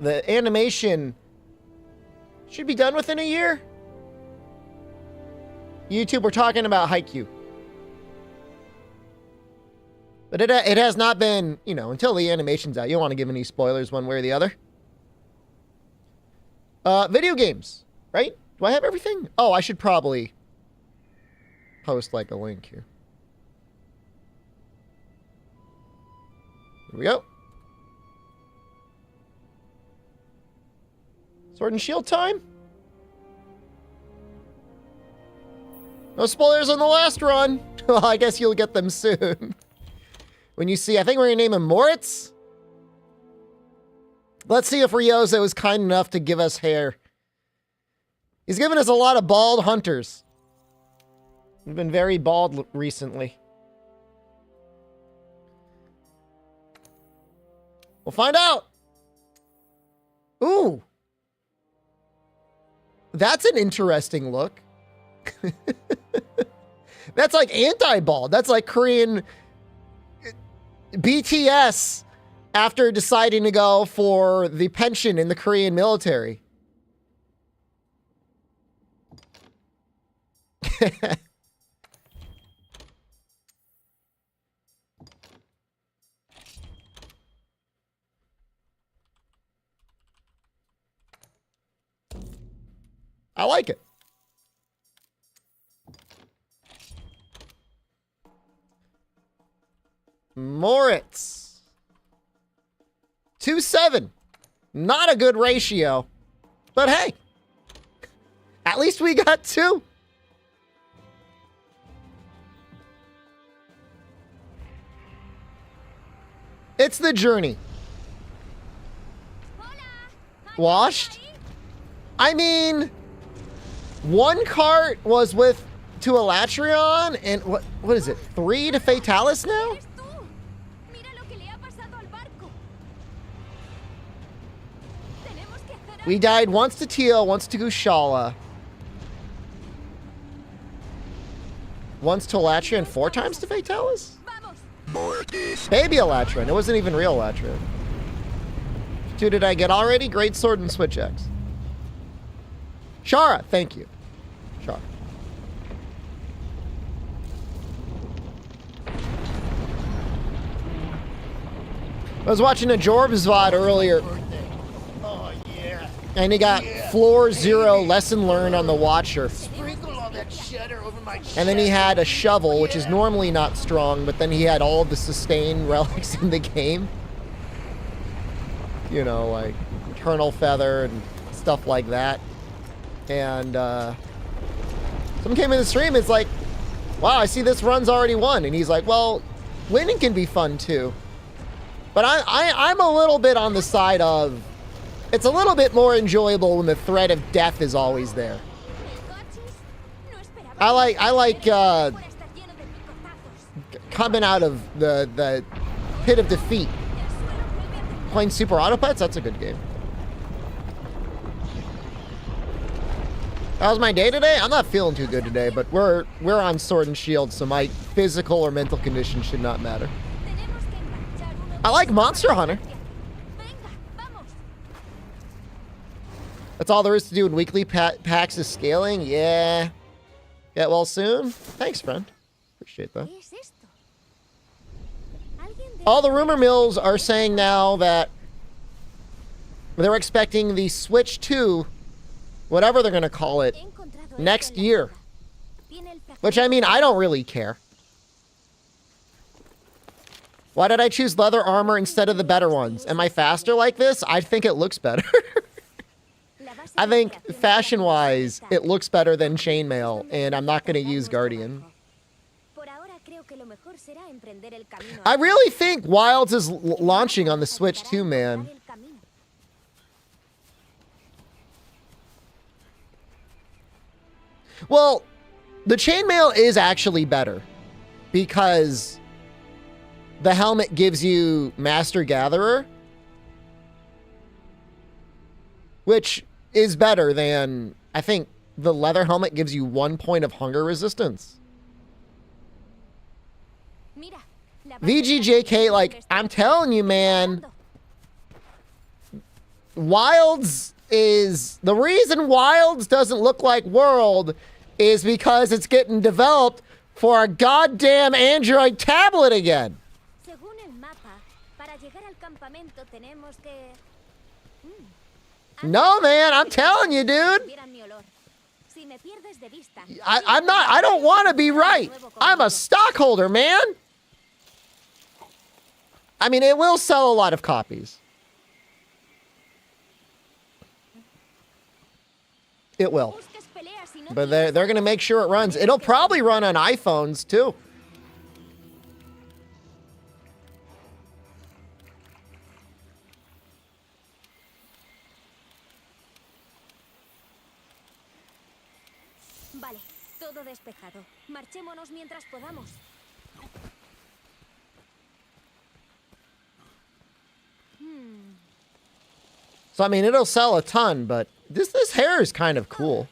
The animation should be done within a year. YouTube, we're talking about Haikyuu. But it has not been, you know, until the animation's out. You don't want to give any spoilers one way or the other. Video games, right? Do I have everything? Oh, I should probably post like a link here. Here we go. Sword and Shield time? No spoilers on the last run. Well, I guess you'll get them soon. When you see, I think we're gonna name him Moritz. Let's see if Ryozo is kind enough to give us hair. He's given us a lot of bald hunters. We've been very bald recently. We'll find out. Ooh. That's an interesting look. That's like anti-bald. That's like Korean BTS after deciding to go for the pension in the Korean military. I like it. Moritz. 2-7. Not a good ratio. But hey. At least we got 2. It's the journey. Washed? I mean, one cart was with to Elatrion, and what is it? 3 to Fatalis now? We died once to Teal, once to Gushala. Once to Elatrion, 4 times to Fatalis? Baby Elatrion. It wasn't even real Elatrion. 2 did I get already? Great Sword and Switch X. Shara, thank you. Shara. I was watching a Jorb's VOD earlier. Oh, yeah. And he got floor 0 lesson learned on the Watcher. Sprinkle all that cheddar over my And then he had a shovel, which is normally not strong, but then he had all the sustain relics in the game. You know, like Eternal Feather and stuff like that. And someone came in the stream, it's like, wow, I see this run's already won. And he's like, well, winning can be fun too. But I'm a little bit on the side of, it's a little bit more enjoyable when the threat of death is always there. I like coming out of the pit of defeat. Playing Super Autopets, that's a good game. That was my day today? I'm not feeling too good today, but we're on Sword and Shield, so my physical or mental condition should not matter. I like Monster Hunter. That's all there is to do in weekly packs is scaling? Yeah. Get well soon? Thanks, friend. Appreciate that. All the rumor mills are saying now that they're expecting the Switch 2, whatever they're going to call it, next year. Which, I mean, I don't really care. Why did I choose leather armor instead of the better ones? Am I faster like this? I think it looks better. I think fashion-wise, it looks better than chainmail, and I'm not going to use Guardian. I really think Wilds is launching on the Switch too, man. Well, the chainmail is actually better because the helmet gives you Master Gatherer, which is better than, I think the leather helmet gives you 1 point of hunger resistance. VGJK, like, I'm telling you, man, Wilds is... The reason Wilds doesn't look like World is because it's getting developed for a goddamn Android tablet again. Según el mapa, para llegar al campamento tenemos que... No, man, I'm telling you, dude. Si me pierdes de vista, I don't want to be right. I'm a stockholder, man. I mean, it will sell a lot of copies. It will. But they're going to make sure it runs. It'll probably run on iPhones, too. Vale, todo despejado. Marchémonos mientras podamos. So, I mean, it'll sell a ton, but this hair is kind of cool.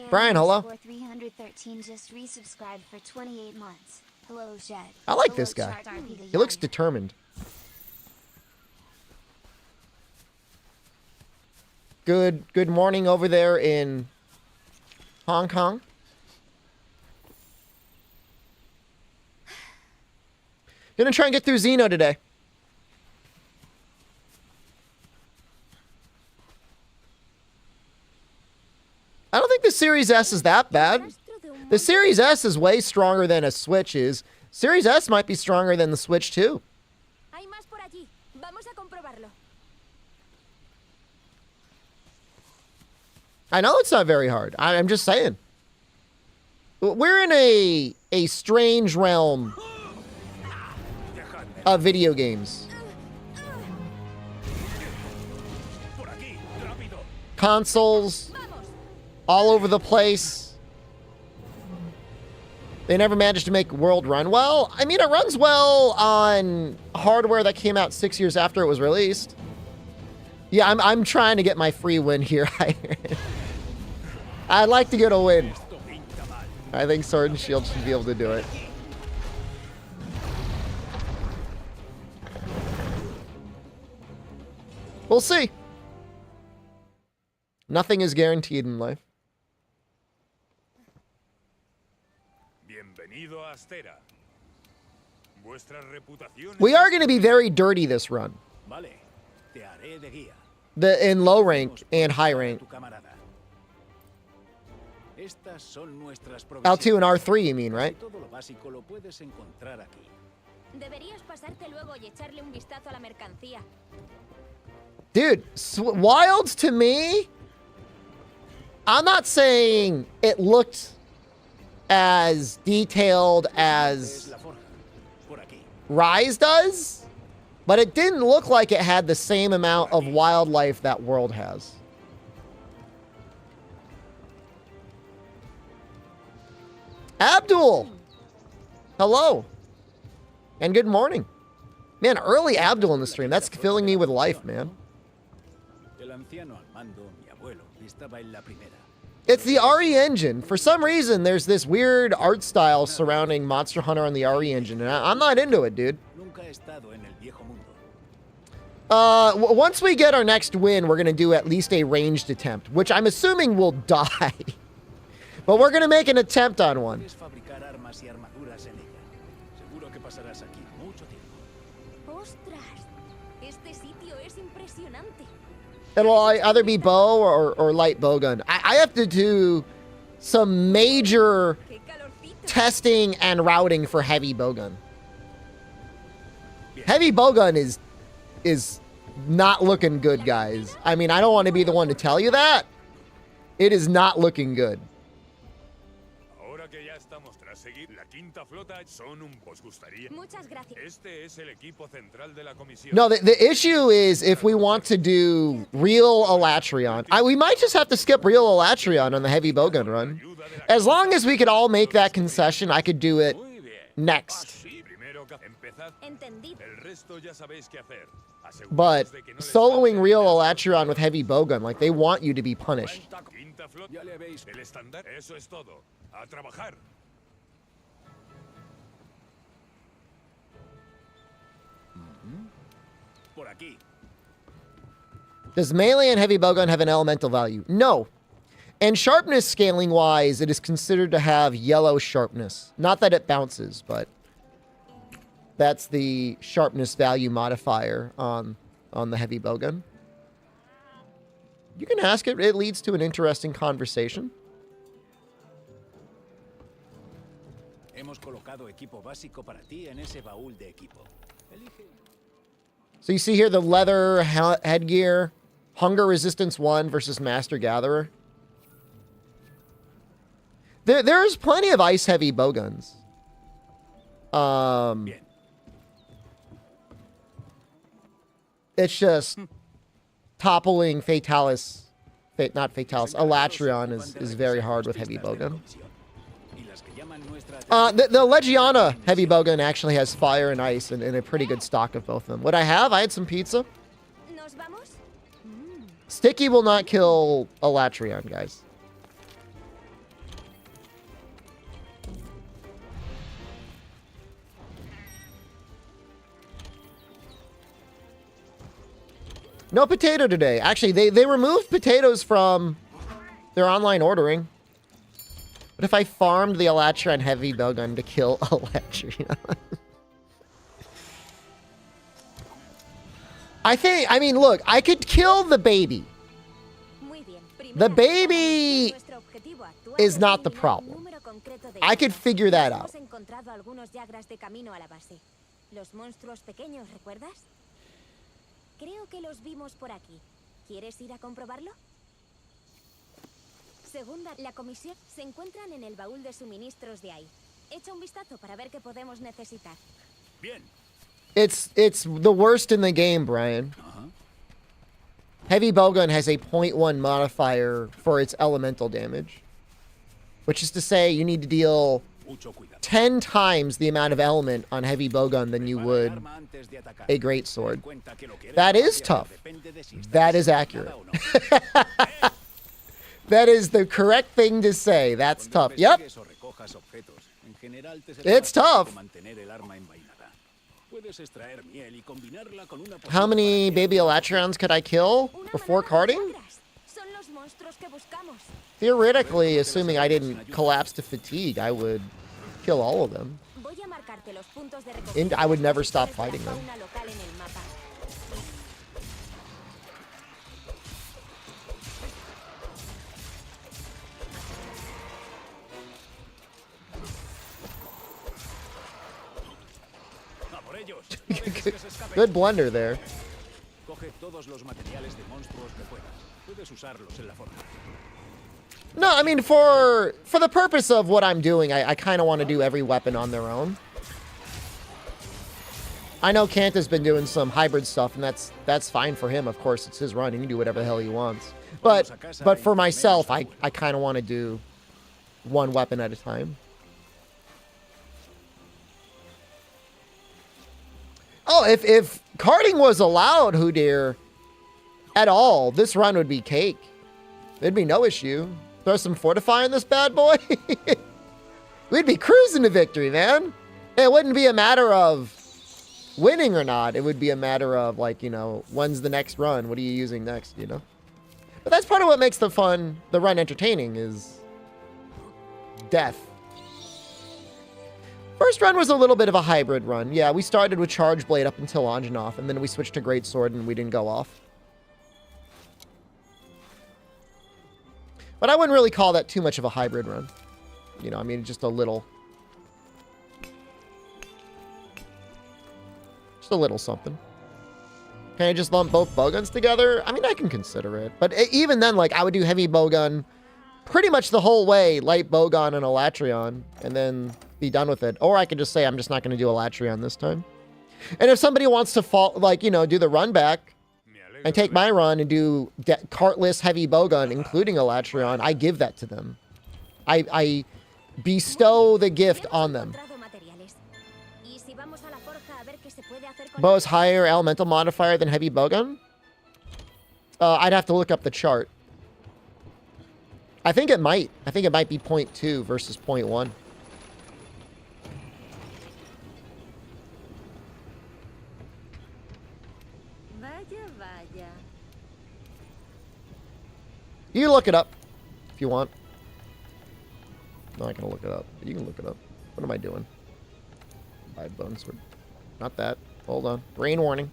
Brian, hello. 313 just resubscribed for 28 months. Hello, Shed. I like this guy. He looks determined. Good morning over there in Hong Kong. Gonna try and get through Xeno today. I don't think the Series S is that bad. The Series S is way stronger than a Switch is. Series S might be stronger than the Switch too. Hay más por allí. Vamos a comprobarlo. I know it's not very hard. I'm just saying. We're in a strange realm of video games. Consoles all over the place. They never managed to make World run well. I mean, it runs well on hardware that came out 6 years after it was released. Yeah, I'm trying to get my free win here. I'd like to get a win. I think Sword and Shield should be able to do it. We'll see. Nothing is guaranteed in life. We are going to be very dirty this run. In low rank and high rank. L2 and R3, you mean, right? Dude, Wilds to me, I'm not saying it looked as detailed as Rise does, but it didn't look like it had the same amount of wildlife that World has. Abdul! Hello. And good morning. Man, early Abdul in the stream. That's filling me with life, man. It's the RE engine. For some reason, there's this weird art style surrounding Monster Hunter on the RE engine, and I'm not into it, dude. Once we get our next win, we're going to do at least a ranged attempt, which I'm assuming will die. But we're going to make an attempt on one. It'll either be bow or light bowgun. I have to do some major testing and routing for heavy bowgun. Heavy bowgun is not looking good, guys. I mean, I don't want to be the one to tell you that. It is not looking good. No, the issue is if we want to do real Elatrion, we might just have to skip real Elatrion on the heavy bowgun run. As long as we could all make that concession, I could do it next. But soloing real Elatrion with heavy bowgun, like, they want you to be punished. Does melee and heavy bowgun have an elemental value? No. And sharpness scaling wise, it is considered to have yellow sharpness. Not that it bounces, but that's the sharpness value modifier on the heavy bowgun. You can ask it. It leads to an interesting conversation. Hemos colocado equipo básico para ti en ese baúl de equipo. Elige. So you see here the leather headgear, hunger resistance 1 versus master gatherer. There's plenty of ice heavy bowguns. It's just toppling Fatalis, not Fatalis, Alatrion is very hard with heavy bowgun. The Legiana heavy bowgun actually has fire and ice and a pretty good stock of both of them. What I had some pizza. Sticky will not kill Alatrion, guys. No potato today. Actually, they removed potatoes from their online ordering. But if I farmed the Alatrion heavy bowgun to kill Alatrion? I mean, look, I could kill the baby. The baby is not the problem. I could figure that out. Creo que los vimos por aquí. ¿Quieres ir a comprobarlo? Según la comisión, se encuentran en el baúl de suministros de ahí. Echa un vistazo para ver qué podemos necesitar. Bien. It's the worst in the game, Brian. Heavy bowgun has a 0.1 modifier for its elemental damage, which is to say you need to deal 10 times the amount of element on heavy bowgun than you would a great sword. That is tough. That is accurate. That is the correct thing to say. That's tough. Yep. It's tough. How many baby Elatrions could I kill before carding? Theoretically, assuming I didn't collapse to fatigue, I would kill all of them. And I would never stop fighting them. Good blunder there. No, I mean, for the purpose of what I'm doing, I kind of want to do every weapon on their own. I know Kant has been doing some hybrid stuff, and that's fine for him. Of course, it's his run. He can do whatever the hell he wants. But for myself, I kind of want to do one weapon at a time. Oh, if carding was allowed, Hoodir, at all, this run would be cake. There'd be no issue. Throw some fortify in this bad boy. We'd be cruising to victory, man. It wouldn't be a matter of winning or not. It would be a matter of, like, you know, when's the next run? What are you using next, you know? But that's part of what makes the run entertaining is death. First run was a little bit of a hybrid run. Yeah, we started with Charge Blade up until Anjanath, and then we switched to Great Sword and we didn't go off. But I wouldn't really call that too much of a hybrid run. You know, I mean, just a little. Just a little something. Can I just lump both bowguns together? I mean, I can consider it. But even then, like, I would do heavy bowgun pretty much the whole way, light bowgun and Elatrion, and then be done with it. Or I could just say, I'm just not going to do Elatrion this time. And if somebody wants to fall, like, you know, do the run back and take my run and do cartless heavy bowgun, including Elatrion, I give that to them. I bestow the gift on them. Bow's higher elemental modifier than heavy bowgun? I'd have to look up the chart. I think it might. I think it might be 0.2 versus 0.1. You can look it up if you want. No, I can look it up. You can look it up. What am I doing? Buy bone sword. Not that. Hold on. Rain warning.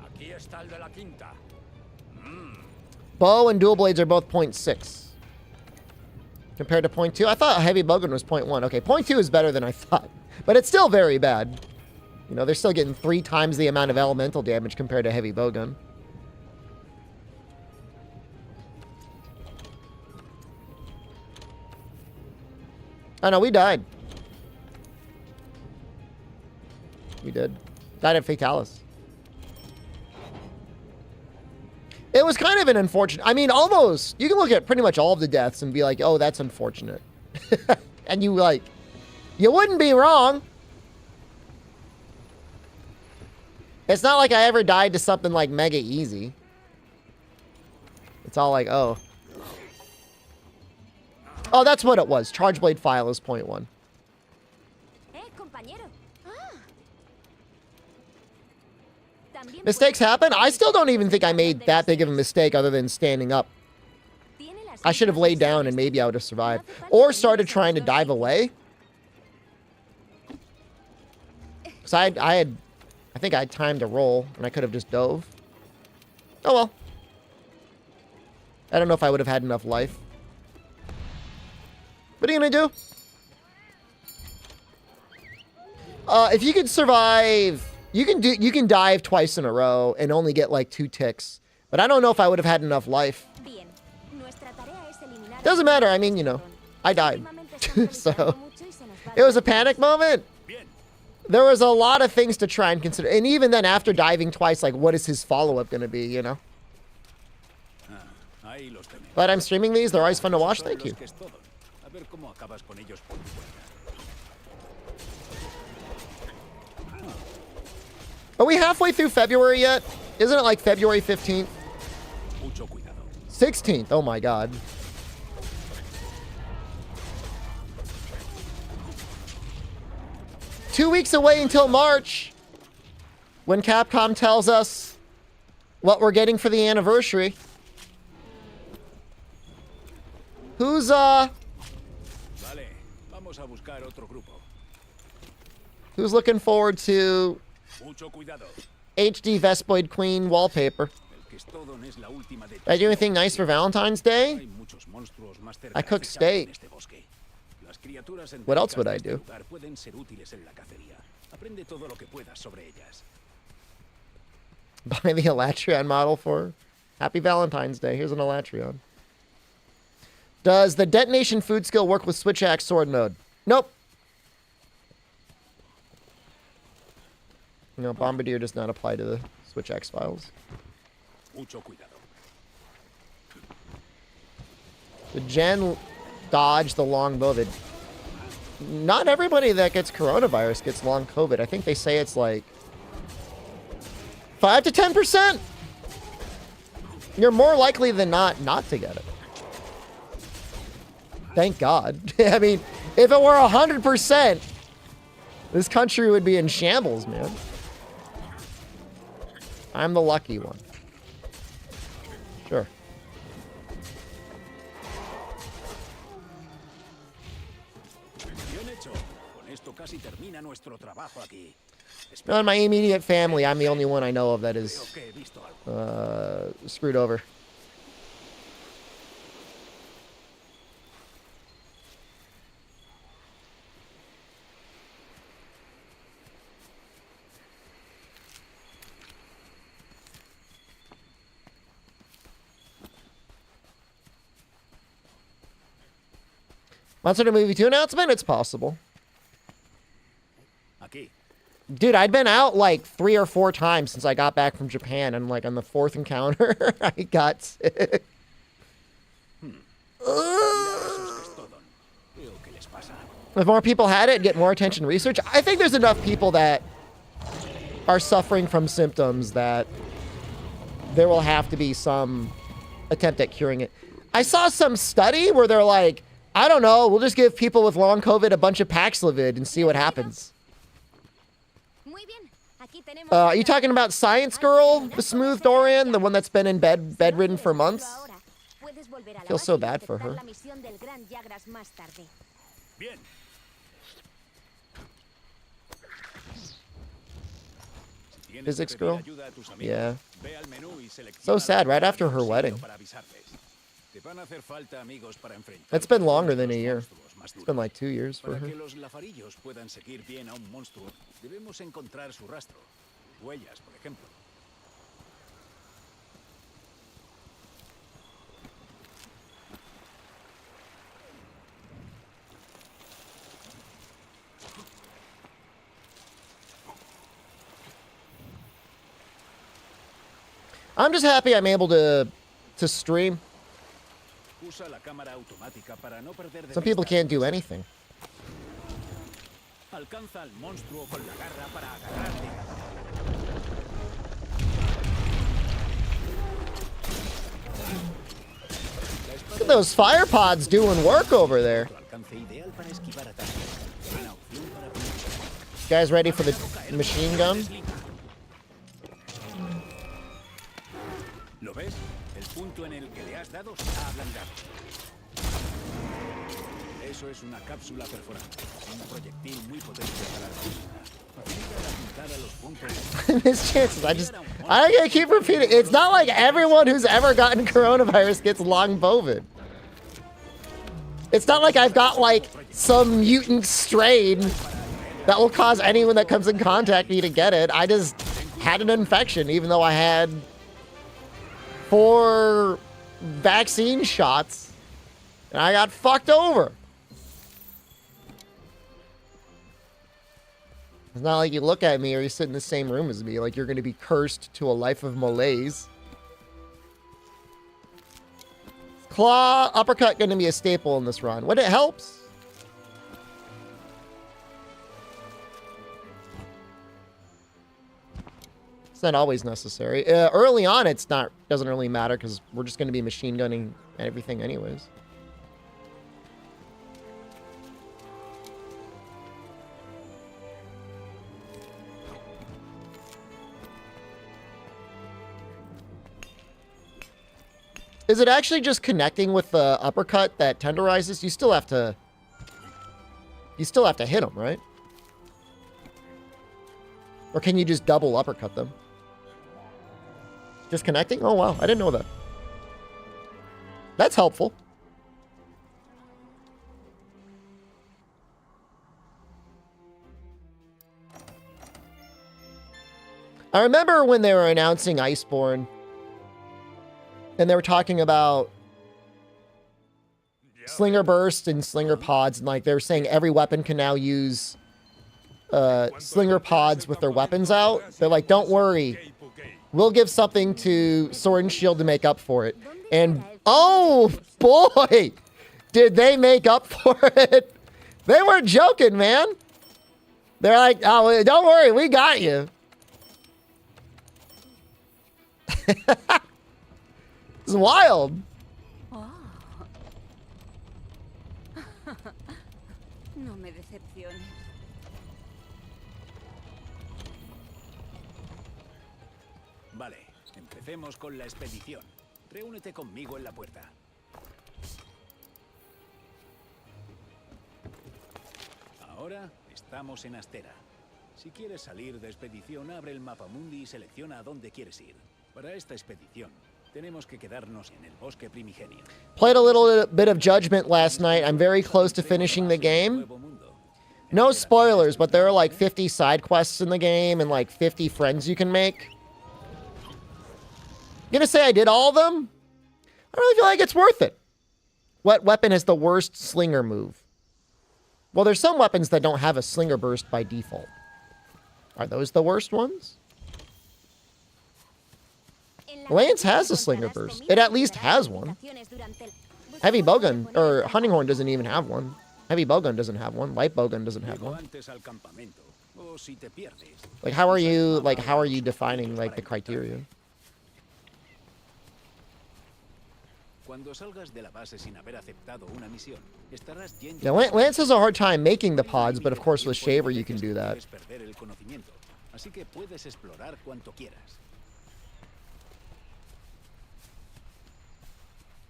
Aquí está el de la quinta. Bow and dual blades are both 0.6. Compared to 0.2. I thought a heavy bowgun was 0.1. Okay, 0.2 is better than I thought. But it's still very bad. You know, they're still getting 3 times the amount of elemental damage compared to heavy bowgun. Oh no, we died. We did. Died at Fatalis. It was kind of an unfortunate... I mean, almost... You can look at pretty much all of the deaths and be like, oh, that's unfortunate. And you, like... You wouldn't be wrong. It's not like I ever died to something, like, mega easy. It's all like, oh. Oh, that's what it was. Charge blade file is 0.1. Mistakes happen. I still don't even think I made that big of a mistake other than standing up. I should have laid down and maybe I would have survived. Or started trying to dive away. Because I think I had time to roll and I could have just dove. Oh well. I don't know if I would have had enough life. What are you gonna do? If you could survive... You can dive twice in a row and only get like 2 ticks. But I don't know if I would have had enough life. Doesn't matter. I mean, you know, I died. So it was a panic moment. There was a lot of things to try and consider. And even then after diving twice, like what is his follow-up going to be, you know? But I'm streaming these. They're always fun to watch. Thank you. Are we halfway through February yet? Isn't it like February 15th? 16th. Oh my god. Two weeks away until March. When Capcom tells us what we're getting for the anniversary. Who's who's looking forward to HD Vespoid Queen wallpaper? Did I do anything nice for Valentine's Day? I cooked steak. What else would I do? Buy the Elatrion model for Happy Valentine's Day. Here's an Elatrion. Does the detonation food skill work with Switch Axe sword mode? Nope. No, Bombardier does not apply to the Switch Axe files. The Gen dodge the long COVID. Not everybody that gets coronavirus gets long COVID. I think they say it's like 5 to 10%. You're more likely than not to get it. Thank God. I mean, if it were 100%, this country would be in shambles, man. I'm the lucky one. Sure. Not in my immediate family, I'm the only one I know of that is screwed over. Monster Movie 2 announcement? It's possible. Dude, I'd been out like 3 or 4 times since I got back from Japan, and like on the 4th encounter, I got sick. If more people had it, get more attention research. I think there's enough people that are suffering from symptoms that there will have to be some attempt at curing it. I saw some study where they're like, I don't know, we'll just give people with long COVID a bunch of Paxlovid and see what happens. Aquí tenemos Are you talking about Science Girl, the smooth Dorian, the one that's been in bedridden for months? Puedes volver a la Feel base so y bad for aceptar her. la misión del Gran Yagras más tarde. Bien. Si tienes Physics que pedir girl? ayuda a tus amigos, Yeah. ve al menú y selecciona So sad, la right after her bolsilla wedding. para avisarles. Te van a hacer falta amigos para enfrentar It's been longer than a los year. monstruos más It's duros. been like 2 years for Para her. que los lafarillos puedan seguir bien a un monstruo, debemos encontrar su rastro. Huellas, por ejemplo. I'm just happy I'm able to stream. Usa la cámara automática para no perder de Some people vista. can't do anything. Alcanza al monstruo con la garra para agarrarte. Look at those fire pods doing work over there. Alcance ideal para esquivar ataques. Buena opción para punch. You guys ready for the machine gun? ¿Lo ves? El punto en el que le has dado se ha ablandado. Eso es una cápsula perforante. Un proyectil muy potente para la física. Facilita la apuntar a los puntos. Miss chances. I gotta keep repeating. It's not like everyone who's ever gotten coronavirus gets long COVID. It's not like I've got like some mutant strain that will cause anyone that comes in contact with me to get it. I just had an infection, even though I had 4 vaccine shots, and I got fucked over. It's not like you look at me or you sit in the same room as me, like you're going to be cursed to a life of malaise. Claw, uppercut going to be a staple in this run. When it helps. It's not always necessary. Early on, it's not, doesn't really matter because we're just going to be machine gunning everything anyways. Is it actually just connecting with the uppercut that tenderizes? You still have to hit them, right? Or can you just double uppercut them? Just connecting? Oh, wow. I didn't know that. That's helpful. I remember when they were announcing Iceborne, and they were talking about Slinger Burst and Slinger Pods, and like they were saying every weapon can now use Slinger Pods with their weapons out. They're like, don't worry, we'll give something to Sword and Shield to make up for it. And oh boy, did they make up for it. They weren't joking, man. They're like, oh, don't worry, we got you. It's wild. No me decepciones. Vale, empecemos con la expedición. Reúnete conmigo en la puerta. Ahora estamos en Astera. Si quieres salir de expedición, abre el mapamundi y selecciona a dónde quieres ir. Para esta expedición, tenemos que quedarnos en el bosque primigenio. Played a little bit of Judgment last night. I'm very close to finishing the game. No spoilers, but there are like 50 side quests in the game and like 50 friends you can make. I'm gonna say I did all of them. I really feel like it's worth it. What weapon has the worst slinger move? Well, there's some weapons that don't have a slinger burst by default. Are those the worst ones? Lance has a slinger burst. It at least has one. Heavy bowgun, or hunting horn doesn't even have one. Heavy bowgun doesn't have one. Light bowgun doesn't have one. Like, how are you defining like the criteria? Yeah, Lance has a hard time making the pods, but of course with Shaver you can do that. así que puedes explorar cuanto quieras.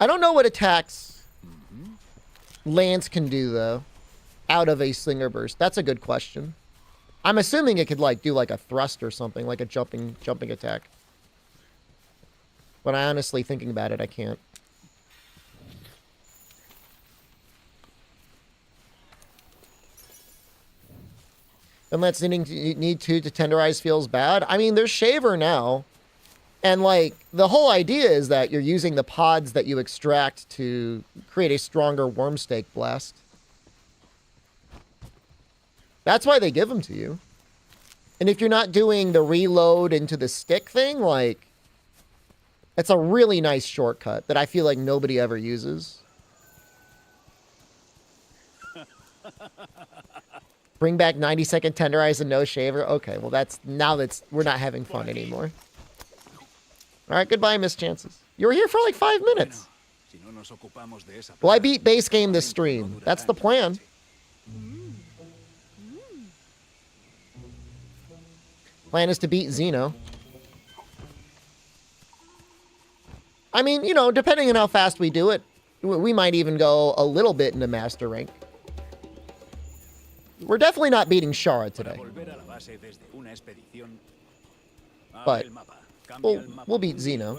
I don't know what attacks Lance can do, though, out of a Slinger Burst. That's a good question. I'm assuming it could, like, do, like, a thrust or something, like a jumping attack. But I honestly, thinking about it, I can't. And Lance need to tenderize feels bad. I mean, there's Shaver now. And, like, the whole idea is that you're using the pods that you extract to create a stronger Wormstake blast. That's why they give them to you. And if you're not doing the reload into the stick thing, like, it's a really nice shortcut that I feel like nobody ever uses. Bring back 90-second tenderize and no shaver. Okay, well we're not having fun anymore. All right, goodbye, Miss Chances. You were here for like 5 minutes. Well, I beat base game this stream. That's the plan. Plan is to beat Xeno. I mean, you know, depending on how fast we do it, we might even go a little bit into Master Rank. We're definitely not beating Shara today. But we'll beat Xeno.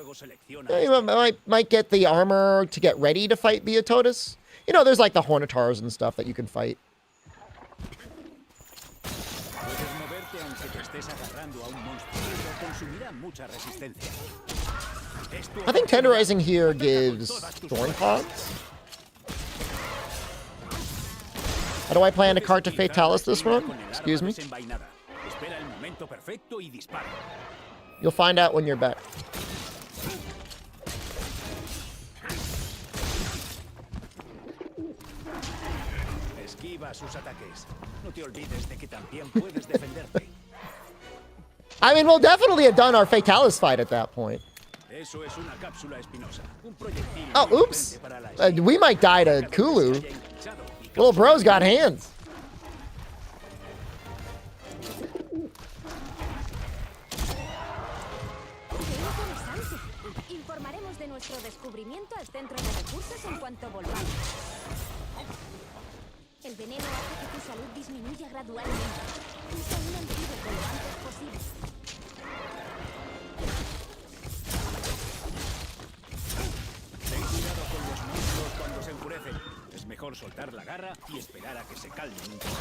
I might get the armor to get ready to fight Beatotus. You know, there's like the Hornitars and stuff that you can fight. I think tenderizing here gives Thorn Pods. How do I plan to cart to Fatalis this run? Excuse me. You'll find out when you're back. I mean, we'll definitely have done our Fatalis fight at that point. Oh, oops. We might die to Kulu. Little bro's got hands. Informaremos de nuestro descubrimiento al centro de recursos en cuanto volvamos. El veneno hace que tu salud disminuya gradualmente. Usa un antídoto lo antes posible. Ten cuidado con los monstruos cuando se enfurecen. Es mejor soltar la garra y esperar a que se calmen un poco.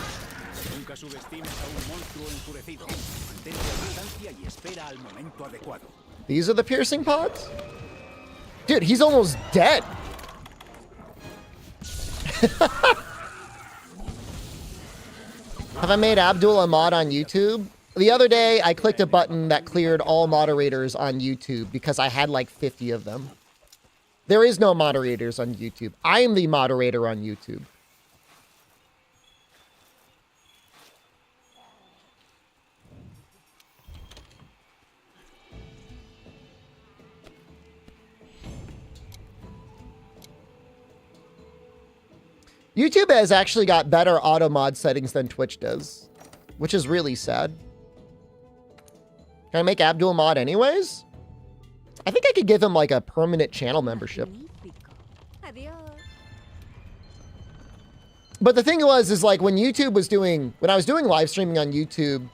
Nunca subestimes a un monstruo enfurecido. Mantente a distancia y espera al momento adecuado. These are the piercing pods? Dude, he's almost dead. Have I made Abdul a mod on YouTube? The other day, I clicked a button that cleared all moderators on YouTube because I had like 50 of them. There is no moderators on YouTube. I am the moderator on YouTube. YouTube has actually got better auto mod settings than Twitch does, which is really sad. Can I make Abdul mod anyways? I think I could give him like a permanent channel membership. But the thing is like when YouTube was doing, when I was doing live streaming on YouTube,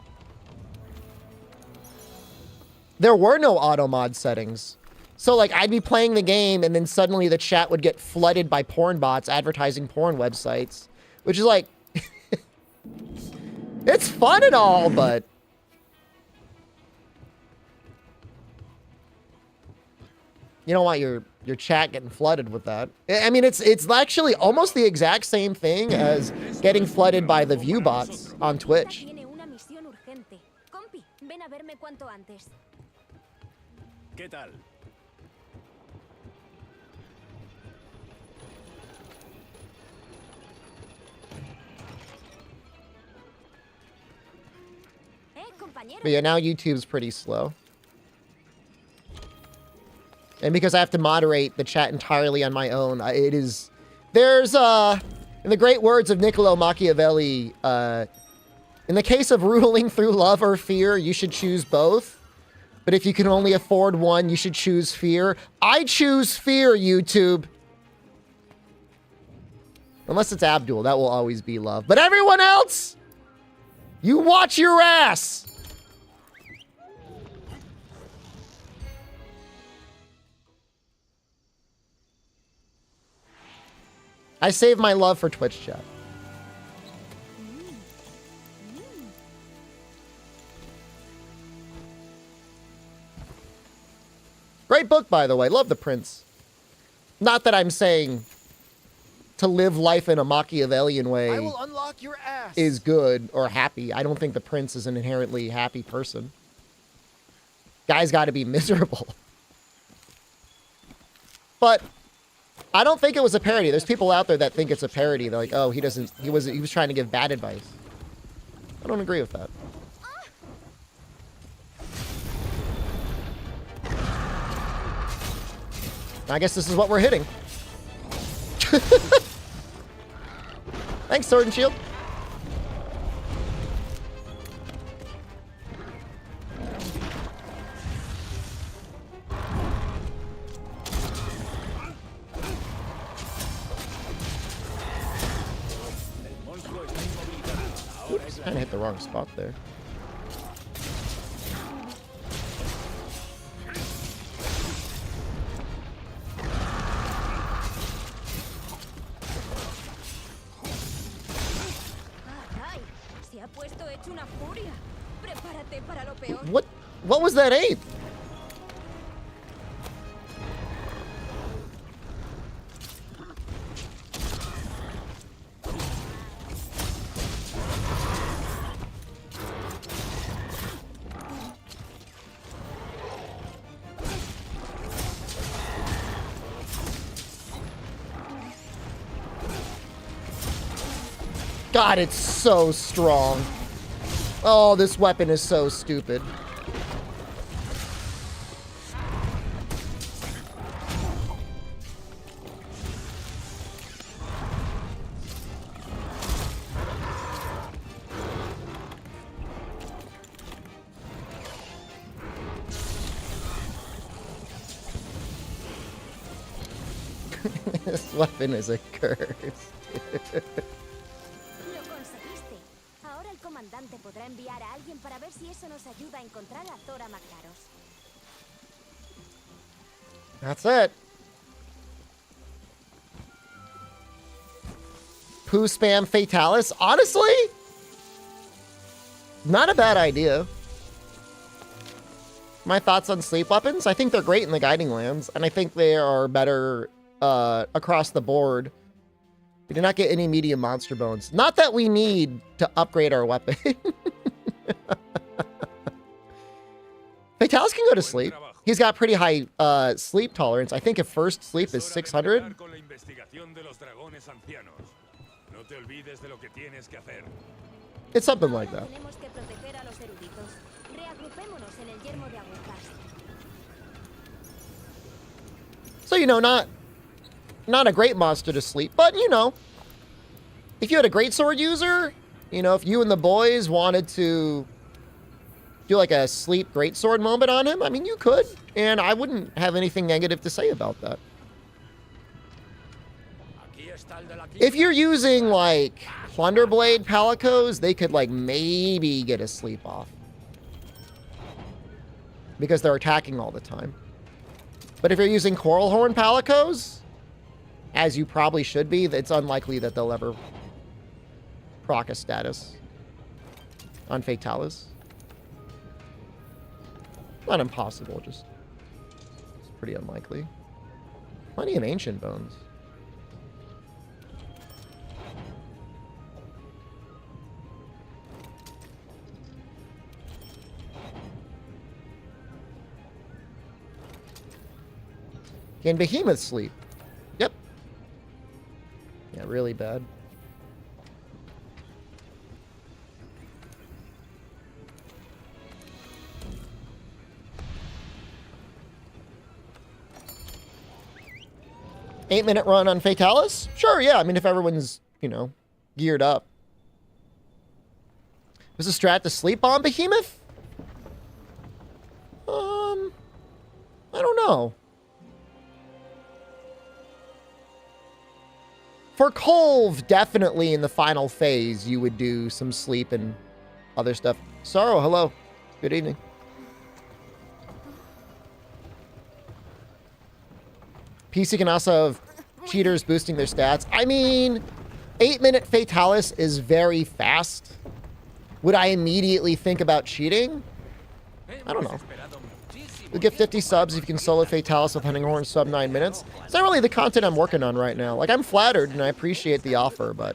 there were no auto mod settings. So like I'd be playing the game and then suddenly the chat would get flooded by porn bots advertising porn websites, which is like, it's fun and all, but you don't want your chat getting flooded with that. I mean, it's actually almost the exact same thing as getting flooded by the view bots on Twitch. ¿Qué tal? But yeah, now YouTube's pretty slow. And because I have to moderate the chat entirely on my own, there's, in the great words of Niccolo Machiavelli, In the case of ruling through love or fear, you should choose both. But if you can only afford one, you should choose fear. I choose fear, YouTube. Unless it's Abdul, that will always be love. But everyone else, you watch your ass. I save my love for Twitch chat. Great book, by the way. Love The Prince. Not that I'm saying to live life in a Machiavellian way I will unlock your ass. is good or happy. I don't think the prince is an inherently happy person. Guy's got to be miserable. But I don't think it was a parody. There's people out there that think it's a parody. They're like, oh, he was trying to give bad advice. I don't agree with that. I guess this is what we're hitting. Thanks, Sword and Shield. Oops, kind of hit the wrong spot there. What was that ape? God, it's so strong. Oh, this weapon is so stupid. This weapon is a curse. Lo conseguiste. Ahora el comandante podrá enviar a alguien para ver si eso nos ayuda a encontrar a Thora Mactaros. That's it. Poo spam Fatalis. Honestly, not a bad idea. My thoughts on sleep weapons? I think they're great in the Guiding Lands, and I think they are better across the board. We did not get any medium monster bones. Not that we need to upgrade our weapon. Fatalis can go to sleep. He's got pretty high sleep tolerance. I think if first sleep is 600. It's something like that. So, you know, not a great monster to sleep, but, you know, if you had a greatsword user, you know, if you and the boys wanted to do like a sleep greatsword moment on him, I mean, you could, and I wouldn't have anything negative to say about that. If you're using, like, Plunderblade Palicos, they could, like, maybe get a sleep off. Because they're attacking all the time. But if you're using Coralhorn Palicos, as you probably should be, it's unlikely that they'll ever proc a status on Fatalis. Not impossible, just it's pretty unlikely. Plenty of Ancient Bones. Can Behemoth sleep? Yep. Yeah, really bad. Eight-minute run on Fatalis? Sure, yeah. I mean, if everyone's, you know, geared up. Was a strat to sleep on Behemoth? I don't know. For Colv, definitely in the final phase, you would do some sleep and other stuff. Sorrow, hello. Good evening. PC can also have cheaters boosting their stats. I mean, 8-minute Fatalis is very fast. Would I immediately think about cheating? I don't know. You'll get 50 subs if you can solo Fatalis with Hunting Horn sub 9 minutes. It's not really the content I'm working on right now. Like, I'm flattered and I appreciate the offer, but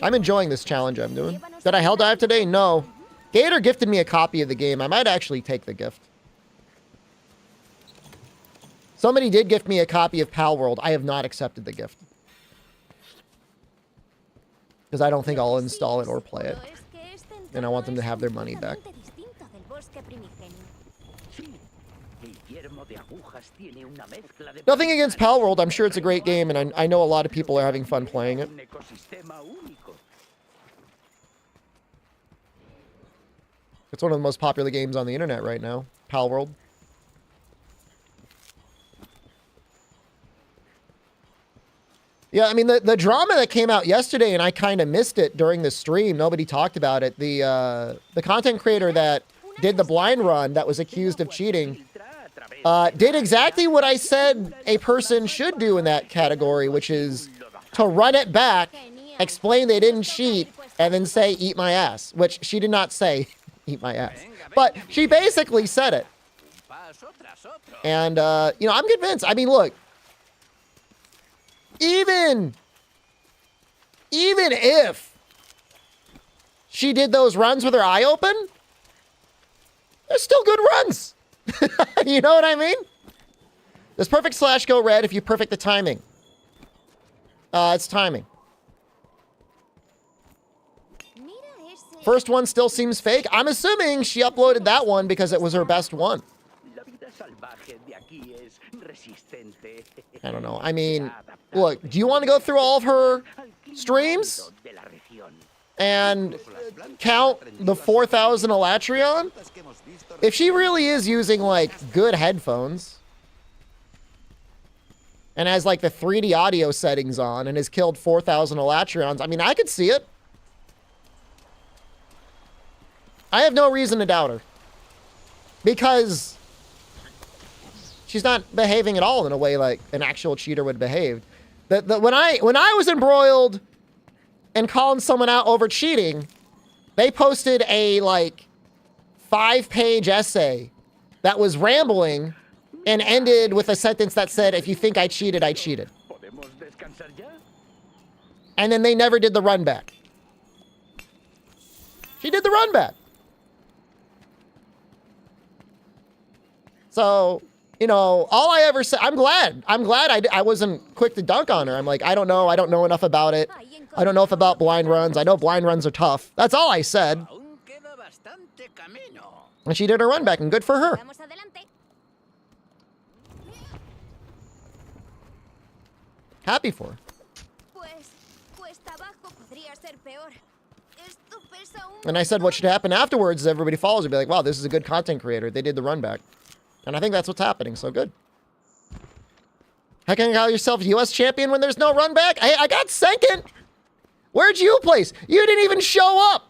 I'm enjoying this challenge I'm doing. Did I hell dive today? No. Gator gifted me a copy of the game. I might actually take the gift. Somebody did gift me a copy of Pal World. I have not accepted the gift. Because I don't think I'll install it or play it. And I want them to have their money back. Nothing against Pal World. I'm sure it's a great game, and I know a lot of people are having fun playing it. It's one of the most popular games on the internet right now. Pal World. Yeah, I mean, the drama that came out yesterday, and I kind of missed it during the stream. Nobody talked about it. The content creator that did the blind run that was accused of cheating did exactly what I said a person should do in that category, which is to run it back, explain they didn't cheat, and then say, eat my ass, which she did not say, eat my ass. But she basically said it. And, you know, I'm convinced. I mean, look. Even if she did those runs with her eye open, they're still good runs. You know what I mean? Does perfect slash go red if you perfect the timing? It's timing. First one still seems fake. I'm assuming she uploaded that one because it was her best one. I don't know. I mean, look, do you want to go through all of her streams and count the 4,000 Elatrion? If she really is using, like, good headphones and has, like, the 3D audio settings on and has killed 4,000 Elatrions, I mean, I could see it. I have no reason to doubt her. Because she's not behaving at all in a way like an actual cheater would behave. When I was embroiled and calling someone out over cheating, they posted a like 5-page essay that was rambling and ended with a sentence that said, if you think I cheated, I cheated. And then they never did the run back. She did the run back. So, you know, all I ever said, I'm glad I wasn't quick to dunk on her. I'm like, I don't know enough about it. I don't know enough about blind runs. I know blind runs are tough. That's all I said. And she did her run back, and good for her. Happy for her. And I said what should happen afterwards is everybody follows and be like, wow, this is a good content creator. They did the run back. And I think that's what's happening, so good. How can you call yourself U.S. champion when there's no run back? Hey, I got second. Where'd you place? You didn't even show up.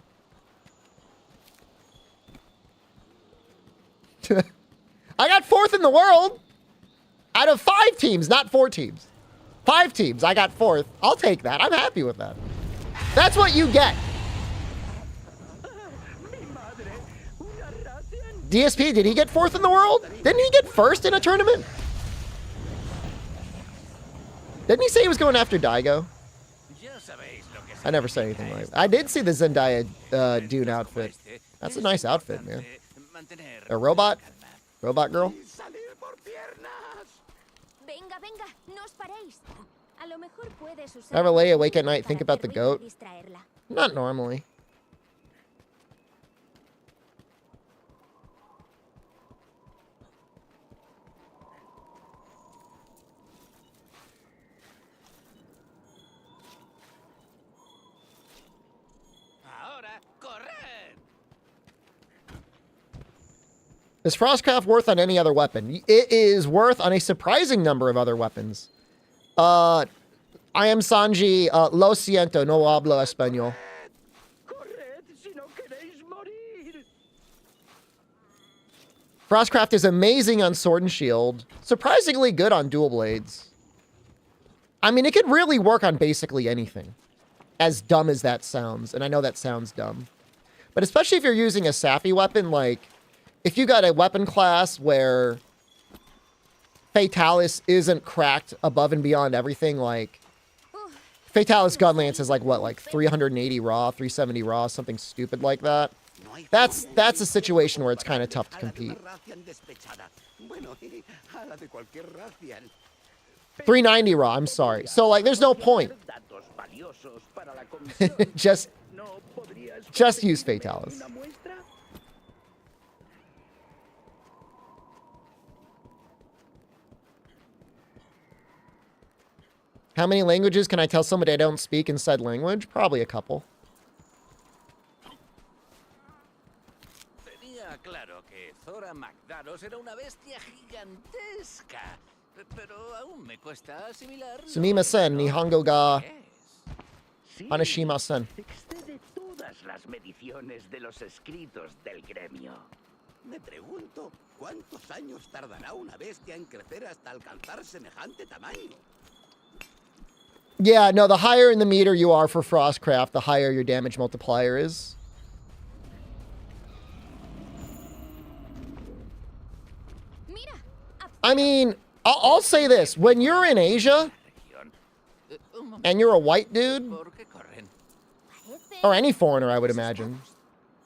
I got 4th in the world. Out of 5 teams, not 4 teams. 5 teams, I got 4th. I'll take that. I'm happy with that. That's what you get. DSP, did he get 4th in the world? Didn't he get 1st in a tournament? Didn't he say he was going after Daigo? I never said anything like that. I did see the Zendaya Dune outfit. That's a nice outfit, man. A robot? Robot girl? Ever lay awake at night, think about the goat? Not normally. Is Frostcraft worth on any other weapon? It is worth on a surprising number of other weapons. I am Sanji. Lo siento, no hablo español. Frostcraft is amazing on Sword and Shield. Surprisingly good on dual blades. I mean, it could really work on basically anything. As dumb as that sounds. And I know that sounds dumb. But especially if you're using a sappy weapon, like... If you got a weapon class where Fatalis isn't cracked above and beyond everything, like Fatalis Gunlance is like what, like 380 raw, 370 raw, something stupid like that. That's a situation where it's kind of tough to compete. 390 raw, I'm sorry. So like there's no point. just use Fatalis. How many languages can I tell somebody I don't speak in said language? Probably a couple. Tenía claro que Zora Magdaros era una bestia gigantesca, pero aún me cuesta asimilar. Sumimasen, Nihongo ga Hanashima-sen. Excede todas las mediciones de los escritos del gremio. Me pregunto, ¿cuántos años tardará una bestia en crecer hasta alcanzar semejante tamaño? Yeah, no, the higher in the meter you are for Frostcraft, the higher your damage multiplier is. I mean, I'll say this. When you're in Asia, and you're a white dude, or any foreigner, I would imagine,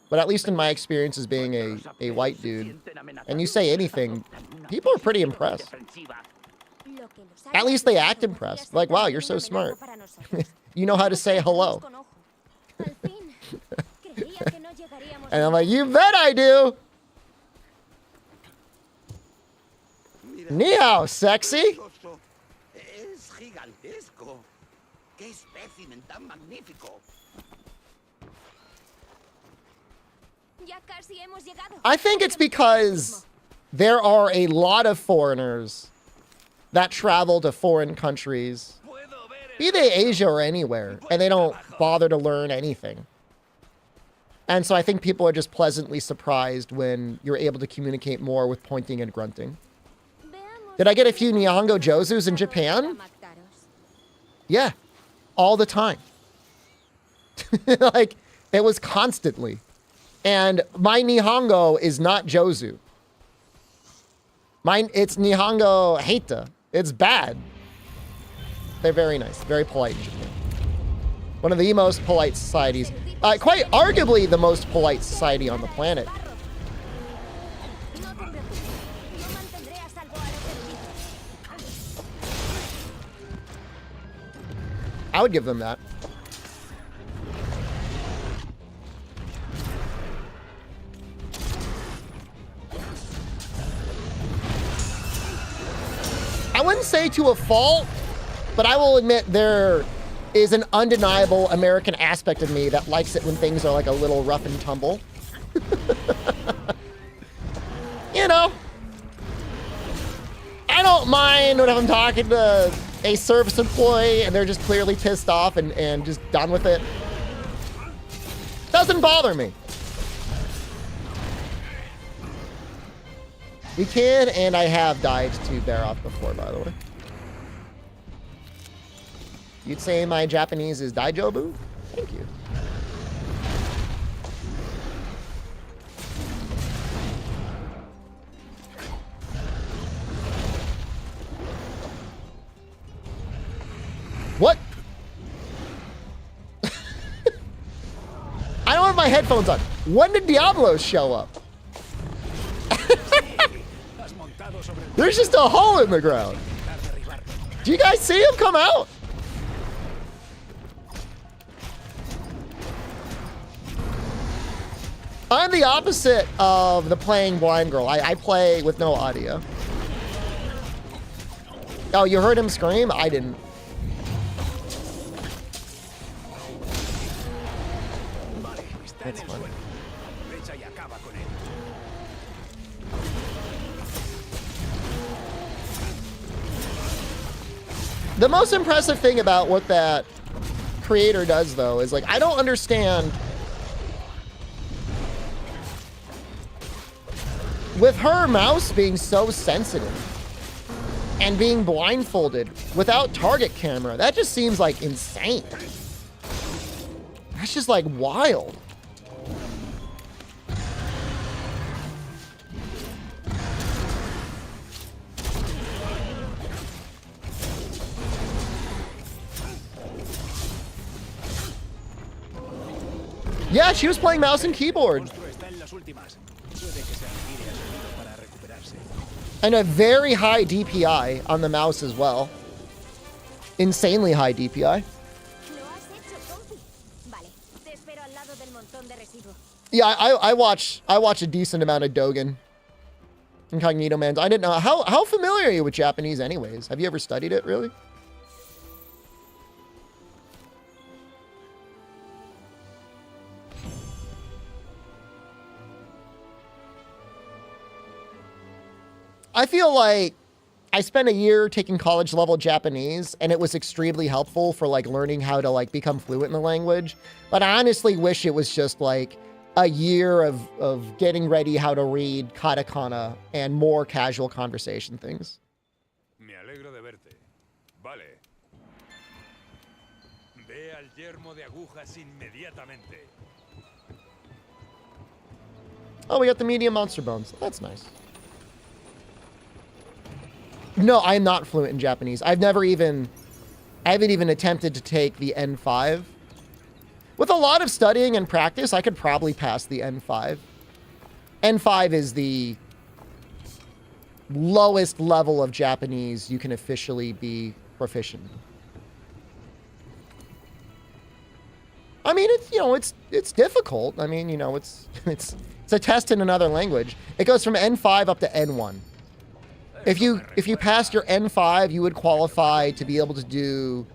but at least in my experience as being a white dude, and you say anything, people are pretty impressed. At least they act impressed. Like, wow, you're so smart. You know how to say hello. And I'm like, you bet I do. Ni hao, sexy. Es gigantesco. Qué espécimen tan magnífico. I think it's because there are a lot of foreigners that travel to foreign countries, be they Asia or anywhere, and they don't bother to learn anything. And so I think people are just pleasantly surprised when you're able to communicate more with pointing and grunting. Did I get a few Nihongo Jozus in Japan? Yeah, all the time. Like, it was constantly. And my Nihongo is not Jozu. Mine, it's Nihongo Heita. It's bad. They're very nice, very polite in Japan. One of the most polite societies. Quite arguably the most polite society on the planet. I would give them that. I wouldn't say to a fault, but I will admit there is an undeniable American aspect of me that likes it when things are like a little rough and tumble. You know, I don't mind when I'm talking to a service employee and they're just clearly pissed off and just done with it. Doesn't bother me. We can, and I have died to Baroth before, by the way. You'd say my Japanese is Daijobu? Thank you. What? I don't have my headphones on. When did Diablos show up? There's just a hole in the ground. Do you guys see him come out? I'm the opposite of the playing blind girl. I play with no audio. Oh, you heard him scream? I didn't. That's funny. The most impressive thing about what that creator does, though, is like, I don't understand. With her mouse being so sensitive and being blindfolded without target camera, that just seems like insane. That's just like wild. Yeah, she was playing mouse and keyboard. And a very high DPI on the mouse as well. Insanely high DPI. Yeah, I watch a decent amount of Dogen. Incognito Man. I didn't know. How familiar are you with Japanese anyways? Have you ever studied it, really? I feel like I spent a year taking college level Japanese, and it was extremely helpful for like learning how to like become fluent in the language. But I honestly wish it was just like a year of getting ready how to read katakana and more casual conversation things. Me alegro de verte. Vale. Ve al yermo de agujas inmediatamente. Oh, we got the medium monster bones. That's nice. No, I'm not fluent in Japanese. I haven't even attempted to take the N5. With a lot of studying and practice, I could probably pass the N5. N5 is the lowest level of Japanese you can officially be proficient in. I mean, it's difficult. I mean, it's a test in another language. It goes from N5 up to N1. If you passed your N5, you would qualify to be able to do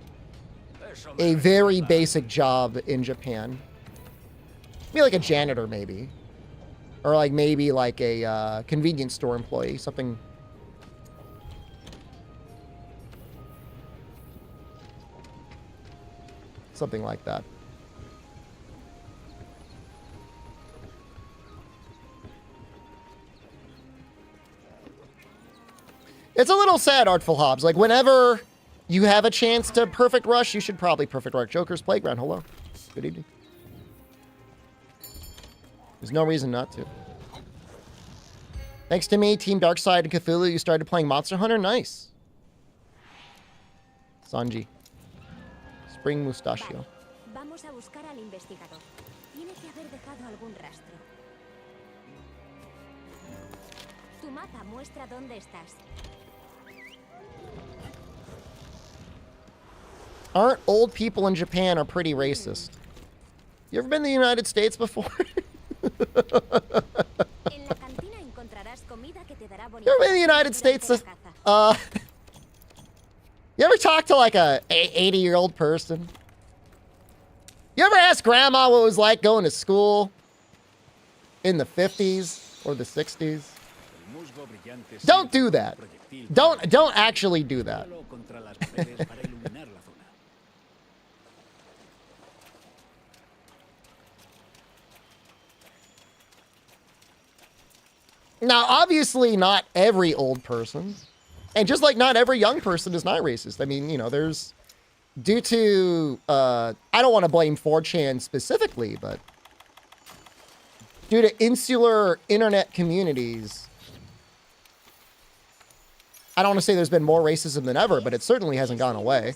a very basic job in Japan. Maybe like a janitor, maybe. Or like maybe like a convenience store employee, something. Something like that. It's a little sad, Artful Hobbs. Like, whenever you have a chance to perfect rush, you should probably perfect rush. Joker's Playground, hello. Good evening. There's no reason not to. Thanks to me, Team Darkside and Cthulhu, you started playing Monster Hunter. Nice. Sanji. Spring Mustachio. Vamos a buscar al investigador. Tiene que haber dejado algún rastro. Tu mapa muestra dónde estás. Aren't old people in Japan are pretty racist? You ever been to the United States before? You ever been to the United States? You ever talk to like a 80-year-old person? You ever ask grandma what it was like going to school in the 50s or the 60s? Don't do that. Don't actually do that. Now, obviously, not every old person, and just like not every young person is not racist. I mean, there's, due to, I don't want to blame 4chan specifically, but due to insular internet communities, I don't want to say there's been more racism than ever, but it certainly hasn't gone away.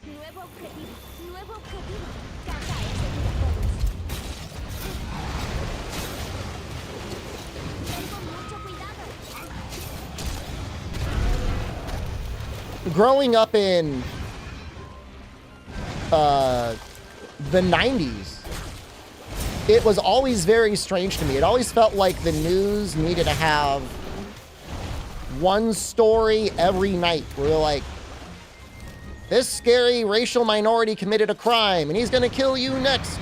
Nuevo objetivo. Nuevo objetivo. Caza a ese tiracodos. Tengo mucho cuidado. Growing up in the 90s, it was always very strange to me. It always felt like the news needed to have one story every night where like This scary racial minority committed a crime, and he's gonna kill you next.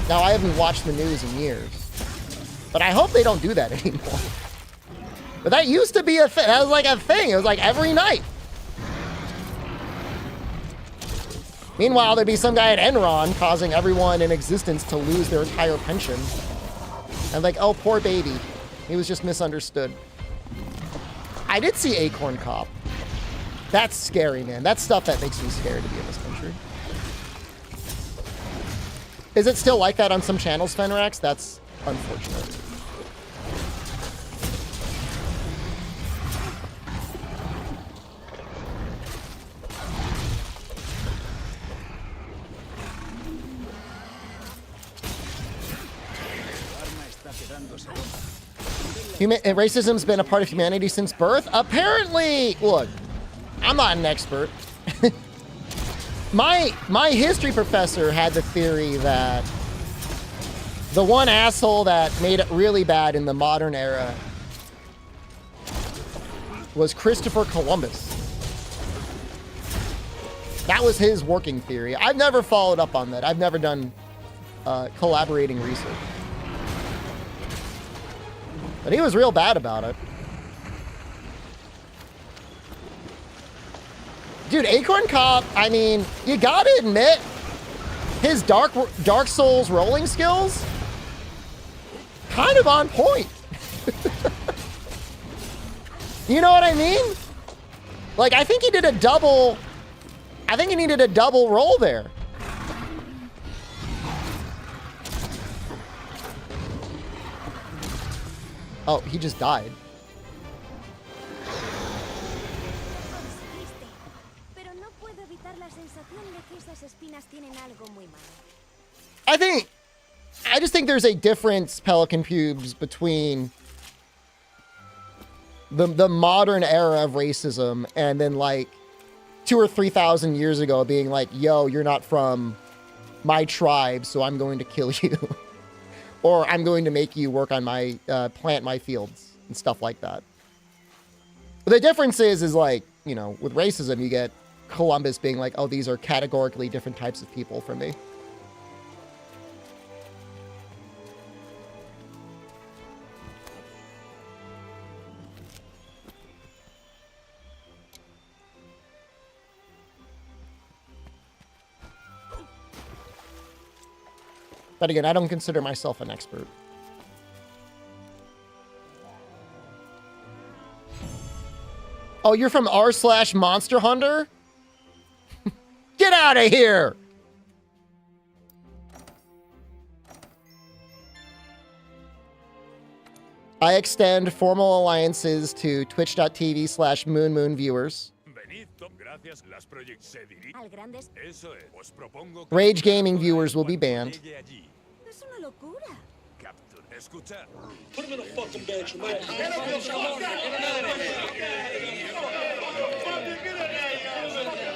Now, I haven't watched the news in years, but I hope they don't do that anymore. But that used to be a thing. That was like a thing. It was like every night. Meanwhile, there'd be some guy at Enron causing everyone in existence to lose their entire pension. And like, oh, poor baby. He was just misunderstood. I did see Acorn Cop. That's scary, man. That's stuff that makes me scared to be in this country. Is it still like that on some channels, Fenrax? That's unfortunate. Racism's been a part of humanity since birth? Apparently, look, I'm not an expert. My history professor had the theory that the one asshole that made it really bad in the modern era was Christopher Columbus. That was his working theory. I've never followed up on that. I've never done collaborating research. But he was real bad about it. Dude, Acorn Cop, I mean, you gotta admit, his Dark Souls rolling skills, kind of on point. You know what I mean? Like, I think he did a double, I think he needed a double roll there. Oh, he just died. I just think there's a difference, Pelican Pubes, between the modern era of racism and then like 2,000 or 3,000 years ago being like, yo, you're not from my tribe, so I'm going to kill you. Or I'm going to make you work on my, plant my fields and stuff like that. But the difference is like, you know, with racism, you get Columbus being like, oh, these are categorically different types of people from me. But again, I don't consider myself an expert. Oh, you're from r/Monster Hunter? Get out of here! I extend formal alliances to twitch.tv/moonmoon viewers. Rage Gaming viewers will be banned.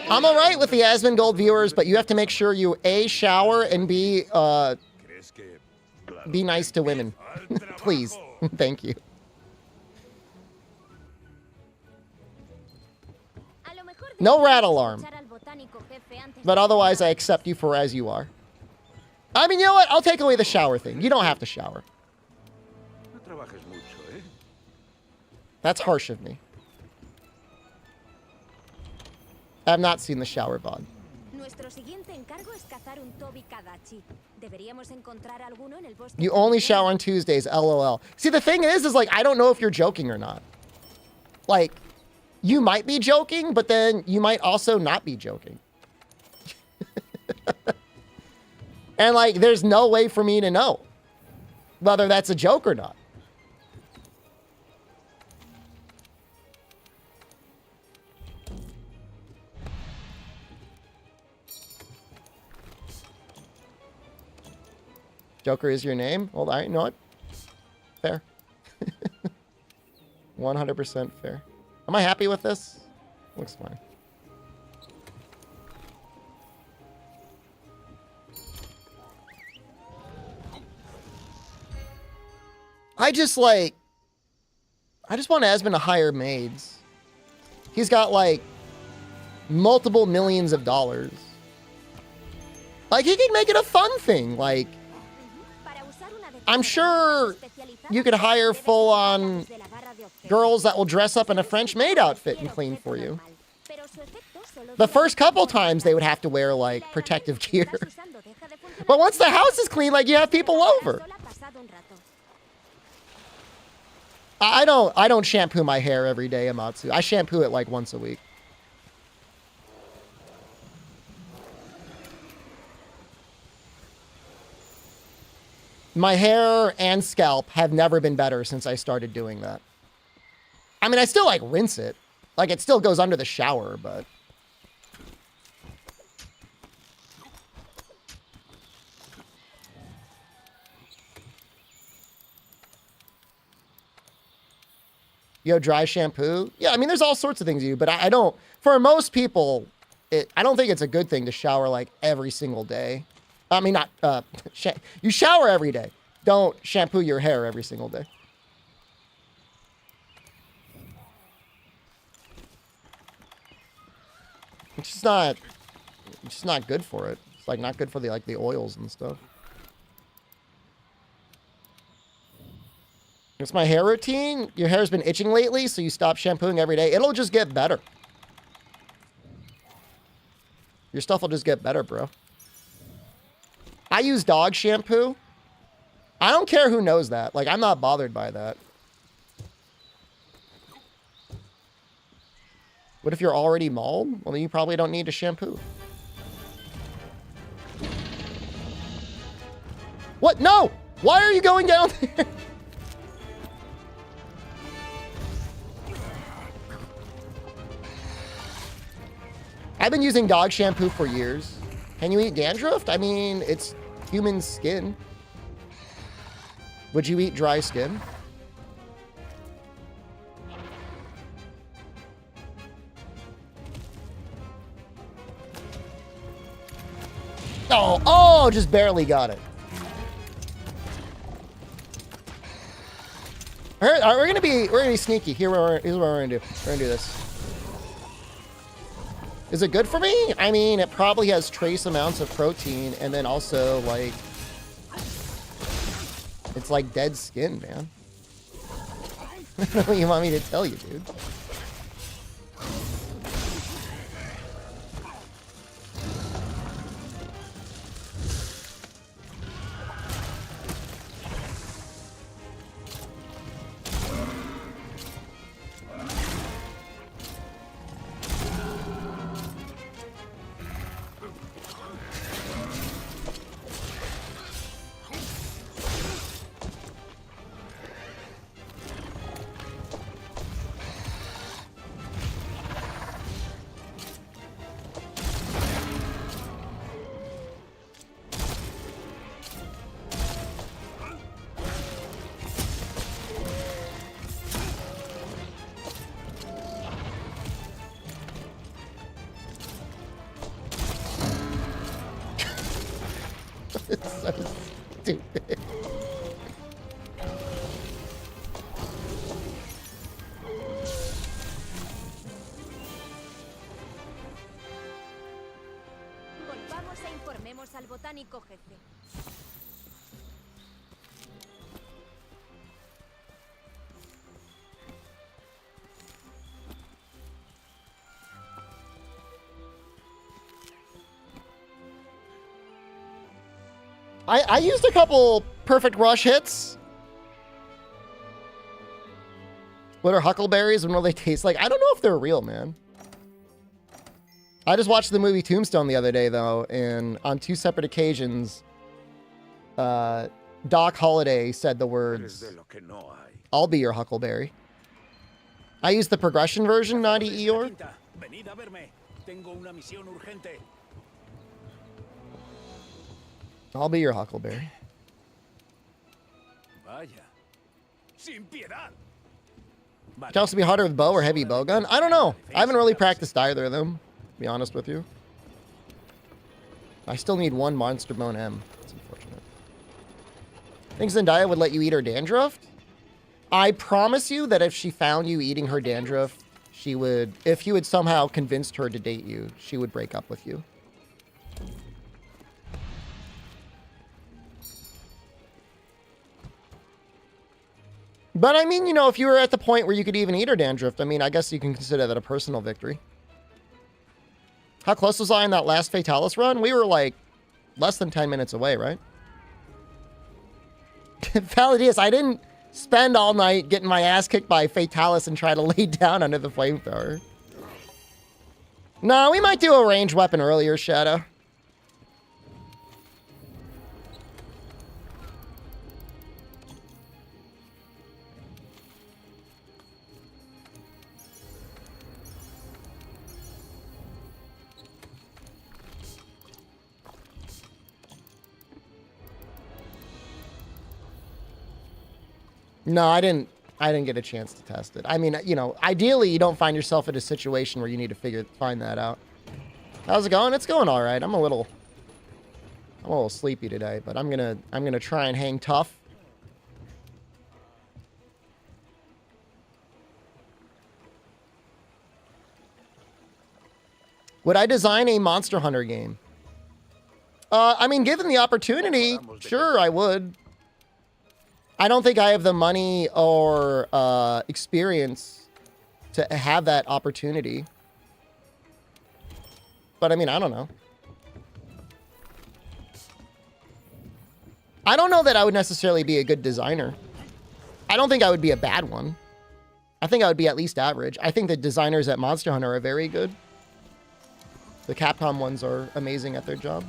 I'm alright with the Asmongold viewers, but you have to make sure you A, shower, and B, be nice to women. Please. Thank you. No rat alarm. But otherwise, I accept you for as you are. I mean, you know what? I'll take away the shower thing. You don't have to shower. That's harsh of me. I have not seen the shower VOD. You only shower on Tuesdays, LOL. See, the thing is like, I don't know if you're joking or not. Like, you might be joking, but then you might also not be joking. And like, there's no way for me to know whether that's a joke or not. Joker is your name? Well, I know it. Fair. 100% fair. Am I happy with this? Looks fine. I just want Asmon to hire maids. He's got like multiple millions of dollars. Like, he could make it a fun thing. Like, I'm sure you could hire full-on girls that will dress up in a French maid outfit and clean for you. The first couple times they would have to wear, like, protective gear. But once the house is clean, like, you have people over. I don't shampoo my hair every day, Amatsu. I shampoo it, like, once a week. My hair and scalp have never been better since I started doing that. I mean, I still, like, rinse it. Like, it still goes under the shower, but... You have dry shampoo? Yeah, I mean, there's all sorts of things you do, but I don't... For most people, I don't think it's a good thing to shower, like, every single day. I mean, not... you shower every day. Don't shampoo your hair every single day. It's just not good for it. It's, like, not good for the, like, the oils and stuff. It's my hair routine. Your hair's been itching lately, so you stop shampooing every day. It'll just get better. Your stuff will just get better, bro. I use dog shampoo. I don't care who knows that. Like, I'm not bothered by that. What if you're already mauled? Well, then you probably don't need to shampoo. What? No! Why are you going down there? I've been using dog shampoo for years. Can you eat dandruff? I mean, it's human skin. Would you eat dry skin? Oh, just barely got it. All right, we're gonna be sneaky. Here's what we're gonna do. We're gonna do this. Is it good for me? I mean, it probably has trace amounts of protein, and then also, like, it's like dead skin, man. I don't know what you want me to tell you, dude. It's so stupid. Volvamos e informemos al botánico jefe. I used a couple perfect rush hits. What are huckleberries and what do they taste like? I don't know if they're real, man. I just watched the movie Tombstone the other day, though, and on 2 separate occasions, Doc Holliday said the words, "I'll be your huckleberry." I used the progression version, Naughty Eeyore. I'll be your huckleberry. It can also be harder with bow or heavy bow gun. I don't know. I haven't really practiced either of them, to be honest with you. I still need 1 monster bone M. That's unfortunate. Think Zendaya would let you eat her dandruff? I promise you that if she found you eating her dandruff, she would, if you had somehow convinced her to date you, she would break up with you. But I mean, you know, if you were at the point where you could even eat her dandruff, I mean, I guess you can consider that a personal victory. How close was I in that last Fatalis run? We were like less than 10 minutes away, right? Valadius, I didn't spend all night getting my ass kicked by Fatalis and try to lay down under the flamethrower. No, we might do a ranged weapon earlier, Shadow. No, I didn't get a chance to test it. I mean, you know, ideally you don't find yourself in a situation where you need to find that out. How's it going? It's going all right. I'm a little sleepy today, but I'm going to try and hang tough. Would I design a Monster Hunter game? I mean, given the opportunity, sure, I would. I don't think I have the money or experience to have that opportunity. But I mean, I don't know. I don't know that I would necessarily be a good designer. I don't think I would be a bad one. I think I would be at least average. I think the designers at Monster Hunter are very good. The Capcom ones are amazing at their job.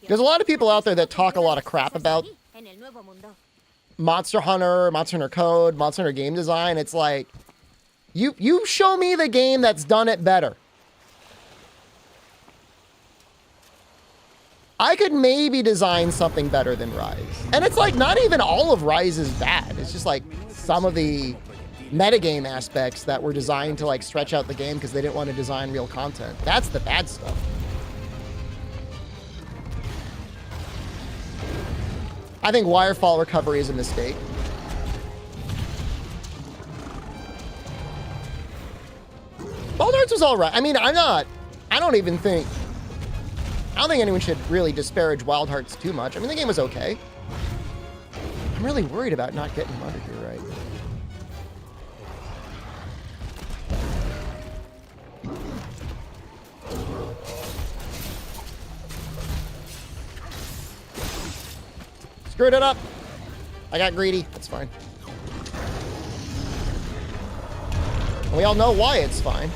There's a lot of people out there that talk a lot of crap about Monster Hunter, Monster Hunter Code, Monster Hunter game design. It's like, you show me the game that's done it better. I could maybe design something better than Rise. And it's like, not even all of Rise is bad. It's just like some of the metagame aspects that were designed to like stretch out the game because they didn't want to design real content. That's the bad stuff. I think Wirefall Recovery is a mistake. Bald Arts was all right. I mean, I don't think anyone should really disparage Wild Hearts too much. I mean, the game was okay. I'm really worried about not getting him under here right. Screwed it up. I got greedy. That's fine. And we all know why it's fine.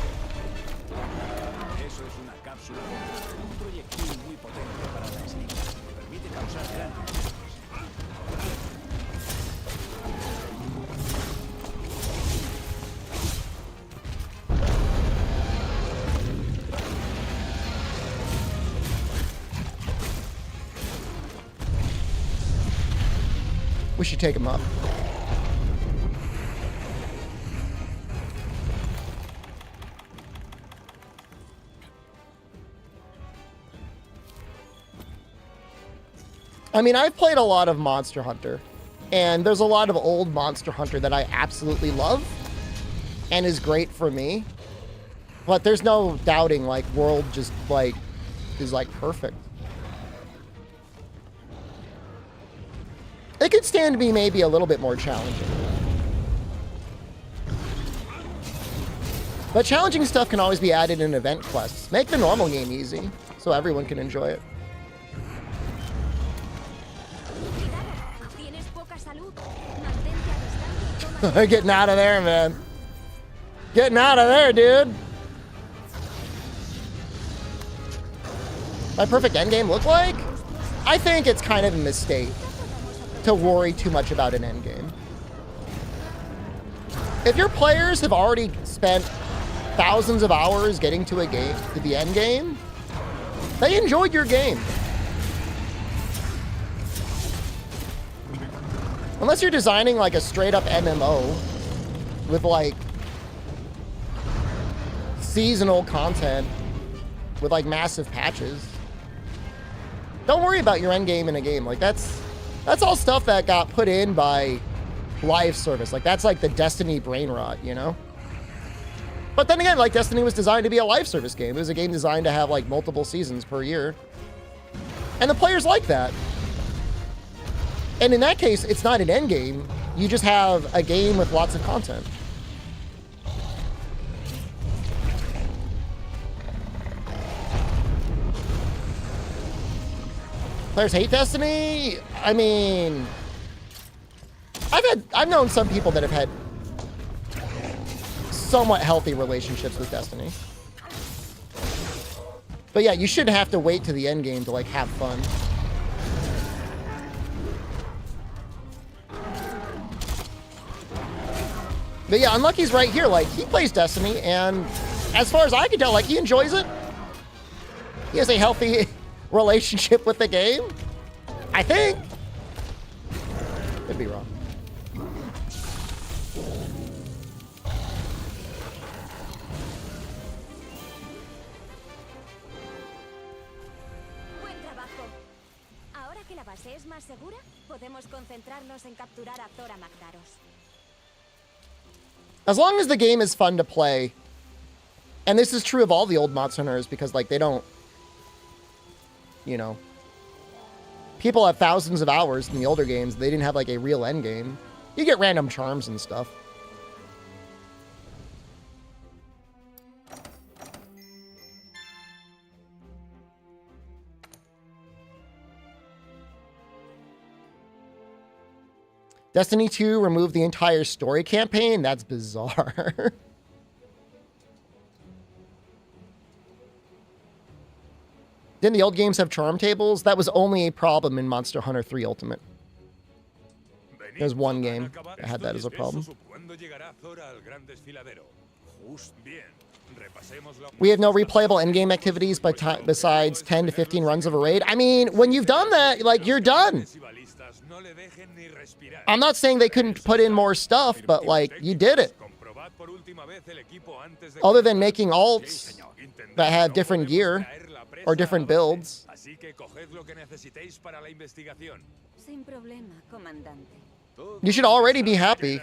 We should take him up. I mean, I've played a lot of Monster Hunter, and there's a lot of old Monster Hunter that I absolutely love and is great for me. But there's no doubting, like, World just, like, is, like, perfect. It could stand to be maybe a little bit more challenging. But challenging stuff can always be added in event quests. Make the normal game easy so everyone can enjoy it. Getting out of there, man. Getting out of there, dude. My perfect endgame look like? I think it's kind of a mistake to worry too much about an endgame. If your players have already spent thousands of hours getting to a game, to the end game, they enjoyed your game. Unless you're designing like a straight up MMO with like seasonal content with like massive patches. Don't worry about your end game in a game. Like that's all stuff that got put in by live service. Like that's like the Destiny brain rot, you know? But then again, like Destiny was designed to be a live service game. It was a game designed to have like multiple seasons per year. And the players like that. And in that case, it's not an end game. You just have a game with lots of content. Players hate Destiny? I mean, I've known some people that have had somewhat healthy relationships with Destiny. But yeah, you shouldn't have to wait to the end game to like have fun. But yeah, Unlucky's right here. Like, he plays Destiny, and as far as I can tell, like, he enjoys it. He has a healthy relationship with the game. I think. Could be wrong. Buen trabajo. Ahora que la base es más segura, podemos concentrarnos en capturar a Zora Magdaros. As long as the game is fun to play, and this is true of all the old Monster Hunters, because like they don't, you know, people have thousands of hours in the older games. They didn't have like a real end game. You get random charms and stuff. Destiny 2 removed the entire story campaign? That's bizarre. Didn't the old games have charm tables? That was only a problem in Monster Hunter 3 Ultimate. There's one game that had that as a problem. We have no replayable endgame activities besides 10 to 15 runs of a raid. I mean, when you've done that, like, you're done. I'm not saying they couldn't put in more stuff, but, like, you did it. Other than making alts that have different gear or different builds. You should already be happy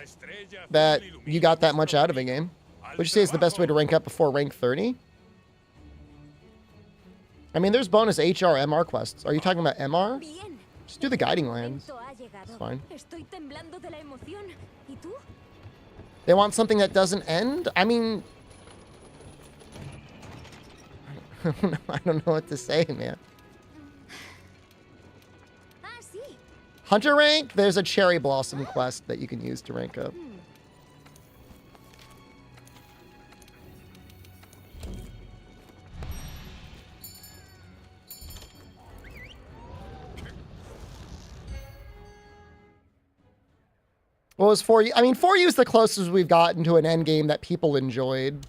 that you got that much out of a game. Would you say is the best way to rank up before rank 30? I mean, there's bonus HR, MR quests. Are you talking about MR? Just do the guiding lands. It's fine. They want something that doesn't end? I mean... I don't know what to say, man. Hunter rank? There's a Cherry Blossom quest that you can use to rank up. What was 4U? I mean, 4U is the closest we've gotten to an end game that people enjoyed.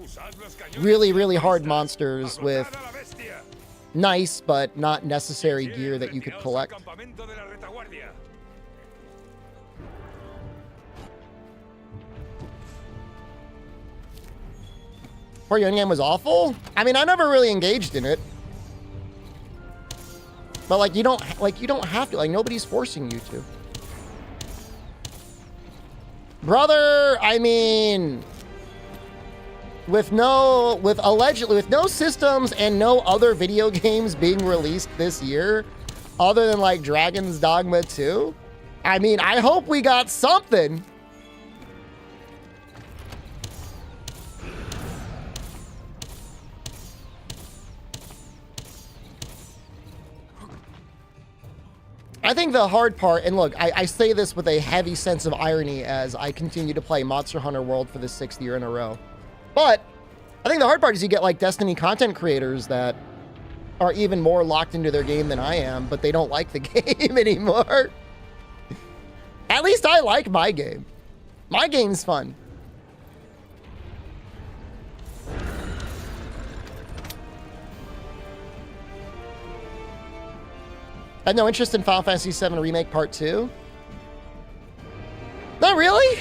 Really, really hard monsters with nice but not necessary gear that you could collect. 4U endgame was awful? I mean, I never really engaged in it. But like you don't have to. Like nobody's forcing you to. Brother, I mean, with no systems and no other video games being released this year, other than like Dragon's Dogma 2, I mean, I hope we got something. I think the hard part, and look, I say this with a heavy sense of irony as I continue to play Monster Hunter World for the 6th year in a row. But I think the hard part is you get like Destiny content creators that are even more locked into their game than I am, but they don't like the game anymore. At least I like my game. My game's fun. I had no interest in Final Fantasy VII Remake Part 2. Not really.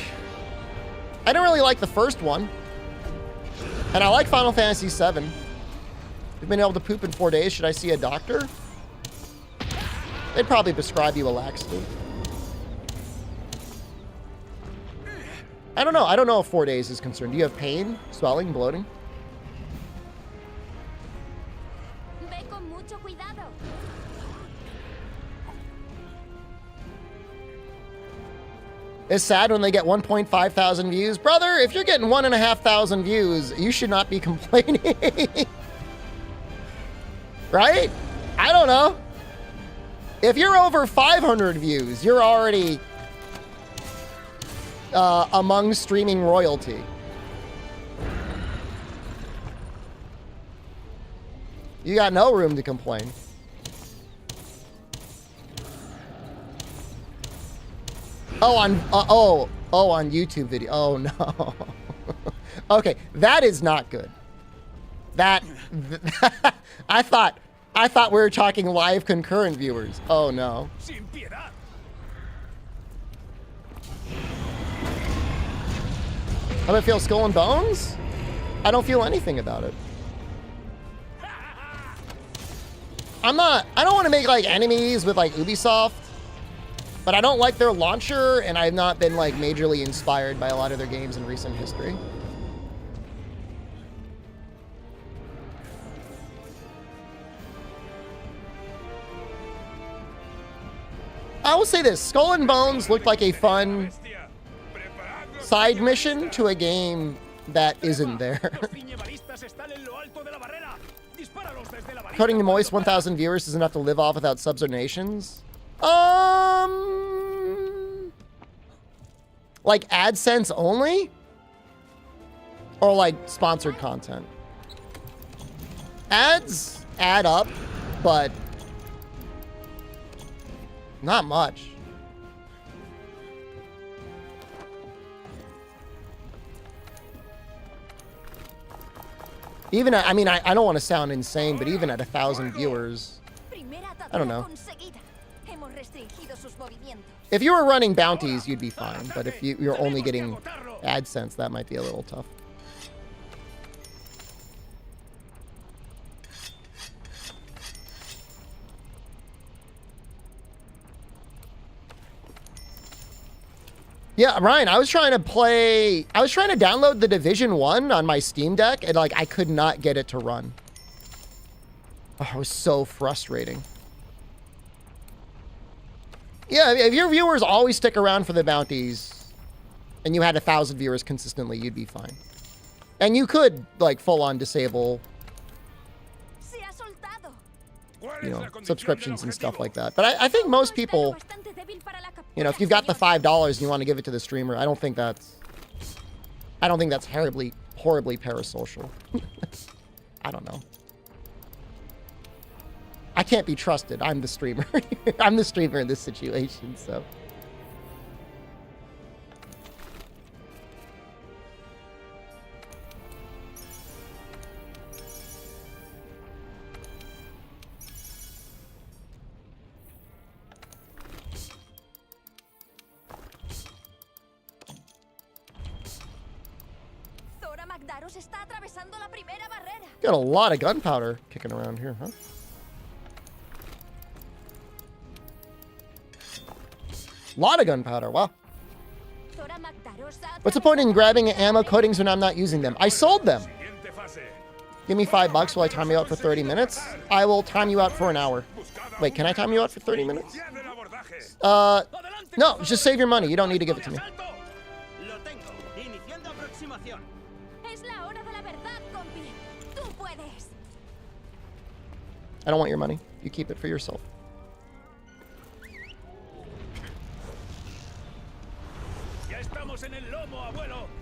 I don't really like the first one. And I like Final Fantasy VII. I've been able to poop in 4 days. Should I see a doctor? They'd probably prescribe you a laxative. I don't know. I don't know if 4 days is concerned. Do you have pain, swelling, bloating? Ve con mucho cuidado. It's sad when they get 1.5 thousand views. Brother, if you're getting 1,500 views, you should not be complaining. Right? I don't know. If you're over 500 views, you're already among streaming royalty. You got no room to complain. Oh, on YouTube video. Oh no. Okay, that is not good. That I thought we were talking live concurrent viewers. Oh no. How do I feel? Skull and bones? I don't feel anything about it. I don't want to make like enemies with like Ubisoft. But I don't like their launcher, and I've not been like majorly inspired by a lot of their games in recent history. I will say this, Skull and Bones looked like a fun side mission to a game that isn't there. Coding to Moist, 1,000 viewers is enough to live off without subs or donations. Like AdSense only? Or like sponsored content? Ads add up, but not much. Even, I mean, I don't want to sound insane, but even at 1,000 viewers, I don't know. If you were running bounties, you'd be fine. But if you're only getting AdSense, that might be a little tough. Yeah, Ryan, I was trying to download The Division 1 on my Steam Deck, and like I could not get it to run. Oh, it was so frustrating. Yeah, if your viewers always stick around for the bounties and you had 1,000 viewers consistently, you'd be fine. And you could, like, full-on disable, you know, subscriptions and stuff like that. But I think most people, you know, if you've got the $5 and you want to give it to the streamer, I don't think that's horribly parasocial. I don't know. I can't be trusted. I'm the streamer. I'm the streamer in this situation, so. Got a lot of gunpowder kicking around here, huh? A lot of gunpowder, wow. What's the point in grabbing ammo coatings when I'm not using them? I sold them. Give me $5 while I time you out for 30 minutes. I will time you out for an hour. Wait, can I time you out for 30 minutes? No, just save your money. You don't need to give it to me. I don't want your money. You keep it for yourself.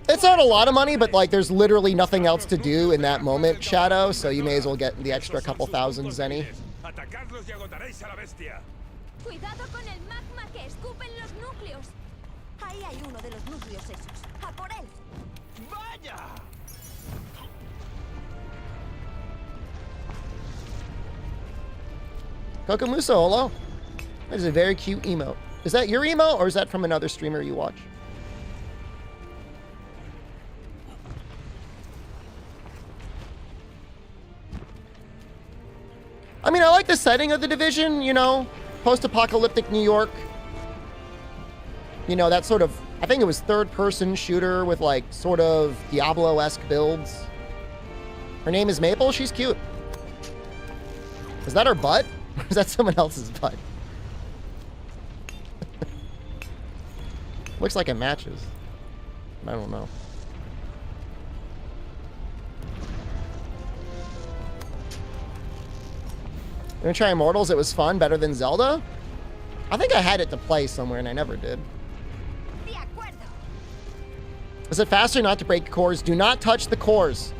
It's not a lot of money, but like there's literally nothing else to do in that moment, Shadow, so you may as well get the extra couple thousand zenny. Kokomuso, hello. That is a very cute emote. Is that your emote, or is that from another streamer you watch? I mean, I like the setting of The Division, you know. post-apocalyptic New York. You know, that sort of, I think it was third-person shooter with like sort of Diablo-esque builds. Her name is Maple. She's cute. Is that her butt? Or is that someone else's butt? Looks like it matches. I don't know. I'm gonna try Immortals. It was fun. Better than Zelda? I think I had it to play somewhere and I never did. Is it faster not to break cores? Do not touch the cores.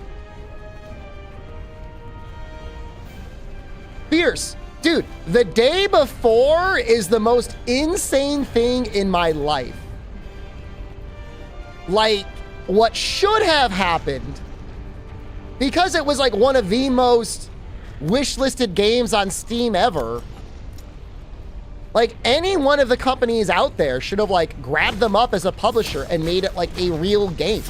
Fierce. Dude, the day before is the most insane thing in my life. Like, what should have happened, because it was like one of the most wish-listed games on Steam ever, like any one of the companies out there should have like grabbed them up as a publisher and made it like a real game.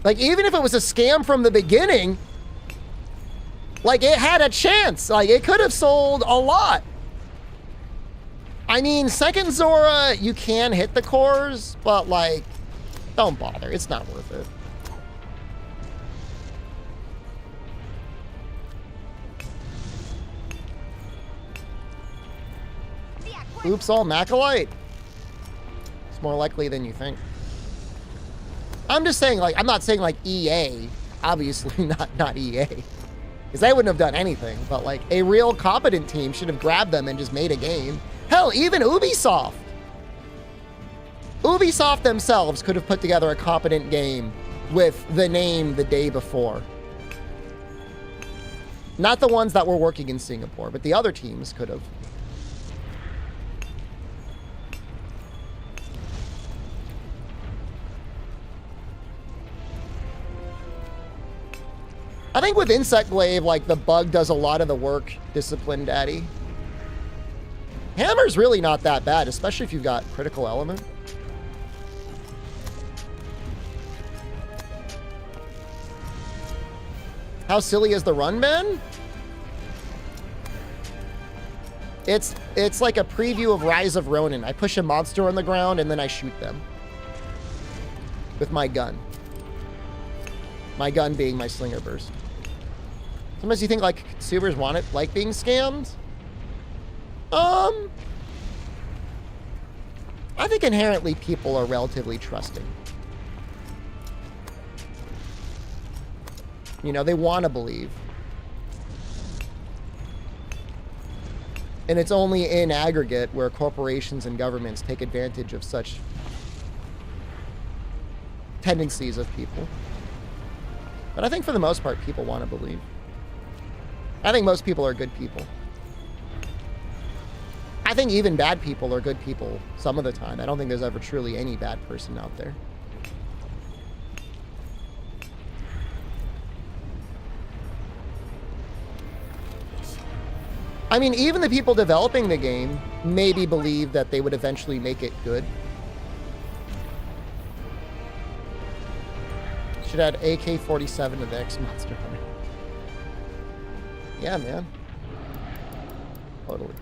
Like, even if it was a scam from the beginning, like, it had a chance. Like, it could have sold a lot. I mean, Second Zora, you can hit the cores, but, like, don't bother. It's not worth it. Oops, all Macalite. It's more likely than you think. I'm just saying, like, I'm not saying, like, EA. Obviously not EA. Because they wouldn't have done anything. But, like, a real competent team should have grabbed them and just made a game. Hell, even Ubisoft. Ubisoft themselves could have put together a competent game with the name the day before. Not the ones that were working in Singapore, but the other teams could have. I think with Insect Glaive, like, the bug does a lot of the work, Discipline Daddy. Hammer's really not that bad, especially if you've got Critical Element. How silly is the run, man? It's like a preview of Rise of Ronin. I push a monster on the ground and then I shoot them. With my gun. My gun being my Slinger Burst. Sometimes you think, like, consumers want it, like being scammed. I think inherently people are relatively trusting. You know, they want to believe. And it's only in aggregate where corporations and governments take advantage of such tendencies of people. But I think for the most part, people want to believe. I think most people are good people. I think even bad people are good people some of the time. I don't think there's ever truly any bad person out there. I mean, even the people developing the game maybe believe that they would eventually make it good. Should add AK-47 to the X Monster Hunter. Yeah, man. Totally.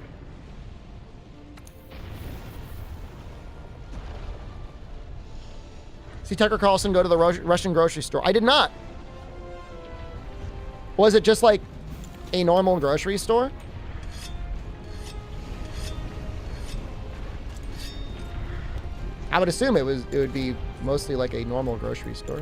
See Tucker Carlson go to the Russian grocery store. I did not. Was it just like a normal grocery store? I would assume it would be mostly like a normal grocery store.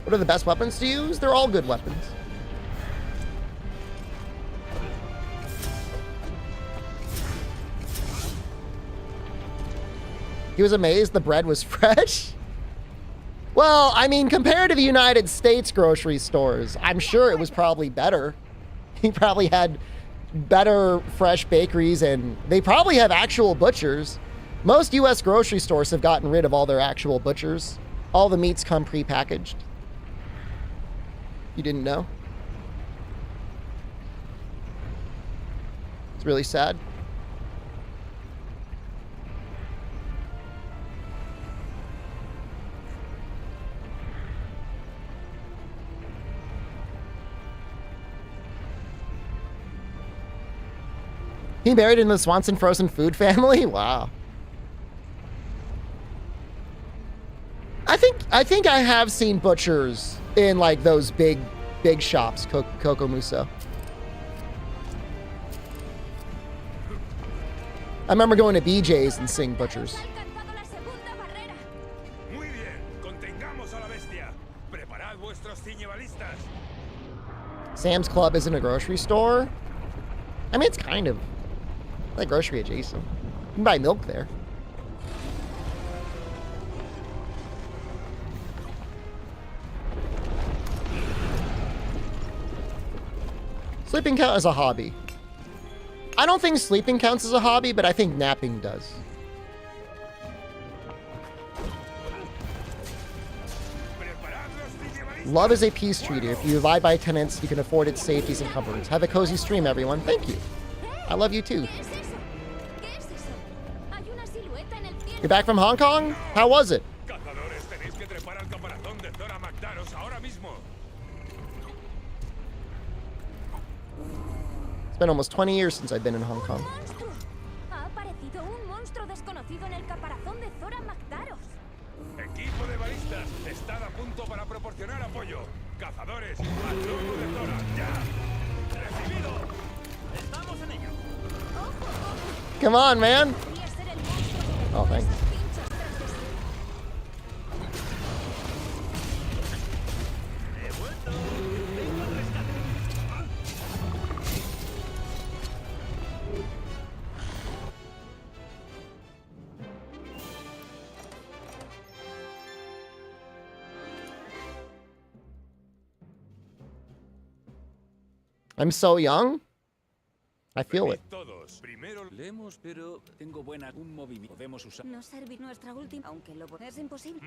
What are the best weapons to use? They're all good weapons. He was amazed the bread was fresh. Well, I mean, compared to the United States grocery stores, I'm sure it was probably better. He probably had better fresh bakeries, and they probably have actual butchers. Most US grocery stores have gotten rid of all their actual butchers. All the meats come pre-packaged. You didn't know? It's really sad. He married into the Swanson frozen food family? Wow. I think I have seen butchers in like those big shops, Coco Muso. I remember going to BJ's and seeing butchers. Alcanzado la segunda barrera. Muy bien, contengamos a la bestia. Preparad vuestros ciñebalistas. Sam's Club isn't a grocery store. I mean, it's kind of like grocery adjacent. You can buy milk there. Sleeping count as a hobby. I don't think sleeping counts as a hobby, but I think napping does. Love is a peace treaty. If you abide by tenets, you can afford its safeties and comforts. Have a cozy stream, everyone. Thank you. I love you too. ¿Qué es eso? ¿Qué es eso? Hay una silueta en el cielo. You're back from Hong Kong? How was it? Cazadores, tenéis que trepar al caparazón de Zora Magdaros ahora mismo. It's been almost 20 years since I've been in Hong Kong. ¡Monstruo! Ha aparecido un monstruo desconocido en el caparazón de Zora Magdaros. Equipo de balistas, estad a punto para proporcionar apoyo. Cazadores, al loco de Zora, ya. Recibido. Estamos en ello. Come on, man. Podría ser el monstruo Oh, con thanks. esas pinchas tras de sí. He vuelto. Vengo al rescate. I'm so young. I feel it. Todos, primero Leemos, pero tengo un movimiento. Podemos usar. No servir nuestra última, aunque lo es imposible.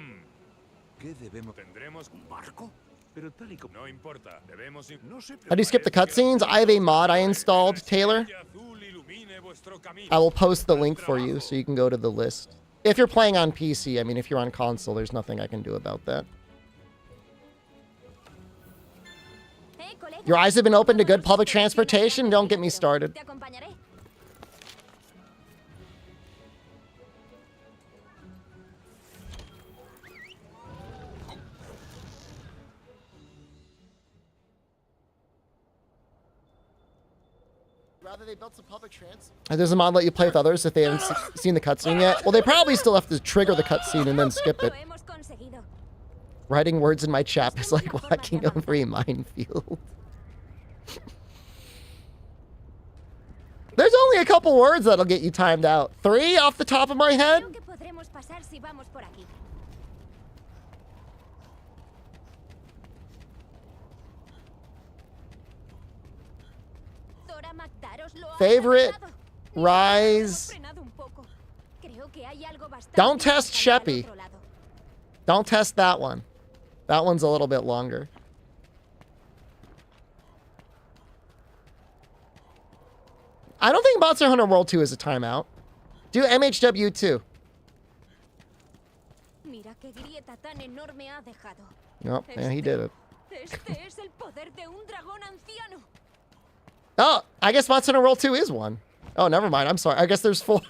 ¿Qué debemos? ¿Tendremos un barco? Pero tal y como no importa, debemos no sé. How do you skip the cutscenes? I have a mod I installed, Taylor. I will post the link for you so you can go to the list. If you're playing on PC, I mean, if you're on console, there's nothing I can do about that. Your eyes have been open to good public transportation? Don't get me started. Te acompañaré. Rather they built some public transit. There's a mod let you play with others if they haven't seen the cutscene yet. Well, they probably still have to trigger the cutscene and then skip it. Lo hemos conseguido. Writing words in my chat is like walking over a minefield. There's only a couple words that'll get you timed out. 3 off the top of my head? Creo que podremos pasar si vamos por aquí. Zora Magdaros lo ha Favorite, atravesado. Rise. Hemos frenado un poco. Creo que hay algo bastante Don't test más allá al Sheppy. otro lado. Don't test that one. That one's a little bit longer. I don't think Monster Hunter World 2 is a timeout. Do MHW 2. Mira qué grieta tan enorme ha dejado. Nope, yeah, he did it. Este es el poder de un dragón anciano. Oh, I guess Monster Hunter World 2 is one. Oh, never mind. I'm sorry. I guess there's 4.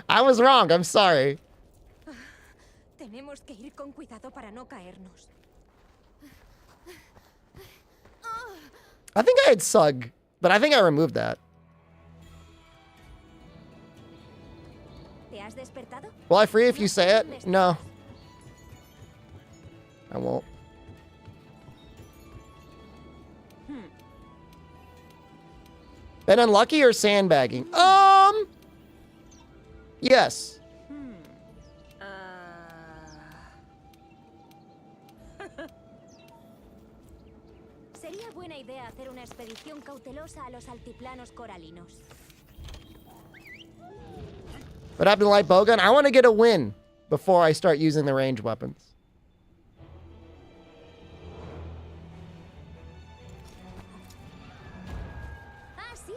I was wrong. I'm sorry. Tenemos que ir con cuidado para no caernos. I think I had Sug, but I think I removed that. ¿Te has despertado? Will I free if you say it? No. I won't. Been unlucky or sandbagging? Yes. Sería buena idea hacer una expedición cautelosa a los altiplanos coralinos. What happened to light bowgun? I want to get a win before I start using the range weapons. Ah, sí.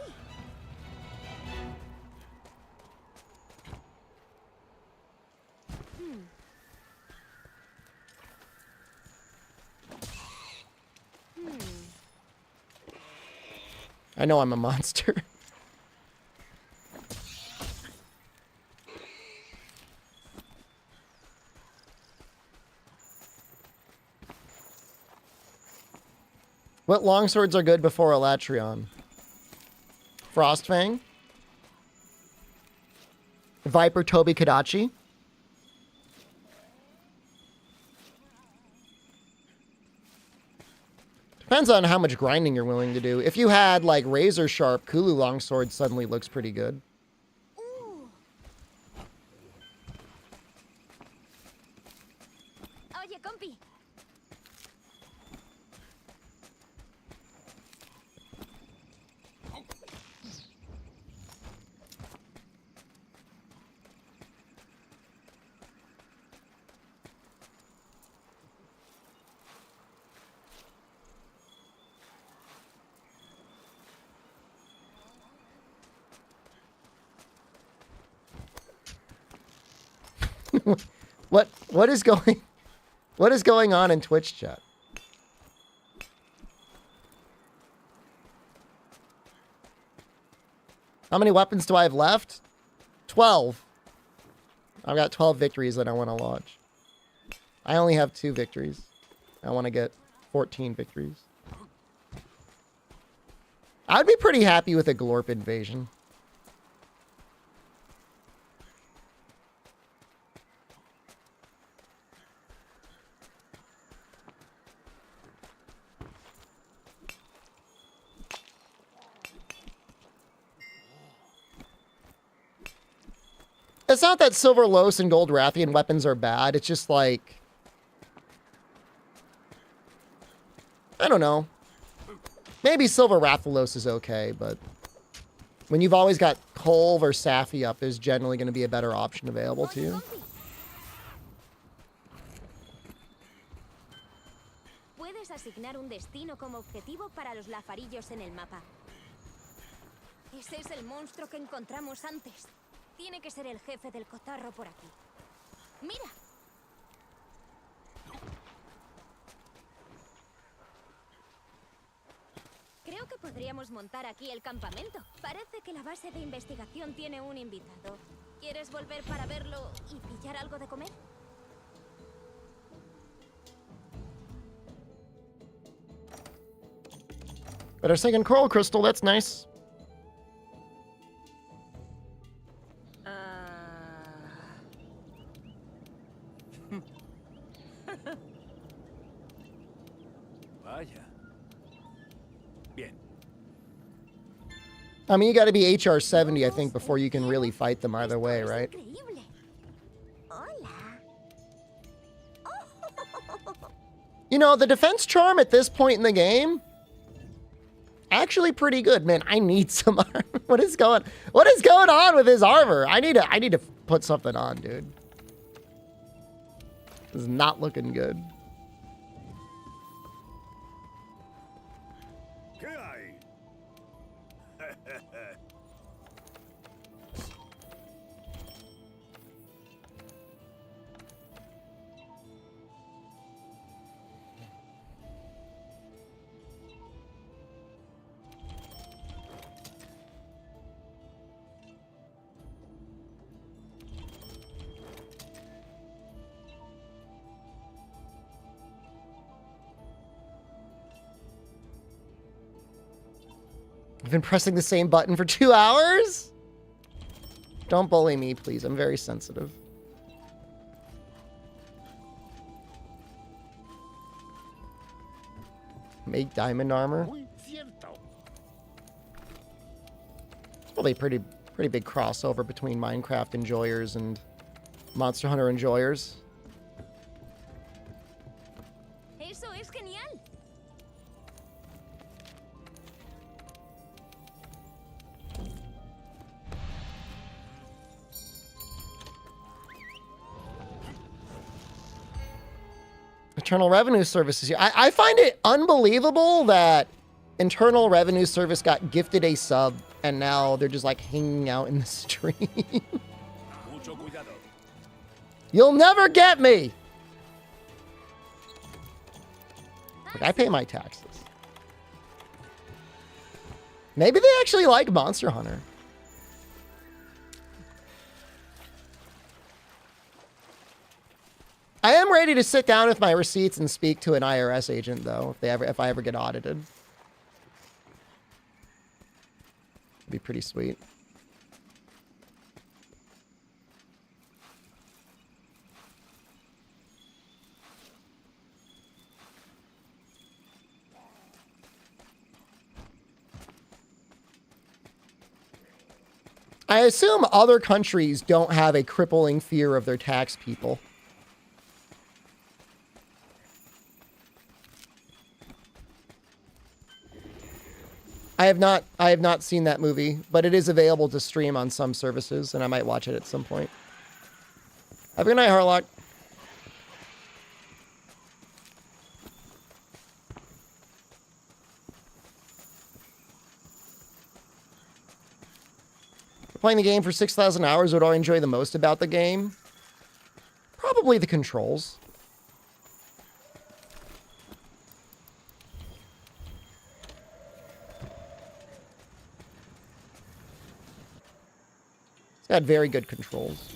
I know I'm a monster. What longswords are good before Elatrion? Frostfang? Viper Tobi Kadachi? Depends on how much grinding you're willing to do. If you had, like, Razor Sharp, Kulu Longsword suddenly looks pretty good. Ooh. Oye, compi. What is going on in Twitch chat? How many weapons do I have left? 12. I've got 12 victories that I want to launch. I only have 2 victories. I want to get 14 victories. I'd be pretty happy with a Glorp invasion. It's not that Silver Los and Gold Rathian weapons are bad. It's just like... I don't know. Maybe Silver Rathalos is okay, but... when you've always got Kolv or Safi up, there's generally going to be a better option available to you. Puedes asignar un destino como objetivo para los lafarillos en el mapa. Ese es el monstruo que encontramos antes. Tiene que ser el jefe del cotarro por aquí. ¡Mira! Creo que podríamos montar aquí el campamento. Parece que la base de investigación tiene un invitado. ¿Quieres volver para verlo y pillar algo de comer? Better second Coral Crystal, that's nice. Vaya. Bien. I mean, you got to be HR 70, I think, before you can really fight them either way, right? Increíble. Hola. You know, the defense charm at this point in the game, actually pretty good, man. I need some armor. What is going on with his armor? I need to put something on, dude. This is not looking good. ¿Qué hay? I've been pressing the same button for 2 hours? Don't bully me, please. I'm very sensitive. Make diamond armor. It's probably a pretty big crossover between Minecraft enjoyers and Monster Hunter enjoyers. Eso es genial. Internal Revenue Service is here. I find it unbelievable that Internal Revenue Service got gifted a sub and now they're just like hanging out in the stream. Mucho cuidado. You'll never get me. Like, I pay my taxes. Maybe they actually like Monster Hunter. I am ready to sit down with my receipts and speak to an IRS agent, though, if I ever get audited. It'd be pretty sweet. I assume other countries don't have a crippling fear of their tax people. I have not seen that movie, but it is available to stream on some services, and I might watch it at some point. Have a good night, Harlock. Playing the game for 6,000 hours, what do I enjoy the most about the game? Probably the controls. It's got very good controls.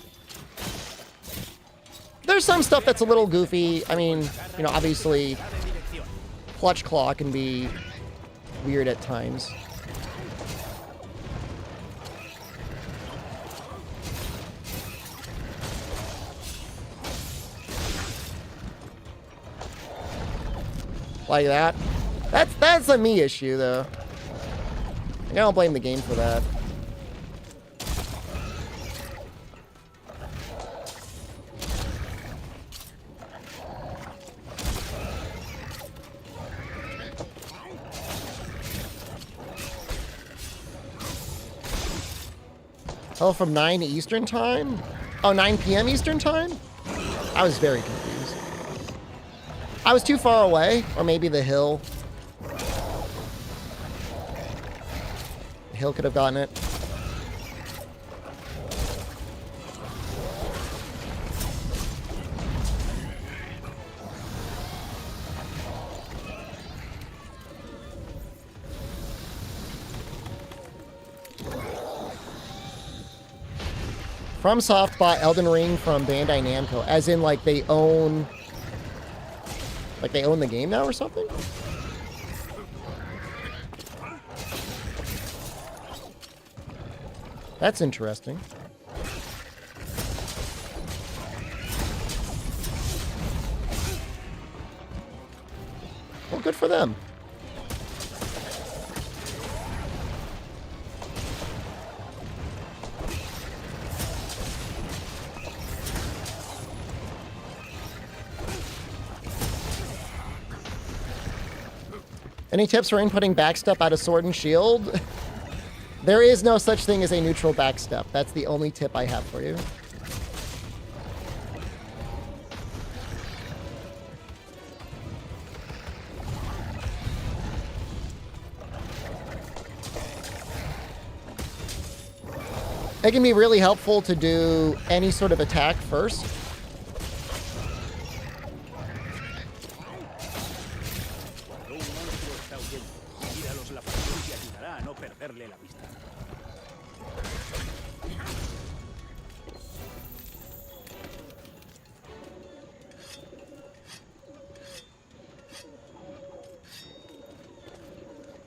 There's some stuff that's a little goofy. I mean, you know, obviously, clutch claw can be weird at times. Like that. That's a me issue, though. I don't blame the game for that. Oh, from 9 Eastern time? Oh, 9 p.m. Eastern time? I was very confused. I was too far away, or maybe the hill. The hill could have gotten it. FromSoft bought Elden Ring from Bandai Namco, as in like they own... Like they own the game now or something? That's interesting. Well, good for them. Any tips for inputting backstep out of Sword and Shield? There is no such thing as a neutral backstep. That's the only tip I have for you. It can be really helpful to do any sort of attack first.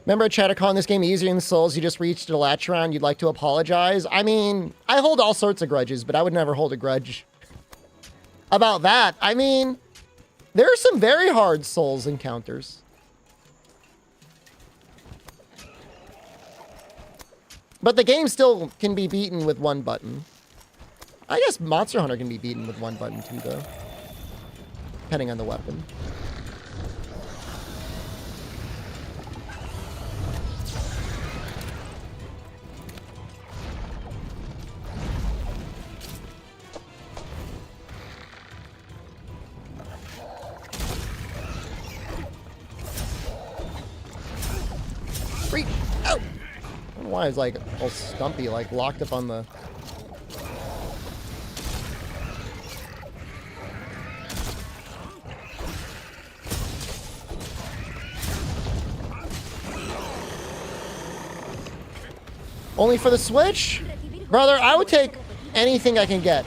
Remember Chatter calling this game easier than Souls? You just reached a latch round. You'd like to apologize? I mean, I hold all sorts of grudges, but I would never hold a grudge about that. I mean, there are some very hard Souls encounters. But the game still can be beaten with one button. I guess Monster Hunter can be beaten with one button too, though. Depending on the weapon. Freak! Oh! I don't know why it's like all stumpy, like locked up on the... Only for the Switch? Brother, I would take anything I can get.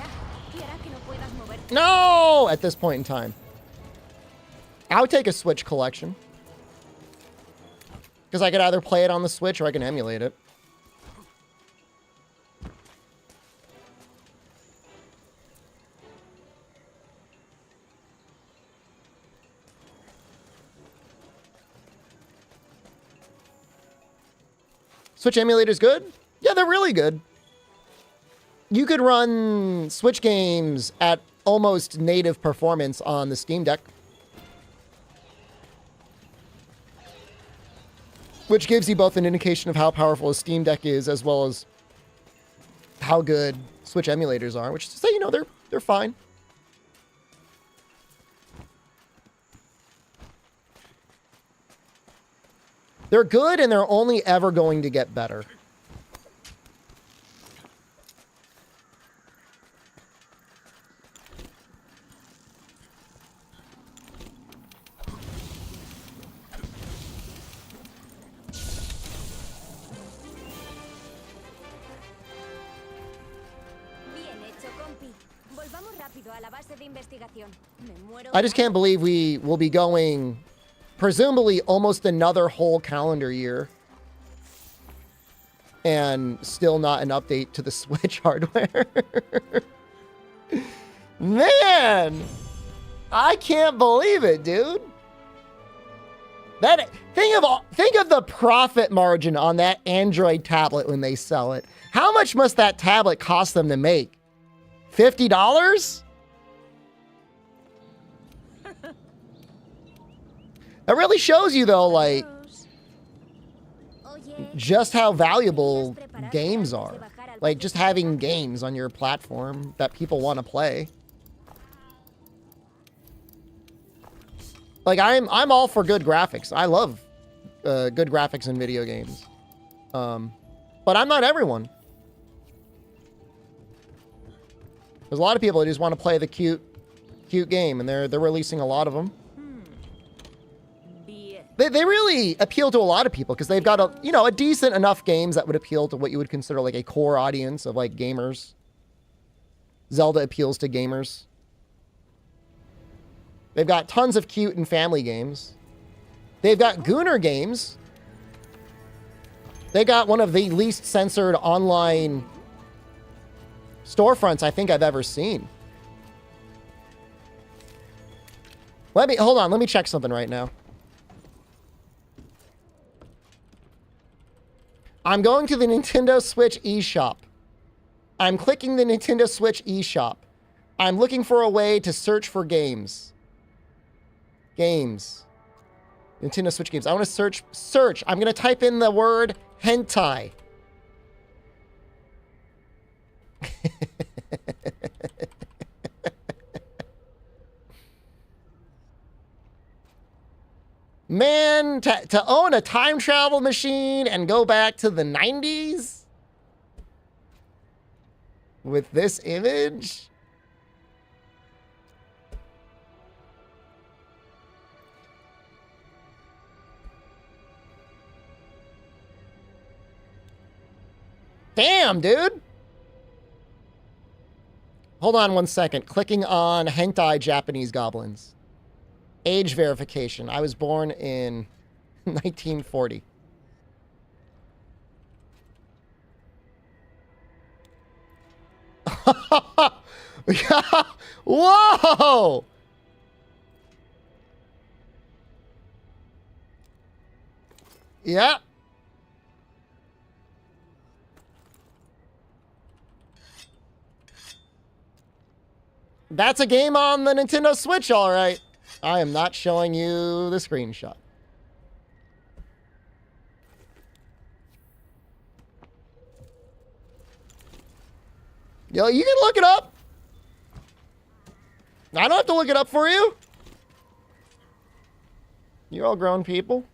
No! At this point in time. I would take a Switch collection. Because I could either play it on the Switch or I can emulate it. Switch emulator's good? Yeah, they're really good. You could run Switch games at almost native performance on the Steam Deck. Which gives you both an indication of how powerful a Steam Deck is, as well as how good Switch emulators are, which is to say, you know, they're fine. They're good, and they're only ever going to get better. I just can't believe we will be going, presumably, almost another whole calendar year and still not an update to the Switch hardware. Man, I can't believe it, dude. Think of the profit margin on that Android tablet when they sell it. How much must that tablet cost them to make? $50? That really shows you, though, like, just how valuable games are. Like, just having games on your platform that people want to play. Like, I'm all for good graphics. I love good graphics in video games. But I'm not everyone. There's a lot of people that just want to play the cute game, and they're releasing a lot of them. They really appeal to a lot of people because they've got a decent enough games that would appeal to what you would consider like a core audience of like gamers. Zelda appeals to gamers. They've got tons of cute and family games. They've got Gooner games. They got one of the least censored online storefronts I think I've ever seen. Hold on, let me check something right now. I'm going to the Nintendo Switch eShop. I'm clicking the Nintendo Switch eShop. I'm looking for a way to search for games. Games. Nintendo Switch games. I want to search. I'm going to type in the word hentai. Man, to own a time travel machine and go back to the 90s with this image? Damn, dude. Hold on one second. Clicking on hentai Japanese goblins. Age verification. I was born in 1940. Whoa! Yeah. That's a game on the Nintendo Switch, all right. I am not showing you the screenshot. Yo, you can look it up. I don't have to look it up for you. You're all grown people.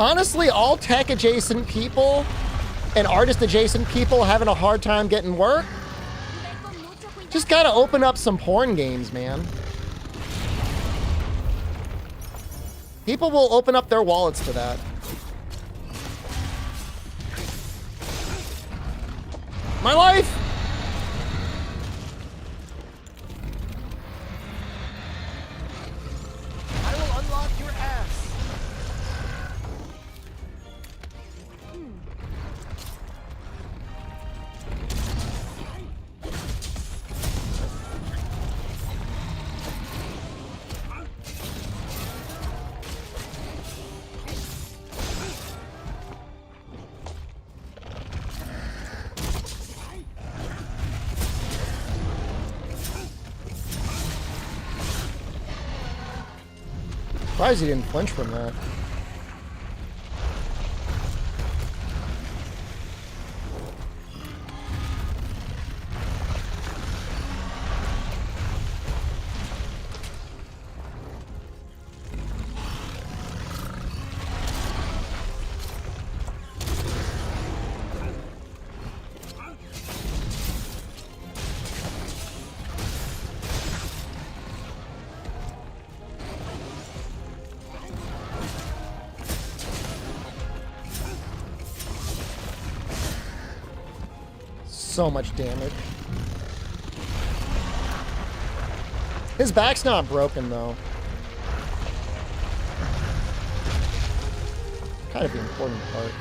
honestly, all tech adjacent people and artist adjacent people having a hard time getting work, just gotta open up some porn games, man. People will open up their wallets to that. My life! I will unlock your ass. Surprised he didn't flinch from that. So much damage. His back's not broken though. Kind of the important part.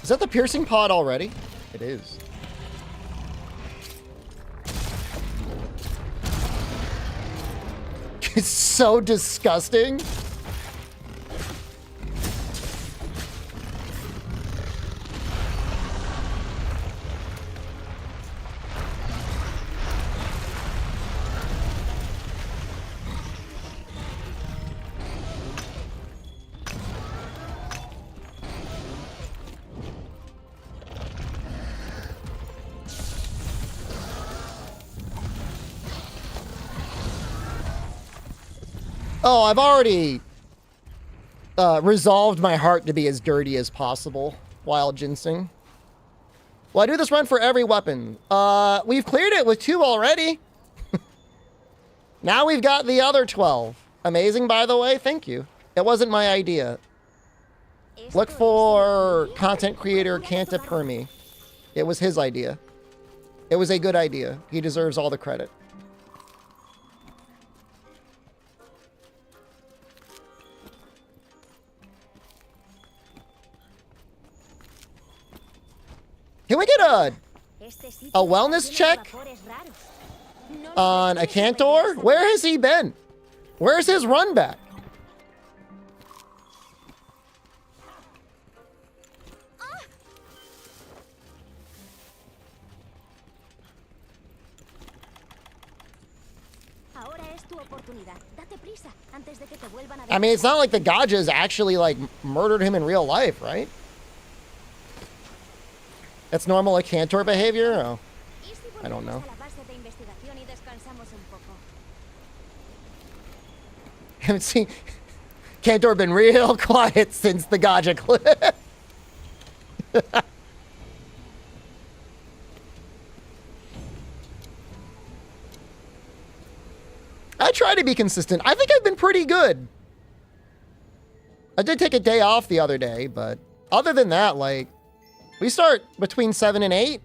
Is that the piercing pod already? It is. It's so disgusting. Oh, I've already resolved my heart to be as dirty as possible while ginseng. Will I do this run for every weapon? We've cleared it with 2 already. Now we've got the other 12. Amazing, by the way. Thank you. It wasn't my idea. Look for content creator Kanta Permi. It was his idea. It was a good idea. He deserves all the credit. Can we get a wellness check on a Cantor? Where has he been? Where's his run back? I mean, it's not like the Gajas actually like murdered him in real life, right? That's normal like Cantor behavior? Oh, I don't know. Haven't seen Cantor been real quiet since the Gaja clip. I try to be consistent. I think I've been pretty good. I did take a day off the other day, but other than that, like, we start between 7 and 8.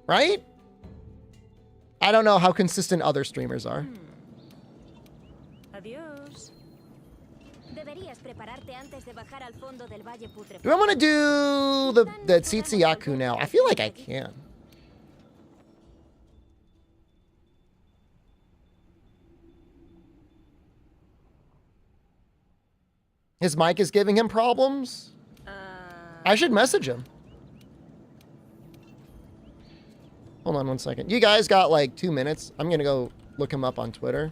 Right? I don't know how consistent other streamers are. Adiós. Deberías prepararte antes de bajar al fondo del valle putrefacto. Do I want to do the Tsitsiyaku now? I feel like I can. His mic is giving him problems? I should message him. Hold on one second. You guys got like 2 minutes. I'm gonna go look him up on Twitter.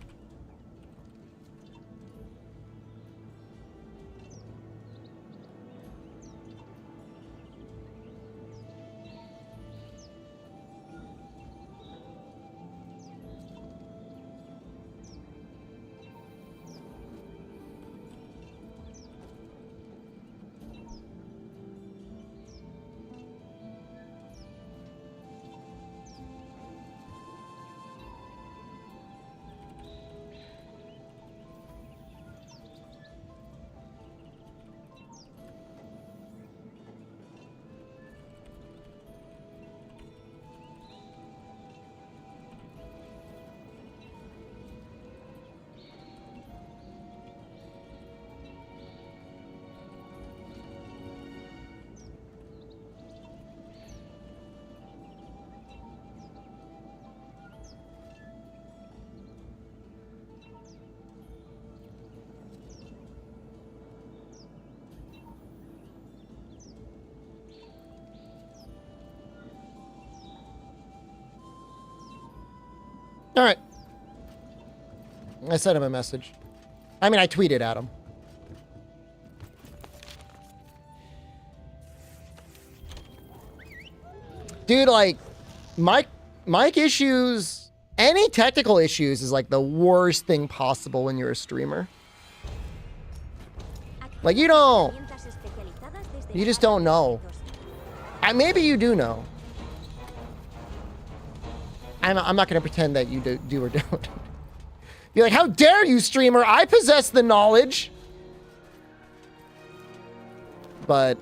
All right. I sent him a message. I mean, I tweeted at him. Dude, like, mic issues, any technical issues is like the worst thing possible when you're a streamer. Like, you just don't know. Maybe you do know. I'm not going to pretend that you do or don't. Be like, how dare you, streamer? I possess the knowledge. But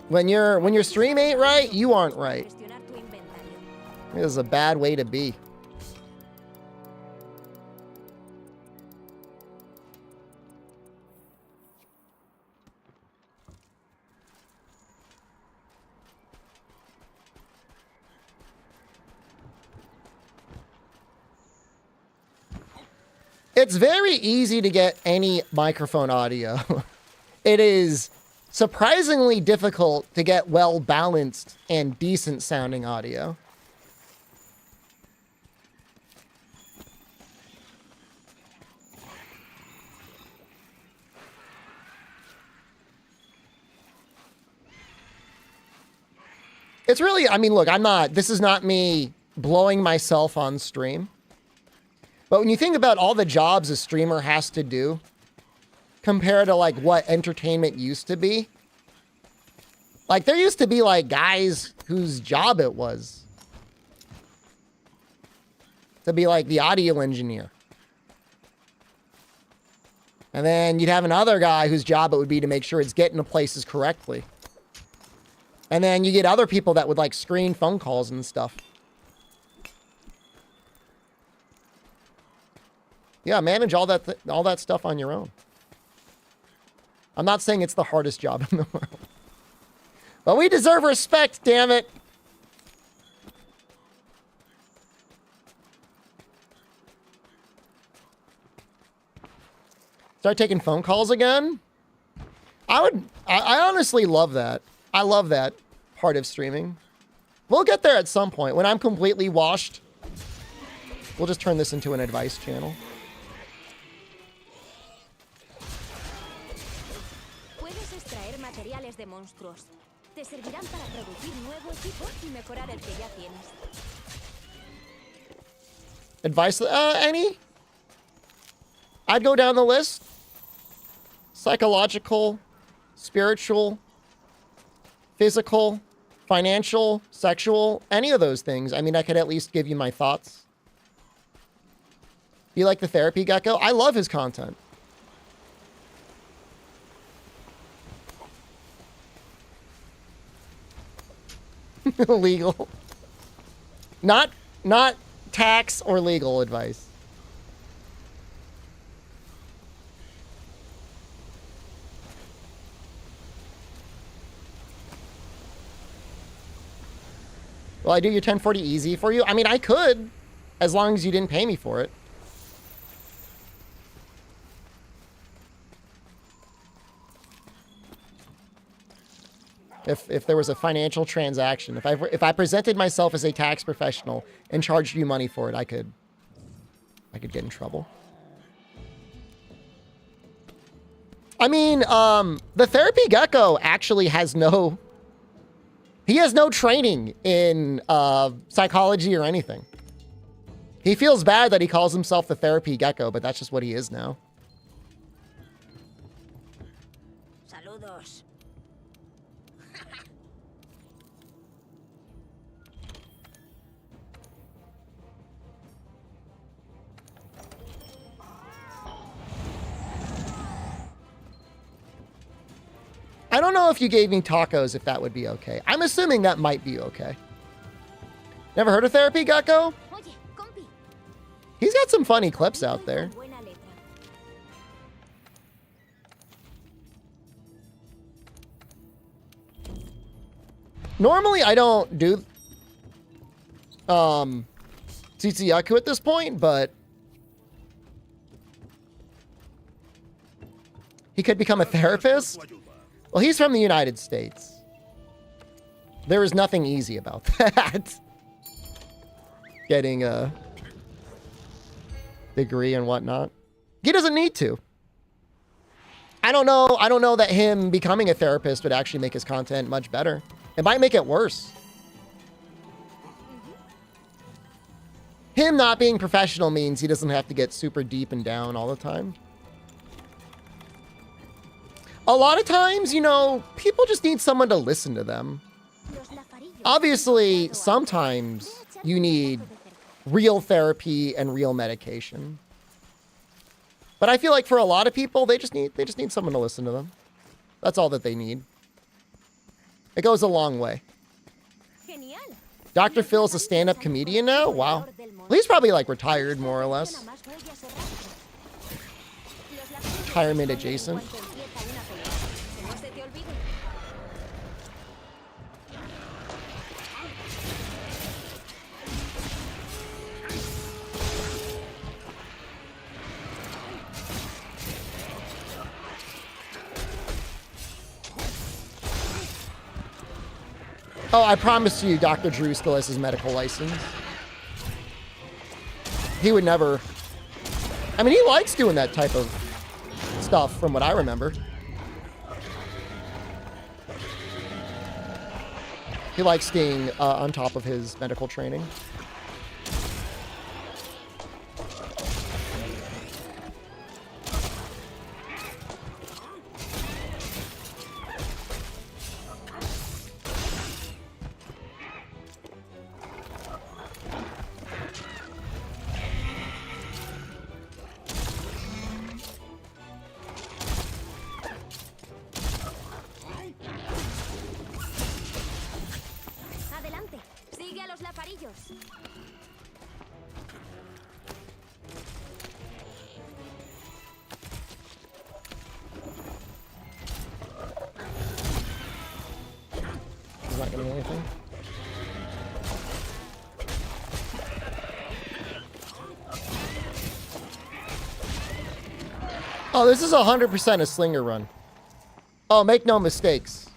when your stream ain't right, you aren't right. This is a bad way to be. It's very easy to get any microphone audio. It is surprisingly difficult to get well-balanced and decent sounding audio. It's really, I mean, look, this is not me blowing myself on stream. But when you think about all the jobs a streamer has to do compared to like what entertainment used to be, like there used to be like guys whose job it was to be like the audio engineer. And then you'd have another guy whose job it would be to make sure it's getting to places correctly. And then you get other people that would like screen phone calls and stuff. Yeah, manage all that stuff on your own. I'm not saying it's the hardest job in the world. But we deserve respect, damn it. Start taking phone calls again? I honestly love that. I love that part of streaming. We'll get there at some point. When I'm completely washed, we'll just turn this into an advice channel. De monstruos. Te servirán para producir nuevo equipo y mejorar el que ya tienes. Advice, any? I'd go down the list. Psychological, spiritual, physical, financial, sexual, any of those things. I mean, I could at least give you my thoughts. You like the Therapy Gecko? I love his content. Legal. Not tax or legal advice. Will I do your 1040 easy for you? I mean, I could, as long as you didn't pay me for it. If there was a financial transaction, if I presented myself as a tax professional and charged you money for it, I could. I could get in trouble. I mean, the therapy gecko actually has no... He has no training in psychology or anything. He feels bad that he calls himself the therapy gecko, but that's just what he is now. Saludos. I don't know if you gave me tacos, if that would be okay. I'm assuming that might be okay. Never heard of Therapy Gecko? Oye, compi. He's got some funny clips out there. Buena letra. Normally, I don't do Tsutsuyaku at this point, but he could become a therapist. Well, he's from the United States. There is nothing easy about that. Getting a degree and whatnot. He doesn't need to. I don't know that him becoming a therapist would actually make his content much better. It might make it worse. Him not being professional means he doesn't have to get super deep and down all the time. A lot of times, you know, people just need someone to listen to them. Obviously, sometimes you need real therapy and real medication. But I feel like for a lot of people, they just need someone to listen to them. That's all that they need. It goes a long way. Dr. Phil's a stand-up comedian now? Wow. Well, he's probably like retired more or less. Retirement adjacent. Oh, I promise you, Dr. Drew still has his medical license. He would never... I mean, he likes doing that type of stuff, from what I remember. He likes staying on top of his medical training. Oh, this is 100% a slinger run. Oh, make no mistakes.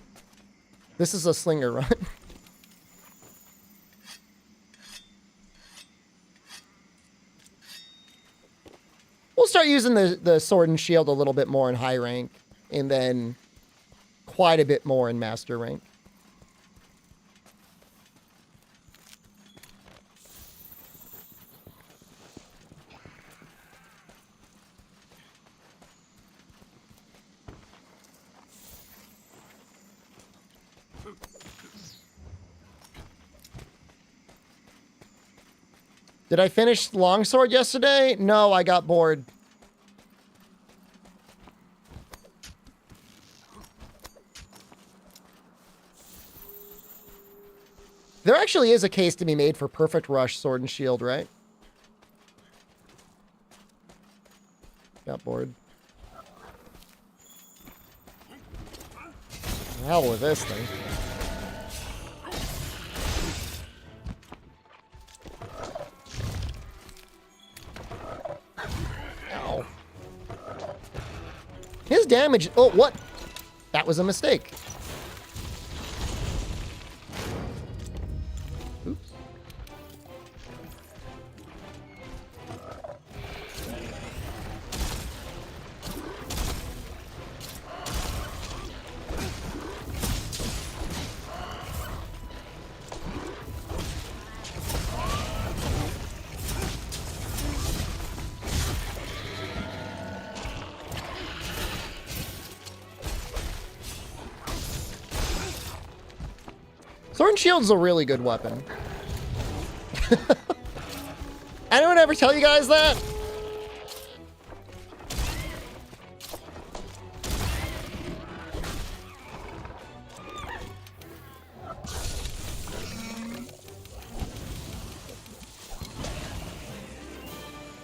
This is a slinger run. We'll start using the sword and shield a little bit more in high rank, and then quite a bit more in master rank. Did I finish Longsword yesterday? No, I got bored. There actually is a case to be made for Perfect Rush Sword and Shield, right? Got bored. The hell with this thing. Ow. His damage... Oh, what? That was a mistake. Oops. Sword and Shield's a really good weapon. Anyone ever tell you guys that?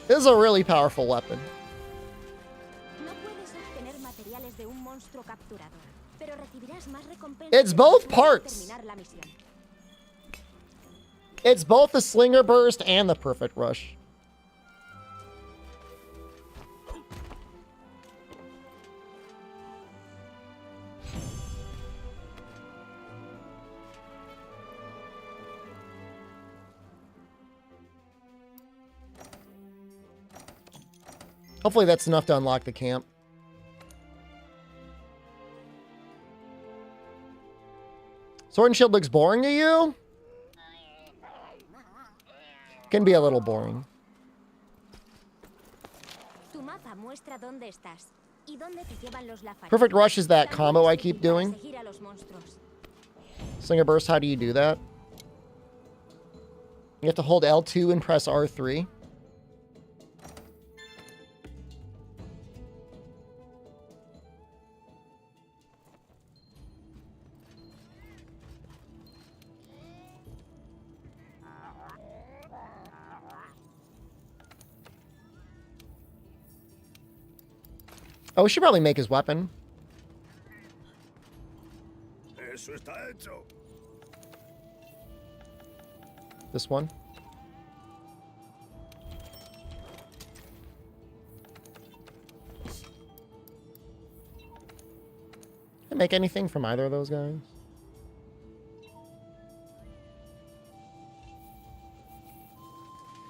This is a really powerful weapon. It's both parts. It's both the Slinger Burst and the Perfect Rush. Hopefully that's enough to unlock the camp. Sword and Shield looks boring to you? Can be a little boring. Perfect Rush is that combo I keep doing. Slinger Burst, how do you do that? You have to hold L2 and press R3. Oh, we should probably make his weapon. Eso está hecho. This one. Can I make anything from either of those guys?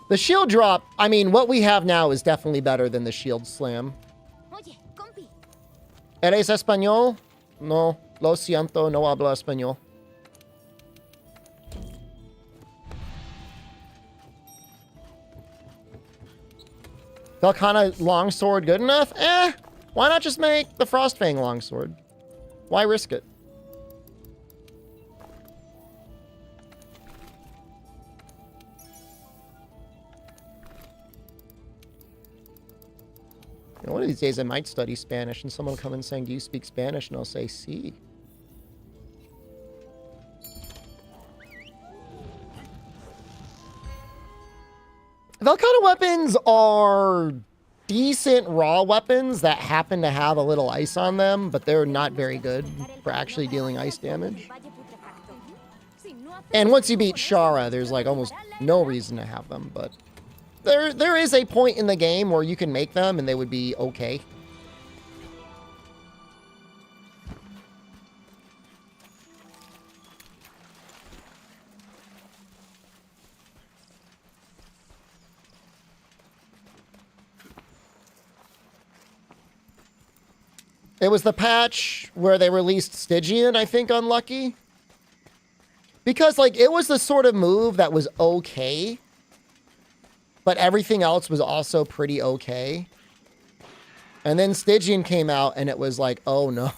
The shield drop, I mean, what we have now is definitely better than the shield slam. ¿Eres español? No, lo siento, no hablo español. Velkhana longsword good enough? Why not just make the Frostfang longsword? Why risk it? You know, one of these days I might study Spanish and someone will come in saying, do you speak Spanish? And I'll say, sí. Velkhana weapons are decent raw weapons that happen to have a little ice on them, but they're not very good for actually dealing ice damage. And once you beat Shara, there's like almost no reason to have them, but there is a point in the game where you can make them and they would be okay. It was the patch where they released Stygian, I think, unlucky. Because, like, it was the sort of move that was okay, but everything else was also pretty okay. And then Stygian came out, and it was like, oh, no.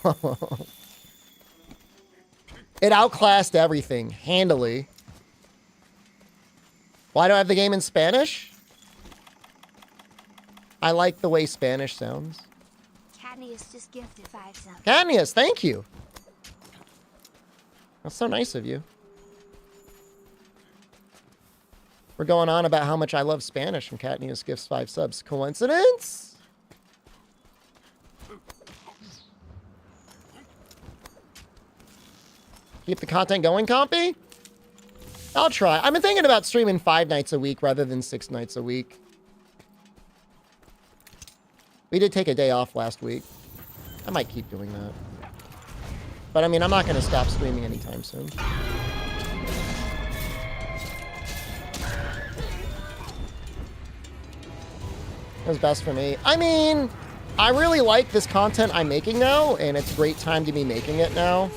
It outclassed everything, handily. Why do I have the game in Spanish? I like the way Spanish sounds. Cadnius just gifted 5 subs. Cadnius, thank you. That's so nice of you. We're going on about how much I love Spanish and Cadnius gifts 5 subs. Coincidence? Keep the content going, Compy? I'll try. I've been thinking about streaming 5 nights a week rather than 6 nights a week. We did take a day off last week. I might keep doing that. But I mean, I'm not going to stop streaming anytime soon. It was best for me. I mean, I really like this content I'm making now, and it's a great time to be making it now.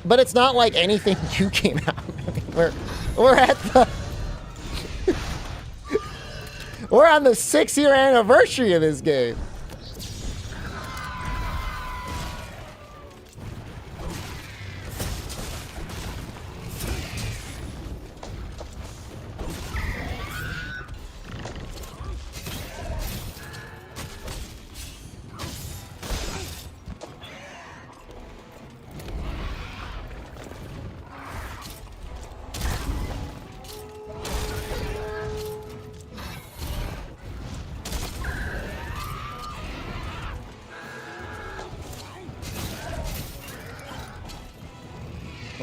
But it's not like anything new came out. We're at the... We're on the 6-year anniversary of this game.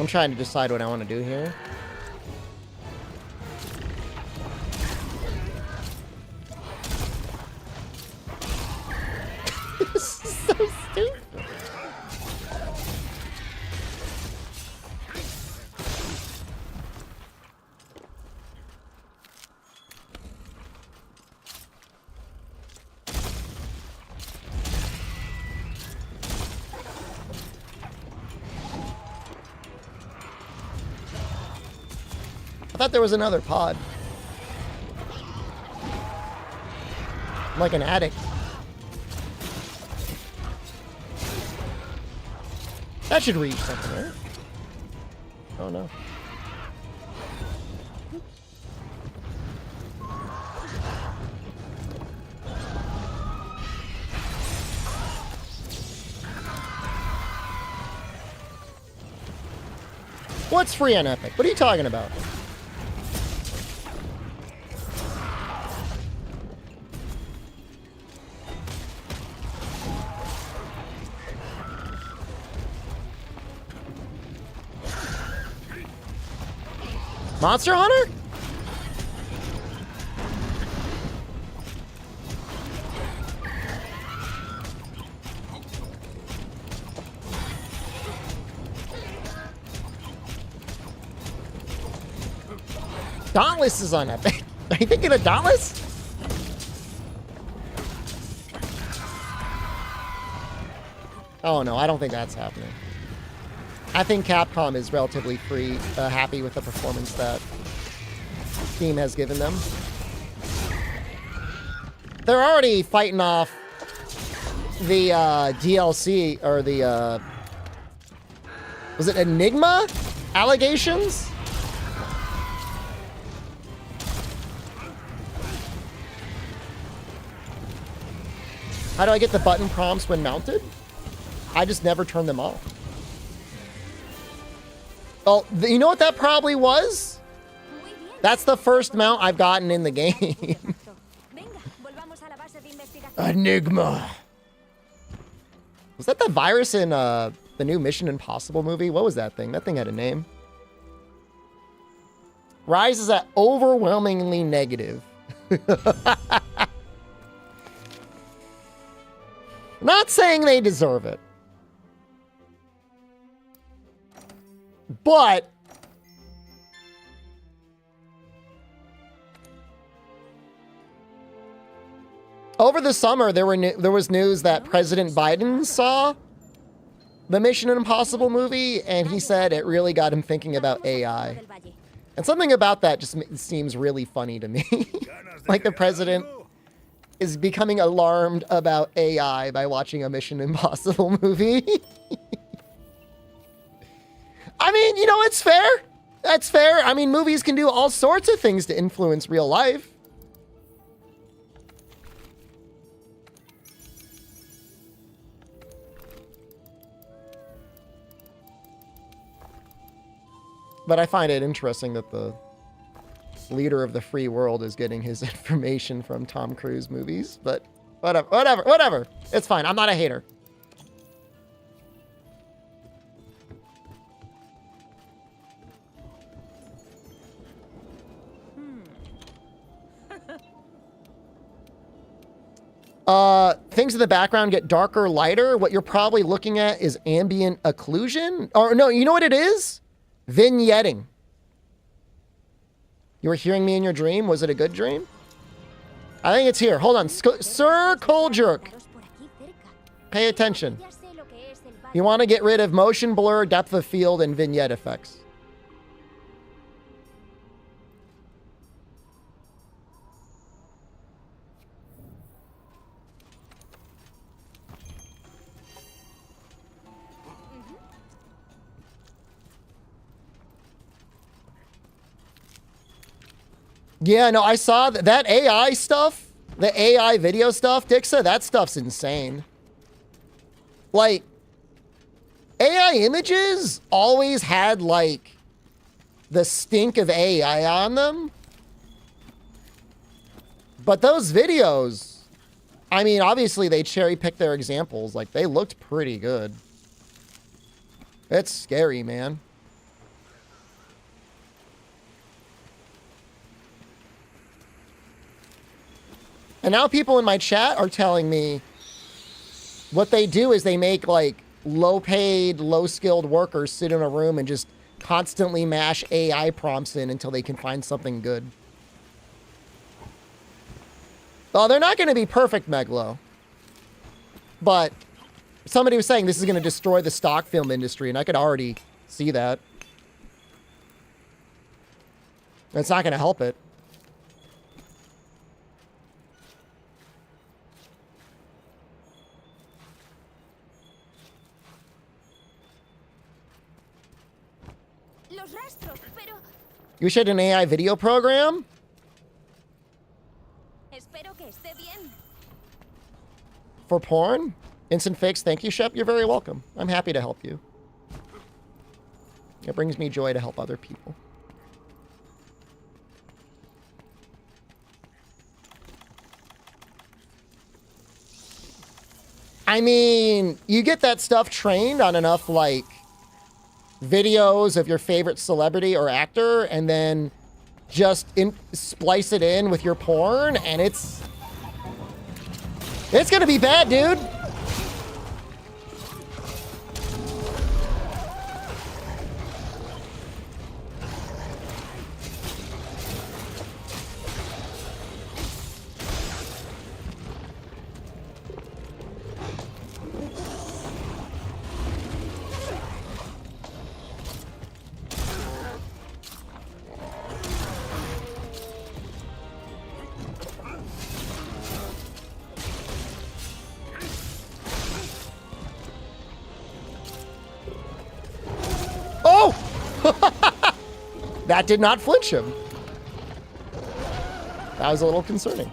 I'm trying to decide what I want to do here. This is so stupid. I thought there was another pod. I'm like an addict. That should reach something, right? Oh no. What's free on Epic? What are you talking about? Monster Hunter? Dauntless is on Epic. Are you thinking of Dauntless? Oh no, I don't think that's happening. I think Capcom is relatively happy with the performance that Steam has given them. They're already fighting off the DLC, or the, was it Enigma allegations? How do I get the button prompts when mounted? I just never turn them off. Well, you know what that probably was? That's the first mount I've gotten in the game. Enigma. Was that the virus in the new Mission Impossible movie? What was that thing? That thing had a name. Rise is at overwhelmingly negative. Not saying they deserve it. But over the summer, there was news that President Biden saw the Mission Impossible movie, and he said it really got him thinking about AI. And something about that just seems really funny to me. Like the president is becoming alarmed about AI by watching a Mission Impossible movie. I mean, you know, it's fair. That's fair. I mean, movies can do all sorts of things to influence real life. But I find it interesting that the leader of the free world is getting his information from Tom Cruise movies. But whatever. It's fine. I'm not a hater. Things in the background get darker, lighter. What you're probably looking at is ambient occlusion. Or no, you know what it is? Vignetting. You were hearing me in your dream? Was it a good dream? I think it's here. Hold on. Sir Coldjerk. Pay attention. You want to get rid of motion blur, depth of field, and vignette effects. Yeah, no, I saw that AI stuff, the AI video stuff, Dixa, that stuff's insane. Like, AI images always had, like, the stink of AI on them. But those videos, I mean, obviously they cherry-picked their examples. Like, they looked pretty good. It's scary, man. And now people in my chat are telling me what they do is they make like low-paid, low-skilled workers sit in a room and just constantly mash AI prompts in until they can find something good. Well, they're not going to be perfect, Meglo. But somebody was saying this is going to destroy the stock film industry, and I could already see that. It's not going to help it. Los rastros, pero You should an AI video program? espero que esté bien. For porn? Instant fix, thank you, Shep. You're very welcome. I'm happy to help you. It brings me joy to help other people. I mean, you get that stuff trained on enough, like, videos of your favorite celebrity or actor, and then just splice it in with your porn, and it's gonna be bad, dude. Oh! That did not flinch him. That was a little concerning.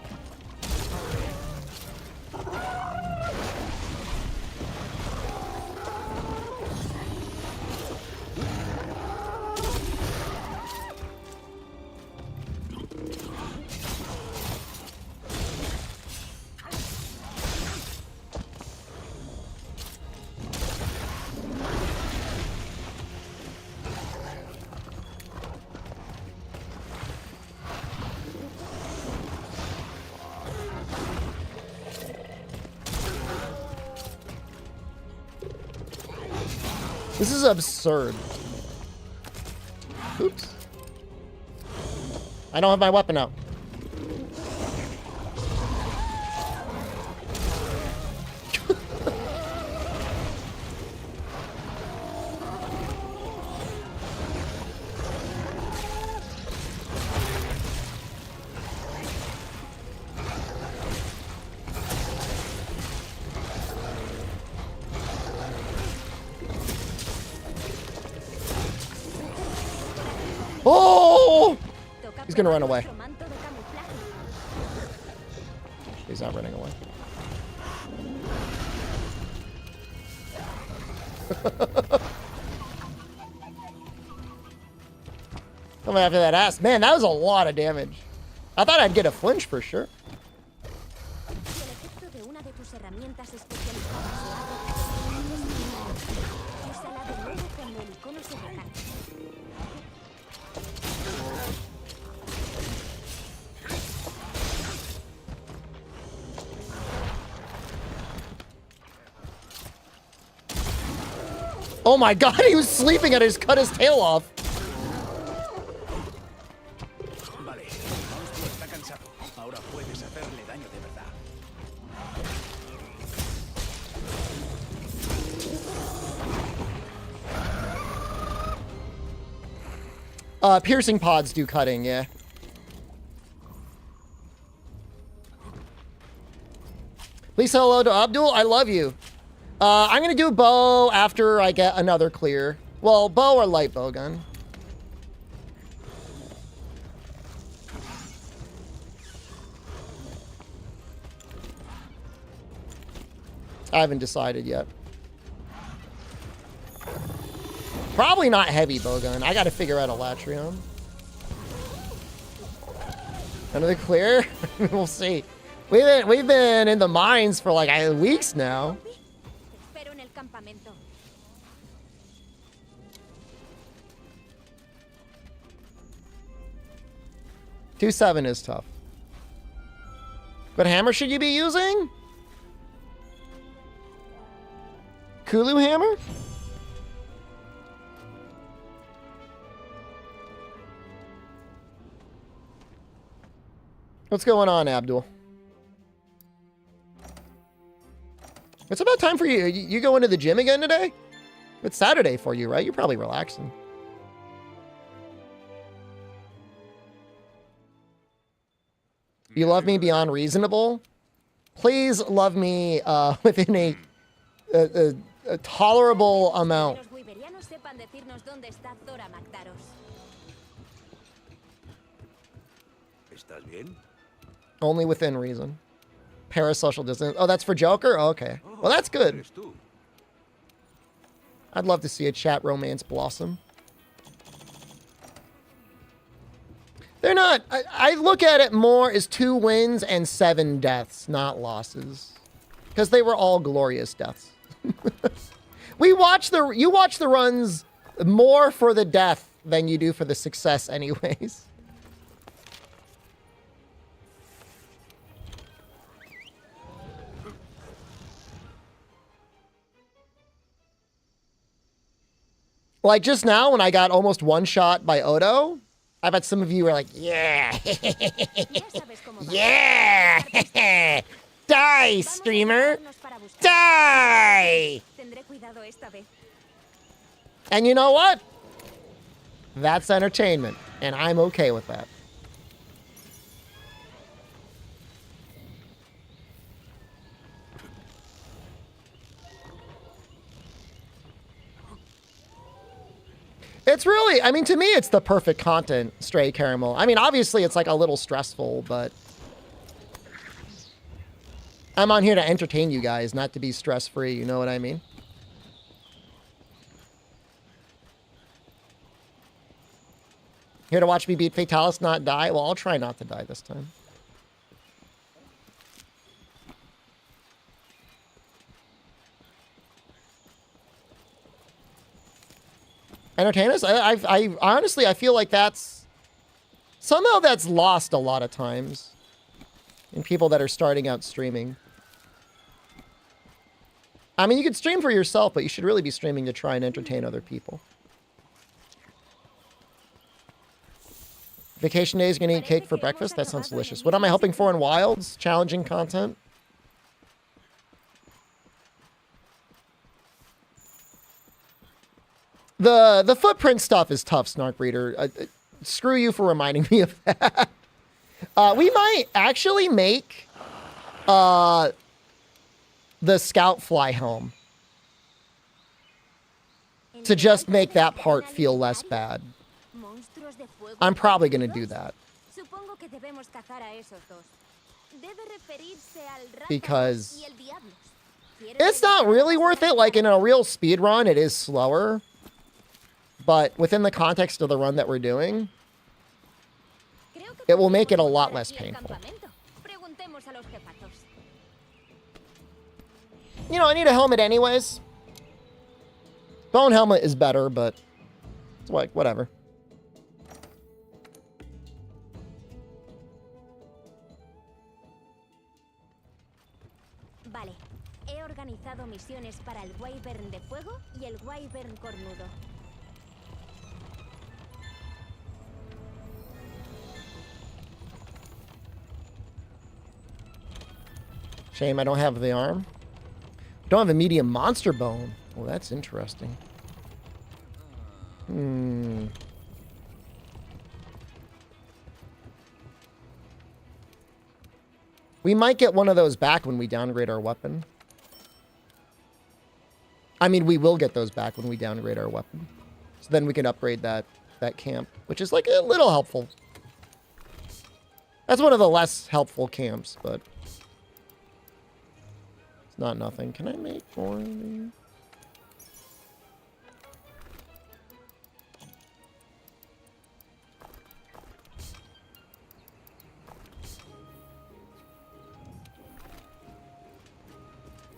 This is absurd. Oops. I don't have my weapon out. Oh! He's gonna run away. He's not running away. Coming after that ass. Man, that was a lot of damage. I thought I'd get a flinch for sure. Oh my god, he was sleeping and I just cut his tail off. Vale, el monstruo está cansado. Ahora puedes hacerle daño de verdad. Piercing pods do cutting, yeah. Please say hello to Abdul. I love you. I'm going to do bow after I get another clear. Well, bow or light bow gun. I haven't decided yet. Probably not heavy bow gun. I got to figure out a Latrium. Another clear? We'll see. We've been in the mines for like weeks now. 2-7 is tough. What hammer should you be using? Kulu hammer? What's going on, Abdul? It's about time for you. You going to the gym again today? It's Saturday for you, right? You're probably relaxing. You love me beyond reasonable? Please love me within a tolerable amount. Los guiberianos sepan decirnos dónde está Zora Magdaros. ¿Estás bien? Only within reason. Parasocial distance. Oh, that's for Joker? Oh, okay. Well, that's good. Eres tú. I'd love to see a chat romance blossom. They're not... I look at it more as 2 wins and 7 deaths, not losses. Because they were all glorious deaths. You watch the runs more for the death than you do for the success anyways. Like just now when I got almost one-shot by Odo, I bet some of you were like, yeah. Yeah. Die, streamer. Die. And you know what? That's entertainment, and I'm okay with that. It's really, I mean, to me, it's the perfect content, Stray Caramel. I mean, obviously, it's like a little stressful, but I'm on here to entertain you guys, not to be stress-free, you know what I mean? Here to watch me beat Fatalis, not die? Well, I'll try not to die this time. Entertain us? I honestly, I feel like that's... Somehow that's lost a lot of times in people that are starting out streaming. I mean, you could stream for yourself, but you should really be streaming to try and entertain other people. Vacation days, gonna eat cake for breakfast? That sounds delicious. What am I hoping for in Wilds? Challenging content? The footprint stuff is tough, Snark Breeder. Screw you for reminding me of that. We might actually make the Scout Fly Home to just make that part feel less bad. I'm probably going to do that. Because it's not really worth it. Like in a real speed run, it is slower. But within the context of the run that we're doing, it will make it a lot less painful. You know, I need a helmet anyways. Bone helmet is better, but it's like, whatever. Vale, he organizado misiones para el Wyvern de Fuego y el Wyvern Cornudo. Shame I don't have the arm. Don't have a medium monster bone. Well, that's interesting. We might get one of those back when we downgrade our weapon. I mean, we will get those back when we downgrade our weapon. So then we can upgrade that camp, which is like a little helpful. That's one of the less helpful camps, but it's not nothing. Can I make more of these?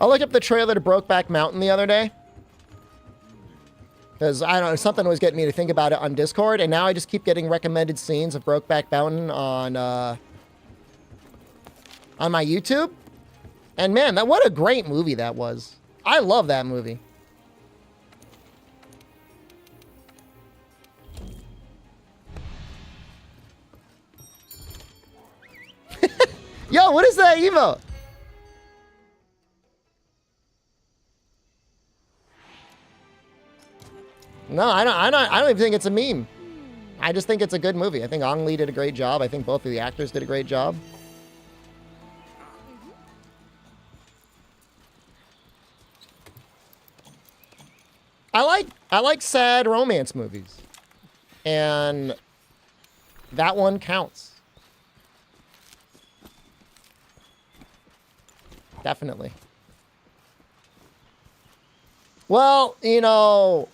I looked up the trailer to Brokeback Mountain the other day. Because, I don't know, something was getting me to think about it on Discord. And now I just keep getting recommended scenes of Brokeback Mountain on on my YouTube. And man, what a great movie that was. I love that movie. Yo, what is that emote? No, I don't even think it's a meme. I just think it's a good movie. I think Ang Lee did a great job. I think both of the actors did a great job. I like sad romance movies. And that one counts. Definitely. Well, you know,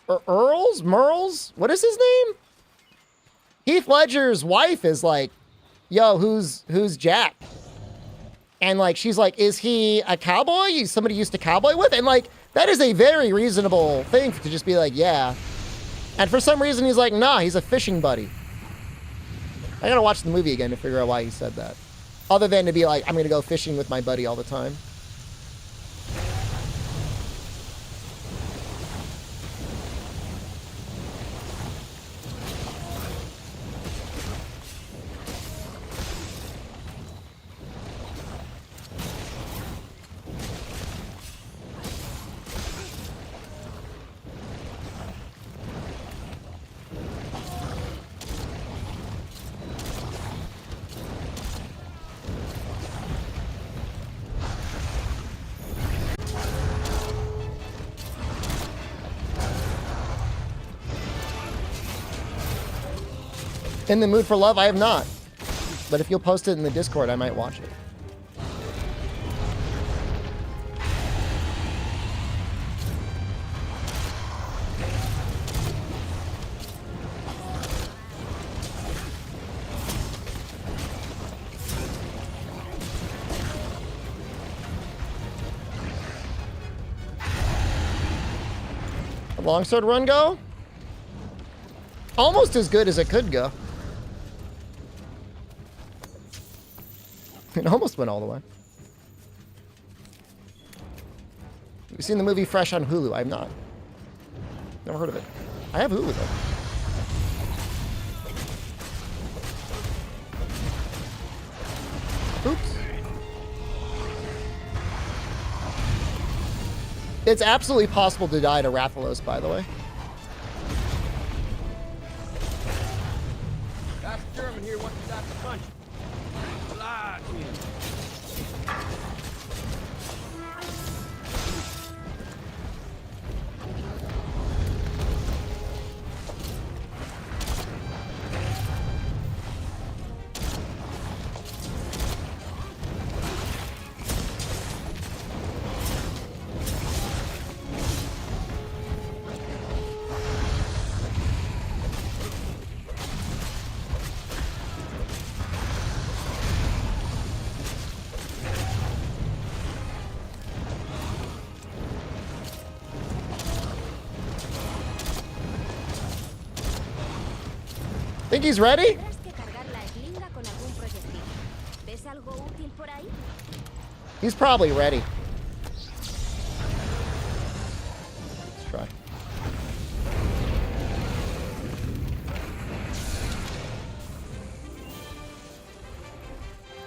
Merles? What is his name? Heath Ledger's wife is like, yo, who's Jack? And like, she's like, is he a cowboy? Somebody used to cowboy with? And like, that is a very reasonable thing to just be like, yeah. And for some reason, he's like, nah, he's a fishing buddy. I gotta watch the movie again to figure out why he said that. Other than to be like, I'm gonna go fishing with my buddy all the time. In the Mood for Love? I have not. But if you'll post it in the Discord, I might watch it. A longsword run go? Almost as good as it could go. It almost went all the way. You've seen the movie Fresh on Hulu? I have not. Never heard of it. I have Hulu though. Oops. It's absolutely possible to die to Rathalos, by the way. That's German here wants to stop the punch. Lie to him. Think he's ready? He's probably ready. Let's try.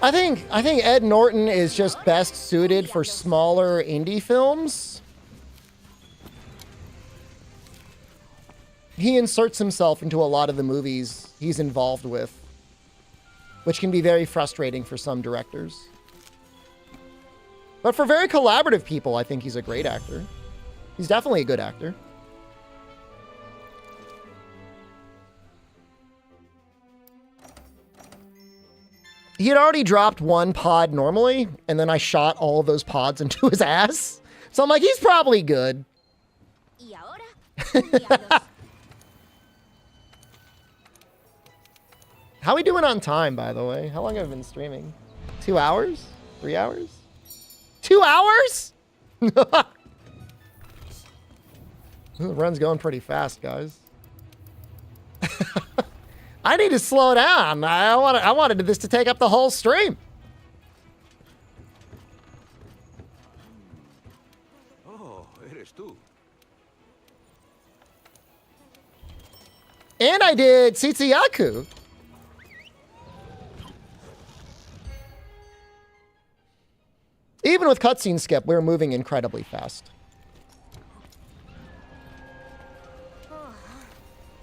I think Ed Norton is just best suited for smaller indie films. He inserts himself into a lot of the movies he's involved with, which can be very frustrating for some directors. But for very collaborative people, I think he's a great actor. He's definitely a good actor. He had already dropped one pod normally, and then I shot all of those pods into his ass. So I'm like, he's probably good. How are we doing on time, by the way? How long have I been streaming? 2 hours? 3 hours? 2 hours? The run's going pretty fast, guys. I need to slow down. I wanted this to take up the whole stream. Oh, eres tú. And I did Tsitsuyaku. Even with cutscene skip, we're moving incredibly fast.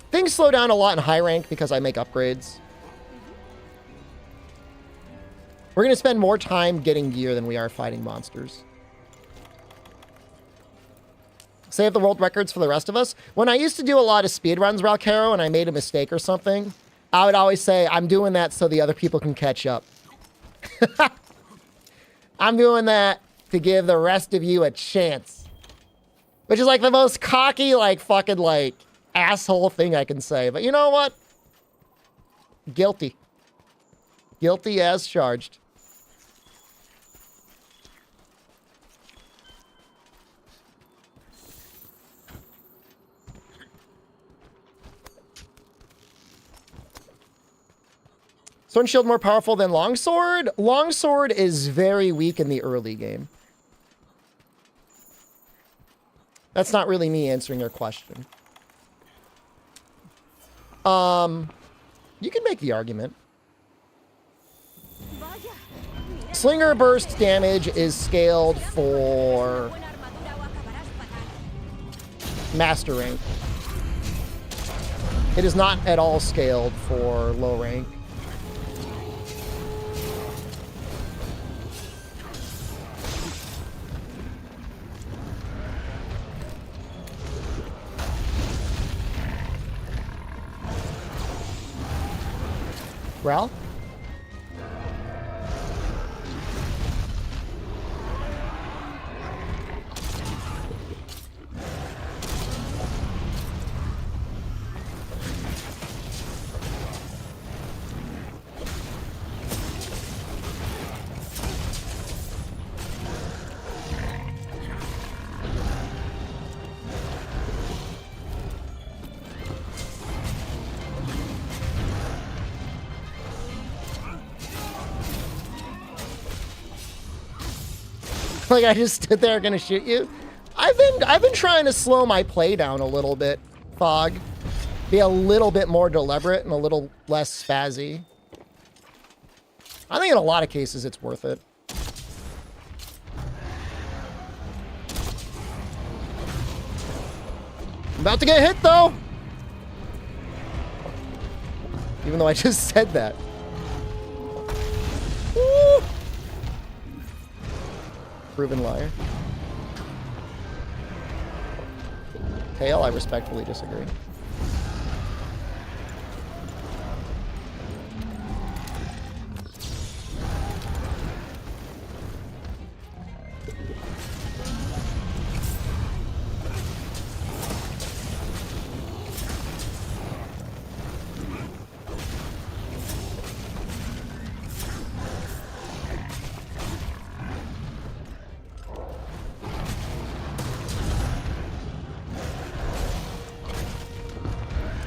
Things slow down a lot in high rank because I make upgrades. We're going to spend more time getting gear than we are fighting monsters. Save the world records for the rest of us. When I used to do a lot of speedruns, Ralcaro, and I made a mistake or something, I would always say, I'm doing that so the other people can catch up. I'm doing that to give the rest of you a chance. Which is like the most cocky, like, fucking, like, asshole thing I can say. But you know what? Guilty. Guilty as charged. Sword and Shield more powerful than Longsword? Longsword is very weak in the early game. That's not really me answering your question. You can make the argument. Slinger burst damage is scaled for master rank. It is not at all scaled for low rank. Ral? Like I just stood there gonna shoot you. I've been trying to slow my play down a little bit, Fog. Be a little bit more deliberate and a little less spazzy. I think in a lot of cases it's worth it. I'm about to get hit though. Even though I just said that. Woo! Proven liar. Tail, I respectfully disagree.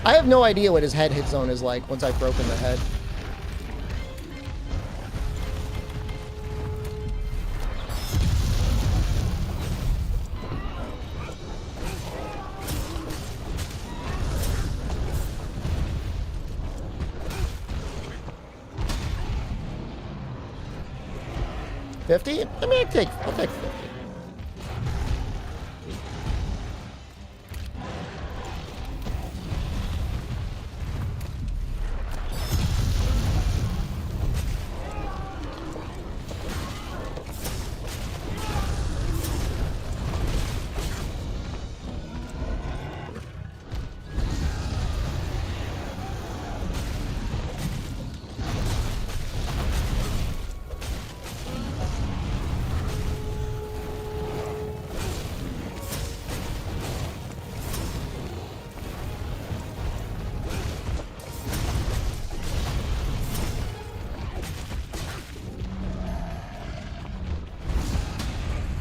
I have no idea what his head hit zone is like once I've broken the head. $50? I mean, I'll take 50.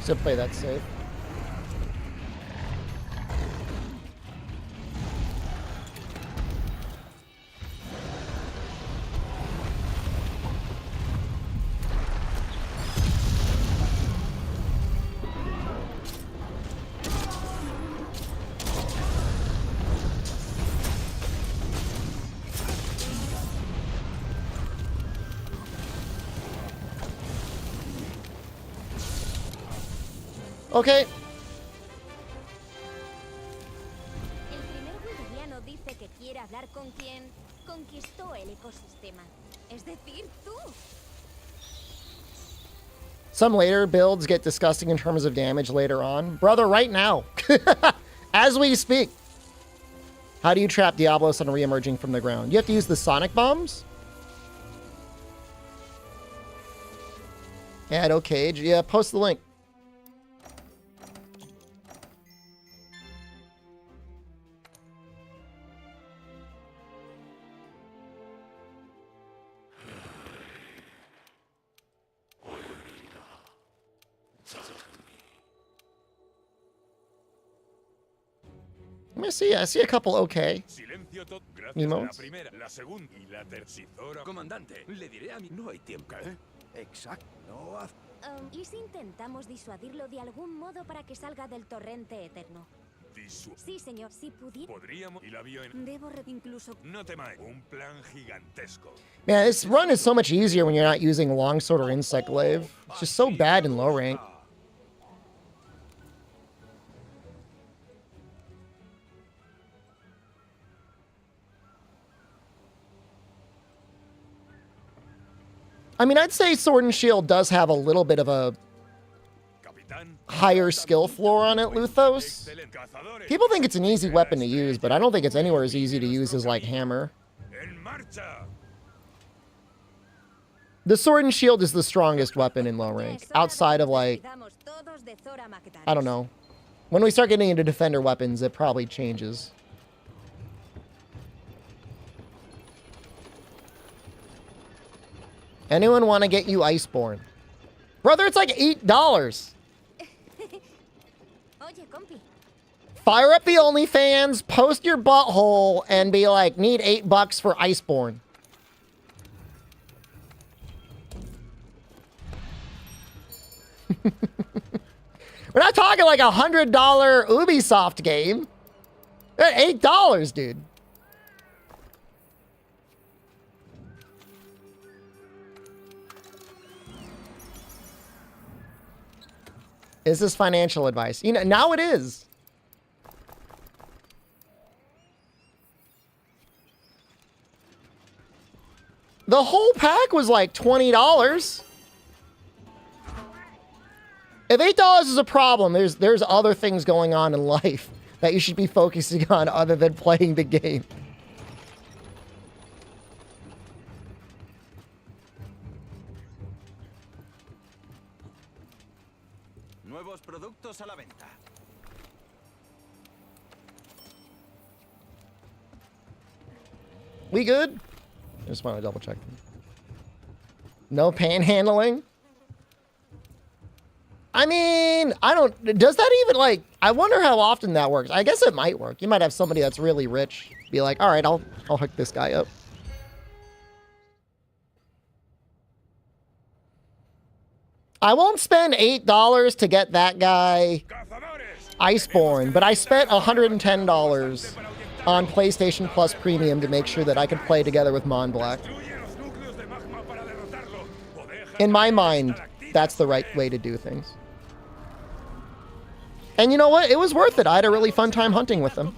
To play that safe. Okay. El primer guardiano dice que quiere hablar con quien conquistó el ecosistema. Es decir, tú. Some later builds get disgusting in terms of damage later on. Brother, right now. As we speak. How do you trap Diablos on re-emerging from the ground? You have to use the sonic bombs? Add Cage. Yeah, post the link. Let me see. I see a couple okay. Silencio todo. Gracias Emotes. a la primera, la segunda y la tercera. Comandante, le diré a mi... No hay tiempo. Exacto. No hace... ¿Y si intentamos disuadirlo de algún modo para que salga del torrente eterno? Sí, señor. Si pudiera... Podríamos... Y la vio en... Debo incluso... No temáis. Un plan gigantesco. Man, this run is so much easier when you're not using Longsword or Insect Glaive. It's just so bad in low rank. I mean, I'd say Sword and Shield does have a little bit of a higher skill floor on it, Luthos. People think it's an easy weapon to use, but I don't think it's anywhere as easy to use as, like, Hammer. The Sword and Shield is the strongest weapon in low rank, outside of, like, I don't know. When we start getting into Defender weapons, it probably changes. Anyone want to get you Iceborne? Brother, it's like $8. Fire up the OnlyFans, post your butthole, and be like, need $8 for Iceborne. We're not talking like $100 Ubisoft game. $8, dude. Is this financial advice? You know, now it is. The whole pack was like $20. If $8 is a problem, there's other things going on in life that you should be focusing on other than playing the game. Nuevos productos a la venta. We good? I just want to double check. No panhandling? I mean, I don't... Does that even, like... I wonder how often that works. I guess it might work. You might have somebody that's really rich be like, all right, I'll hook this guy up. I won't spend $8 to get that guy Iceborne, but I spent $110 on PlayStation Plus Premium to make sure that I could play together with Mon Black. In my mind, that's the right way to do things. And you know what? It was worth it. I had a really fun time hunting with them.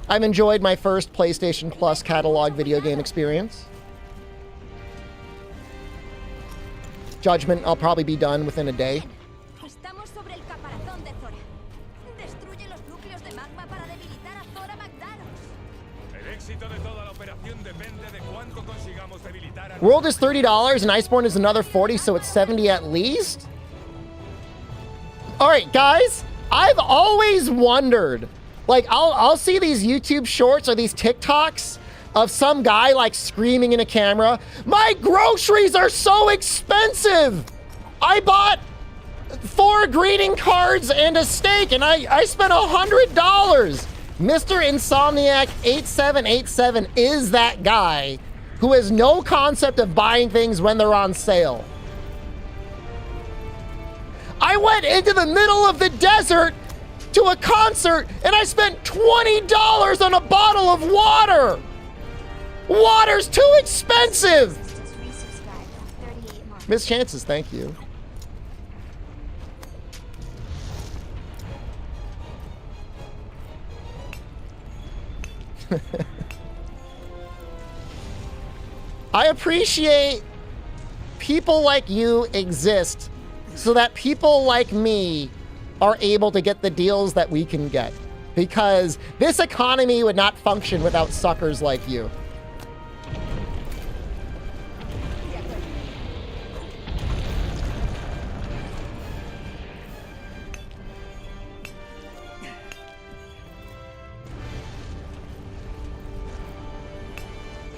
I've enjoyed my first PlayStation Plus catalog video game experience. Judgment, I'll probably be done within a day. World is $30 and Iceborne is another $40, so it's $70 at least? All right, guys, I've always wondered, like, I'll see these YouTube shorts or these TikToks of some guy, like, screaming in a camera, my groceries are so expensive! I bought 4 greeting cards and a steak, and I spent $100! Mr. Insomniac 8787 is that guy who has no concept of buying things when they're on sale. I went into the middle of the desert to a concert and I spent $20 on a bottle of water. Water's too expensive! Just resubscribed for 38 months. Miss Chances, thank you. I appreciate people like you exist so that people like me are able to get the deals that we can get. Because this economy would not function without suckers like you.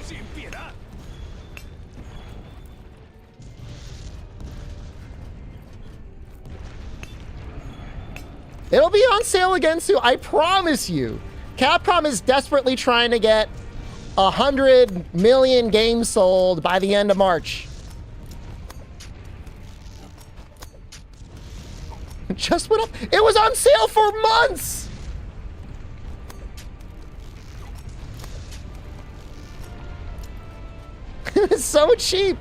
¡Sin piedad! It'll be on sale again soon, I promise you. Capcom is desperately trying to get 100 million games sold by the end of March. It just went up. It was on sale for months. It's so cheap.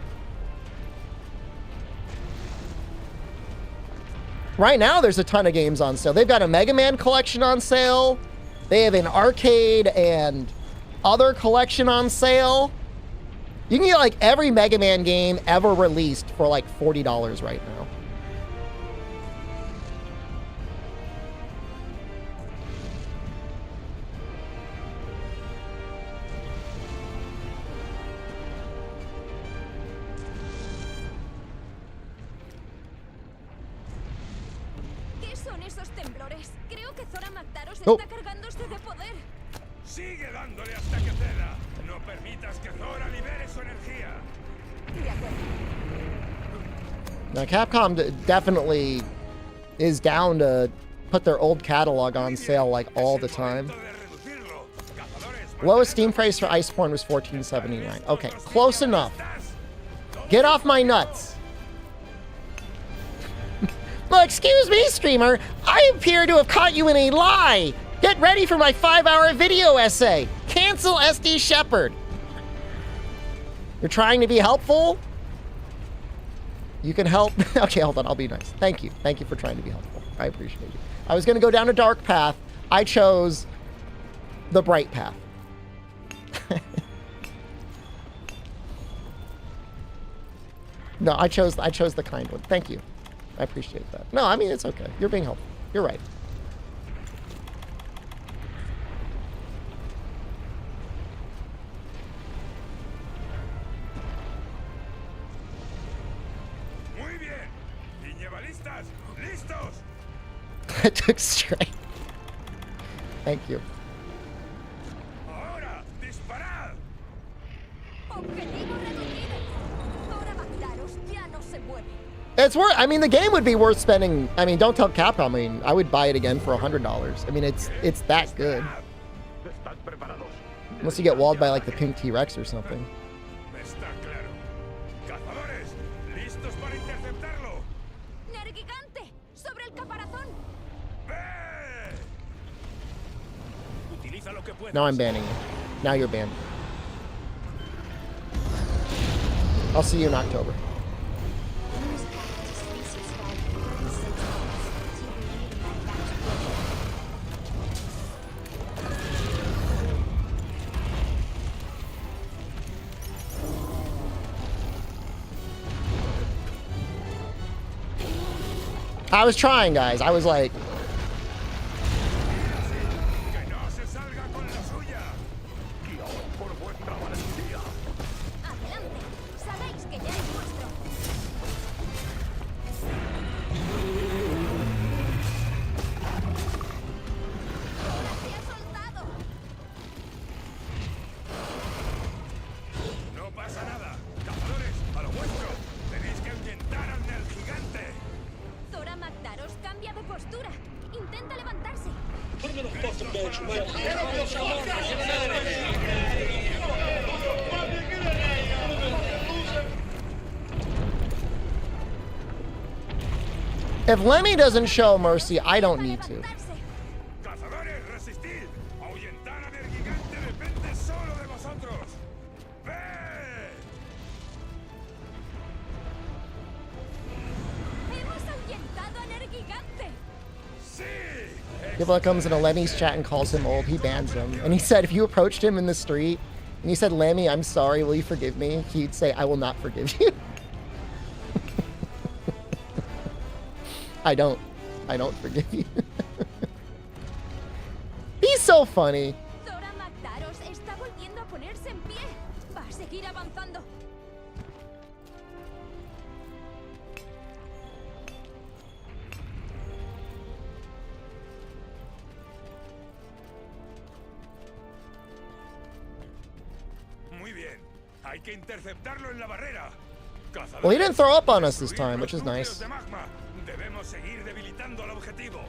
Right now, there's a ton of games on sale. They've got a Mega Man collection on sale. They have an arcade and other collection on sale. You can get like every Mega Man game ever released for like $40 right now. Oh. Sigue dándole hasta que ceda. No permitas que Zora libere su energía. Now, Capcom definitely is down to put their old catalog on sale like all the time. Lowest Steam price for Iceborne was $14.79. Okay, close enough. Get off my nuts. Well, excuse me, streamer. I appear to have caught you in a lie. Get ready for my 5-hour video essay. Cancel SD Shepherd. You're trying to be helpful? You can help. Okay, hold on. I'll be nice. Thank you. Thank you for trying to be helpful. I appreciate you. I was going to go down a dark path. I chose the bright path. No, I chose the kind one. Thank you. I appreciate that. No, I mean, it's okay. You're being helpful. You're right. Muy bien. Niñevalistas, listos. I took straight. Thank you. Ahora, disparad. It's worth. I mean, the game would be worth spending. I mean, don't tell Capcom. I mean, I would buy it again for $100. I mean, it's that good. Unless you get walled by like the pink T-Rex or something. Está claro. Cazadores, listos para interceptarlo. Nergigante, sobre el caparazón. Utiliza lo que puedas. Now I'm banning you. Now you're banned. I'll see you in October. I was trying, guys. I was like... No pasa nada. Cazadores, a lo vuestro. Tenéis que ahuyentar al Nergigante. Zora Magdaros cambia de postura. Intenta levantarse. If Lemmy doesn't show mercy, I don't need to. Cazadores, resistid. Ahuyentar al Nergigante depende solo de vosotros. People that comes into Lemmy's chat and calls him old, he bans them. And he said if you approached him in the street and you said, Lemmy, I'm sorry, will you forgive me? He'd say, I will not forgive you. I don't forgive you. He's so funny. Zora Magdaros está volviendo a ponerse en pie. Va a seguir avanzando. Muy bien. Hay que interceptarlo en la barrera. Well, he didn't throw up on us this time, which is nice. Debemos seguir debilitando al objetivo.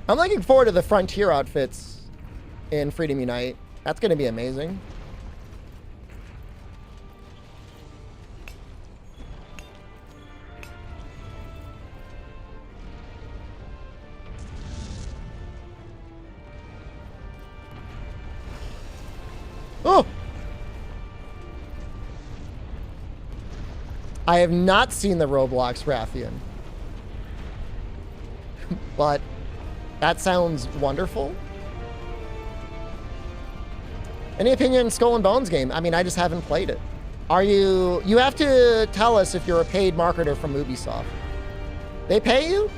I'm looking forward to the Frontier outfits in Freedom Unite. That's going to be amazing. Oh! I have not seen the Roblox Rathian. But that sounds wonderful. Any opinion on Skull and Bones game? I mean, I just haven't played it. Are you... You have to tell us if you're a paid marketer from Ubisoft. They pay you?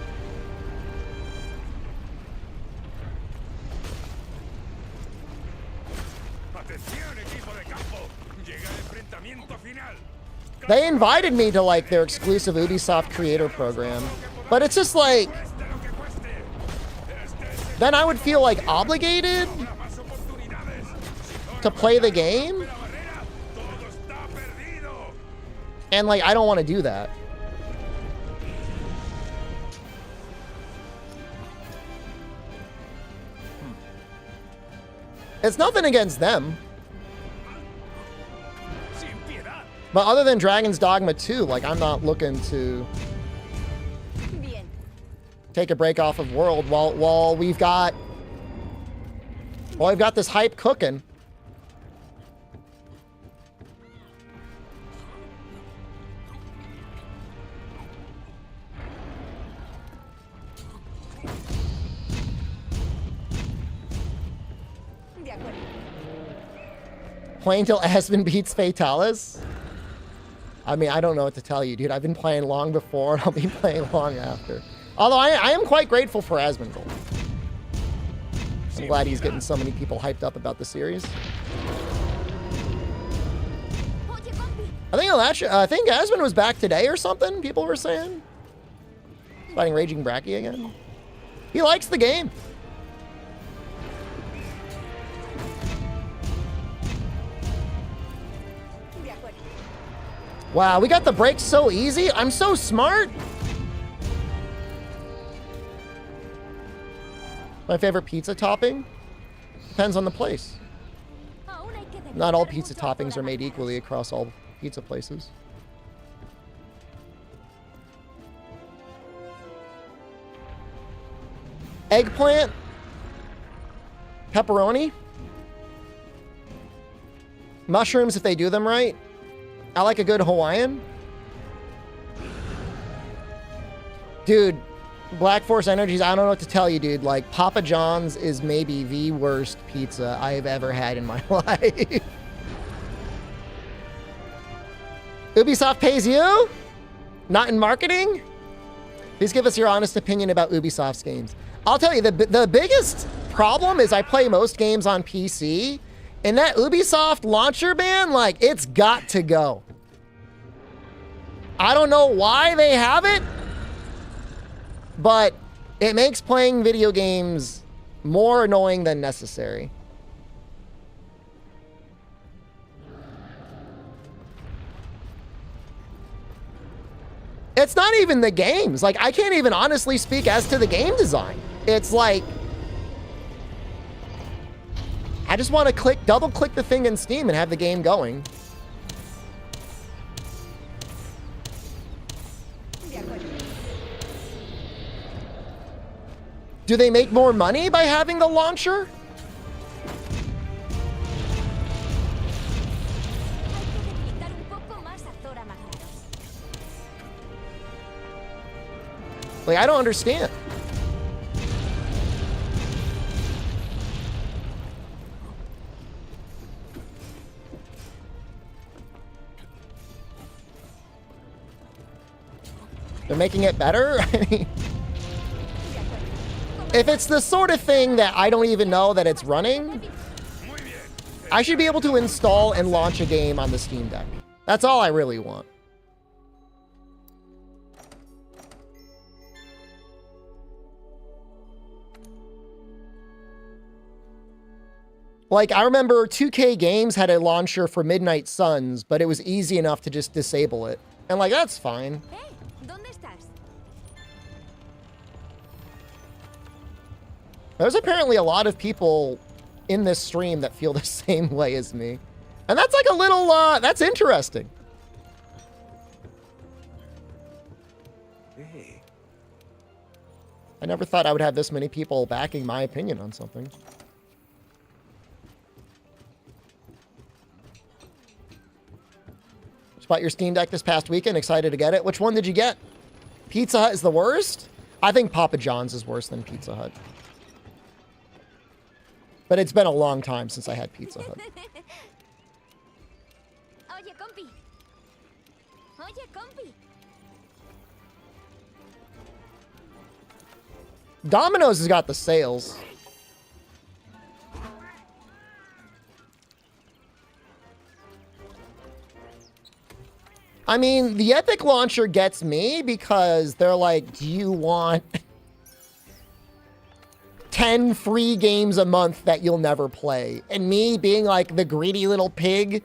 They invited me to, like, their exclusive Ubisoft creator program. But it's just like... Then I would feel, like, obligated to play the game. And, like, I don't want to do that. It's nothing against them. But other than Dragon's Dogma 2, like, I'm not looking to take a break off of World while we've got this hype cooking. Playing till Aspen beats Fatalis? I mean, I don't know what to tell you, dude. I've been playing long before, and I'll be playing long after. Although I am quite grateful for Asmongold. I'm glad he's getting so many people hyped up about the series. I think Asmon was back today or something, people were saying. Fighting Raging Bracky again. He likes the game. Wow, we got the brakes so easy. I'm so smart. My favorite pizza topping? Depends on the place. Not all pizza toppings are made equally across all pizza places. Eggplant? Pepperoni? Mushrooms if they do them right? I like a good Hawaiian. Dude, Black Force Energies, I don't know what to tell you, dude. Like, Papa John's is maybe the worst pizza I've ever had in my life. Ubisoft pays you? Not in marketing? Please give us your honest opinion about Ubisoft's games. I'll tell you, the biggest problem is I play most games on PC, and that Ubisoft launcher ban, like, it's got to go. I don't know why they have it, but it makes playing video games more annoying than necessary. It's not even the games. Like, I can't even honestly speak as to the game design. It's like, I just want to double click the thing in Steam and have the game going. Do they make more money by having the launcher? Like, I don't understand. They're making it better? I mean, if it's the sort of thing that I don't even know that it's running, I should be able to install and launch a game on the Steam Deck. That's all I really want. Like, I remember 2K Games had a launcher for Midnight Suns, but it was easy enough to just disable it. And like, that's fine. There's apparently a lot of people in this stream that feel the same way as me. And that's like a little, that's interesting. Hey. I never thought I would have this many people backing my opinion on something. Just bought your Steam Deck this past weekend. Excited to get it. Which one did you get? Pizza Hut is the worst? I think Papa John's is worse than Pizza Hut. But it's been a long time since I had Pizza Hut. Oye, compi. Oye, compi. Domino's has got the sales. I mean, the Epic launcher gets me because they're like, do you want 10 free games a month that you'll never play? And me being like the greedy little pig,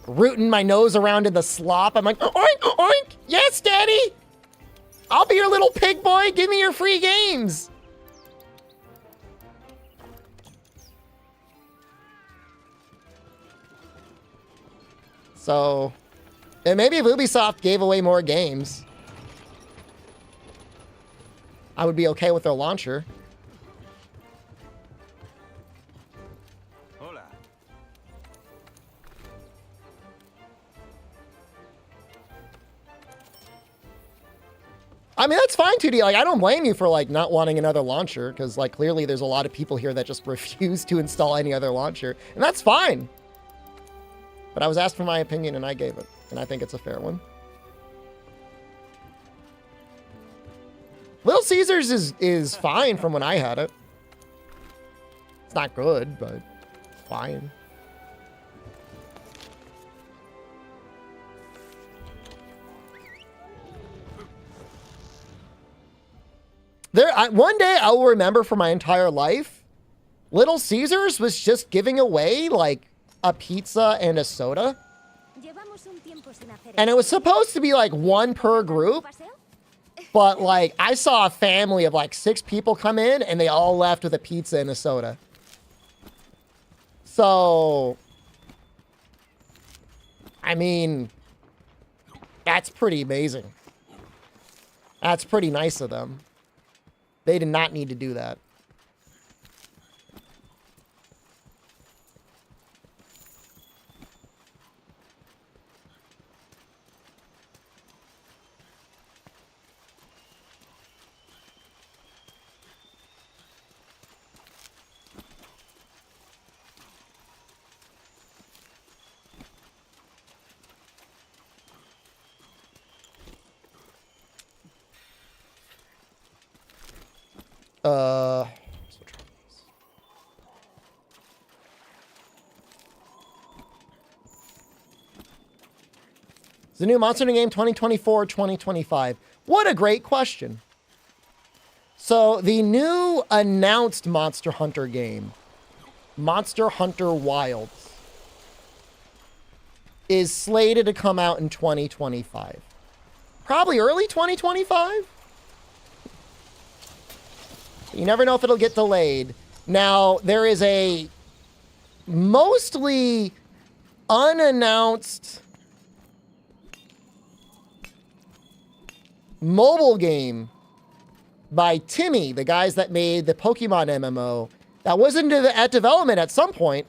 rooting my nose around in the slop, I'm like, oink, oink, yes, daddy. I'll be your little pig boy. Give me your free games. So, and maybe if Ubisoft gave away more games, I would be okay with their launcher. Hola. I mean, that's fine, 2D. Like, I don't blame you for, like, not wanting another launcher, because, like, clearly there's a lot of people here that just refuse to install any other launcher, and that's fine. But I was asked for my opinion, and I gave it, and I think it's a fair one. Little Caesars is fine from when I had it. It's not good, but it's fine. One day I will remember for my entire life, Little Caesars was just giving away like a pizza and a soda. And it was supposed to be like one per group. But like I saw a family of like 6 people come in and they all left with a pizza and a soda. So, I mean, that's pretty amazing. That's pretty nice of them. They did not need to do that. Is the new Monster Hunter game 2024 or 2025? What a great question. So the new announced Monster Hunter game, Monster Hunter Wilds, is slated to come out in 2025. Probably early 2025? You never know if it'll get delayed. Now, there is a mostly unannounced mobile game by Timmy, the guys that made the Pokemon MMO. That was at development at some point.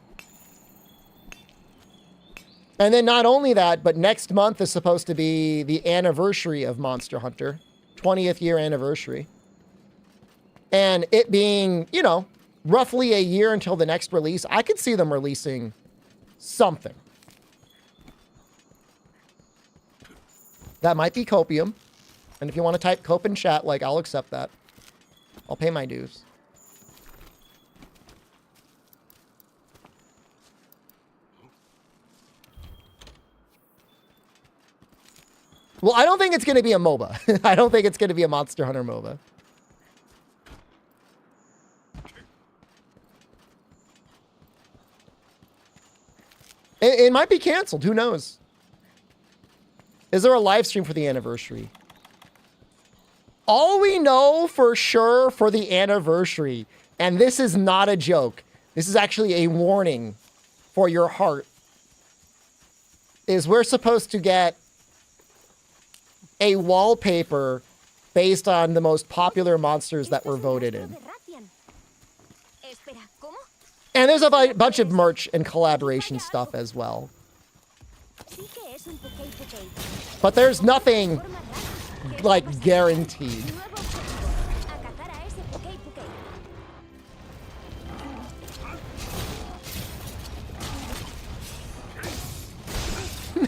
And then not only that, but next month is supposed to be the anniversary of Monster Hunter. 20th year anniversary. And it being, you know, roughly a year until the next release, I could see them releasing something. That might be copium. And if you want to type cope in chat, like, I'll accept that. I'll pay my dues. Well, I don't think it's going to be a MOBA. I don't think it's going to be a Monster Hunter MOBA. It might be canceled. Who knows? Is there a live stream for the anniversary? All we know for sure for the anniversary, and this is not a joke, this is actually a warning for your heart, is we're supposed to get a wallpaper based on the most popular monsters that were voted in. And there's a bunch of merch and collaboration stuff as well. But there's nothing, like, guaranteed.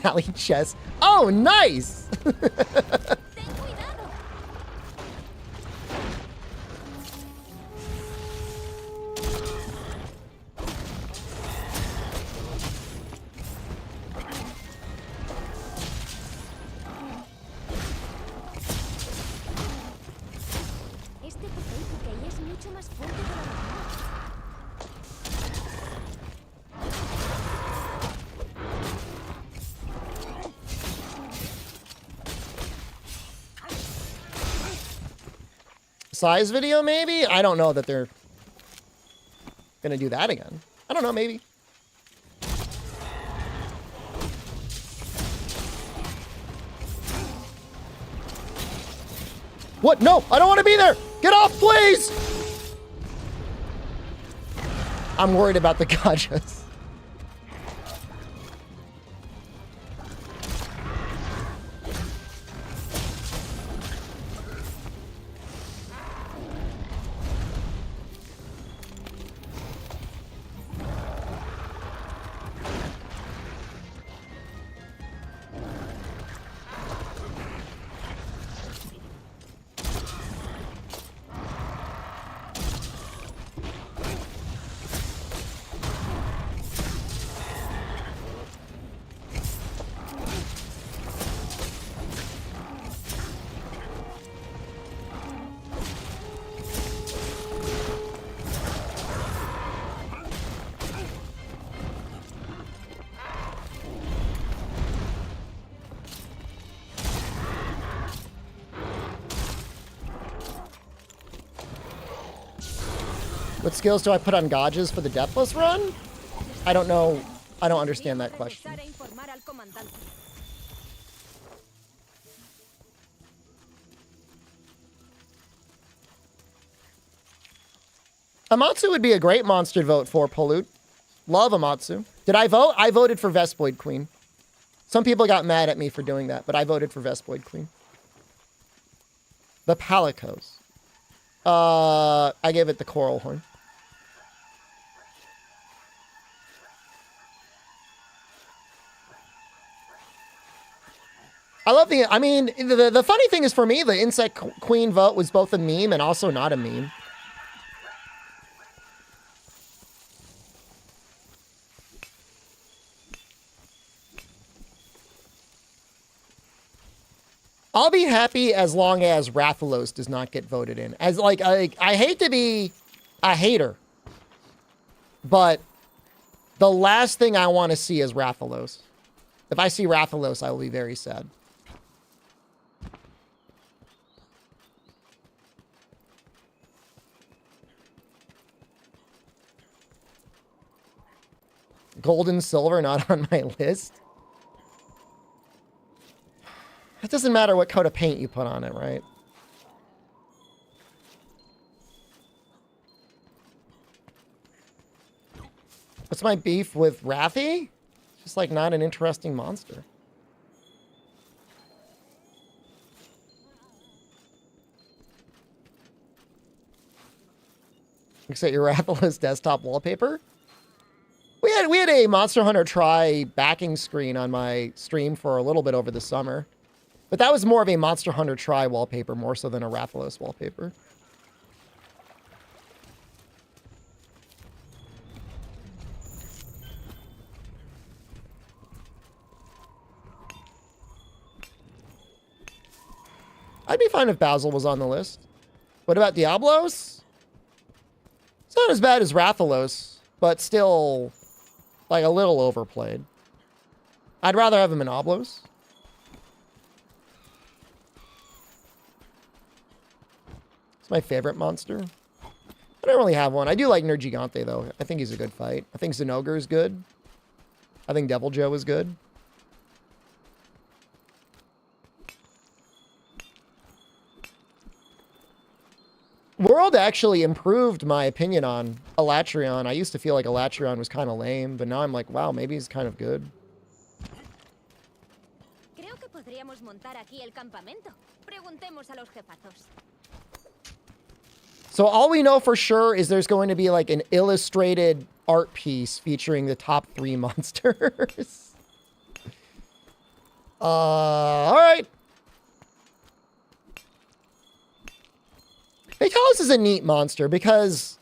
Mally chess. Oh, nice! Size video, maybe? I don't know that they're gonna do that again. I don't know, maybe. What? No, I don't want to be there. Get off, please. I'm worried about the gachas. What skills do I put on Gauges for the Deathless run? I don't know. I don't understand that question. Amatsu would be a great monster vote for Pollute. Love Amatsu. Did I vote? I voted for Vespoid Queen. Some people got mad at me for doing that, but I voted for Vespoid Queen. The Palicos. I gave it the Coral Horn. I love the, I mean, the funny thing is for me, the Insect Queen vote was both a meme and also not a meme. I'll be happy as long as Rathalos does not get voted in. As like, I hate to be a hater, but the last thing I want to see is Rathalos. If I see Rathalos, I will be very sad. Gold and silver not on my list. It doesn't matter what coat of paint you put on it, right? What's my beef with Wrathy? Just like not an interesting monster. Except your Rathalos desktop wallpaper. We had a Monster Hunter Tri backing screen on my stream for a little bit over the summer. But that was more of a Monster Hunter Tri wallpaper, more so than a Rathalos wallpaper. I'd be fine if Basil was on the list. What about Diablos? It's not as bad as Rathalos, but still, like, a little overplayed. I'd rather have him in Oblos. It's my favorite monster. I don't really have one. I do like Nergigante, though. I think he's a good fight. I think Zinogre is good. I think Devil Joe is good. World actually improved my opinion on Elatrion. I used to feel like Elatrion was kind of lame, but now I'm like, wow, maybe he's kind of good. Creo que podríamos montar aquí el campamento. Preguntemos a los jefazos. So all we know for sure is there's going to be like an illustrated art piece featuring the top 3 monsters. All right. Fatalis is a neat monster because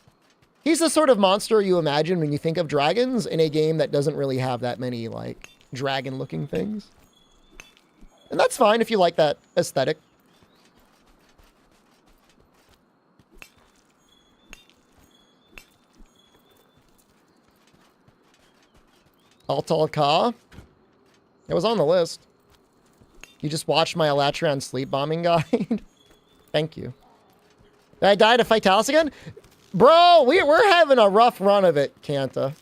he's the sort of monster you imagine when you think of dragons in a game that doesn't really have that many, like, dragon-looking things. And that's fine if you like that aesthetic. Altal Ka. It was on the list. You just watched my Elatrion sleep bombing guide? Thank you. Did I die to Fatalis again? Bro, we're having a rough run of it, Kanta.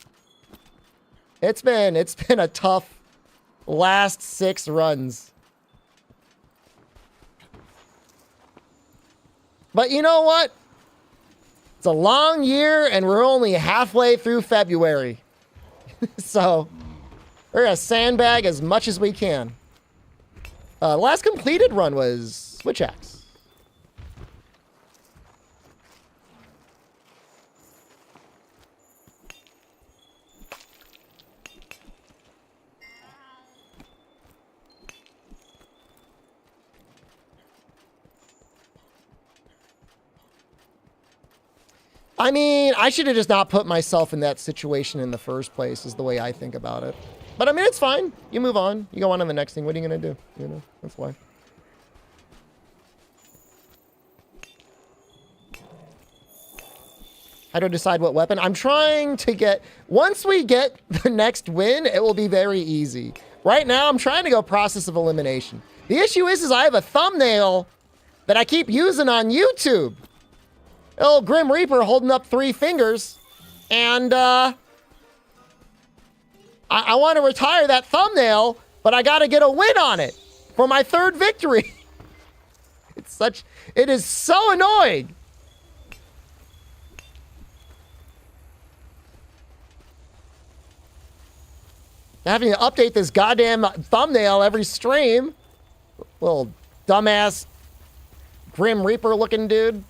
It's been a tough last 6 runs. But you know what? It's a long year and we're only halfway through February. So we're gonna sandbag as much as we can. Last completed run was Switch Axe. I mean, I should have just not put myself in that situation in the first place, is the way I think about it. But I mean, it's fine. You move on. You go on to the next thing. What are you going to do? You know, that's why. How to decide what weapon? I'm trying to get... Once we get the next win, it will be very easy. Right now, I'm trying to go process of elimination. The issue is I have a thumbnail that I keep using on YouTube. Old Grim Reaper holding up 3 fingers. And, I want to retire that thumbnail, but I got to get a win on it for my 3rd victory. It is so annoying. Having to update this goddamn thumbnail every stream. Little dumbass Grim Reaper looking dude.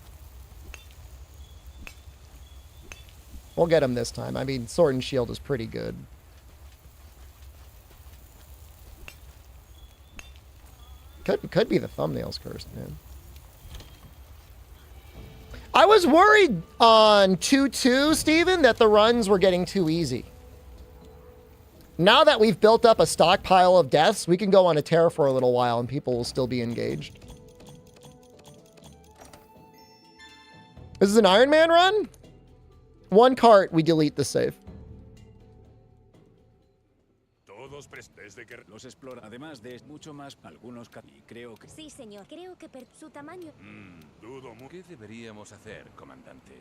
We'll get him this time. I mean, Sword and Shield is pretty good. Could be the thumbnail's cursed, man. I was worried on 2-2, Steven, that the runs were getting too easy. Now that we've built up a stockpile of deaths, we can go on a tear for a little while and people will still be engaged. This is an Iron Man run? 1 cart, we delete the save. Los explora, además de mucho más, algunos creo que... Sí, señor. Creo que por su tamaño... Dudo mucho. ¿Qué deberíamos hacer, comandante?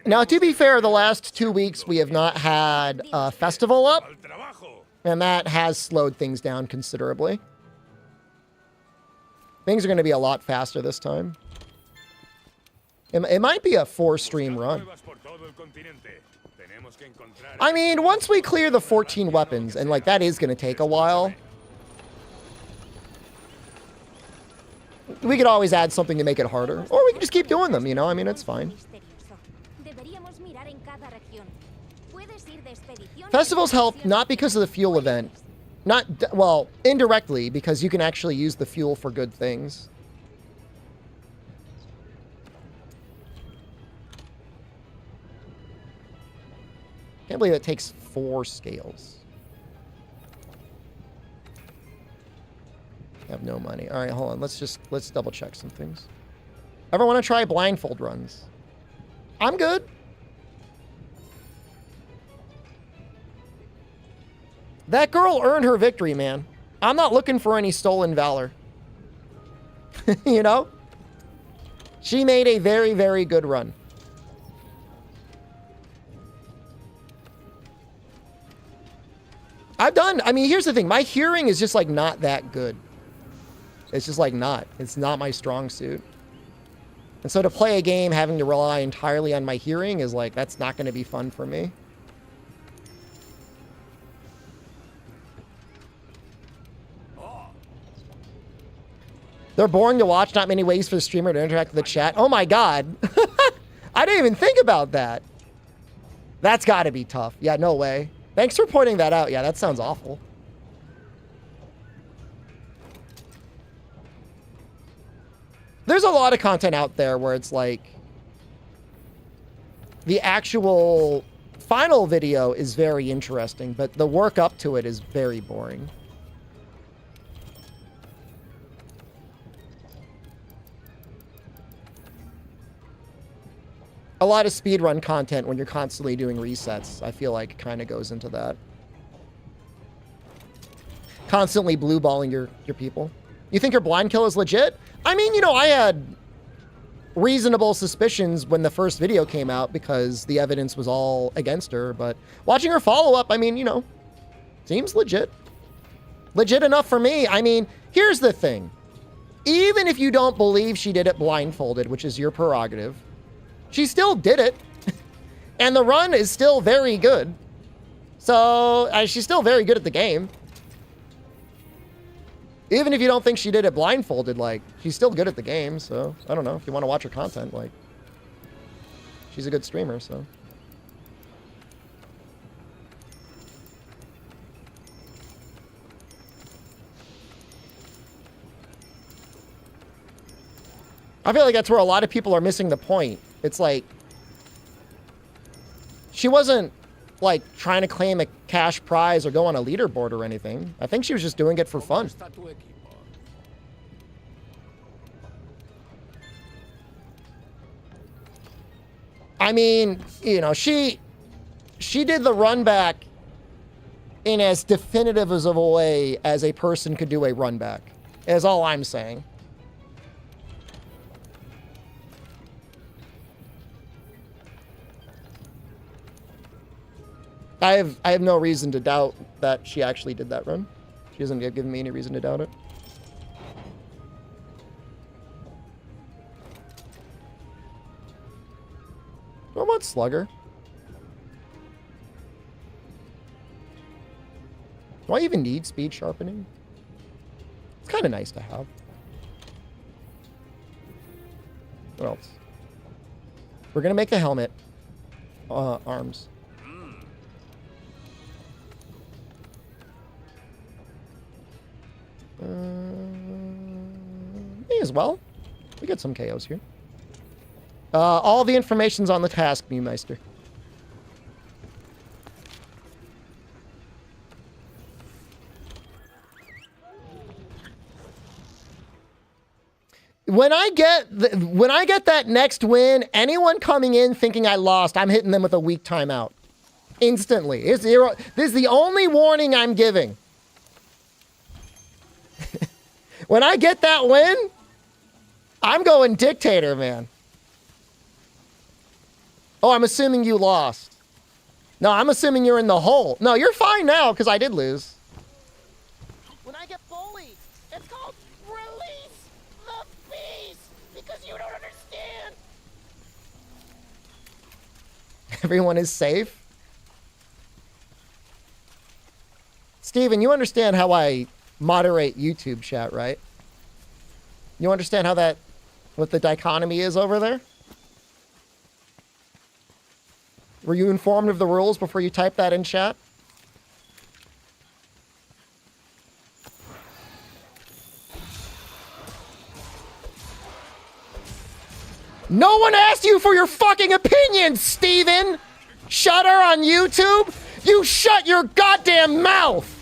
Now, to be fair, the last 2 weeks we have not had a festival up, and that has slowed things down considerably. Things are going to be a lot faster this time. It might be a 4-stream run. I mean, once we clear the 14 weapons, and like that is going to take a while, we could always add something to make it harder. Or we can just keep doing them, you know? I mean, it's fine. Festivals help not because of the fuel event. Not, well, indirectly, because you can actually use the fuel for good things. Can't believe it takes 4 scales. I have no money. All right, hold on. Let's double check some things. Ever want to try blindfold runs? I'm good. That girl earned her victory, man. I'm not looking for any stolen valor. You know? She made a very, very good run. I mean, here's the thing. My hearing is just like not that good. It's just like not. It's not my strong suit. And so to play a game having to rely entirely on my hearing is like, that's not going to be fun for me. They're boring to watch. Not many ways for the streamer to interact with the chat. Oh my God. I didn't even think about that. That's got to be tough. Yeah, no way. Thanks for pointing that out. Yeah, that sounds awful. There's a lot of content out there where it's like the actual final video is very interesting, but the work up to it is very boring. A lot of speedrun content when you're constantly doing resets, I feel like kind of goes into that. Constantly blue balling your people. You think her blind kill is legit? I mean, you know, I had reasonable suspicions when the first video came out because the evidence was all against her, but watching her follow up, I mean, you know, seems legit. Legit enough for me. I mean, here's the thing. Even if you don't believe she did it blindfolded, which is your prerogative, she still did it. And the run is still very good. So, she's still very good at the game. Even if you don't think she did it blindfolded, like, she's still good at the game. So, I don't know. If you want to watch her content, like, she's a good streamer, so. I feel like that's where a lot of people are missing the point. It's like, she wasn't, like, trying to claim a cash prize or go on a leaderboard or anything. I think she was just doing it for fun. I mean, you know, she did the run back in as definitive as of a way as a person could do a run back, is all I'm saying. I have no reason to doubt that she actually did that run. She hasn't given me any reason to doubt it. What about Slugger? Do I even need speed sharpening? It's kind of nice to have. What else? We're going to make the helmet arms. Me as well. We get some KOs here. All the information's on the task, Mewmeister. When I get that next win, anyone coming in thinking I lost, I'm hitting them with a weak timeout. Instantly. This is the only warning I'm giving. When I get that win, I'm going dictator, man. Oh, I'm assuming you lost. No, I'm assuming you're in the hole. No, you're fine now, because I did lose. When I get bullied, it's called release the beast, because you don't understand. Everyone is safe. Steven, you understand how I moderate YouTube chat, right? You understand how that, what the dichotomy is over there? Were you informed of the rules before you typed that in chat? No one asked you for your fucking opinion, Steven! Shutter on YouTube? You shut your goddamn mouth!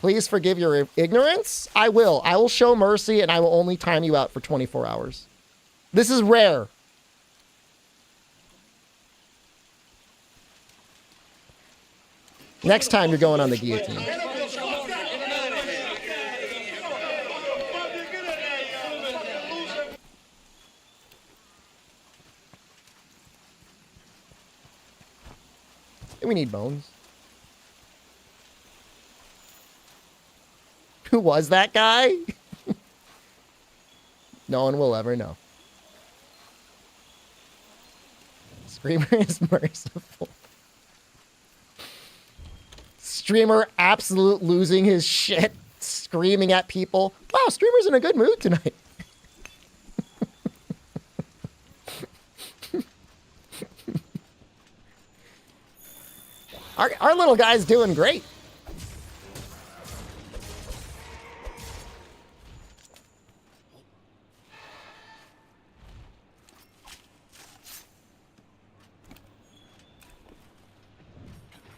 Please forgive your ignorance. I will. I will show mercy, and I will only time you out for 24 hours. This is rare. Next time you're going on the guillotine. We need bones. Who was that guy? No one will ever know. Screamer is merciful. Streamer absolute losing his shit, screaming at people. Wow, Streamer's in a good mood tonight. Our little guy's doing great.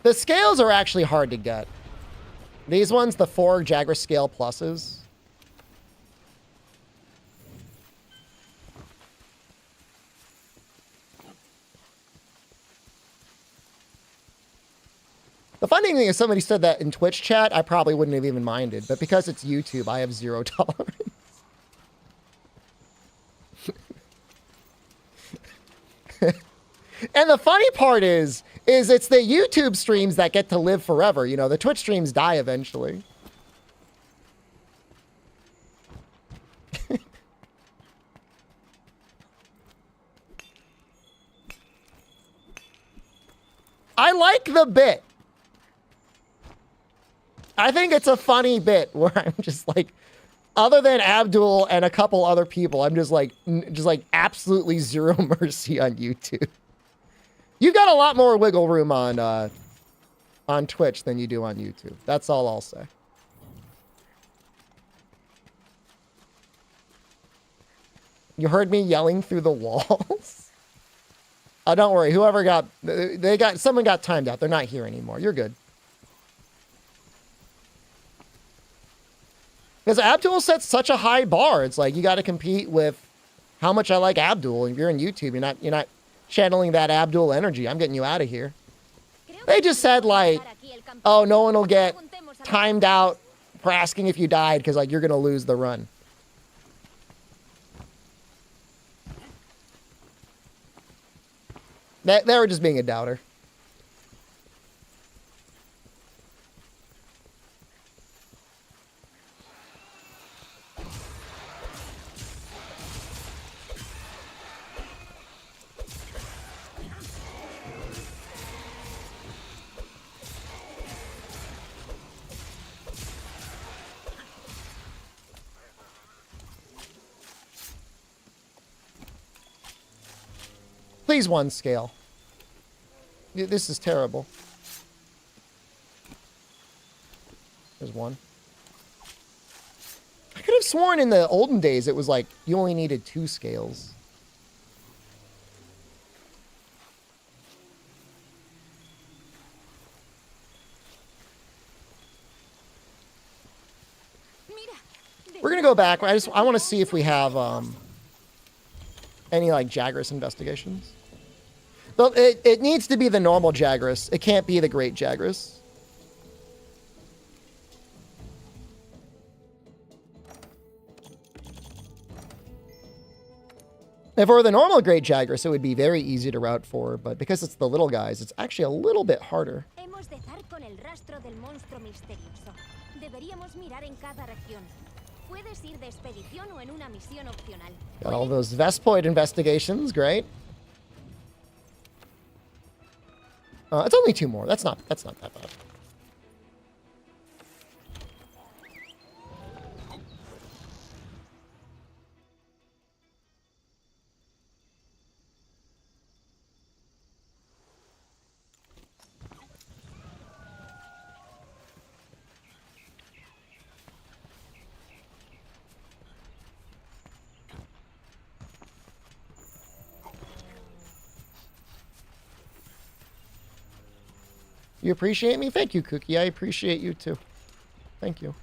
The scales are actually hard to get. These ones, the 4 Jagras scale pluses. The funny thing is somebody said that in Twitch chat, I probably wouldn't have even minded. But because it's YouTube, I have 0 tolerance. And the funny part is it's the YouTube streams that get to live forever. You know, the Twitch streams die eventually. I like the bit. I think it's a funny bit where I'm just like, other than Abdul and a couple other people, I'm just like absolutely zero mercy on YouTube. You've got a lot more wiggle room on Twitch than you do on YouTube. That's all I'll say. You heard me yelling through the walls? Oh, don't worry. Whoever someone got timed out. They're not here anymore. You're good. Because Abdul sets such a high bar. It's like you got to compete with how much I like Abdul. If you're in YouTube, you're not channeling that Abdul energy. I'm getting you out of here. They just said like, oh, no one will get timed out for asking if you died because like you're gonna lose the run. They were just being a doubter. Please, one scale. This is terrible. There's one. I could have sworn in the olden days it was like you only needed 2 scales. We're gonna go back. I want to see if we have any like Jagras investigations. But it needs to be the normal Jagras. It can't be the great Jagras. If it were the normal great Jagras, it would be very easy to route for, but because it's the little guys, it's actually a little bit harder. Puedes ir de expedición o en una misión opcional. Got all those Vespoid investigations. Great. It's only 2 more. That's not that bad. You appreciate me? Thank you, Cookie. I appreciate you too. Thank you.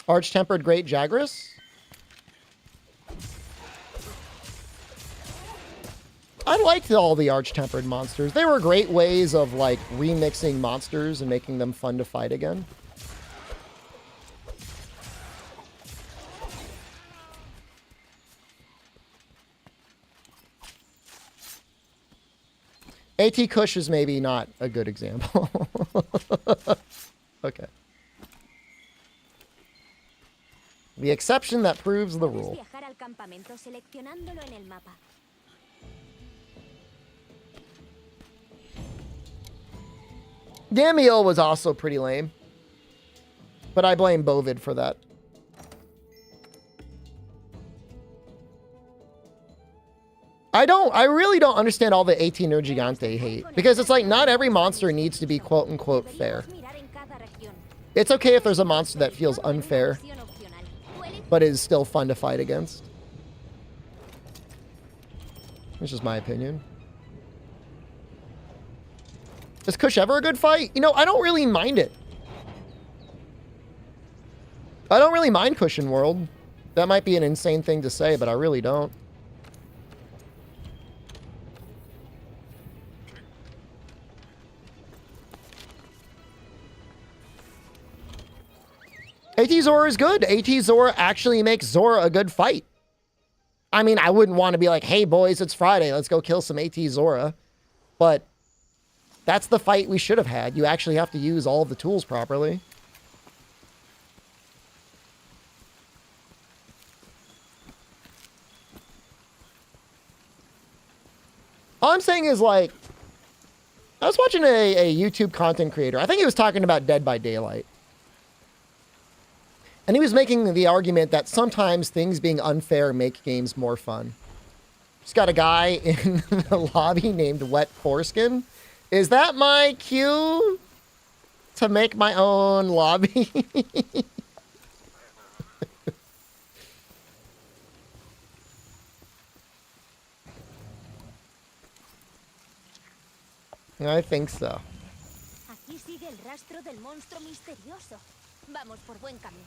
Arch-tempered Great Jagras? I liked all the arch-tempered monsters. They were great ways of, like, remixing monsters and making them fun to fight again. AT Kush is maybe not a good example. Okay. The exception that proves the rule. Viajar al campamento seleccionándolo en el mapa. Damiel was also pretty lame. But I blame Bovid for that. I really don't understand all the AT Nergigante hate. Because it's like, not every monster needs to be quote-unquote fair. It's okay if there's a monster that feels unfair, but is still fun to fight against. It's just my opinion. Is Kush ever a good fight? You know, I don't really mind it. I don't really mind Cushion World. That might be an insane thing to say, but I really don't. AT Zora is good. AT Zora actually makes Zora a good fight. I mean, I wouldn't want to be like, hey boys, it's Friday, let's go kill some AT Zora. But that's the fight we should have had. You actually have to use all of the tools properly. All I'm saying is, like, I was watching a YouTube content creator. I think he was talking about Dead by Daylight. And he was making the argument that sometimes things being unfair make games more fun. Just got a guy in the lobby named Wet Foreskin. Is that my cue to make my own lobby? I think so. Aquí sigue el rastro del monstruo misterioso. Vamos por buen camino.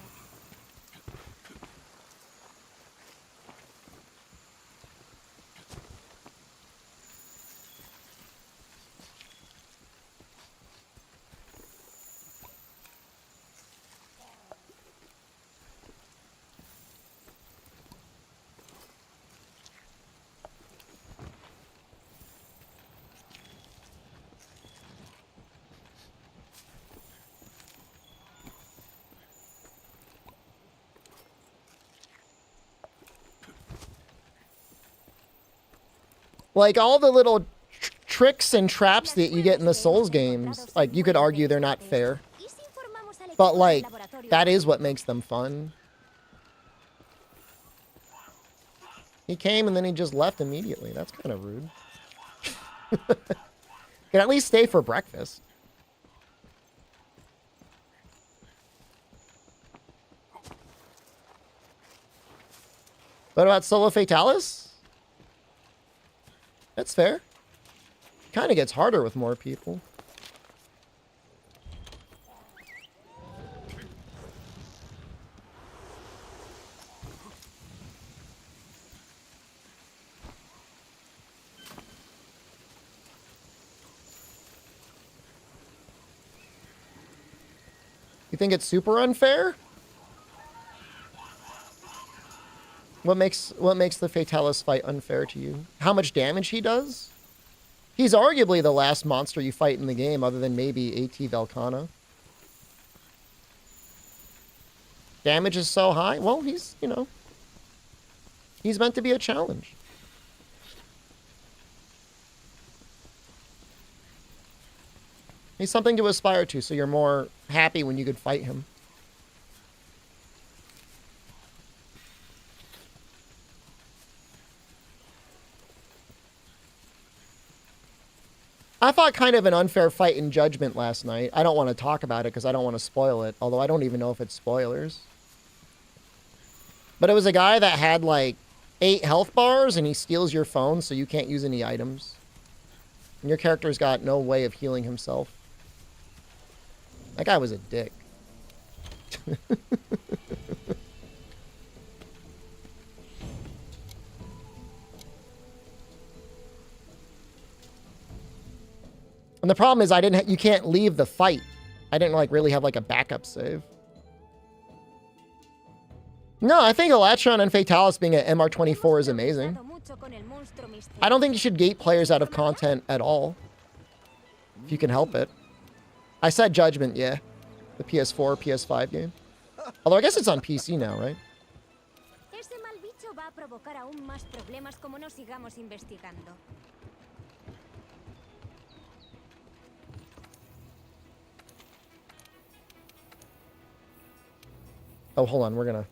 Like, all the little tricks and traps that you get in the Souls games, like, you could argue they're not fair. But, like, that is what makes them fun. He came and then he just left immediately. That's kind of rude. Can at least stay for breakfast. What about Solo Fatalis? That's fair. Kind of gets harder with more people. You think it's super unfair? What makes the Fatalis fight unfair to you? How much damage he does? He's arguably the last monster you fight in the game, other than maybe AT Velcana. Damage is so high. Well, he's, you know, he's meant to be a challenge. He's something to aspire to, so you're more happy when you could fight him. I fought kind of an unfair fight in Judgment last night. I don't want to talk about it because I don't want to spoil it, although I don't even know if it's spoilers. But it was a guy that had like 8 health bars and he steals your phone so you can't use any items. And your character's got no way of healing himself. That guy was a dick. And the problem is you can't leave the fight. I didn't like really have like a backup save. No, I think Elatron and Fatalis being at MR24 is amazing. I don't think you should gate players out of content at all. If you can help it. I said Judgment, yeah. The PS4, PS5 game. Although I guess it's on PC now, right? Oh, hold on, we're gonna...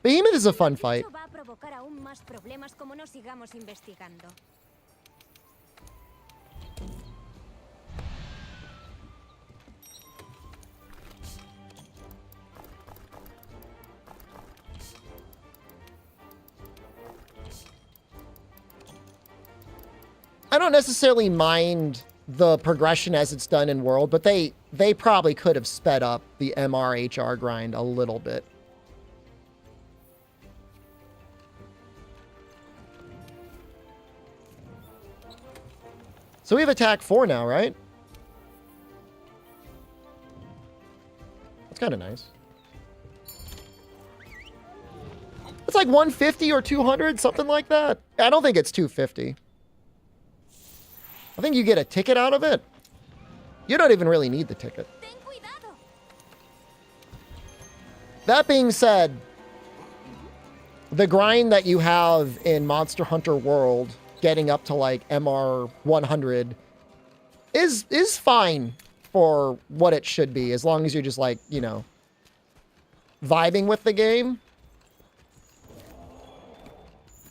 Behemoth is a fun fight. I don't necessarily mind the progression as it's done in World, but they probably could have sped up the MR-HR grind a little bit. So we have attack 4 now, right? That's kind of nice. It's like 150 or 200, something like that. I don't think it's 250. I think you get a ticket out of it. You don't even really need the ticket. That being said, the grind that you have in Monster Hunter World, getting up to like MR 100, is fine for what it should be, as long as you're just like, you know, vibing with the game,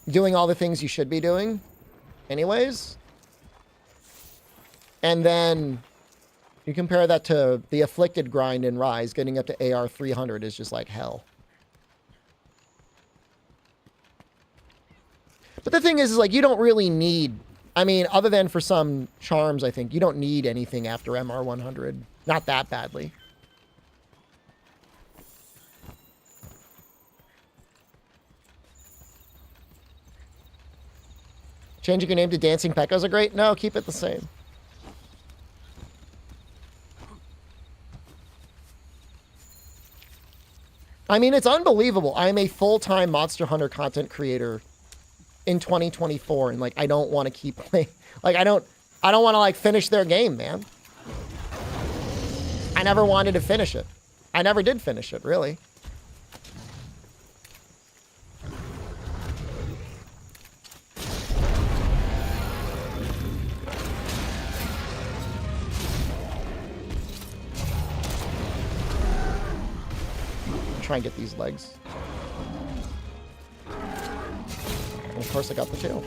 doing all the things you should be doing anyways. And then you compare that to the Afflicted grind in Rise, getting up to AR 300 is just like hell. But the thing is like, you don't really need, I mean, other than for some charms, I think, you don't need anything after MR 100. Not that badly. Changing your name to Dancing Pekkas are great? No, keep it the same. I mean, it's unbelievable. I'm a full-time Monster Hunter content creator in 2024, and like, I don't want to keep playing. Like, I don't want to like finish their game, man. I never wanted to finish it. I never did finish it, really. Try and get these legs. And of course I got the tail.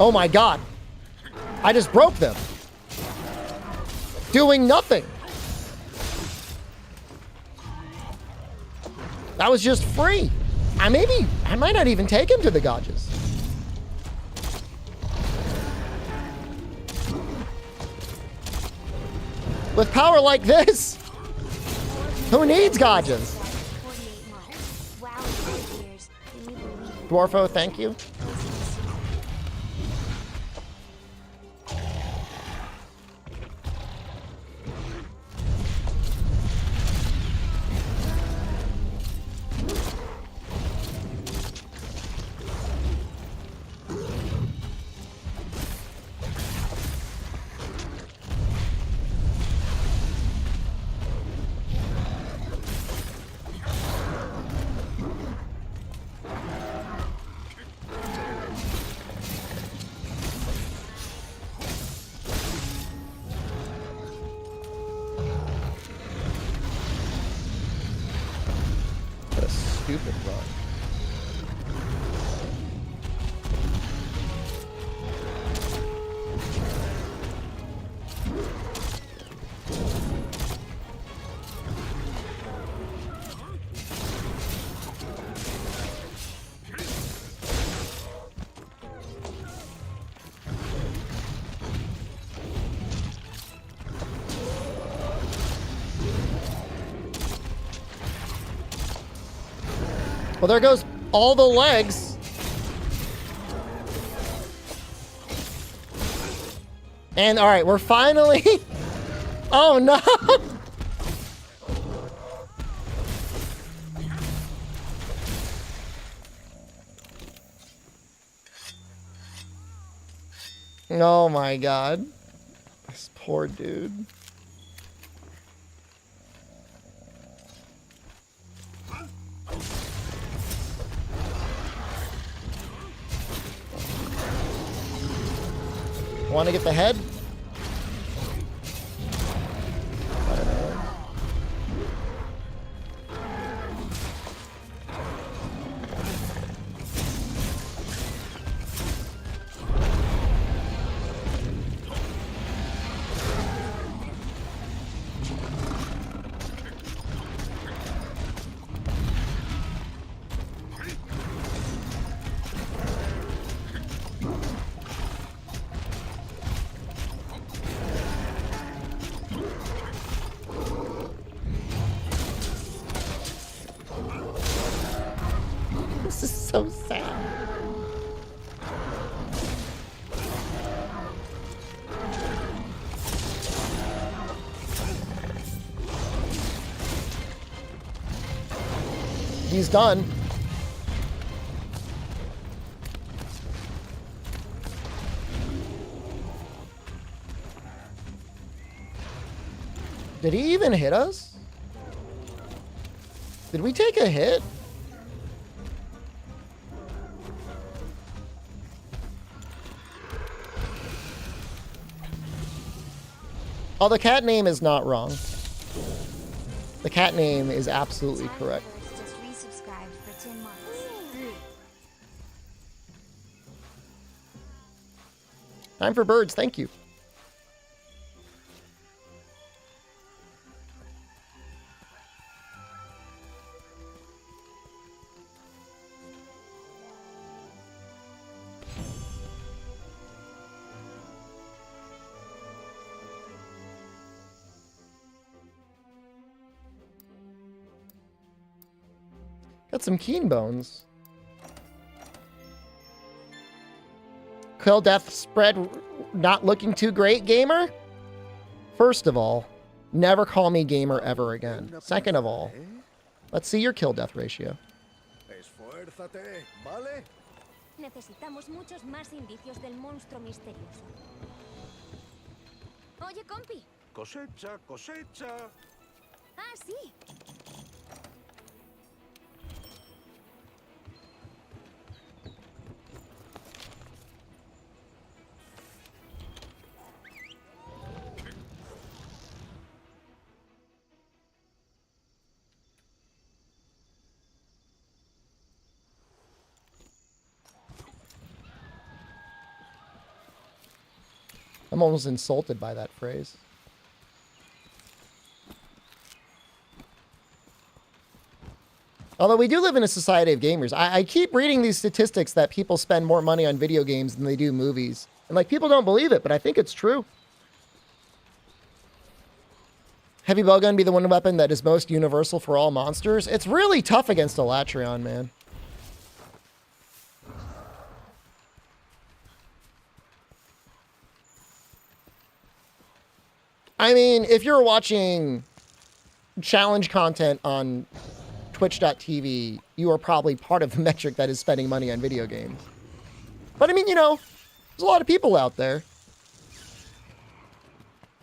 Oh my god. I just broke them. Doing nothing. That was just free. I might not even take him to the Gauges. With power like this, who needs Gajas? 48 months. Wow, 4 years. Can you believe it? Dwarfo, thank you. What a stupid run. Well, there goes all the legs. And all right, we're finally. Oh no. Oh my God. This poor dude. Want to get the head? This is so sad. He's done. Did he even hit us? Did we take a hit? Oh, the cat name is not wrong. The cat name is absolutely correct. Just resubscribed for 10 months. Time for birds, thank you. Got some keen bones. Kill death spread not looking too great, gamer? First of all, never call me gamer ever again. Second of all, let's see your kill death ratio. Esfuérzate, ¿vale? Necesitamos muchos más indicios del monstruo misterioso. Oye, compi. Cosecha, cosecha. Ah, sí. I'm almost insulted by that phrase. Although we do live in a society of gamers. I keep reading these statistics that people spend more money on video games than they do movies. And like, people don't believe it, but I think it's true. Heavy bowgun be the one weapon that is most universal for all monsters. It's really tough against Elatrion, man. I mean, if you're watching challenge content on twitch.tv, you are probably part of the metric that is spending money on video games. But I mean, you know, there's a lot of people out there.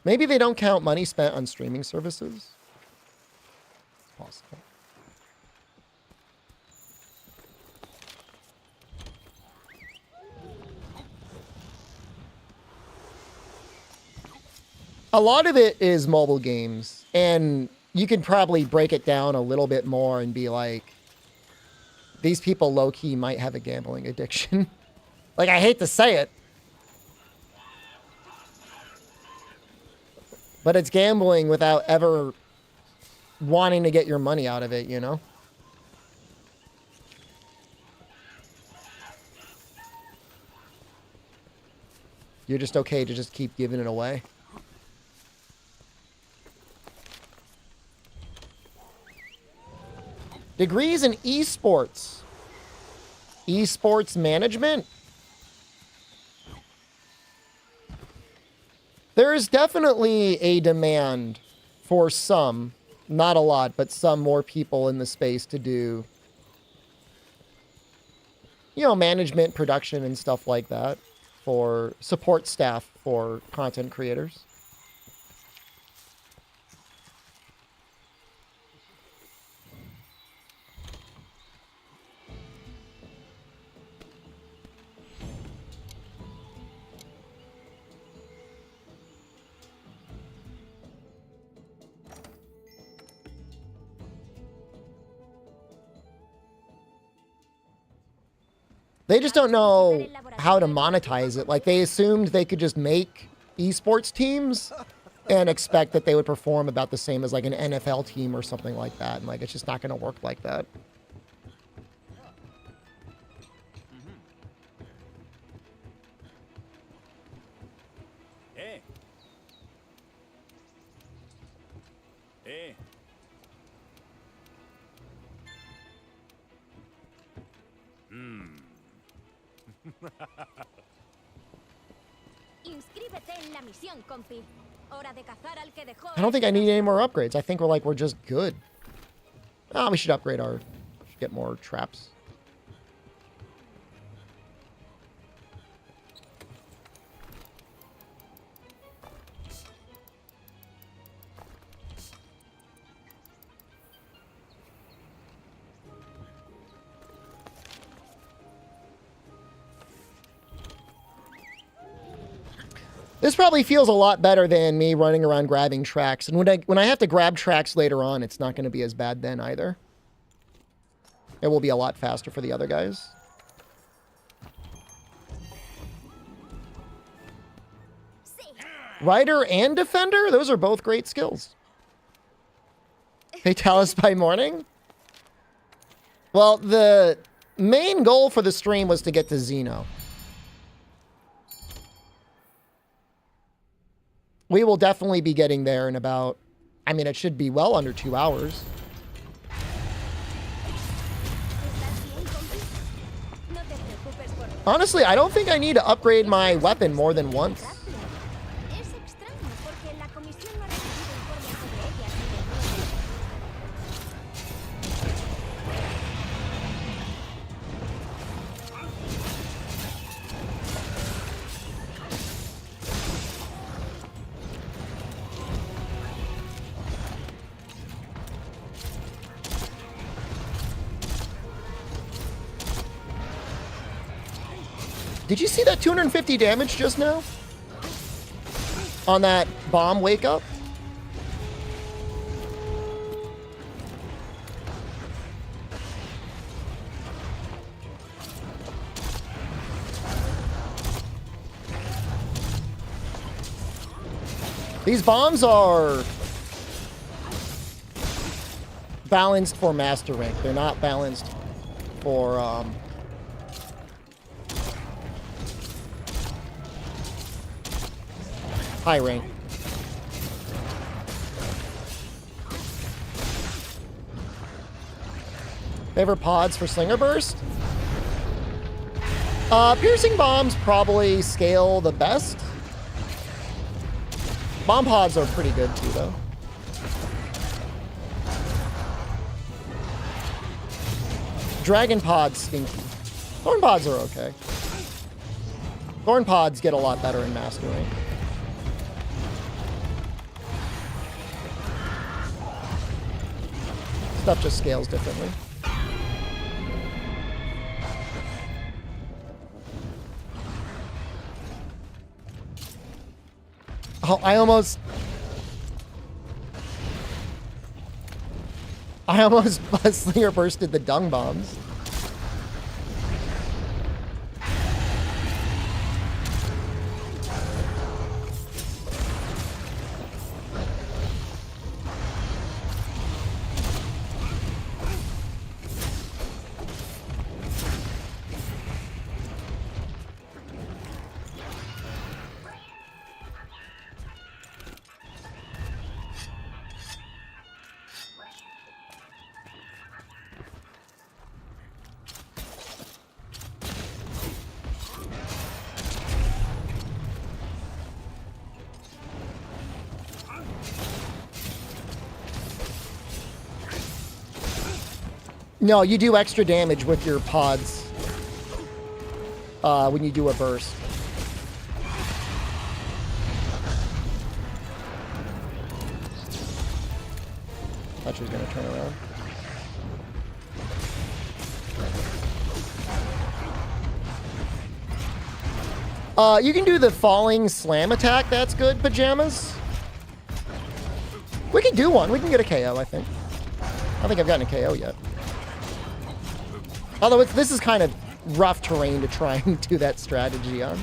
Maybe they don't count money spent on streaming services. It's possible. A lot of it is mobile games, and you could probably break it down a little bit more and be like, these people low-key might have a gambling addiction. Like, I hate to say it, but it's gambling without ever wanting to get your money out of it, you know? You're just okay to just keep giving it away. Degrees in esports. Esports management. There is definitely a demand for some, not a lot, but some more people in the space to do, you know, management, production, and stuff like that for support staff for content creators. They just don't know how to monetize it. Like, they assumed they could just make esports teams and expect that they would perform about the same as, like, an NFL team or something like that. And, like, it's just not going to work like that. Hey. Hey. Inscríbete en la misión, compi. Hora de cazar al que dejó. I don't think I need any more upgrades. I think we're just good. Oh, we should upgrade our... Should get more traps. This probably feels a lot better than me running around grabbing tracks. And when I have to grab tracks later on, it's not going to be as bad then either. It will be a lot faster for the other guys. Rider and Defender? Those are both great skills. Fatalis by morning? Well, the main goal for the stream was to get to Xeno. We will definitely be getting there in about, I mean, it should be well under 2 hours. Honestly, I don't think I need to upgrade my weapon more than once. Did you see that 250 damage just now? On that bomb wake up? These bombs are balanced for master rank. They're not balanced for high rank. Favorite pods for Slinger Burst? Piercing bombs probably scale the best. Bomb pods are pretty good too, though. Dragon pods stinky. Thorn pods are okay. Thorn pods get a lot better in Master Rank. Stuff just scales differently. Oh, I almost Slinger bursted the dung bombs. No, you do extra damage with your pods when you do a burst. Thought she was going to turn around. You can do the falling slam attack. That's good, Pajamas. We can do one. We can get a KO, I think. I don't think I've gotten a KO yet. Although this is kind of rough terrain to try and do that strategy on.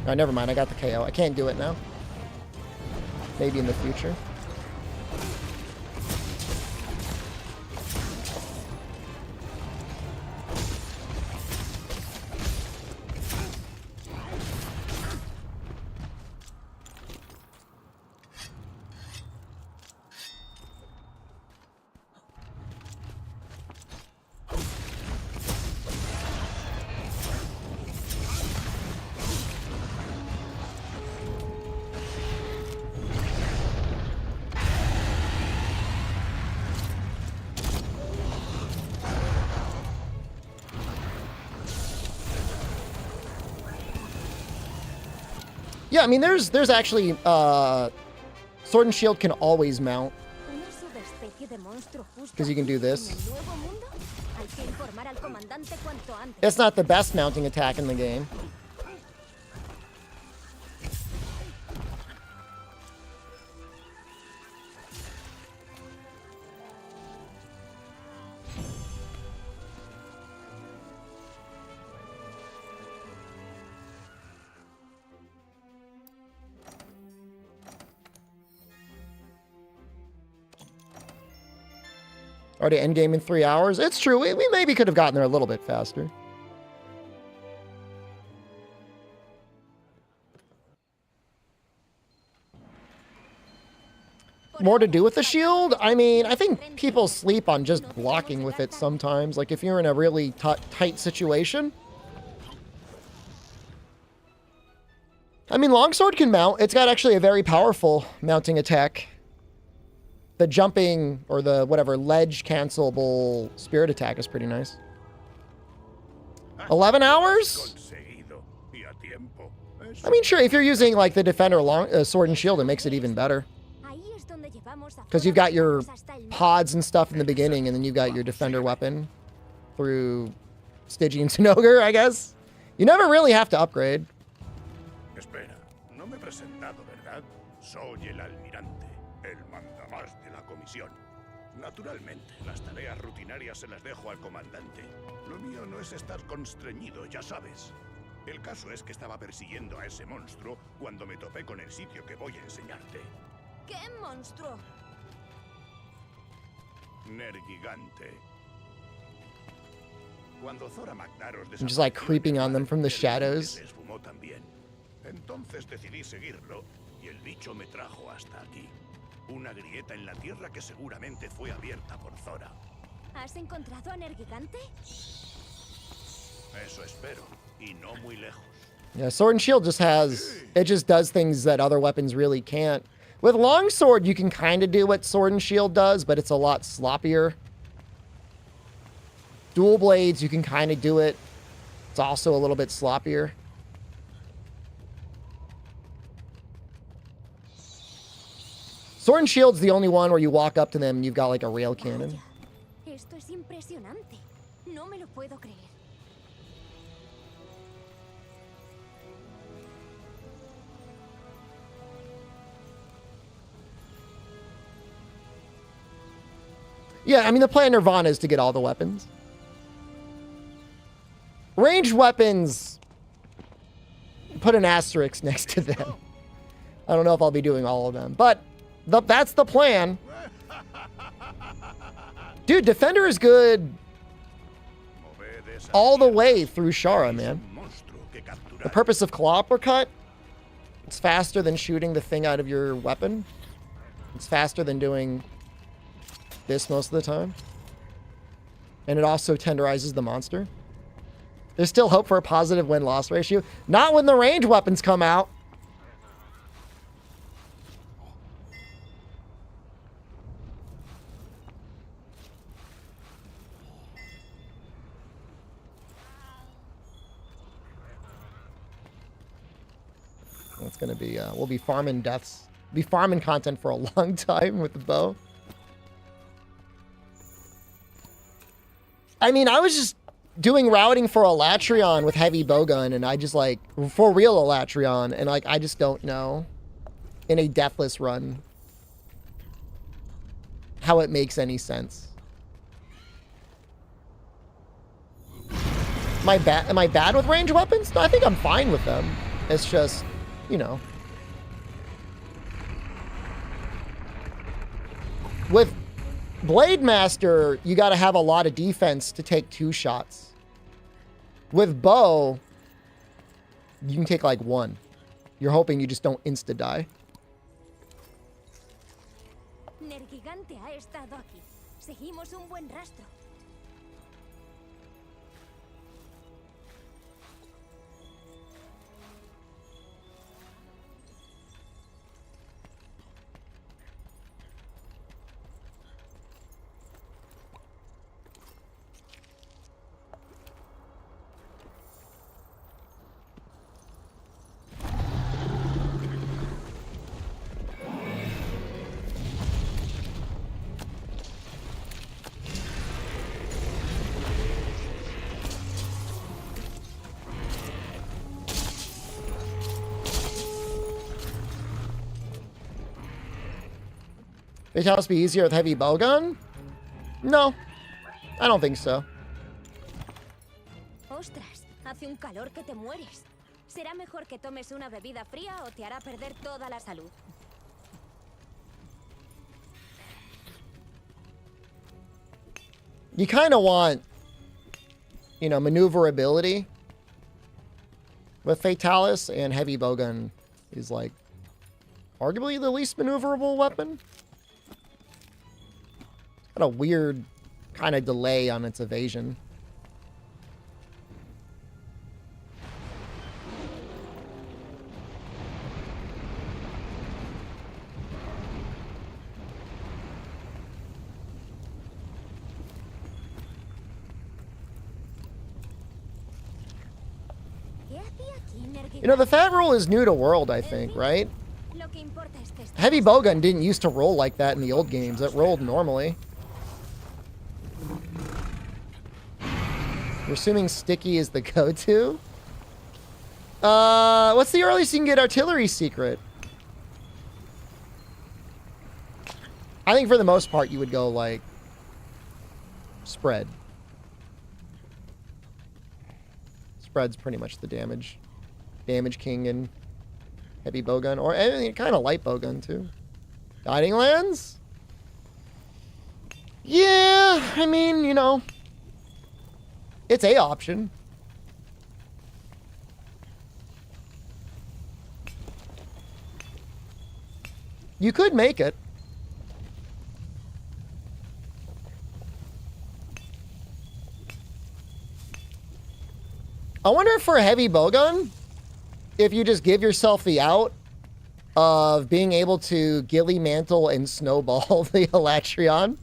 Oh, never mind. I got the KO. I can't do it now. Maybe in the future. Yeah, I mean, there's actually Sword and Shield can always mount because you can do this. It's not the best mounting attack in the game. Already endgame in 3 hours. It's true. We maybe could have gotten there a little bit faster. More to do with the shield? I mean, I think people sleep on just blocking with it sometimes. Like if you're in a really tight situation. I mean, longsword can mount. It's got actually a very powerful mounting attack. The jumping, or the whatever, ledge cancelable spirit attack is pretty nice. 11 hours? I mean, sure, if you're using, like, the defender sword and shield, it makes it even better. Because you've got your pods and stuff in the beginning, and then you've got your defender weapon through Stygian Sinogar, I guess. You never really have to upgrade. Espera, no me he presentado, ¿verdad? Soy el almirante, el mandamás de la comisión. Naturalmente, las tareas rutinarias se las dejo al comandante. Lo mío no es estar constreñido, ya sabes. El caso es que estaba persiguiendo a ese monstruo cuando me topé con el sitio que voy a enseñarte. ¿Qué monstruo? Nergigante. Cuando Zora Magdaros I'm just like creeping on them from the shadows. se esfumó también. Entonces decidí seguirlo y el bicho me trajo hasta aquí. Una grieta en la tierra que seguramente fue abierta por Zora. ¿Has encontrado a Nergigante? Eso espero, y no muy lejos. Yeah, Sword and Shield just has... It just does things that other weapons really can't. With Longsword, you can kind of do what Sword and Shield does, but it's a lot sloppier. Dual Blades, you can kind of do it. It's also a little bit sloppier. Sword and Shield's the only one where you walk up to them and you've got like a rail cannon. Vaya, esto es impresionante. No me lo puedo creer. Yeah, I mean, the plan Nirvana is to get all the weapons. Ranged weapons, put an asterisk next to them. I don't know if I'll be doing all of them, but that's the plan. Dude, Defender is good all the way through Shara, man. The purpose of Claw Uppercut, it's faster than shooting the thing out of your weapon. It's faster than doing this most of the time. And it also tenderizes the monster. There's still hope for a positive win-loss ratio. Not when the range weapons come out. It's gonna be, we'll be farming deaths. Be farming content for a long time with the bow. I mean, I was just doing routing for Elatrion with heavy bowgun, and I just like, for real Elatrion, and like, I just don't know in a Deathless run how it makes any sense. Am I bad with range weapons? No, I think I'm fine with them. It's just, you know. With Blade Master, you got to have a lot of defense to take 2 shots. With bow, you can take like 1. You're hoping you just don't insta-die. Nergigante ha estado aquí. Seguimos un buen rastro. Fatalis be easier with heavy bowgun? No, I don't think so. Ostras, hace un calor que te mueres. Será mejor que tomes una bebida fría o te hará perder toda la salud. You kind of want, you know, maneuverability with Fatalis, and heavy bowgun is like arguably the least maneuverable weapon. Got a weird kind of delay on its evasion. You know, the fat roll is new to World, I think, right? Heavy bowgun didn't used to roll like that in the old games. It rolled normally. We're assuming sticky is the go-to. What's the earliest you can get artillery secret? I think for the most part you would go like spread. Spread's pretty much the damage king and heavy bowgun, or anything kind of light bowgun too. Guiding lands? Yeah, I mean, you know, it's a option. You could make it. I wonder if for a heavy bowgun, if you just give yourself the out of being able to ghillie mantle and snowball the Elatrion.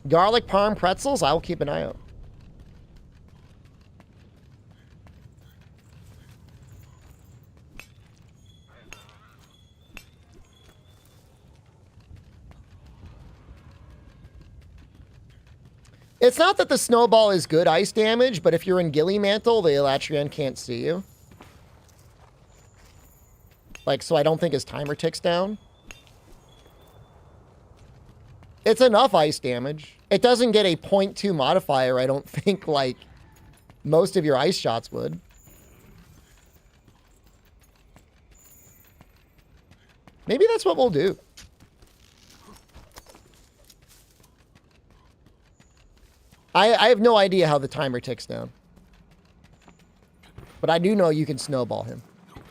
Garlic parm pretzels, I will keep an eye out. It's not that the snowball is good ice damage, but if you're in ghillie mantle, the Elatrion can't see you. Like, so I don't think his timer ticks down. It's enough ice damage. It doesn't get a 0.2 modifier, I don't think, like most of your ice shots would. Maybe that's what we'll do. I have no idea how the timer ticks down. But I do know you can snowball him. Is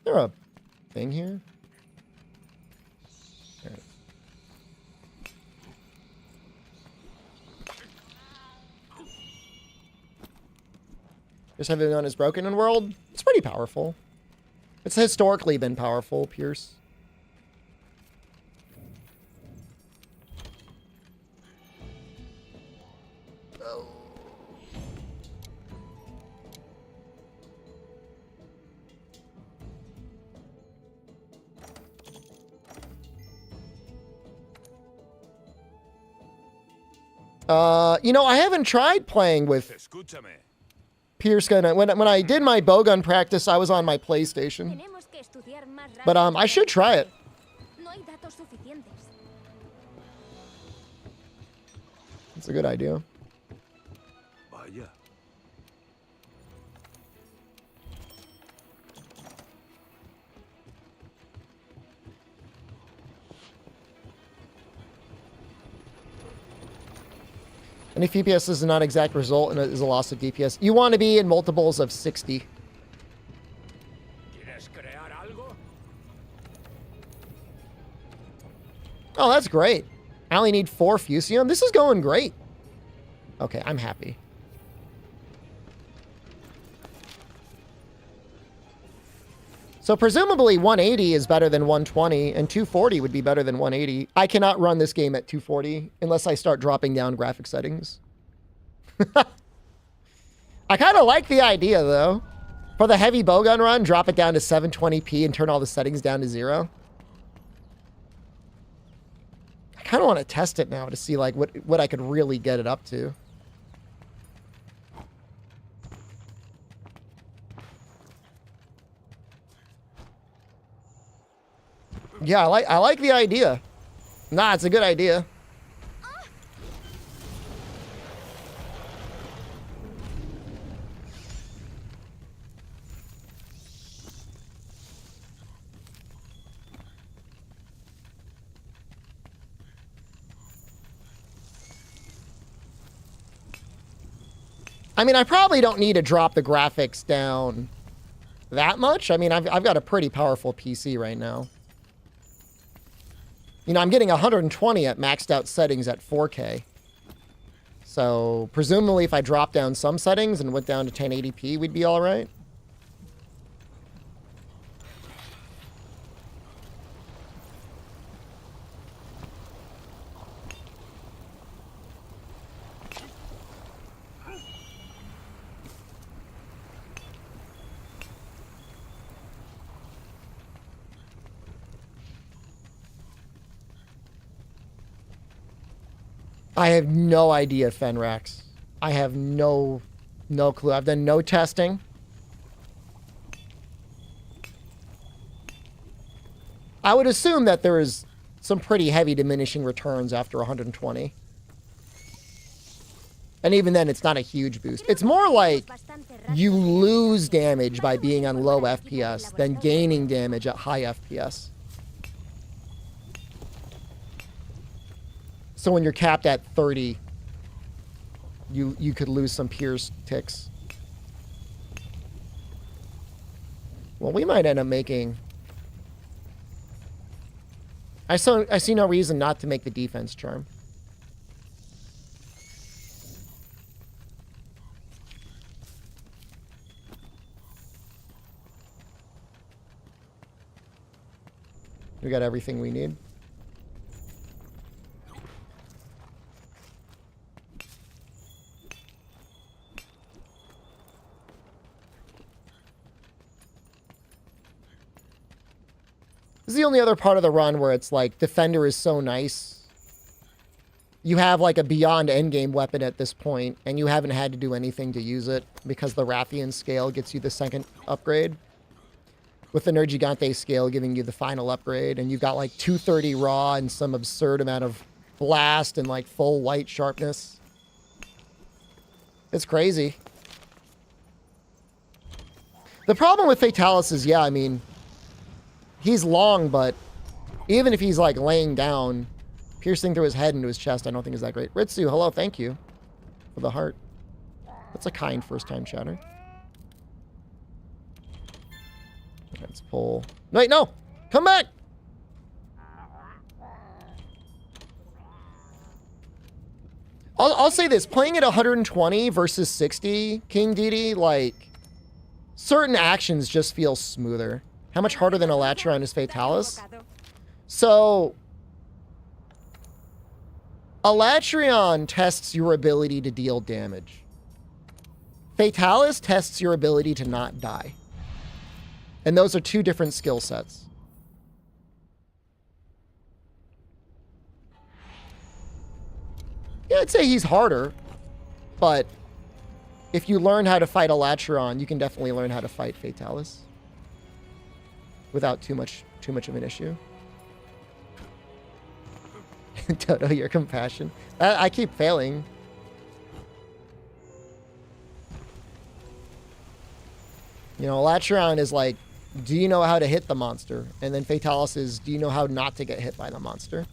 there a thing here? All right. This heavy gun is broken in world. It's pretty powerful. It's historically been powerful, Pierce. You know, I haven't tried playing with Pierce gun. When I did my bowgun practice, I was on my PlayStation. But I should try it. It's a good idea. Any FPS is not exact result and it is a loss of DPS. You want to be in multiples of 60. Oh, that's great. I only need 4 Fusion. This is going great. Okay, I'm happy. So presumably 180 is better than 120 and 240 would be better than 180. I cannot run this game at 240 unless I start dropping down graphic settings. I kind of like the idea though. For the heavy bowgun run, drop it down to 720p and turn all the settings down to 0. I kind of want to test it now to see like what I could really get it up to. Yeah, I like the idea. Nah, it's a good idea. I mean, I probably don't need to drop the graphics down that much. I mean, I've got a pretty powerful PC right now. You know, I'm getting 120 at maxed out settings at 4K. So, presumably if I drop down some settings and went down to 1080p, we'd be all right. I have no idea, Fenrax. I have no clue. I've done no testing. I would assume that there is some pretty heavy diminishing returns after 120. And even then, it's not a huge boost. It's more like you lose damage by being on low FPS than gaining damage at high FPS. So when you're capped at 30, you could lose some pierce ticks. Well, we might end up making... I see no reason not to make the defense charm. We got everything we need. This is the only other part of the run where it's like Defender is so nice. You have like a beyond endgame weapon at this point, and you haven't had to do anything to use it because the Rathian scale gets you the second upgrade. With the Nergigante scale giving you the final upgrade, and you've got like 230 raw and some absurd amount of blast and like full white sharpness. It's crazy. The problem with Fatalis is, yeah, I mean, he's long, but even if he's like laying down, piercing through his head into his chest, I don't think is that great. Ritsu, hello, thank you for the heart. That's a kind first-time chatter. Let's pull. No, wait, no! Come back! I'll say this. Playing at 120 versus 60, King Dedede, like, certain actions just feel smoother. How much harder than Elatron is Fatalis? So, Elatron tests your ability to deal damage. Fatalis tests your ability to not die. And those are two different skill sets. Yeah, I'd say he's harder. But if you learn how to fight Elatron, you can definitely learn how to fight Fatalis. Without too much of an issue. Toto, your compassion. I keep failing. You know, Elatron is like, do you know how to hit the monster? And then Fatalis is, do you know how not to get hit by the monster?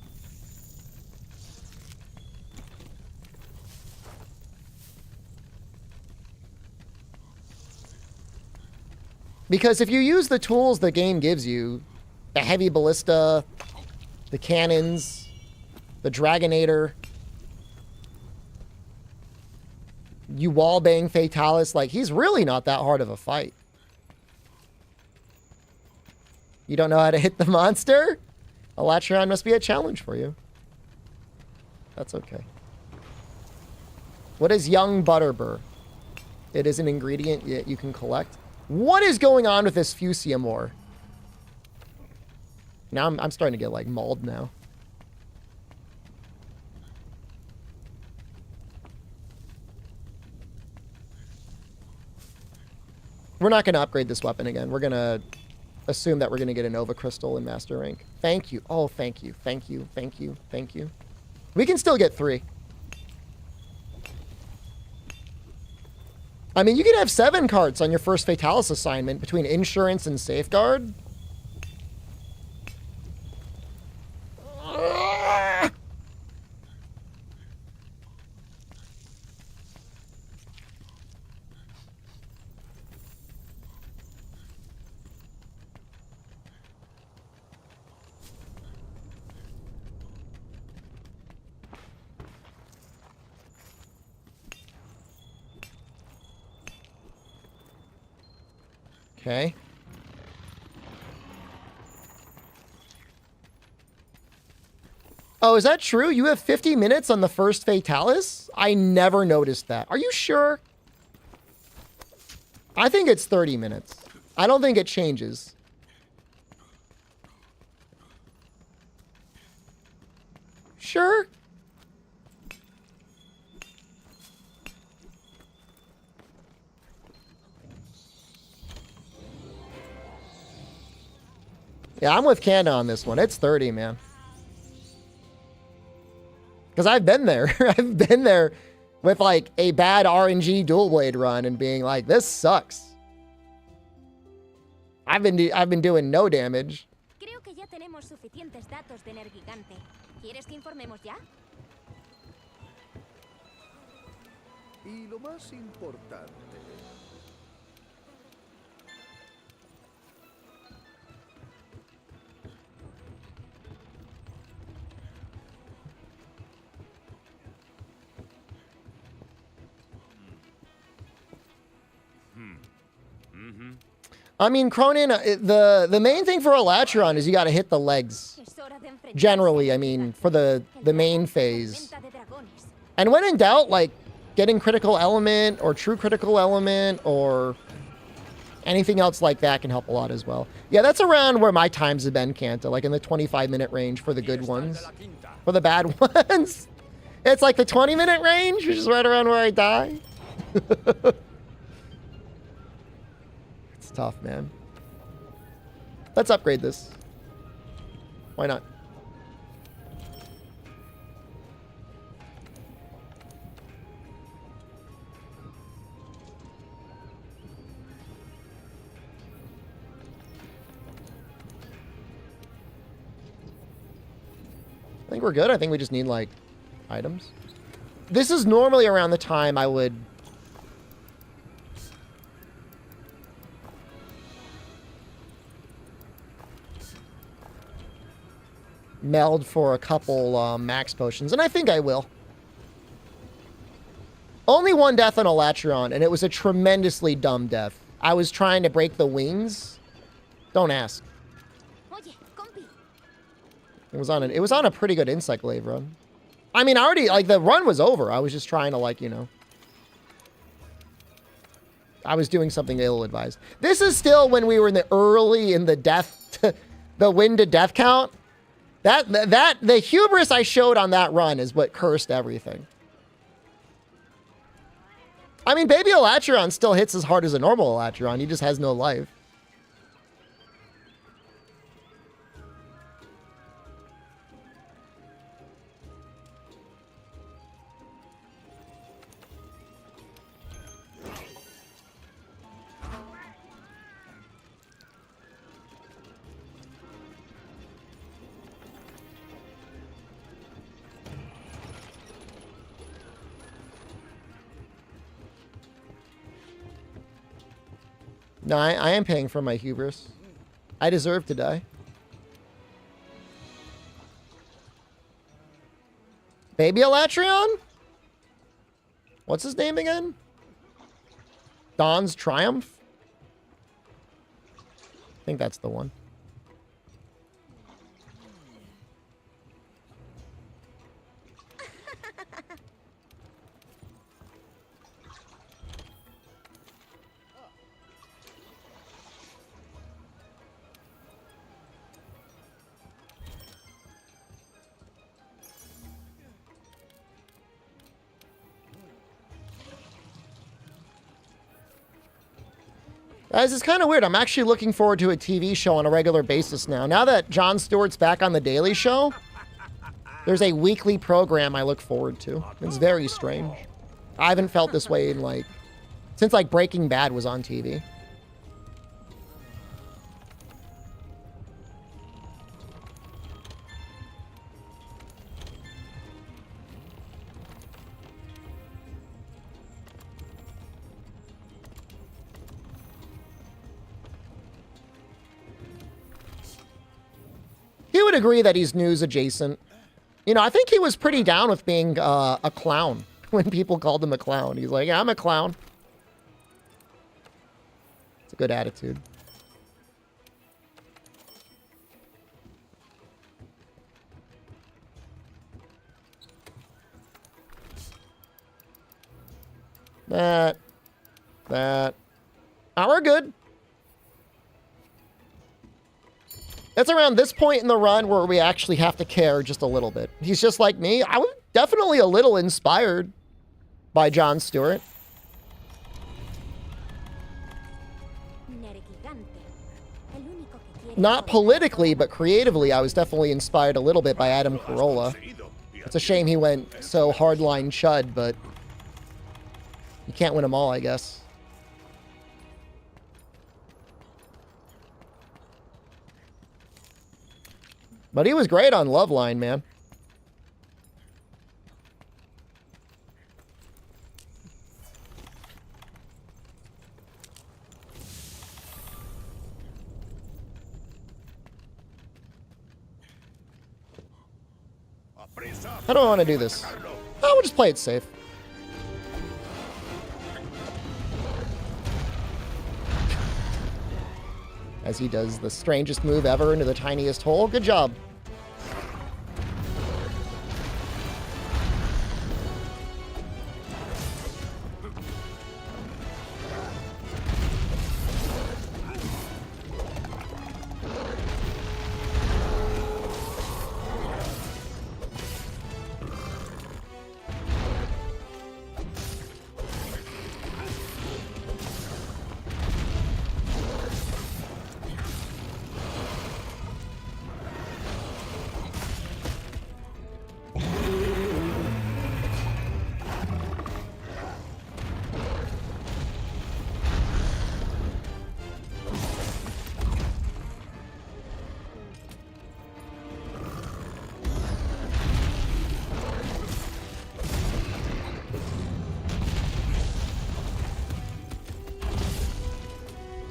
Because if you use the tools the game gives you, the heavy ballista, the cannons, the Dragonator, you wallbang Fatalis, like, he's really not that hard of a fight. You don't know how to hit the monster? Elatron must be a challenge for you. That's okay. What is young butterbur? It is an ingredient that you can collect. What is going on with this fusium ore? Now I'm starting to get like mauled now. We're not going to upgrade this weapon again. We're going to assume that we're going to get a Nova Crystal in Master Rank. Thank you. Oh, thank you. Thank you. Thank you. Thank you. We can still get 3. I mean, you could have 7 cards on your first Fatalis assignment between Insurance and Safeguard. Okay. Oh, is that true? You have 50 minutes on the first Fatalis? I never noticed that. Are you sure? I think it's 30 minutes. I don't think it changes. Sure? Yeah, I'm with Kanda on this one. It's 30, man. Because I've been there. I've been there with like a bad RNG dual blade run and being like, this sucks. I've been doing no damage. Creo que ya tenemos suficientes datos de Nergigante. ¿Quieres que informemos ya? Y lo más importante, I mean, Cronin, the main thing for Elatron is you got to hit the legs. Generally, I mean, for the main phase. And when in doubt, like, getting critical element or true critical element or anything else like that can help a lot as well. Yeah, that's around where my times have been, Kanta, like in the 25-minute range for the good ones. For the bad ones, it's like the 20-minute range, which is right around where I die. It's tough, man. Let's upgrade this. Why not? I think we're good. I think we just need, like, items. This is normally around the time I would... meld for a couple max potions, and I think I will. Only one death on Elatron, and it was a tremendously dumb death. I was trying to break the wings. Don't ask. It was on a pretty good Insect Glaive run. I mean, I already, like, the run was over. I was just trying to, like, you know. I was doing something ill-advised. This is still when we were in the death, the win to death count. The hubris I showed on that run is what cursed everything. I mean, Baby Elatron still hits as hard as a normal Elatron. He just has no life. No, I am paying for my hubris. I deserve to die. Baby Elatron? What's his name again? Dawn's Triumph? I think that's the one. Guys, it's kind of weird. I'm actually looking forward to a TV show on a regular basis now. Now that Jon Stewart's back on The Daily Show, there's a weekly program I look forward to. It's very strange. I haven't felt this way in, like, since, like, Breaking Bad was on TV. He would agree that he's news adjacent. You know, I think he was pretty down with being a clown when people called him a clown. He's like, yeah, I'm a clown. It's a good attitude. That. Oh, we're good. It's around this point in the run where we actually have to care just a little bit. He's just like me. I was definitely a little inspired by Jon Stewart. Not politically, but creatively, I was definitely inspired a little bit by Adam Carolla. It's a shame he went so hardline chud, but you can't win them all, I guess. But he was great on Loveline, man. How do I want to do this? Oh, we'll just play it safe. As he does the strangest move ever into the tiniest hole. Good job.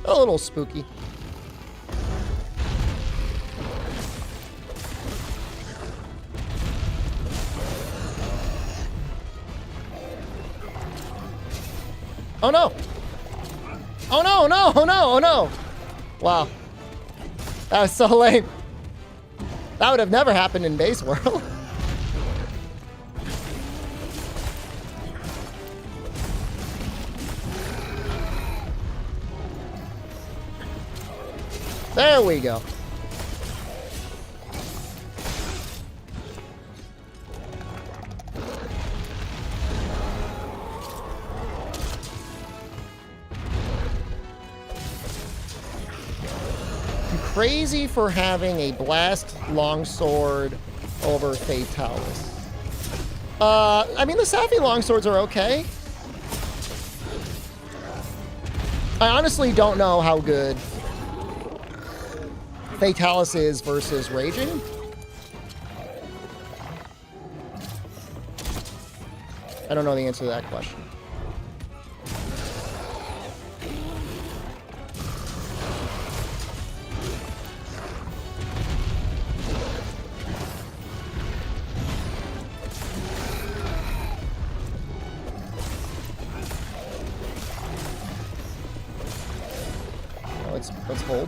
A little spooky. Oh no! Oh no, no, oh no, oh no! Wow. That was so lame. That would have never happened in Base World. There we go. I'm crazy for having a blast longsword over Fatalis. I mean, the Safi longswords are okay. I honestly don't know how good Fatalis is versus Raging. I don't know the answer to that question. Let's hold.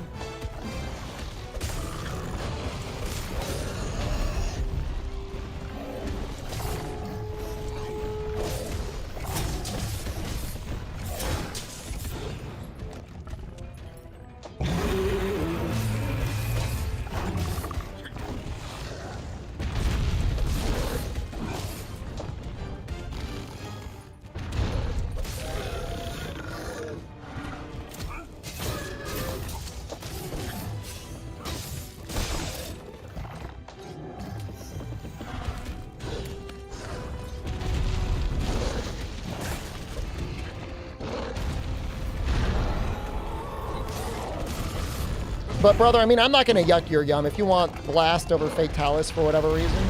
But brother, I mean, I'm not going to yuck your yum. If you want Blast over Fatalis for whatever reason,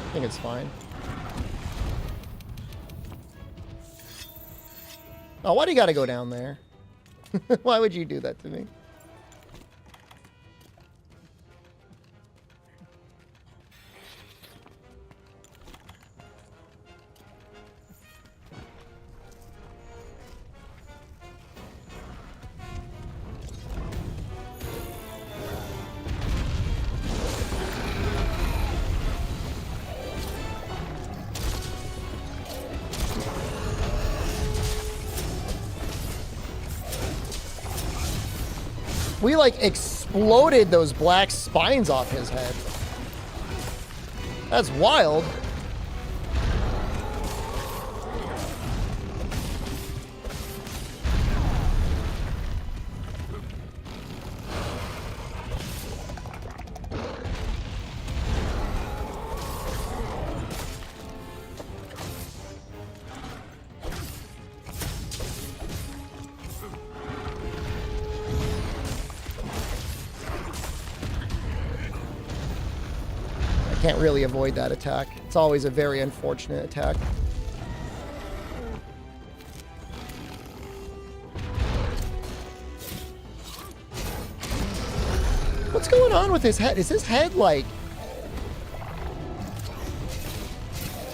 I think it's fine. Oh, why do you got to go down there? Why would you do that to me? We, like, exploded those black spines off his head. That's wild. Can't really avoid that attack. It's always a very unfortunate attack. What's going on with his head? Is his head like...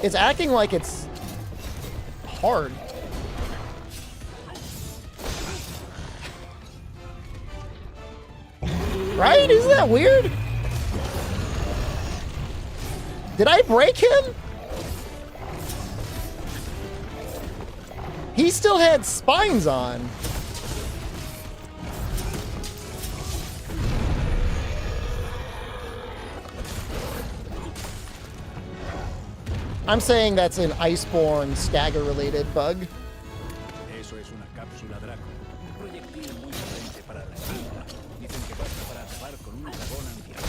It's acting like it's hard. Right? Isn't that weird? Did I break him? He still had spines on. I'm saying that's an Iceborne stagger-related bug. Eso es una cápsula Draco. Un proyectil muy potente para la esgrima. Dicen que basta para acabar con un dragón antiaéreo.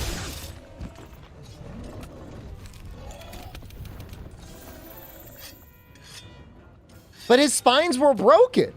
But his spines were broken.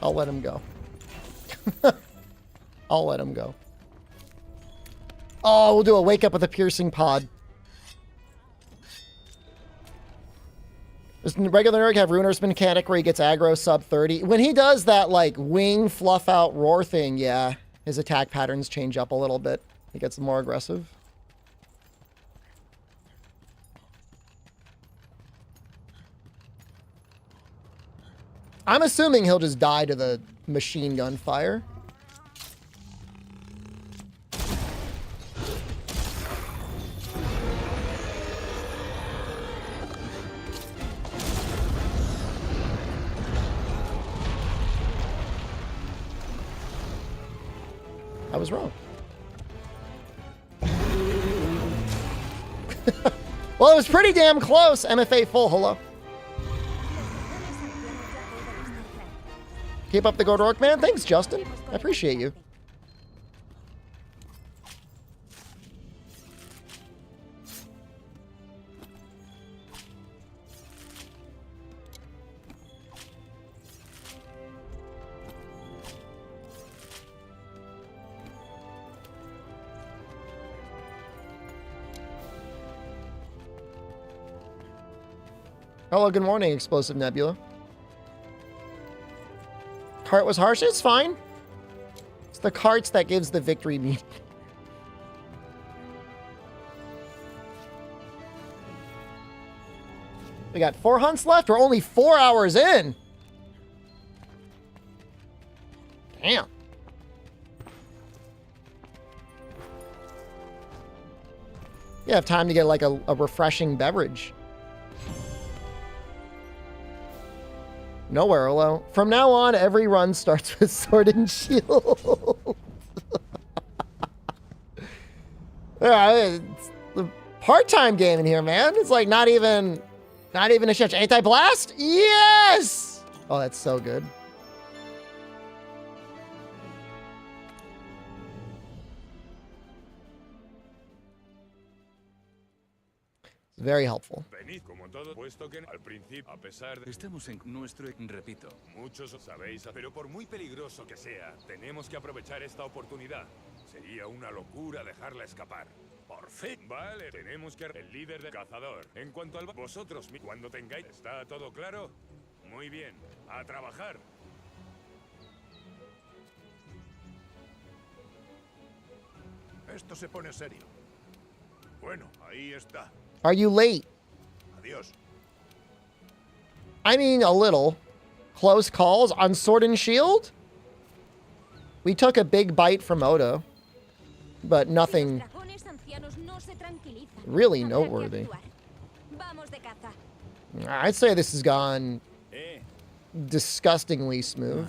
I'll let him go. I'll let him go. Oh, we'll do a wake up with a piercing pod. Does regular Nurg have Runer's mechanic where he gets aggro sub 30? When he does that, like, wing fluff out roar thing, yeah, his attack patterns change up a little bit. He gets more aggressive. I'm assuming he'll just die to the machine gun fire. I was wrong. Well, it was pretty damn close. MFA full, hello. Keep up the good work, man. Thanks, Justin. I appreciate you. Hello, good morning, Explosive Nebula. Cart was harsh. It's fine. It's the carts that gives the victory meaning. We got 4 hunts left. We're only 4 hours in. Damn. You have time to get like a refreshing beverage. Nowhere, Arlo. From now on, every run starts with sword and shield. Yeah, it's the part-time game in here, man. It's like not even a stretch. Anti-blast? Yes! Oh, that's so good. Very helpful. Venid, como todo, puesto que al principio, a pesar de... Estamos en nuestro... Repito. Muchos sabéis, pero por muy peligroso que sea, tenemos que aprovechar esta oportunidad. Sería una locura dejarla escapar. Por fin, vale, tenemos que... El líder del cazador. En cuanto al... Vosotros, cuando tengáis... ¿Está todo claro? Muy bien, a trabajar. Esto se pone serio. Bueno, ahí está. Are you late? Adiós. I mean, a little. Close calls on Sword and Shield? We took a big bite from Odo, but nothing really noteworthy. I'd say this has gone disgustingly smooth.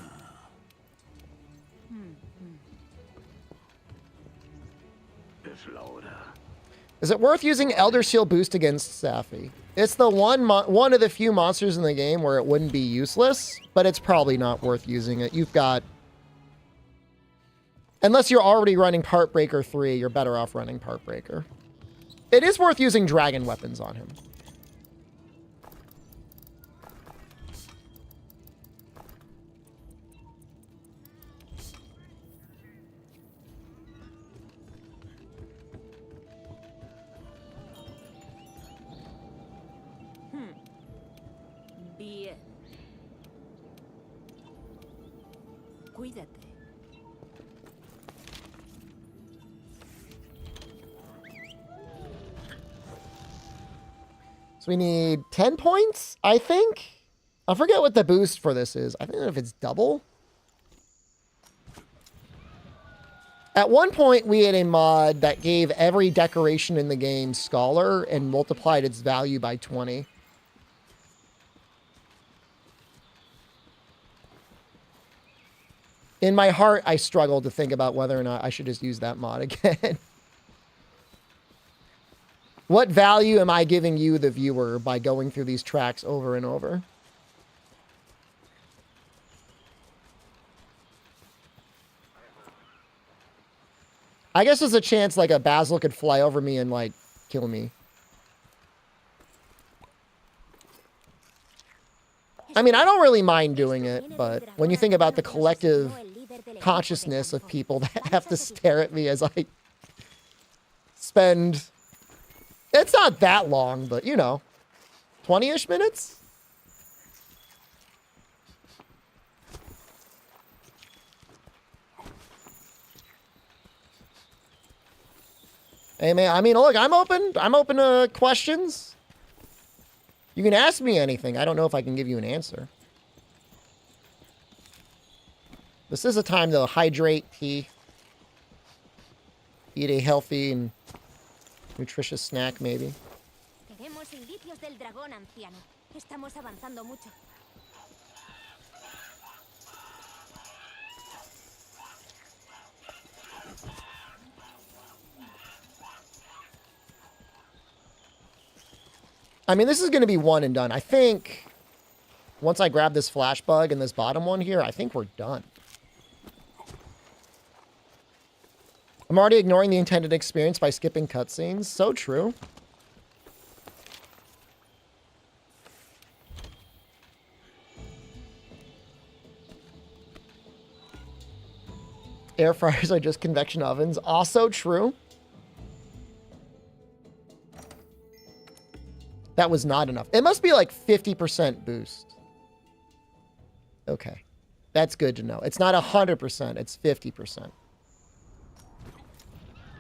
Is it worth using Elder Seal Boost against Safi? It's the one of the few monsters in the game where it wouldn't be useless, but it's probably not worth using it. You've got... Unless you're already running Partbreaker 3, you're better off running Partbreaker. It is worth using dragon weapons on him. Bien. Cuídate. So we need 10 points, I think? I forget what the boost for this is. I think if it's double. At one point, we had a mod that gave every decoration in the game Scholar and multiplied its value by 20. In my heart, I struggle to think about whether or not I should just use that mod again. What value am I giving you, the viewer, by going through these tracks over and over? I guess there's a chance like a Basil could fly over me and like kill me. I mean, I don't really mind doing it, but when you think about the collective consciousness of people that have to stare at me as I spend... It's not that long, but, you know, 20-ish minutes? Hey, man, I mean, look, I'm open to questions. You can ask me anything. I don't know if I can give you an answer. This is a time to hydrate, tea, eat a healthy and nutritious snack, maybe. Tenemos indicios del dragón anciano. Estamos avanzando mucho. I mean, this is going to be one and done. I think once I grab this flash bug and this bottom one here, I think we're done. I'm already ignoring the intended experience by skipping cutscenes. So true. Air fryers are just convection ovens. Also true. That was not enough. It must be like 50% boost. Okay. That's good to know. It's not 100%. It's 50%.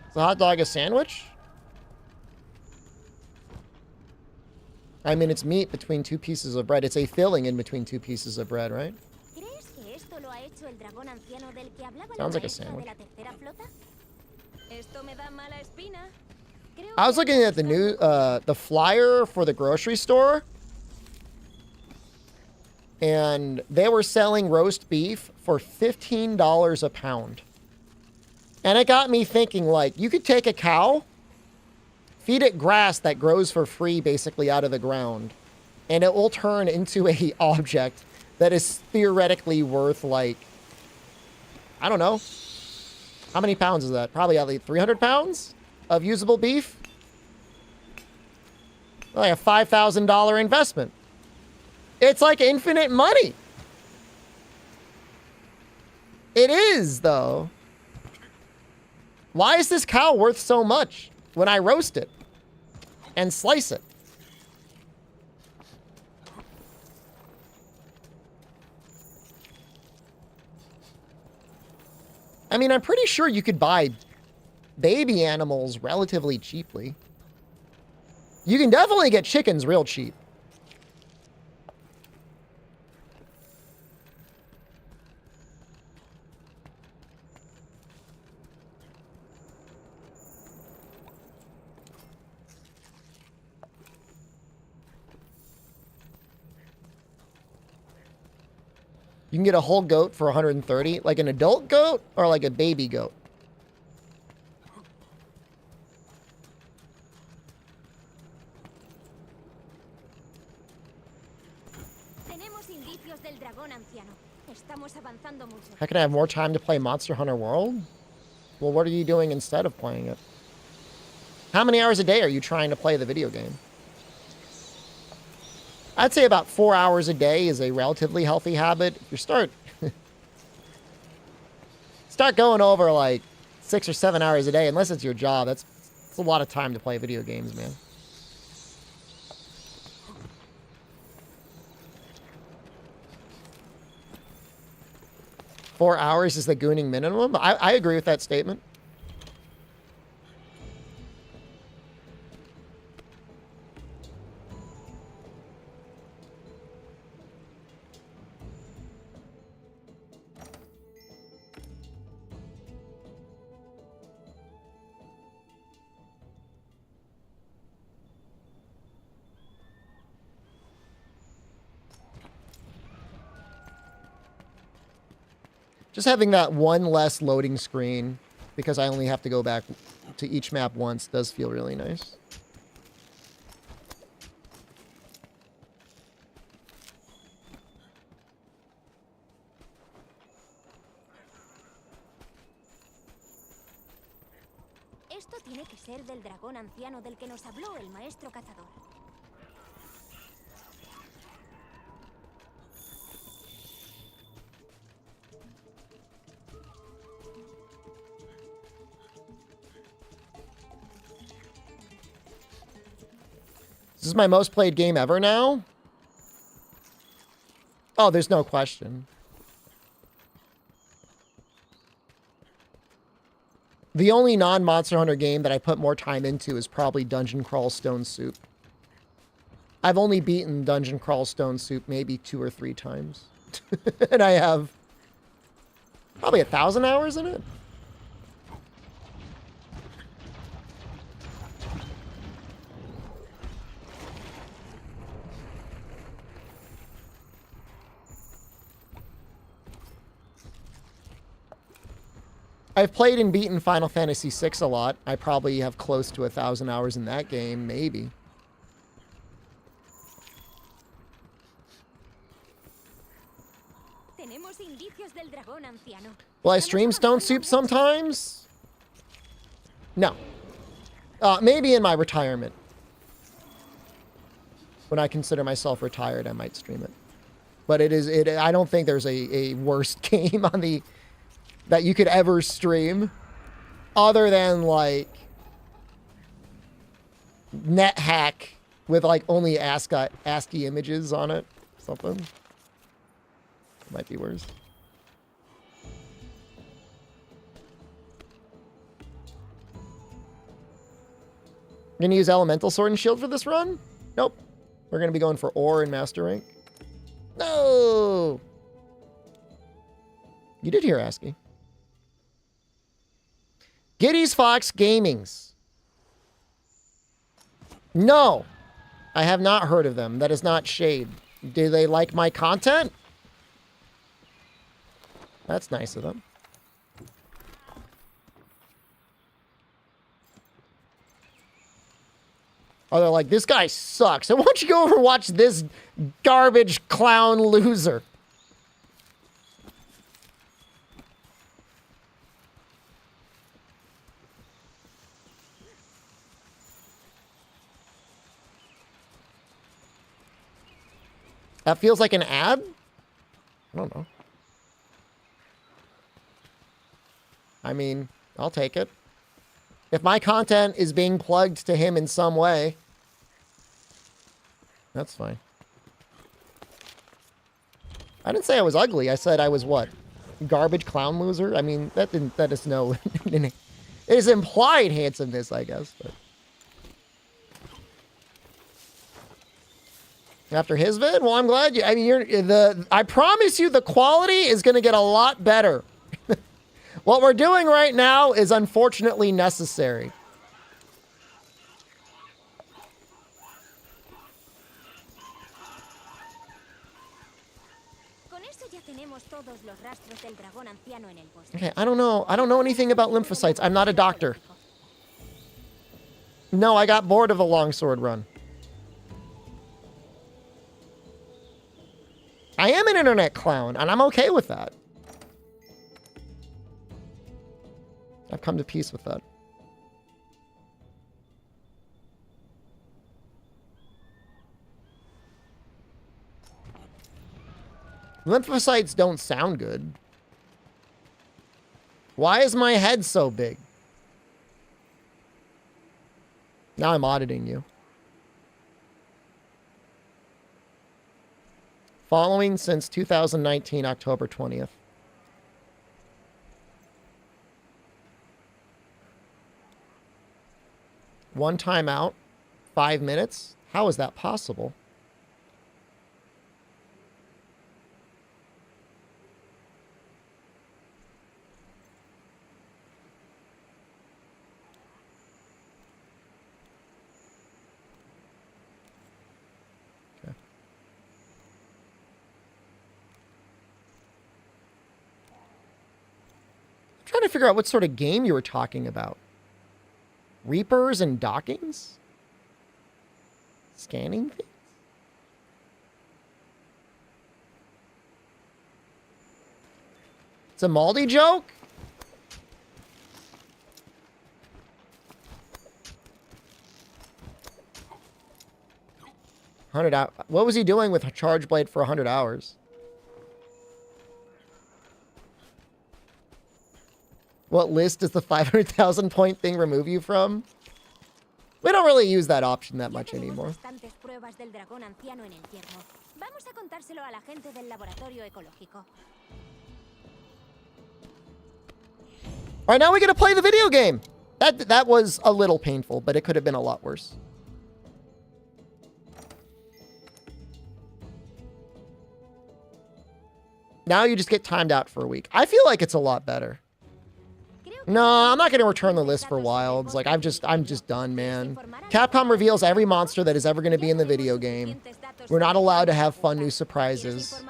Is the hot dog a sandwich? I mean, it's meat between two pieces of bread. It's a filling in between two pieces of bread, right? Sounds like a sandwich. I was looking at the new, the flyer for the grocery store, and they were selling roast beef for $15 a pound. And it got me thinking, like, you could take a cow, feed it grass that grows for free basically out of the ground, and it will turn into a object that is theoretically worth, like, I don't know. How many pounds is that? Probably at least 300 pounds of usable beef. Like a $5,000 investment. It's like infinite money. It is, though. Why is this cow worth so much when I roast it and slice it? I mean, I'm pretty sure you could buy baby animals relatively cheaply. You can definitely get chickens real cheap. You can get a whole goat for 130, like an adult goat or like a baby goat. Tenemos indicios del dragón anciano. Estamos avanzando mucho. How can I have more time to play Monster Hunter World? Well, what are you doing instead of playing it? How many hours a day are you trying to play the video game? I'd say about 4 hours a day is a relatively healthy habit. If you start going over like 6 or 7 hours a day, unless it's your job, that's a lot of time to play video games, man. Four hours is the gooning minimum. I agree with that statement. Just having that one less loading screen, because I only have to go back to each map once, does feel really nice. Esto tiene que ser del dragón anciano del que nos habló el maestro cazador. This is my most played game ever now? Oh, there's no question. The only non-Monster Hunter game that I put more time into is probably Dungeon Crawl Stone Soup. I've only beaten Dungeon Crawl Stone Soup maybe 2 or 3 times. And I have probably 1,000 hours in it. I've played and beaten Final Fantasy VI a lot. I probably have close to 1,000 hours in that game, maybe. Tenemos indicios del dragón anciano. Will I stream Stone Soup sometimes? No. Maybe in my retirement. When I consider myself retired, I might stream it. But I don't think there's a worse game on the... that you could ever stream other than like NetHack with like only ASCII images on it. Something. Might be worse. Gonna use Elemental Sword and Shield for this run? Nope. We're gonna be going for Ore and Master Rank. No! You did hear ASCII. Giddy's Fox Gamings. No, I have not heard of them. That is not shade. Do they like my content? That's nice of them. Oh, they're like, this guy sucks. So why don't you go over and watch this garbage clown loser? That feels like an ad? I don't know. I mean, I'll take it. If my content is being plugged to him in some way, that's fine. I didn't say I was ugly. I said I was what? Garbage clown loser? I mean, that is no... it is implied handsomeness, I guess. But. After his vid? Well, I'm glad you... I mean, I promise you the quality is going to get a lot better. What we're doing right now is unfortunately necessary. Okay, I don't know. I don't know anything about lymphocytes. I'm not a doctor. No, I got bored of a longsword run. I am an internet clown, and I'm okay with that. I've come to peace with that. Lymphocytes don't sound good. Why is my head so big? Now I'm auditing you. Following since 2019, October 20th. One time out, 5 minutes? How is that possible? Okay. I'm trying to figure out what sort of game you were talking about. Reapers and dockings? Scanning things? It's a Maldi joke? What was he doing with a charge blade for 100 hours? What list does the 500,000 point thing remove you from? We don't really use that option that much anymore. Alright, now we get to play the video game. That was a little painful, but it could have been a lot worse. Now you just get timed out for a week. I feel like it's a lot better. No, I'm not going to return the list for Wilds. Like, I'm just done, man. Capcom reveals every monster that is ever going to be in the video game. We're not allowed to have fun new surprises.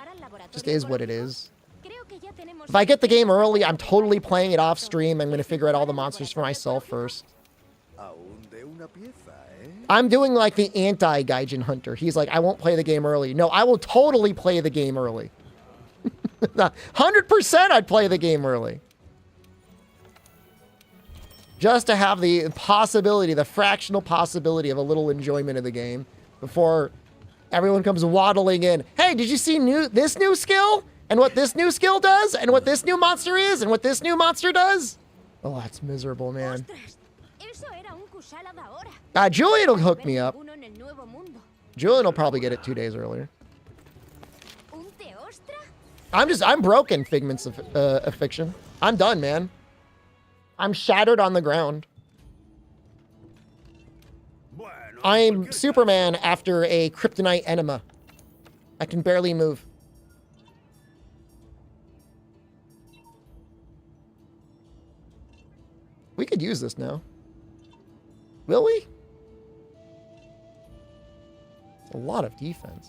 Just is what it is. If I get the game early, I'm totally playing it off stream. I'm going to figure out all the monsters for myself first. I'm doing like the anti-Gaijin Hunter. He's like, I won't play the game early. No, I will totally play the game early. 100% I'd play the game early. Just to have the possibility, the fractional possibility of a little enjoyment of the game before everyone comes waddling in. Hey, did you see this new skill? And what this new skill does? And what this new monster is? And what this new monster does? Oh, that's miserable, man. Julian will hook me up. Julian will probably get it 2 days earlier. I'm broken, Figments of Fiction. I'm done, man. I'm shattered on the ground. I'm Superman after a kryptonite enema. I can barely move. We could use this now. Will we? It's a lot of defense.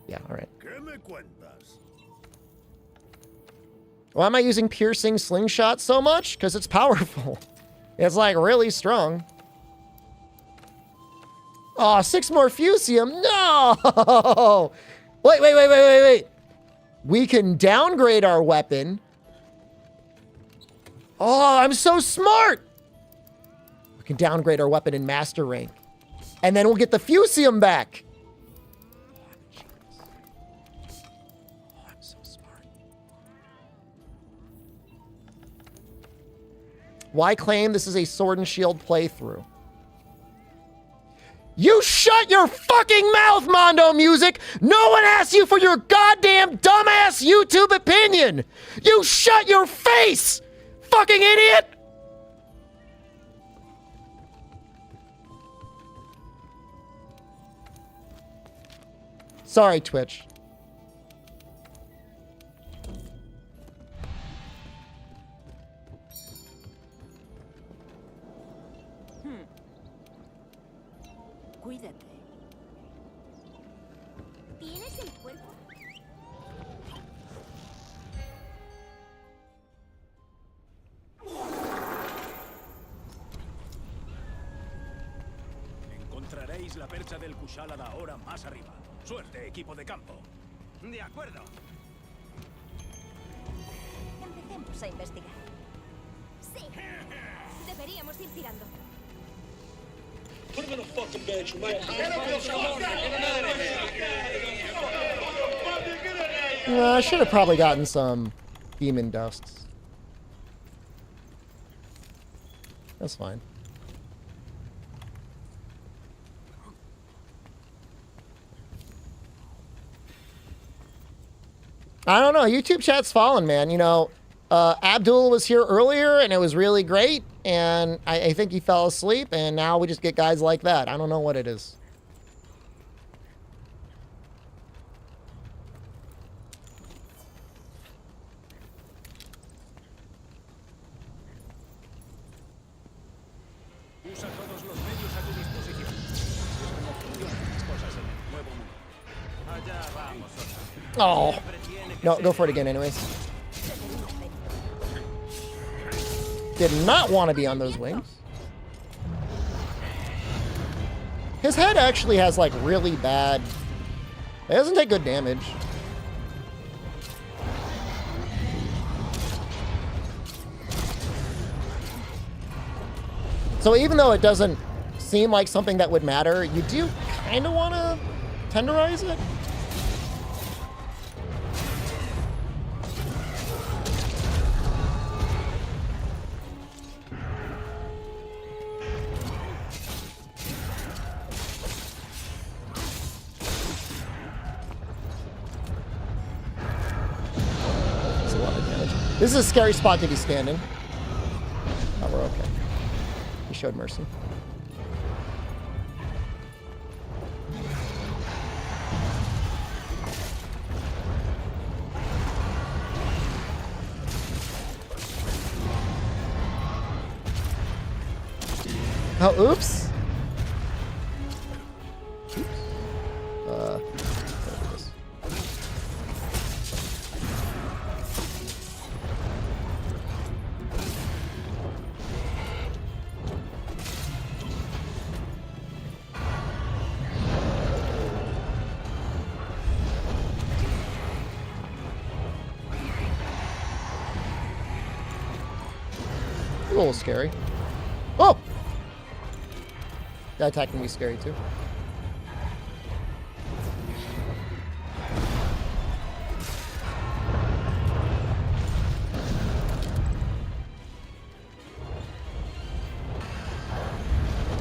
Yeah, all right. Why am I using piercing slingshot so much? Because it's powerful. It's like really strong. Oh, 6 more Fusium. No! Wait. We can downgrade our weapon. Oh, I'm so smart. We can downgrade our weapon in master rank. And then we'll get the Fusium back. Oh, I'm so smart. Why claim this is a Sword and Shield playthrough? You shut your fucking mouth, Mondo Music! No one asked you for your goddamn dumbass YouTube opinion! You shut your face! Fucking idiot! Sorry, Twitch. Cuídate. ¿Tienes el cuerpo? Encontraréis la percha del Kushalada ahora más arriba. Suerte, equipo de campo. De acuerdo. Empecemos a investigar. Sí. Deberíamos ir tirando. I should have probably gotten some demon dusts. That's fine. I don't know. YouTube chat's fallen, man. You know, Abdul was here earlier, and it was really great. And I think he fell asleep, and now we just get guys like that. I don't know what it is. Usa todos los medios a tu disposición. Es como funcionan las cosas en el nuevo mundo. Allá vamos. Oh. No, go for it again anyways. Did not want to be on those wings. His head actually has like really bad... It doesn't take good damage. So even though it doesn't seem like something that would matter, you do kind of want to tenderize it. This is a scary spot to be standing. Oh, we're okay. He showed mercy. Oh, oops. Oops. What is this? A little scary. Oh! That attack can be scary too.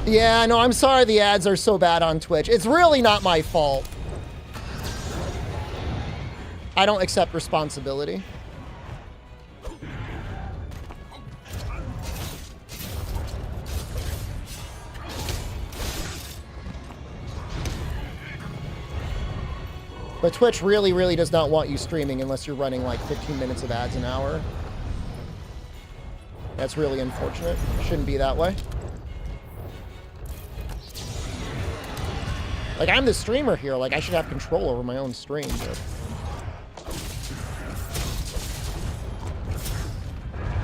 Yeah, no, I'm sorry the ads are so bad on Twitch. It's really not my fault. I don't accept responsibility. But Twitch really, really does not want you streaming unless you're running like 15 minutes of ads an hour. That's really unfortunate. Shouldn't be that way. Like, I'm the streamer here. Like, I should have control over my own stream, but...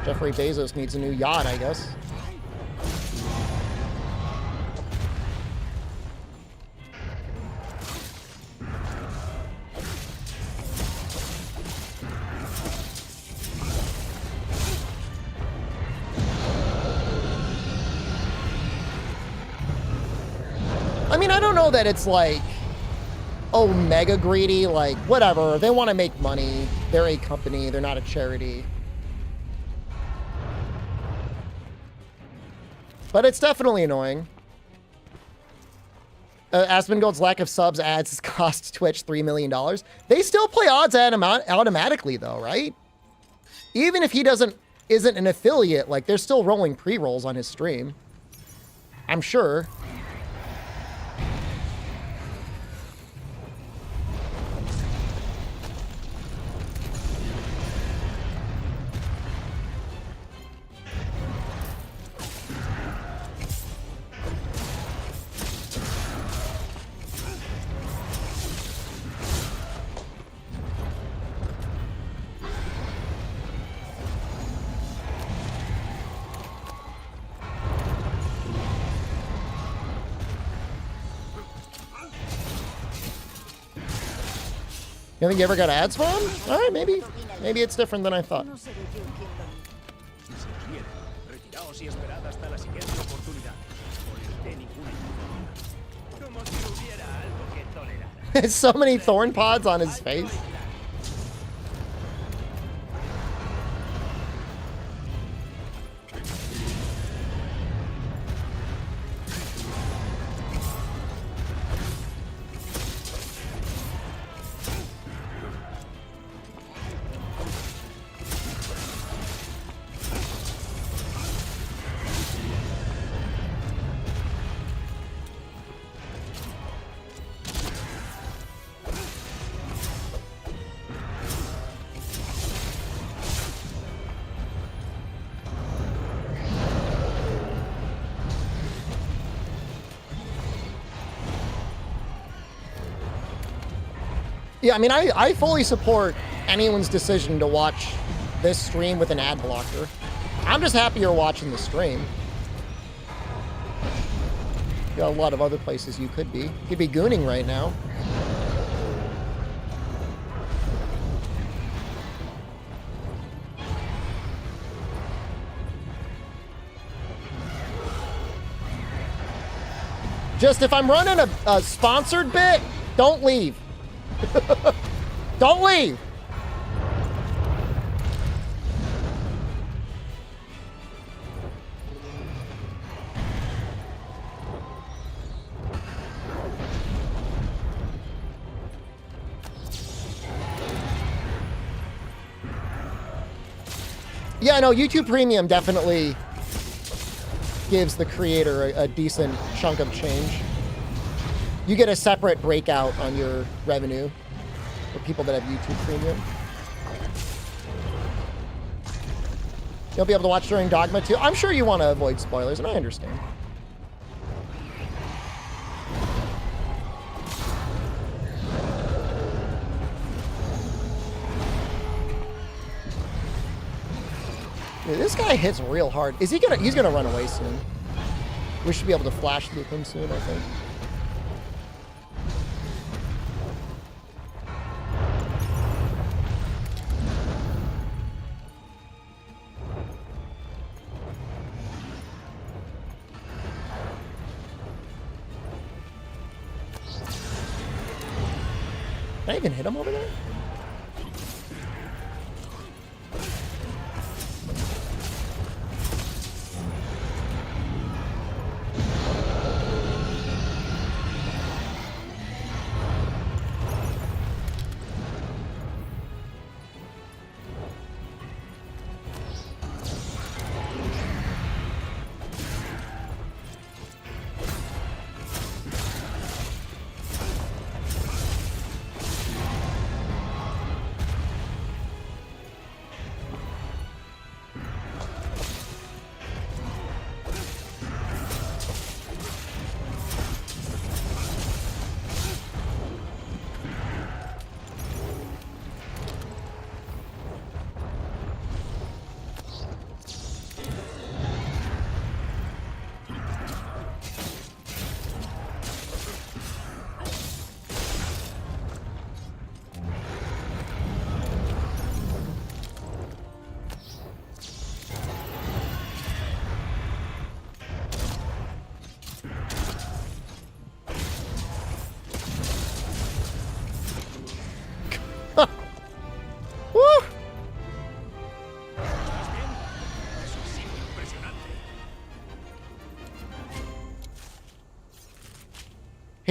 Jeffrey Bezos needs a new yacht, I guess. I mean, I don't know that it's like, oh, mega greedy, like, whatever. They want to make money. They're a company. They're not a charity. But it's definitely annoying. Asmongold's lack of subs ads cost Twitch $3 million. They still play odds automatically, though, right? Even if he isn't an affiliate, like, they're still rolling pre-rolls on his stream. I'm sure. You think you ever got ads for him? All right, maybe it's different than I thought. So many thorn pods on his face. Yeah, I mean, I fully support anyone's decision to watch this stream with an ad blocker. I'm just happy you're watching the stream. You got a lot of other places you could be. You could be gooning right now. Just if I'm running a sponsored bit, don't leave. Don't leave. Yeah, no, YouTube Premium definitely gives the creator a decent chunk of change. You get a separate breakout on your revenue for people that have YouTube Premium. You'll be able to watch during Dogma too. I'm sure you want to avoid spoilers, and I understand. Dude, this guy hits real hard. He's gonna run away soon. We should be able to flash loop him soon, I think. Can I even hit him over there?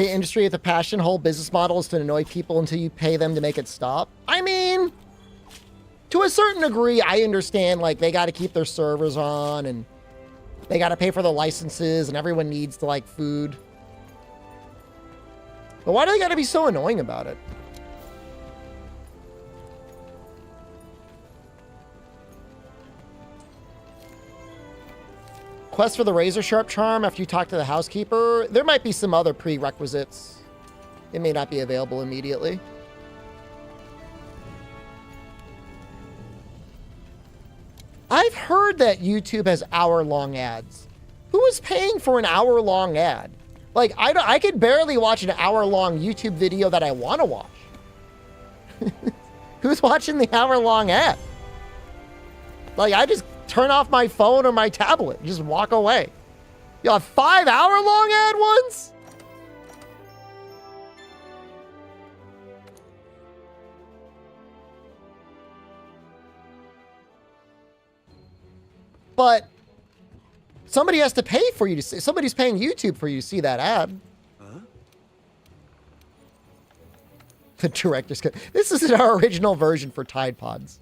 Hey, industry with a passion, whole business model is to annoy people until you pay them to make it stop. I mean, to a certain degree, I understand, like, they got to keep their servers on and they got to pay for the licenses and everyone needs to like food. But why do they got to be so annoying about it? Quest for the razor sharp charm after you talk to the housekeeper. There might be some other prerequisites. It may not be available immediately. I've heard that YouTube has hour-long ads. Who is paying for an hour-long ad? Like, I could barely watch an hour-long YouTube video that I want to watch. Who's watching the hour-long ad? Like, I just turn off my phone or my tablet and just walk away. You have 5-hour-long ad ones? But somebody has to pay for you to see. Somebody's paying YouTube for you to see that ad. Huh? The director's cut. This isn't our original version for Tide Pods.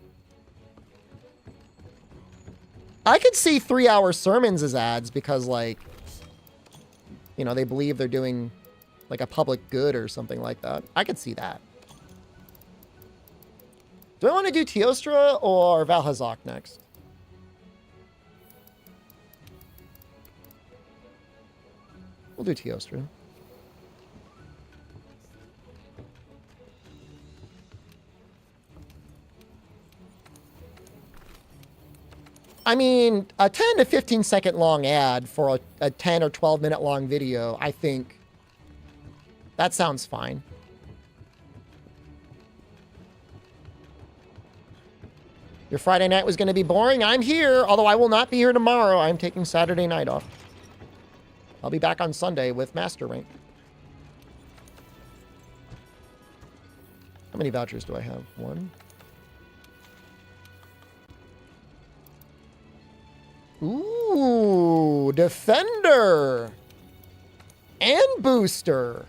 I could see 3-hour sermons as ads because, like, you know, they believe they're doing like a public good or something like that. I could see that. Do I want to do Teostra or Valhazak next? We'll do Teostra. I mean, a 10 to 15 second long ad for a 10 or 12 minute long video, I think that sounds fine. Your Friday night was going to be boring. I'm here, although I will not be here tomorrow. I'm taking Saturday night off. I'll be back on Sunday with Master Rank. How many vouchers do I have? 1. Ooh, Defender. And Booster.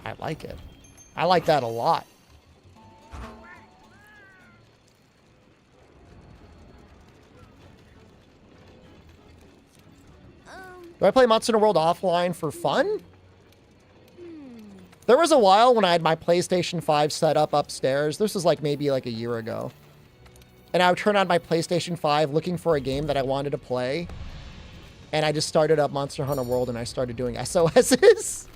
I like it. I like that a lot. Do I play Monster Hunter World offline for fun? There was a while when I had my PlayStation 5 set up upstairs. This was like maybe like a year ago. And I would turn on my PlayStation 5 looking for a game that I wanted to play. And I just started up Monster Hunter World and I started doing SOSs.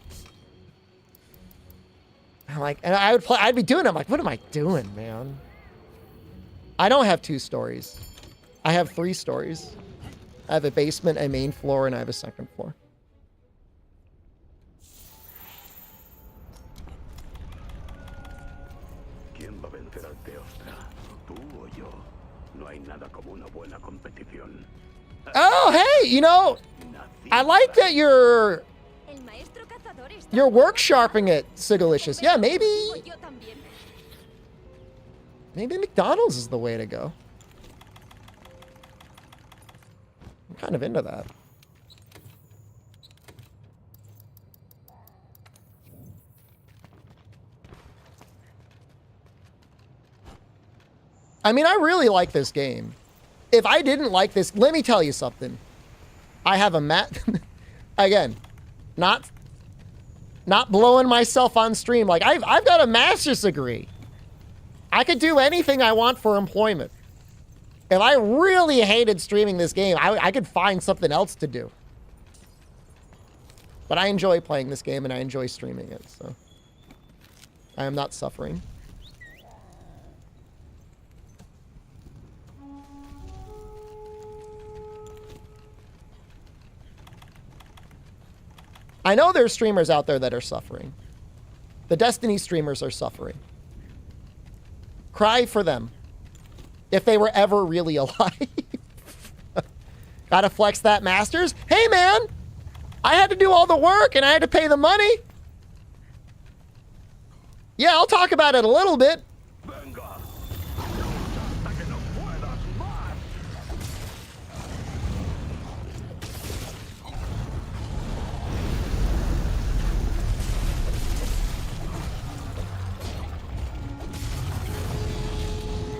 I'm like, and I'd be doing it. I'm like, what am I doing, man? I don't have 2 stories. I have 3 stories. I have a basement, a main floor, and I have a second floor. ¿Quién va a vencer al Teostra? ¿Tú o yo? No hay nada como una buena competición. Oh, hey, you know, I like that you're work sharpening it, Sigalicious. Yeah, maybe McDonald's is the way to go. I'm kind of into that. I mean, I really like this game. If I didn't like this, let me tell you something. I have a again, not blowing myself on stream. Like, I've got a master's degree. I could do anything I want for employment. If I really hated streaming this game, I could find something else to do. But I enjoy playing this game and I enjoy streaming it, so I am not suffering. I know there's streamers out there that are suffering. The Destiny streamers are suffering. Cry for them. If they were ever really alive. Gotta flex that Masters. Hey, man! I had to do all the work and I had to pay the money. Yeah, I'll talk about it a little bit.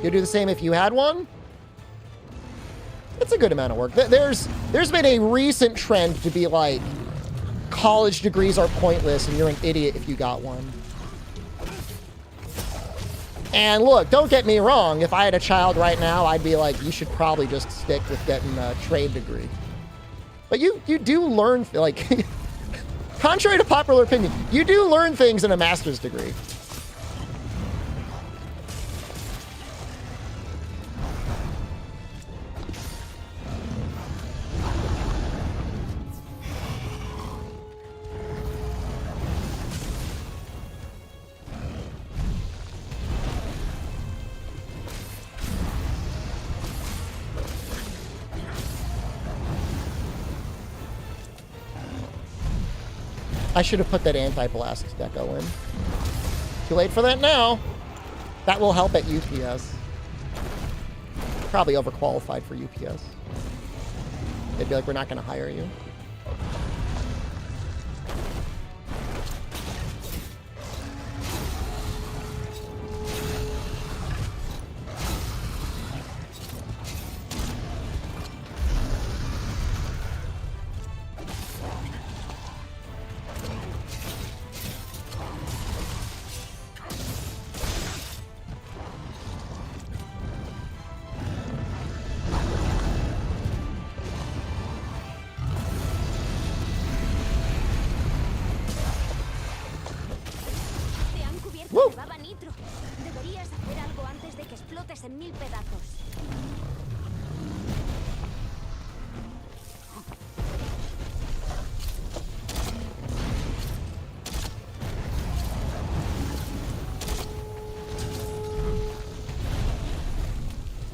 You'd do the same if you had one? It's a good amount of work. There's been a recent trend to be like, college degrees are pointless and you're an idiot if you got one. And look, don't get me wrong. If I had a child right now, I'd be like, you should probably just stick with getting a trade degree. But you do learn, like, contrary to popular opinion, you do learn things in a master's degree. I should have put that anti-blast deco in. Too late for that now. That will help at UPS. Probably overqualified for UPS. They'd be like, we're not going to hire you.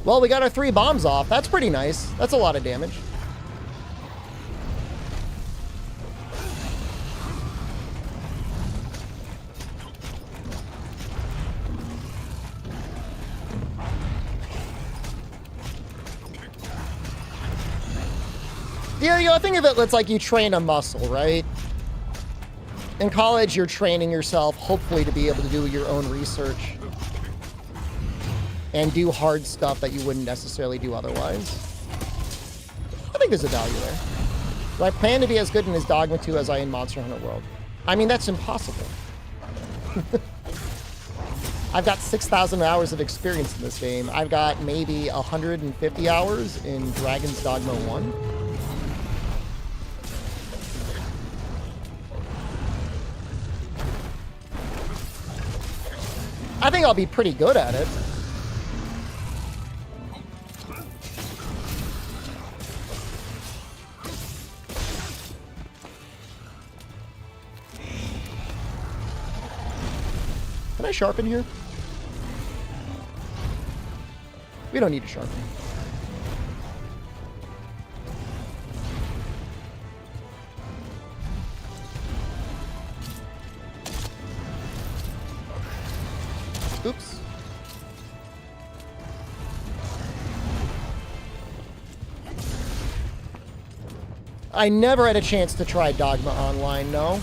Well, we got our 3 bombs off. That's pretty nice. That's a lot of damage. Yeah, you know, think of it, it's like you train a muscle, right? In college, you're training yourself, hopefully, to be able to do your own research and do hard stuff that you wouldn't necessarily do otherwise. I think there's a value there. Do I plan to be as good in his Dogma 2 as I in Monster Hunter World? I mean, that's impossible. I've got 6,000 hours of experience in this game. I've got maybe 150 hours in Dragon's Dogma 1. I think I'll be pretty good at it. Can I sharpen here? We don't need to sharpen. Oops. I never had a chance to try Dogma Online, no.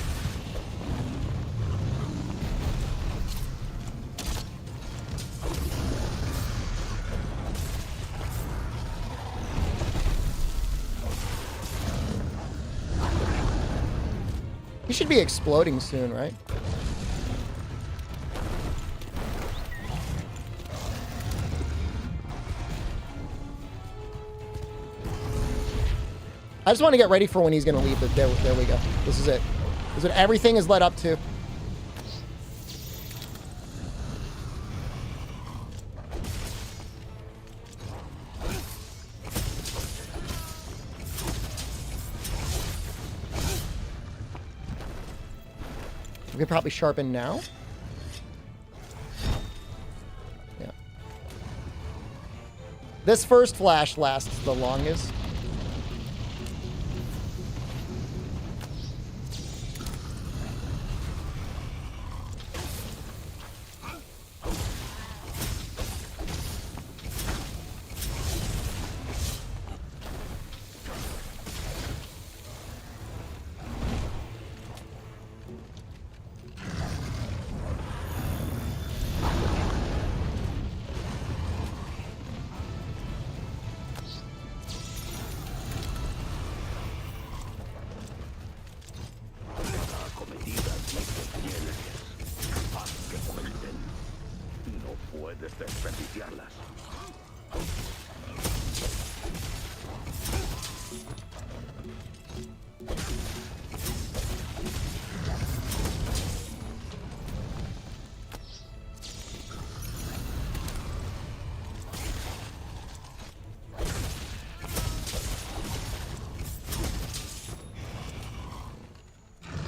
He should be exploding soon, right? I just want to get ready for when he's going to leave. There we go. This is it. This is what everything is led up to. We could probably sharpen now. Yeah. This first flash lasts the longest.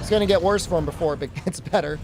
It's gonna get worse for him before it gets better.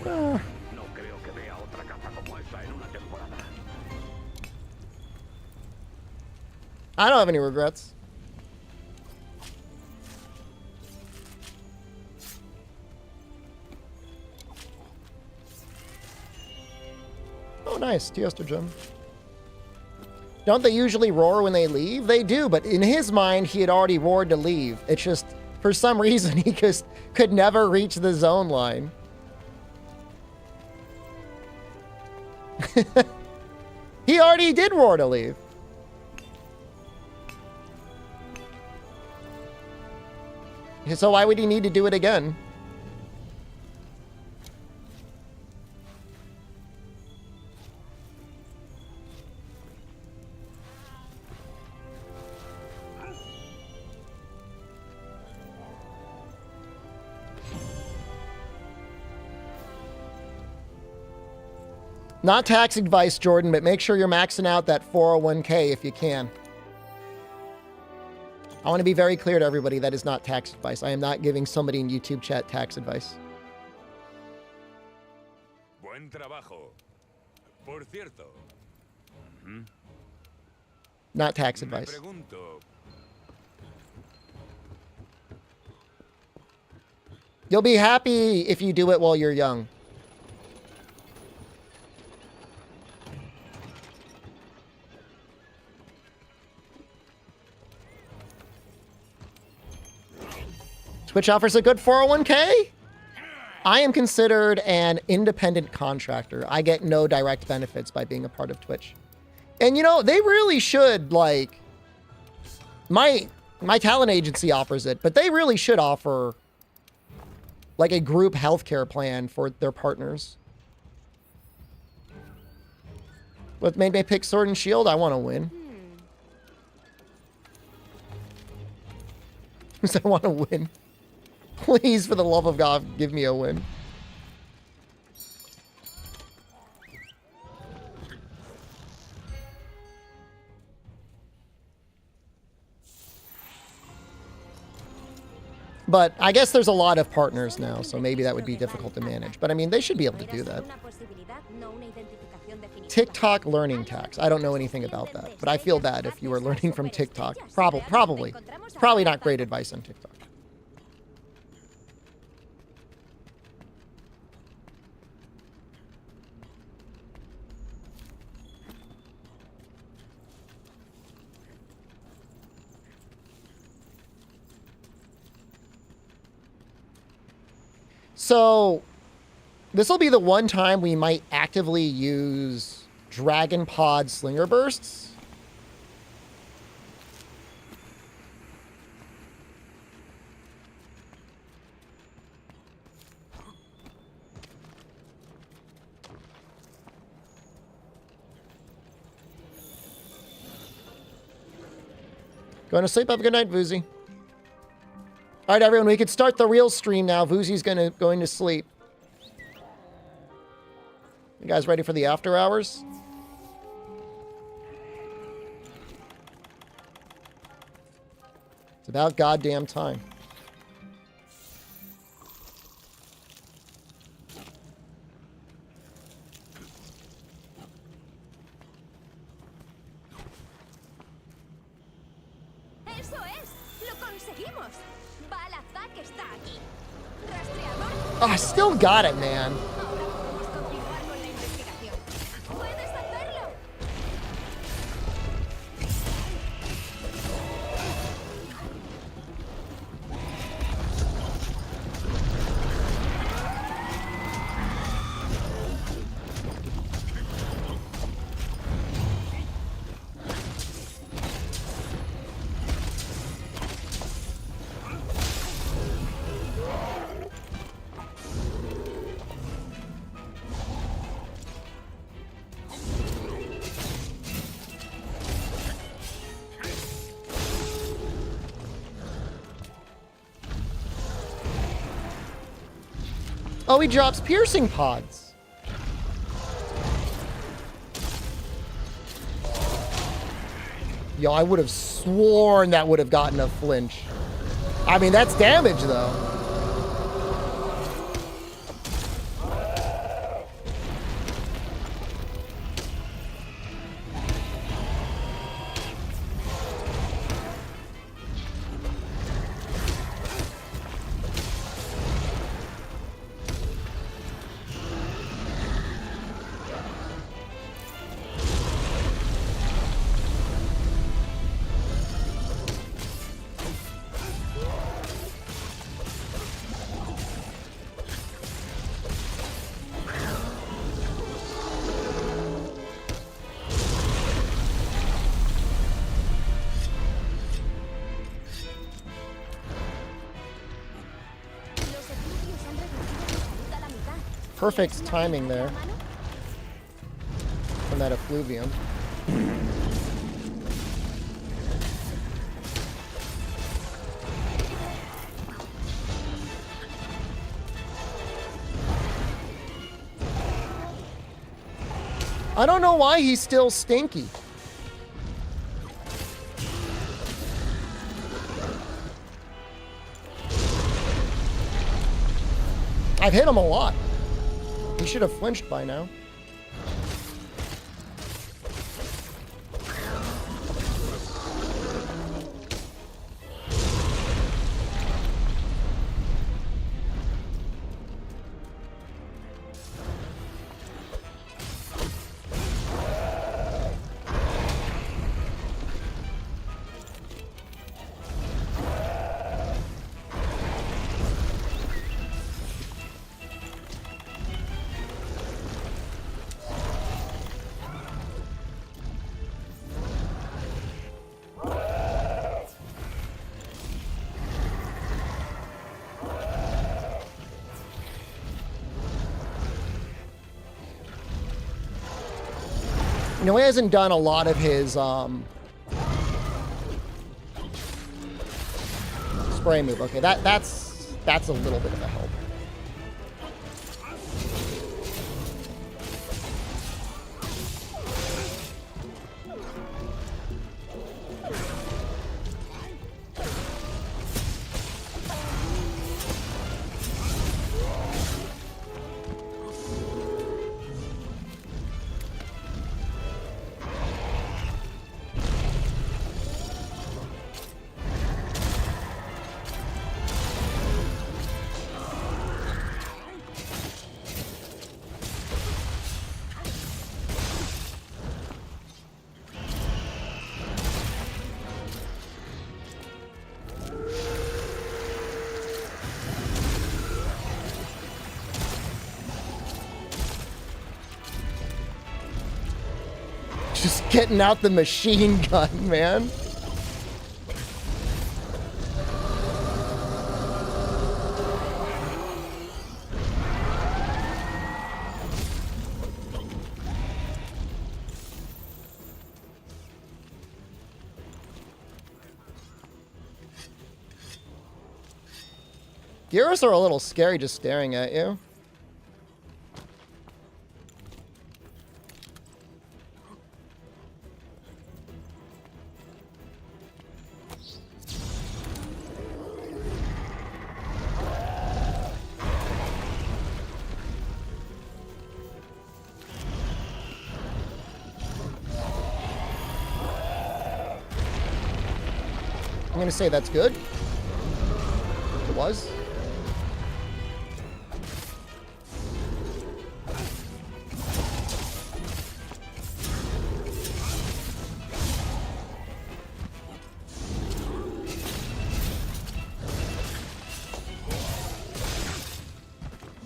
No creo que vea otra caza como esa en una temporada. I don't have any regrets. Oh, nice. Teoster gem. Don't they usually roar when they leave? They do, but in his mind, he had already roared to leave. It's just, for some reason, he just could never reach the zone line. He already did roar to leave. So why would he need to do it again? Not tax advice, Jordan, but make sure you're maxing out that 401k if you can. I want to be very clear to everybody, that is not tax advice. I am not giving somebody in YouTube chat tax advice. Buen trabajo. Por cierto. Not tax advice. Me pregunto. You'll be happy if you do it while you're young. Twitch offers a good 401k? I am considered an independent contractor. I get no direct benefits by being a part of Twitch. And you know, they really should, like, my talent agency offers it, but they really should offer like a group healthcare plan for their partners. What made me pick Sword and Shield? I want to win. Because I want to win. Please, for the love of God, give me a win. But I guess there's a lot of partners now, so maybe that would be difficult to manage. But I mean, they should be able to do that. TikTok learning tax. I don't know anything about that, but I feel bad if you are learning from TikTok. Probably. It's probably not great advice on TikTok. So, this will be the one time we might actively use Dragon Pod Slinger Bursts. Going to sleep. Have a good night, Voozy. All right, everyone, we can start the real stream now. Voozy's going to sleep. You guys ready for the after hours? It's about goddamn time. seguimos. Balazak está aquí. Rastreador. Oh, I still got it, man. Ahora podemos continuar con la investigación. ¡Puedes hacerlo! Oh, he drops piercing pods. Yo, I would have sworn that would have gotten a flinch. I mean, that's damage, though. Perfect timing there from that effluvium. I don't know why he's still stinky. I've hit him a lot. He should have flinched by now. You know, he hasn't done a lot of his spray move. Okay, that's a little bit of a help. Just getting out the machine gun, man. Gyros are a little scary just staring at you. going to say that's good. It was.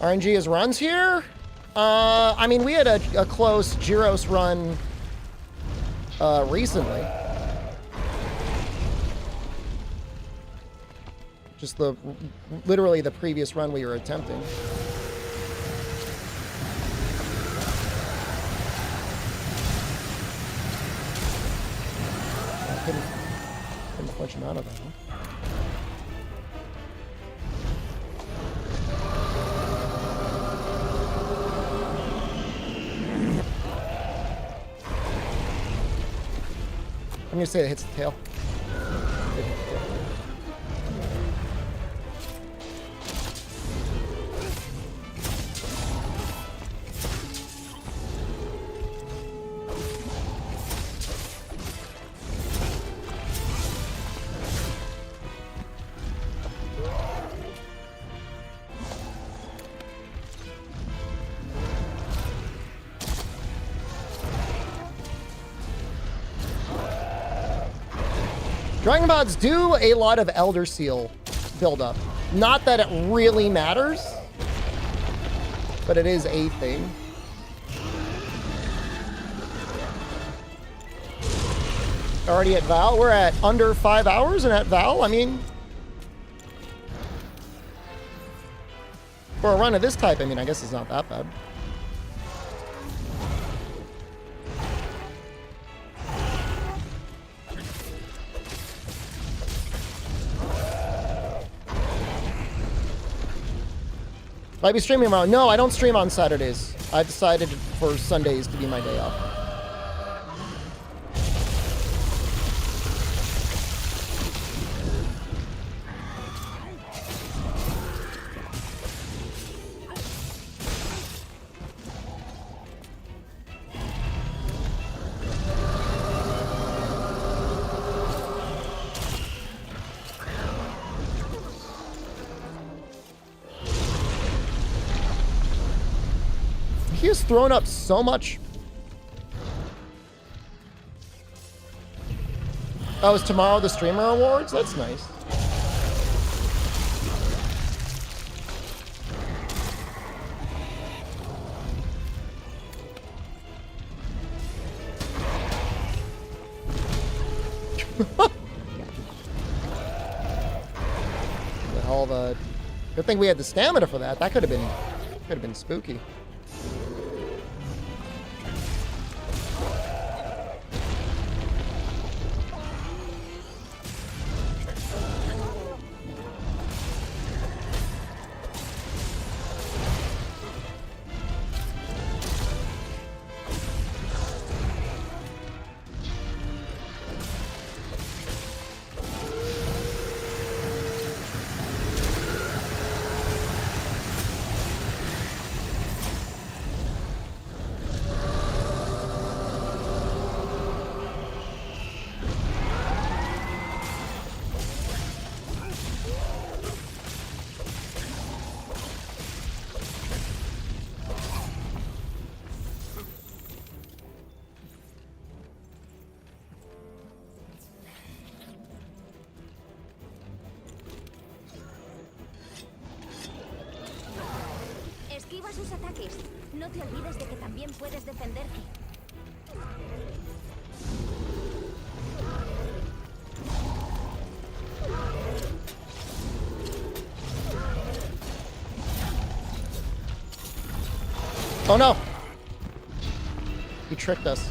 RNG is runs here? I mean, we had a close Gyros run recently. Just literally the previous run we were attempting. I couldn't punch him out of that, huh? I'm gonna say it hits the tail. Dragon Bots do a lot of Elder Seal buildup. Not that it really matters, but it is a thing. Already at Val. We're at under 5 hours, and at Val, I mean, for a run of this type, I mean, I guess it's not that bad. Will I be streaming tomorrow? No, I don't stream on Saturdays. I've decided for Sundays to be my day off. He has thrown up so much. Oh, is tomorrow the Streamer Awards? That's nice. Good thing we had the stamina for that. That could have been spooky. Esquiva sus ataques. No te olvides de que también puedes defenderte. Oh no! He tricked us.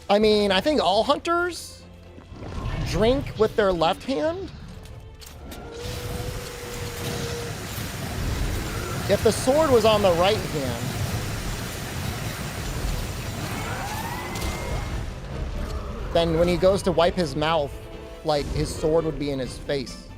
I mean, I think all hunters drink with their left hand. If the sword was on the right hand, then when he goes to wipe his mouth, like, his sword would be in his face.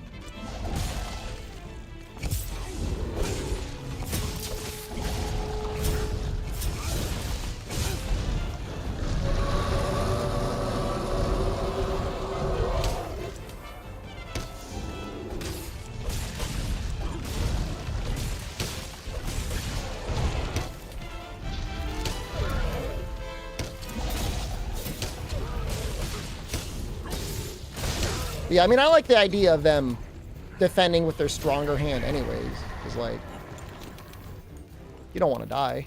But yeah, I mean, I like the idea of them defending with their stronger hand anyways. Because, like, you don't want to die.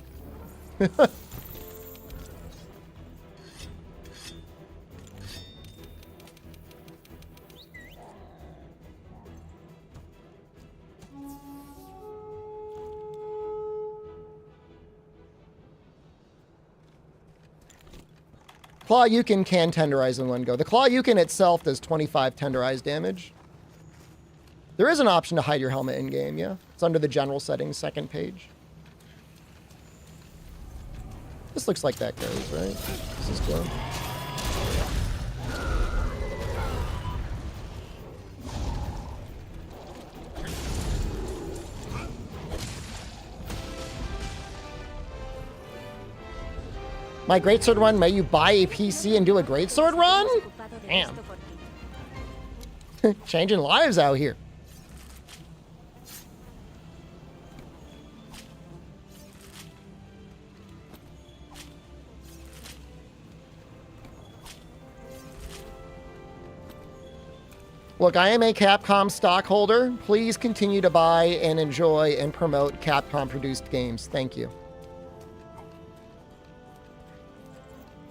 Clawyukin can tenderize in one go. The Clawyukin itself does 25 tenderized damage. There is an option to hide your helmet in-game, yeah. It's under the general settings, second page. This looks like that goes, right? This is good. My greatsword run, may you buy a PC and do a greatsword run? Damn. Changing lives out here. Look, I am a Capcom stockholder. Please continue to buy and enjoy and promote Capcom-produced games. Thank you.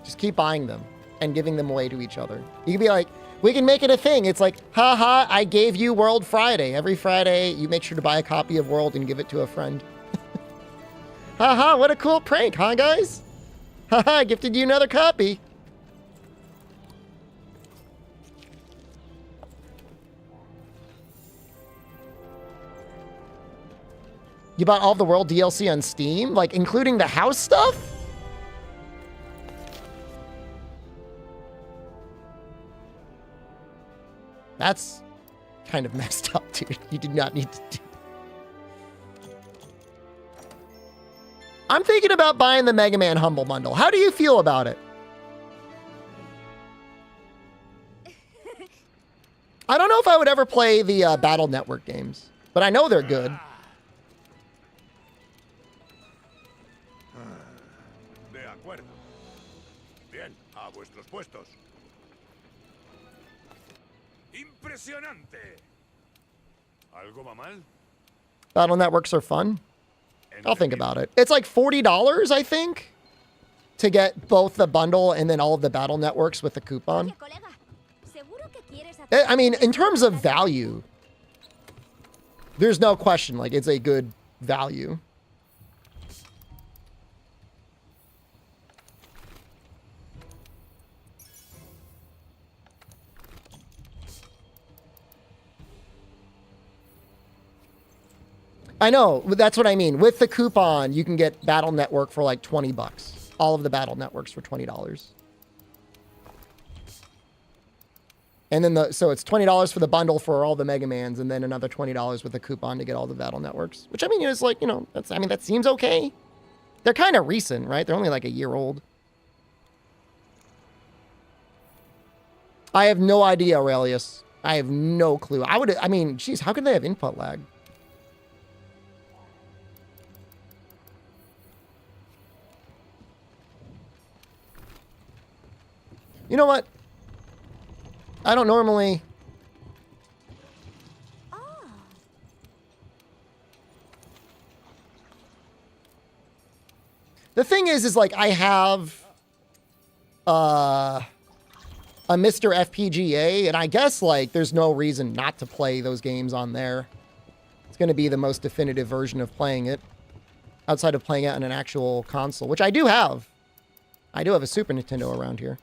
Just keep buying them and giving them away to each other. You can be like, we can make it a thing. It's like, haha, I gave you World Friday. Every Friday, you make sure to buy a copy of World and give it to a friend. Haha, what a cool prank, huh, guys? Haha, I gifted you another copy. You bought all the World DLC on Steam? Like, including the house stuff? That's kind of messed up, dude. You did not need to do that. I'm thinking about buying the Mega Man Humble Bundle. How do you feel about it? I don't know if I would ever play the Battle Network games, but I know they're good. De acuerdo. Bien, a vuestros puestos. Impresionante. ¿Algo va mal? Battle Networks are fun. I'll think about it. It's like $40, I think, to get both the bundle and then all of the Battle Networks with the coupon. I mean, in terms of value, there's no question. Like, it's a good value. I know, that's what I mean. With the coupon, you can get Battle Network for like 20 bucks. All of the Battle Networks for $20. And then so it's $20 for the bundle for all the Mega Mans, and then another $20 with a coupon to get all the Battle Networks. Which, I mean, is like, you know, that seems okay. They're kind of recent, right? They're only like a year old. I have no idea, Aurelius. I have no clue. I mean, geez, how could they have input lag? You know what? I don't normally... The thing is like I have a Mr. FPGA, and I guess like there's no reason not to play those games on there. It's going to be the most definitive version of playing it, outside of playing it on an actual console, which I do have. I do have a Super Nintendo around here.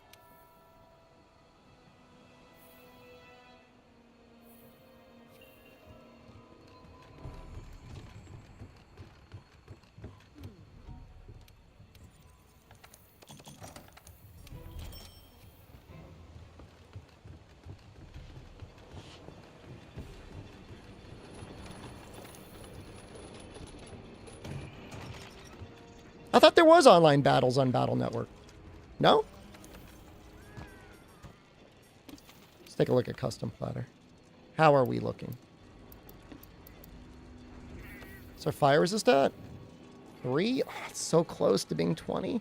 I thought there was online battles on Battle Network. No? Let's take a look at Custom Platter. How are we looking? Is our fire resist at 3? Oh, it's so close to being 20.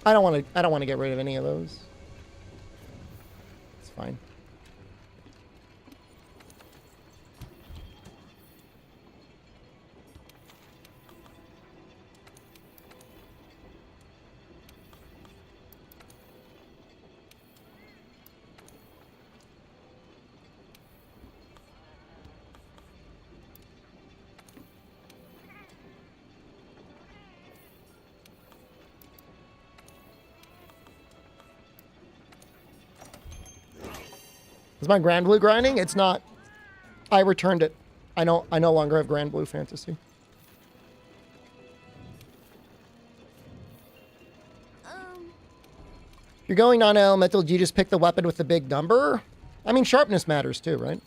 I don't want to get rid of any of those. It's fine. Is my Grand Blue grinding? It's not. I returned it. I no longer have Grand Blue Fantasy. If you're going non-elemental, do you just pick the weapon with the big number? I mean, sharpness matters too, right?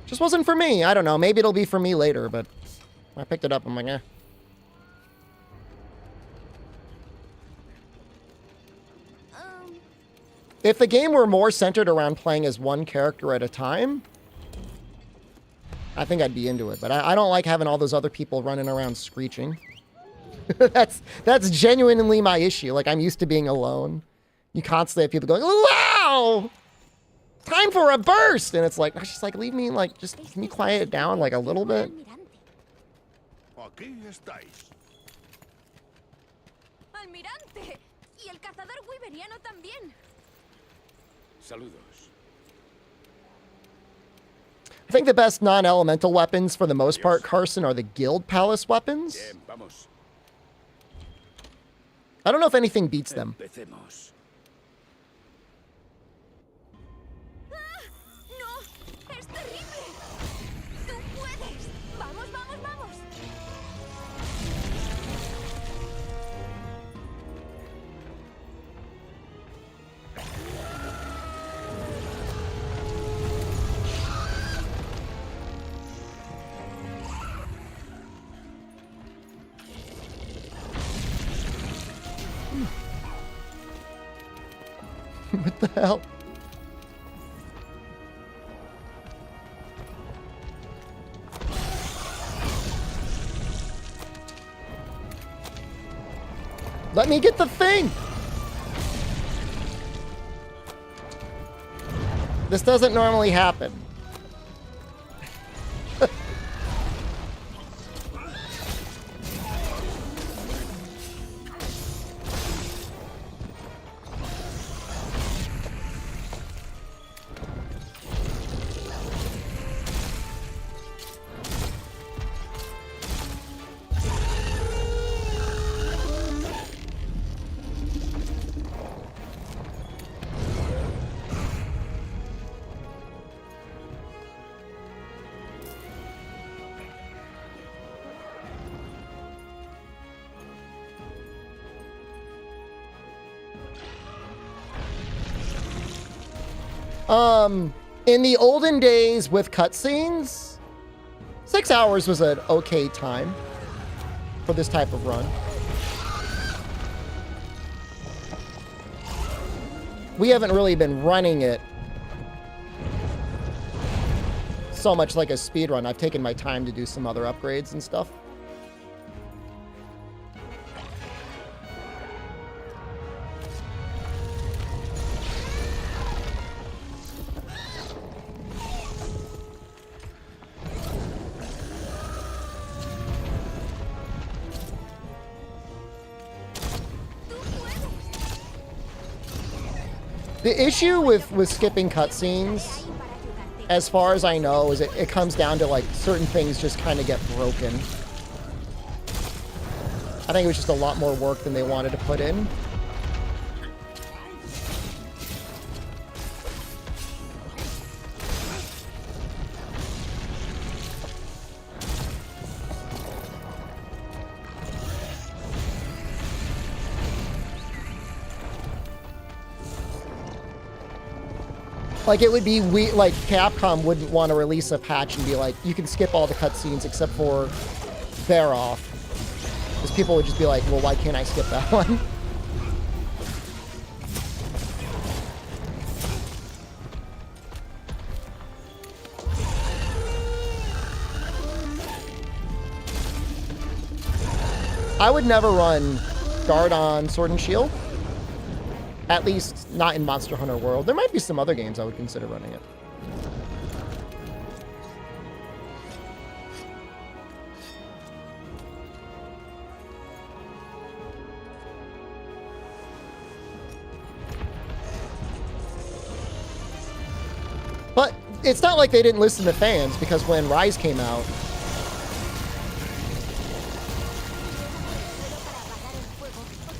Just wasn't for me. I don't know. Maybe it'll be for me later, but I picked it up. I'm like, eh. If the game were more centered around playing as one character at a time, I think I'd be into it. But I don't like having all those other people running around screeching. That's genuinely my issue. Like, I'm used to being alone. You constantly have people going, wow! Time for a burst! And it's like, I was just like, leave me, like, just, can you quiet it down, like, a little bit? Aquí estáis. Almirante. Y el cazador wiberiano también. Saludos. I think the best non-elemental weapons, for the most part, Carson, are the Guild Palace weapons. Bien, vamos. I don't know if anything beats them. Empecemos. ¡No! ¡Es terrible! ¡Tú puedes! ¡Vamos, vamos, vamos! What the hell? Let me get the thing! This doesn't normally happen. In the olden days with cutscenes, 6 hours was an okay time for this type of run. We haven't really been running it so much like a speed run. I've taken my time to do some other upgrades and stuff. The issue with skipping cutscenes, as far as I know, is it comes down to, like, certain things just kind of get broken. I think it was just a lot more work than they wanted to put in. Like, it would be like Capcom wouldn't want to release a patch and be like, you can skip all the cutscenes except for Bear Off. Because people would just be like, well, why can't I skip that one? I would never run guard on Sword and Shield. At least not in Monster Hunter World. There might be some other games I would consider running it. But it's not like they didn't listen to fans, because when Rise came out,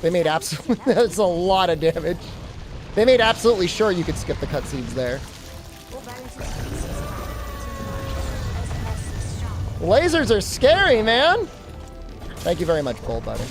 they made absolutely, that's a lot of damage. They made absolutely sure you could skip the cutscenes there. Lasers are scary, man. Thank you very much, Gold Butter.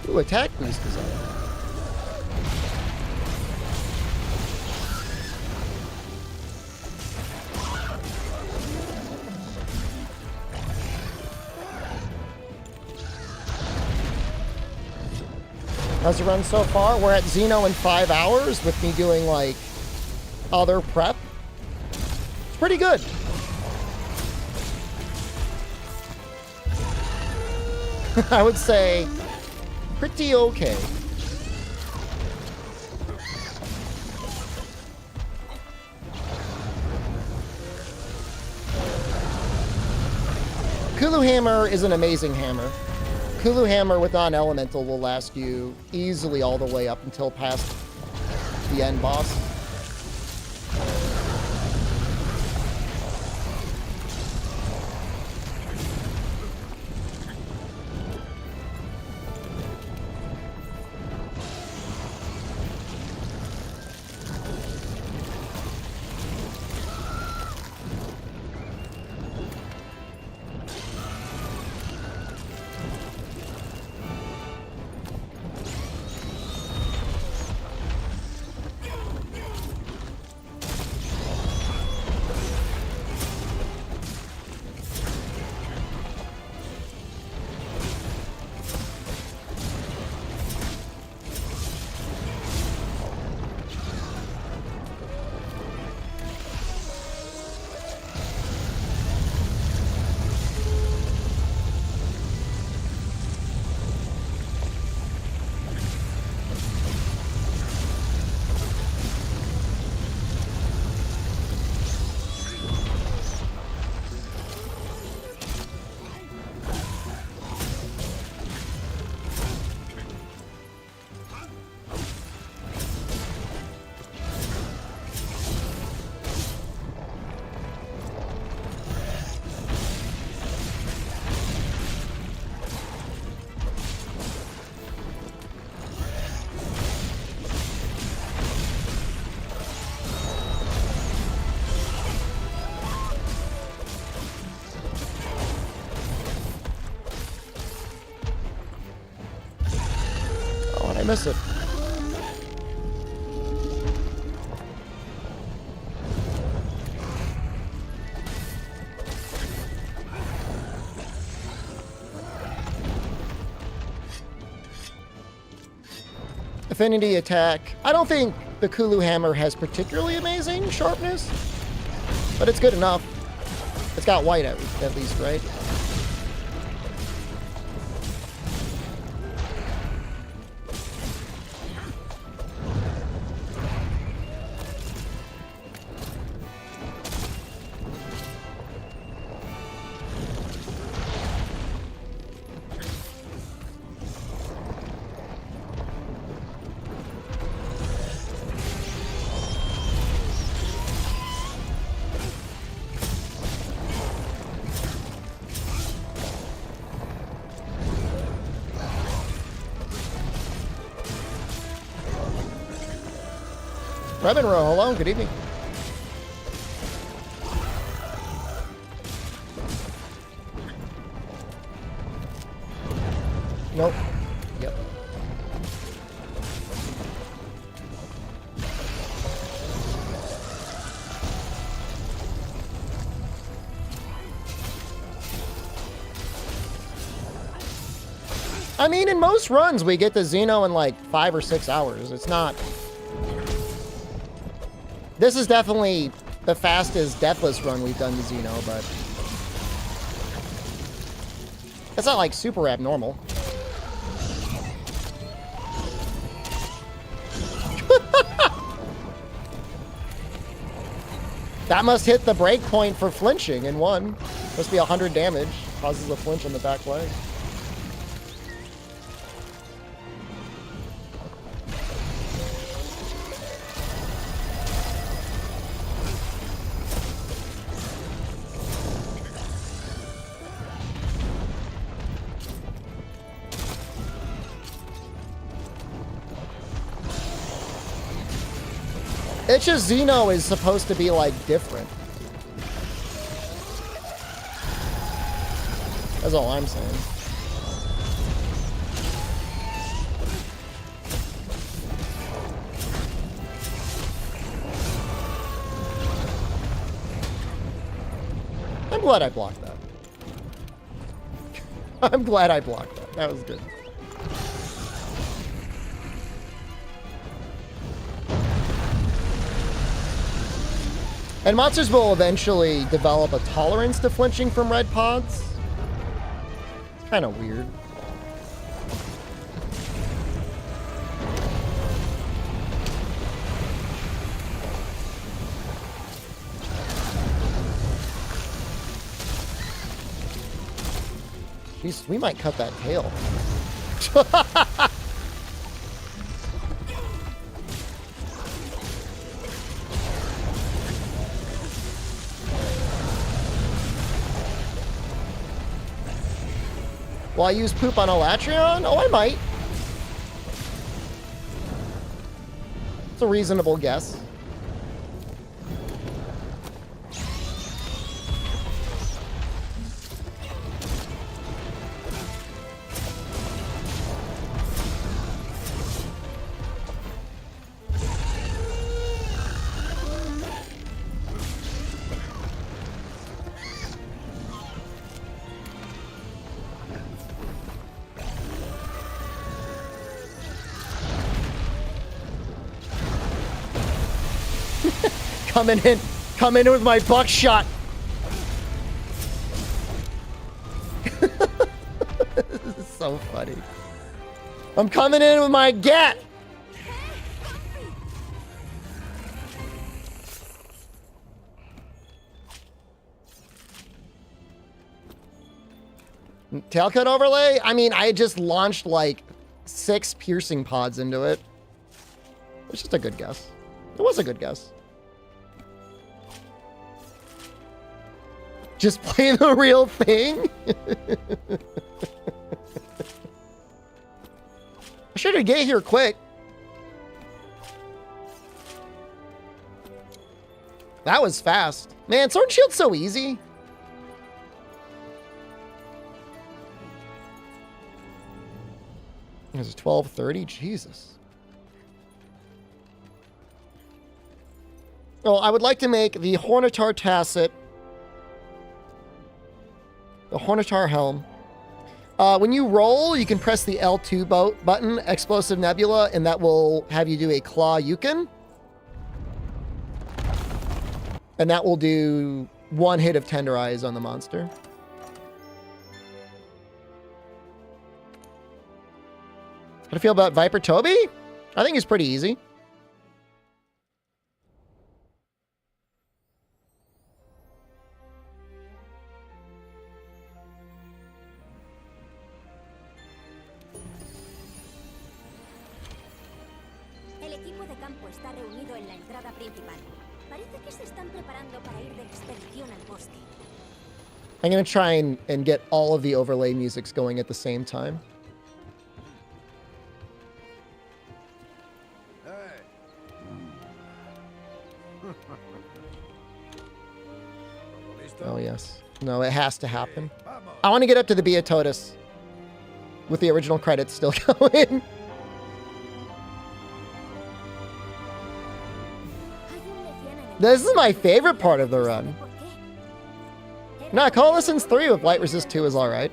Ooh, attack boost is on. How's it run so far? We're at Xeno in 5 hours with me doing like other prep. It's pretty good. I would say pretty okay. Kulu Hammer is an amazing hammer. Kulu Hammer with non-elemental will last you easily all the way up until past the end boss. Miss it. Affinity attack. I don't think the Kulu Hammer has particularly amazing sharpness, but it's good enough. It's got white at least, right? Revenro, hello, good evening. Nope. Yep. I mean, in most runs, we get to Xeno in like 5 or 6 hours. It's not... This is definitely the fastest Deathless run we've done to Xeno, but... It's not like super abnormal. That must hit the break point for flinching in one. Must be 100 damage. Causes a flinch on the back leg. It's just Xeno is supposed to be, like, different. That's all I'm saying. I'm glad I blocked that. I'm glad I blocked that. That was good. And monsters will eventually develop a tolerance to flinching from red pods. It's kind of weird. Jeez, we might cut that tail. Will I use poop on Elatrion? Oh, I might. It's a reasonable guess. Coming in with my buckshot. This is so funny. I'm coming in with my gat. Tailcut overlay? I mean, I just launched like 6 piercing pods into it. It's just a good guess. It was a good guess. Just play the real thing? I should have get here quick. That was fast. Man, Sword and Shield's so easy. It was 12:30. Jesus. Oh, I would like to make the Hornitar Tacet. The Hornitar Helm. When you roll, you can press the L2 button, Explosive Nebula, and that will have you do a Claw Yukon. And that will do 1 hit of Tenderize on the monster. How do you feel about Viper Toby? I think he's pretty easy. El equipo de campo está reunido en la entrada principal. Parece que se están preparando para ir de expedición al bosque. I'm going to try and get all of the overlay musics going at the same time. No, it has to happen. I want to get up to the Beatotus with the original credits still going. This is my favorite part of the run. Nah, Coalescence 3 with Light Resist 2 is alright.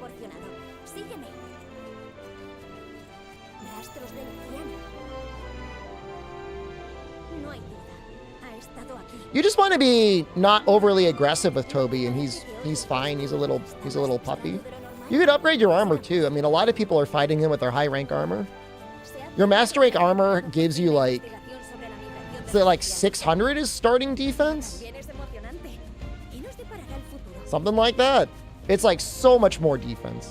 You just want to be not overly aggressive with Toby, and he's fine. He's a little puppy. You could upgrade your armor too. I mean, a lot of people are fighting him with their high rank armor. Your master rank armor gives you like, so like 600 is starting defense. Something like that. It's like so much more defense.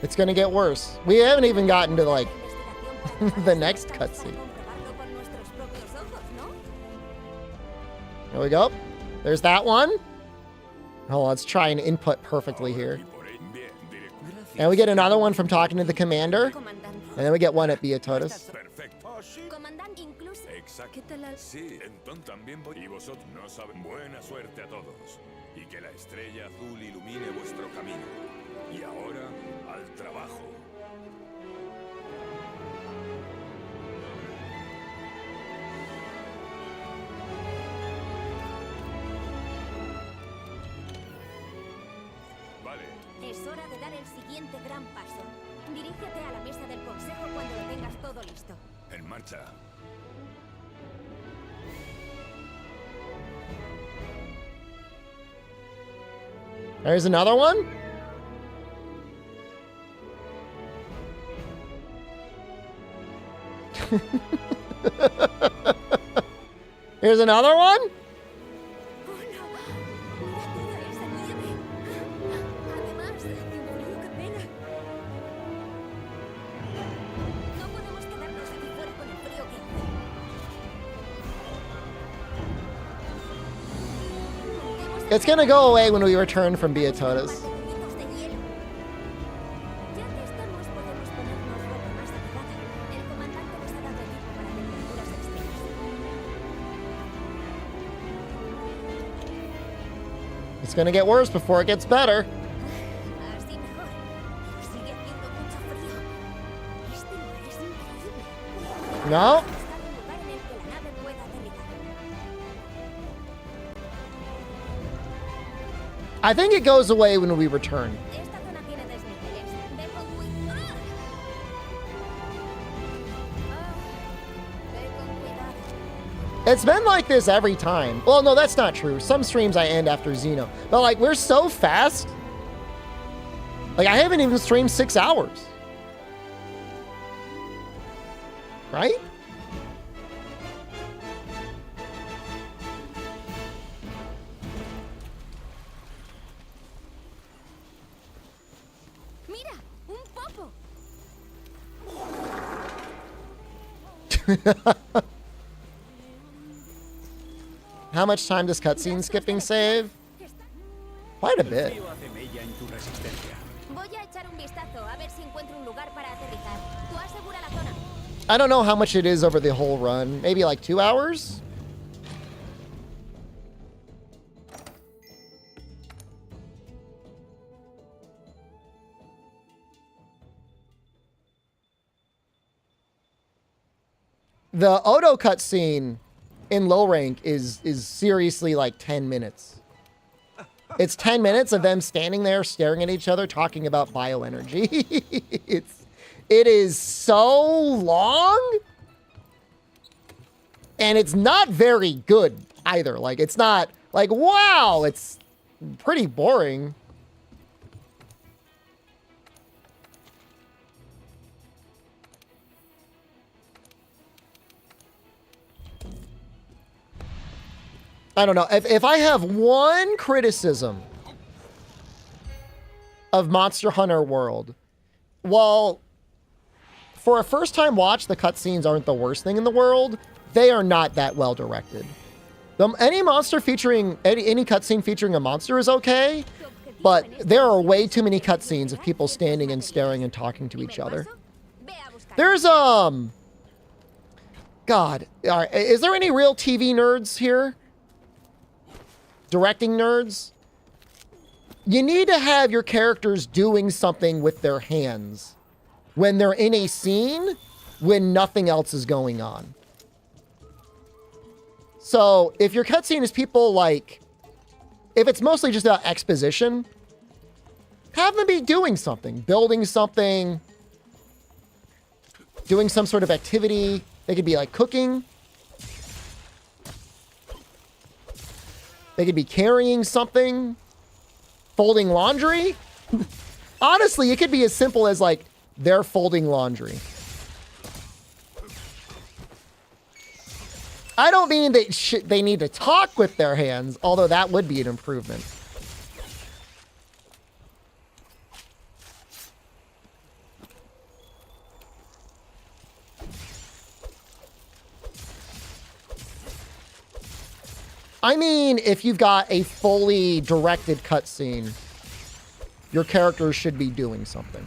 It's gonna get worse. We haven't even gotten to like the next cutscene. There we go. There's that one. Oh, let's try and input perfectly here. And we get another one from talking to the commander. And then we get one at Beatotus. Sí, entonces también y vosotros no saben. Buena suerte a todos y que la estrella azul ilumine vuestro camino. Y ahora al trabajo. Vale. Es hora de dar el siguiente gran paso. Dirígete a la mesa del consejo cuando lo tengas todo listo. En marcha. There's another one. Here's another one. It's gonna go away when we return from Beatotus. It's gonna get worse before it gets better. No. I think it goes away when we return. It's been like this every time. Well, no, that's not true. Some streams I end after Xeno. But like, we're so fast. Like, I haven't even streamed 6 hours. Right? Mira, un popo. How much time does cutscene skipping save? Quite a bit. Voy a echar un vistazo a ver si encuentro un lugar para aterrizar. Tú asegura la zona. I don't know how much it is over the whole run. Maybe like 2 hours? The Odo cutscene in low rank is seriously like 10 minutes. It's 10 minutes of them standing there staring at each other talking about bioenergy. It is so long, and it's not very good either. Like, it's not like, wow, it's pretty boring. I don't know. If I have one criticism of Monster Hunter World, well, for a first-time watch, the cutscenes aren't the worst thing in the world. They are not that well directed. Any monster featuring any cutscene featuring a monster is okay, but there are way too many cutscenes of people standing and staring and talking to each other. There's God, all right, is there any real TV nerds here? Directing nerds? You need to have your characters doing something with their hands when they're in a scene when nothing else is going on. So if your cutscene is people like, if it's mostly just about exposition, have them be doing something, building something, doing some sort of activity. They could be like cooking. They could be carrying something, folding laundry. Honestly, it could be as simple as like they're folding laundry. I don't mean that they need to talk with their hands, although that would be an improvement. I mean, if you've got a fully directed cutscene, your characters should be doing something.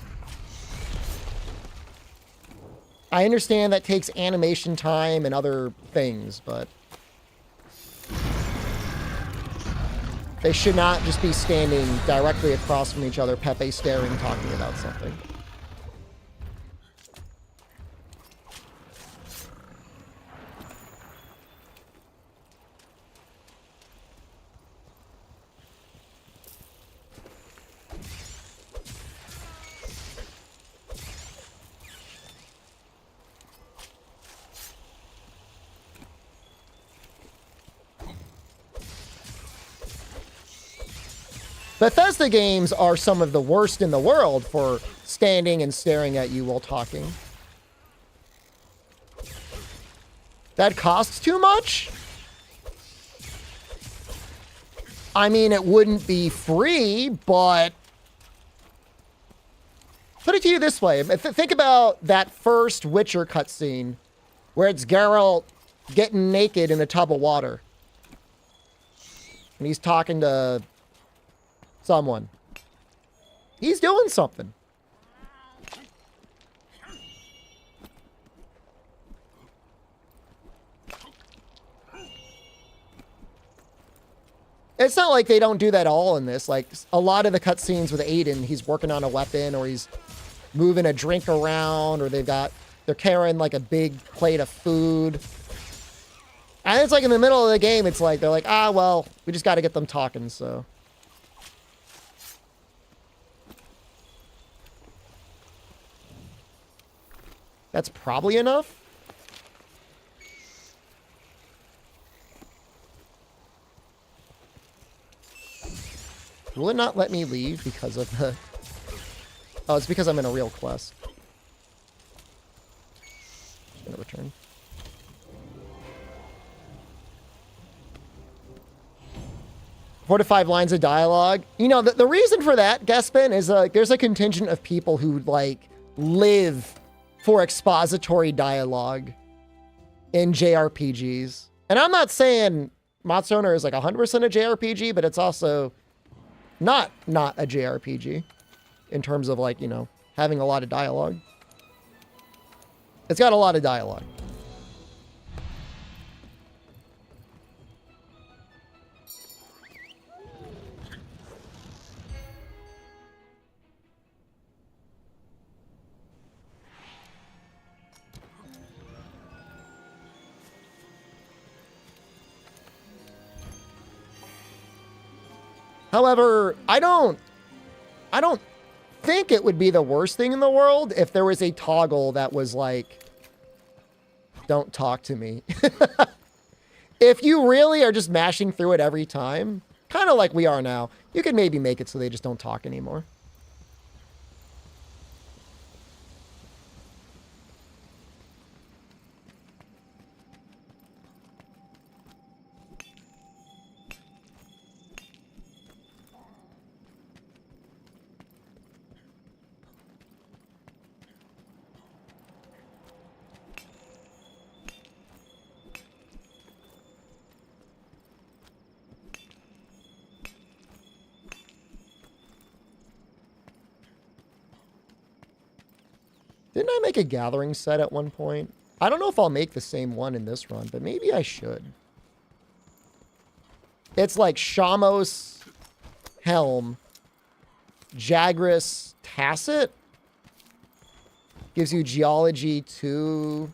I understand that takes animation time and other things, but they should not just be standing directly across from each other, Pepe staring, talking about something. Bethesda games are some of the worst in the world for standing and staring at you while talking. That costs too much? I mean, it wouldn't be free, but put it to you this way. Think about that first Witcher cutscene where it's Geralt getting naked in a tub of water. And he's talking to someone. He's doing something. It's not like they don't do that all in this. Like, a lot of the cutscenes with Aiden, he's working on a weapon, or he's moving a drink around, or they're carrying like a big plate of food. And it's like in the middle of the game, it's like, they're like, well, we just got to get them talking, so. That's probably enough. Will it not let me leave because of the... Oh, it's because I'm in a real quest. Just gonna return. Four to 5 lines of dialogue. You know, the reason for that, Gaspin, is there's a contingent of people who, like, live for expository dialogue in JRPGs. And I'm not saying Monster Hunter is like 100% a JRPG, but it's also not a JRPG in terms of, like, you know, having a lot of dialogue. It's got a lot of dialogue. However, I don't think it would be the worst thing in the world if there was a toggle that was like, don't talk to me. If you really are just mashing through it every time, kind of like we are now, you could maybe make it so they just don't talk anymore. I make a gathering set at one point? I don't know if I'll make the same one in this run, but maybe I should. It's like Shamos, Helm, Jagras, Tacit. Gives you Geology 2,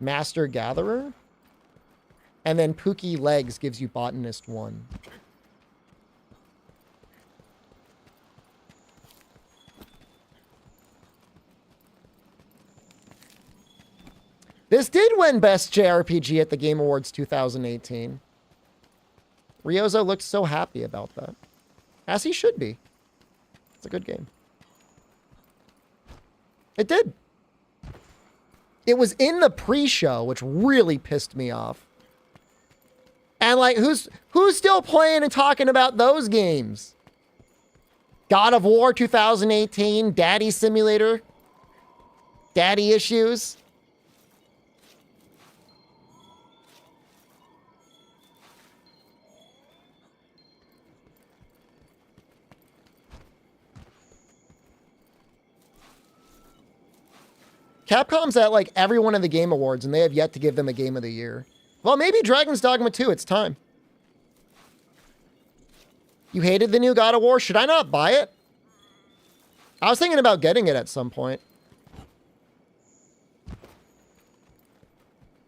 Master Gatherer. And then Pookie Legs gives you Botanist 1. This did win Best JRPG at the Game Awards 2018. Ryozo looked so happy about that. As he should be. It's a good game. It did. It was in the pre-show, which really pissed me off. And like, who's still playing and talking about those games? God of War 2018, Daddy Simulator, Daddy Issues. Capcom's at like every one of the Game Awards, and they have yet to give them a Game of the Year. Well, maybe Dragon's Dogma 2. It's time. You hated the new God of War? Should I not buy it? I was thinking about getting it at some point.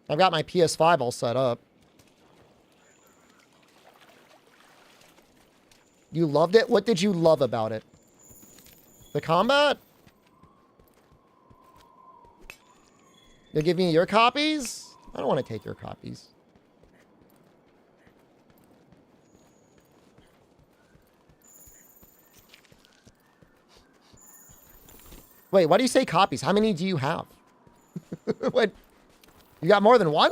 I've got my PS5 all set up. You loved it? What did you love about it? The combat? You'll give me your copies? I don't want to take your copies. Wait, why do you say copies? How many do you have? What? You got more than one?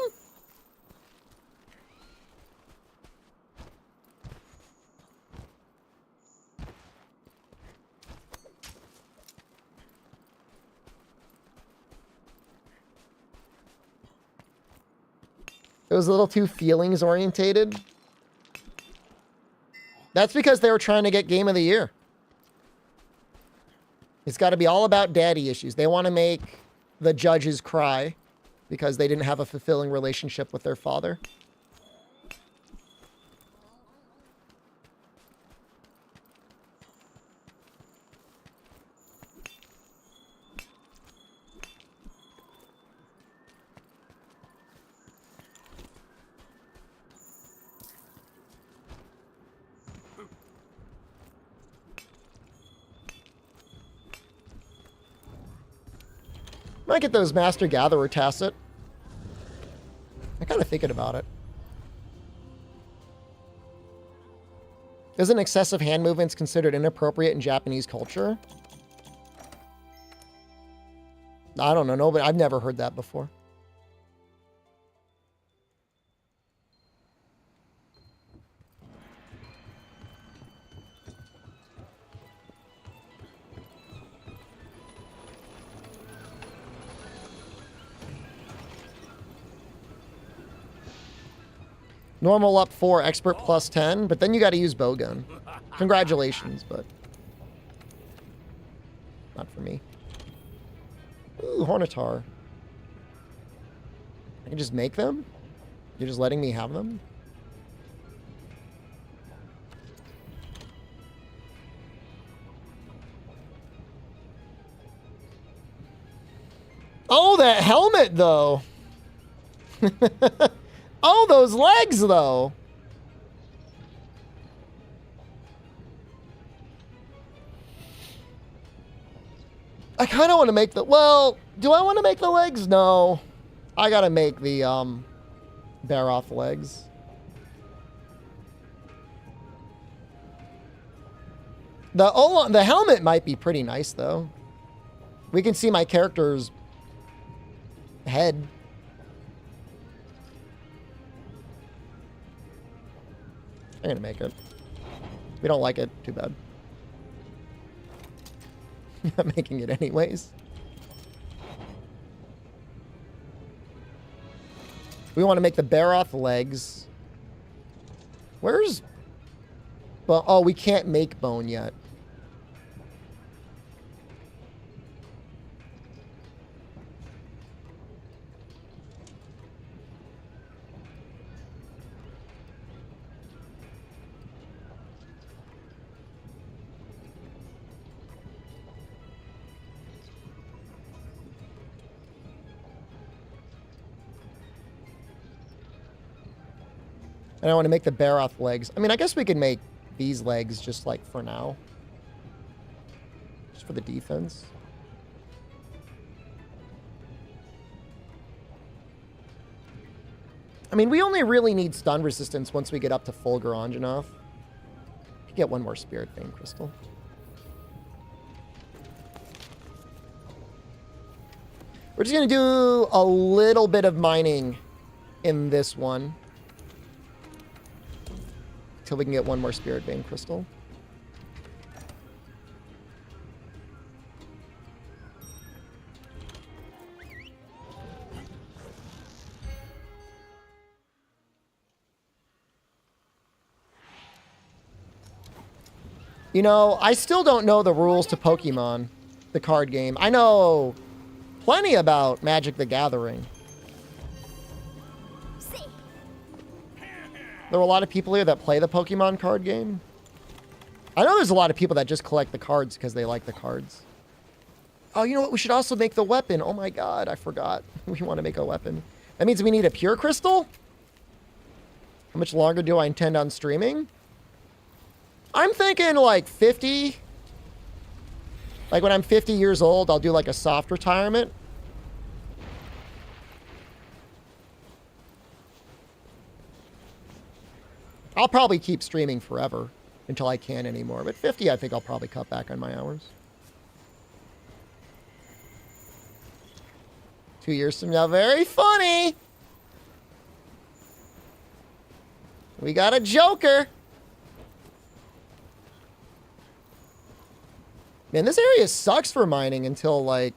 It was a little too feelings orientated. That's because they were trying to get Game of the Year. It's got to be all about daddy issues. They want to make the judges cry because they didn't have a fulfilling relationship with their father. Might get those Master Gatherer Tacit. I'm kind of thinking about it. Isn't excessive hand movements considered inappropriate in Japanese culture? I don't know, but I've never heard that before. Normal up 4, expert plus 10, but then you got to use bowgun. Congratulations, but not for me. Ooh, Hornitar. I can just make them? You're just letting me have them? Oh, that helmet, though. Oh, those legs, though. I kind of want to make the... Well, do I want to make the legs? No. I got to make the Baroth legs. The helmet might be pretty nice, though. We can see my character's head. I'm gonna make it. If we don't like it, too bad. I'm making it anyways. We want to make the Baroth legs. Where's... Well, oh, we can't make bone yet. And I want to make the Baroth legs. I mean, I guess we could make these legs just like for now. Just for the defense. I mean, we only really need stun resistance once we get up to full Garanjanov. Get one more Spirit Vein Crystal. We're just going to do a little bit of mining in this one. Until we can get one more Spirit Vein Crystal. You know, I still don't know the rules to Pokemon, the card game. I know plenty about Magic the Gathering. There are a lot of people here that play the Pokemon card game. I know there's a lot of people that just collect the cards because they like the cards. Oh, you know what? We should also make the weapon. Oh my god, I forgot. We want to make a weapon. That means we need a pure crystal? How much longer do I intend on streaming? I'm thinking like 50. Like when I'm 50 years old, I'll do like a soft retirement. I'll probably keep streaming forever until I can't anymore. But 50, I think I'll probably cut back on my hours. 2 years from now, very funny. We got a Joker. Man, this area sucks for mining until, like,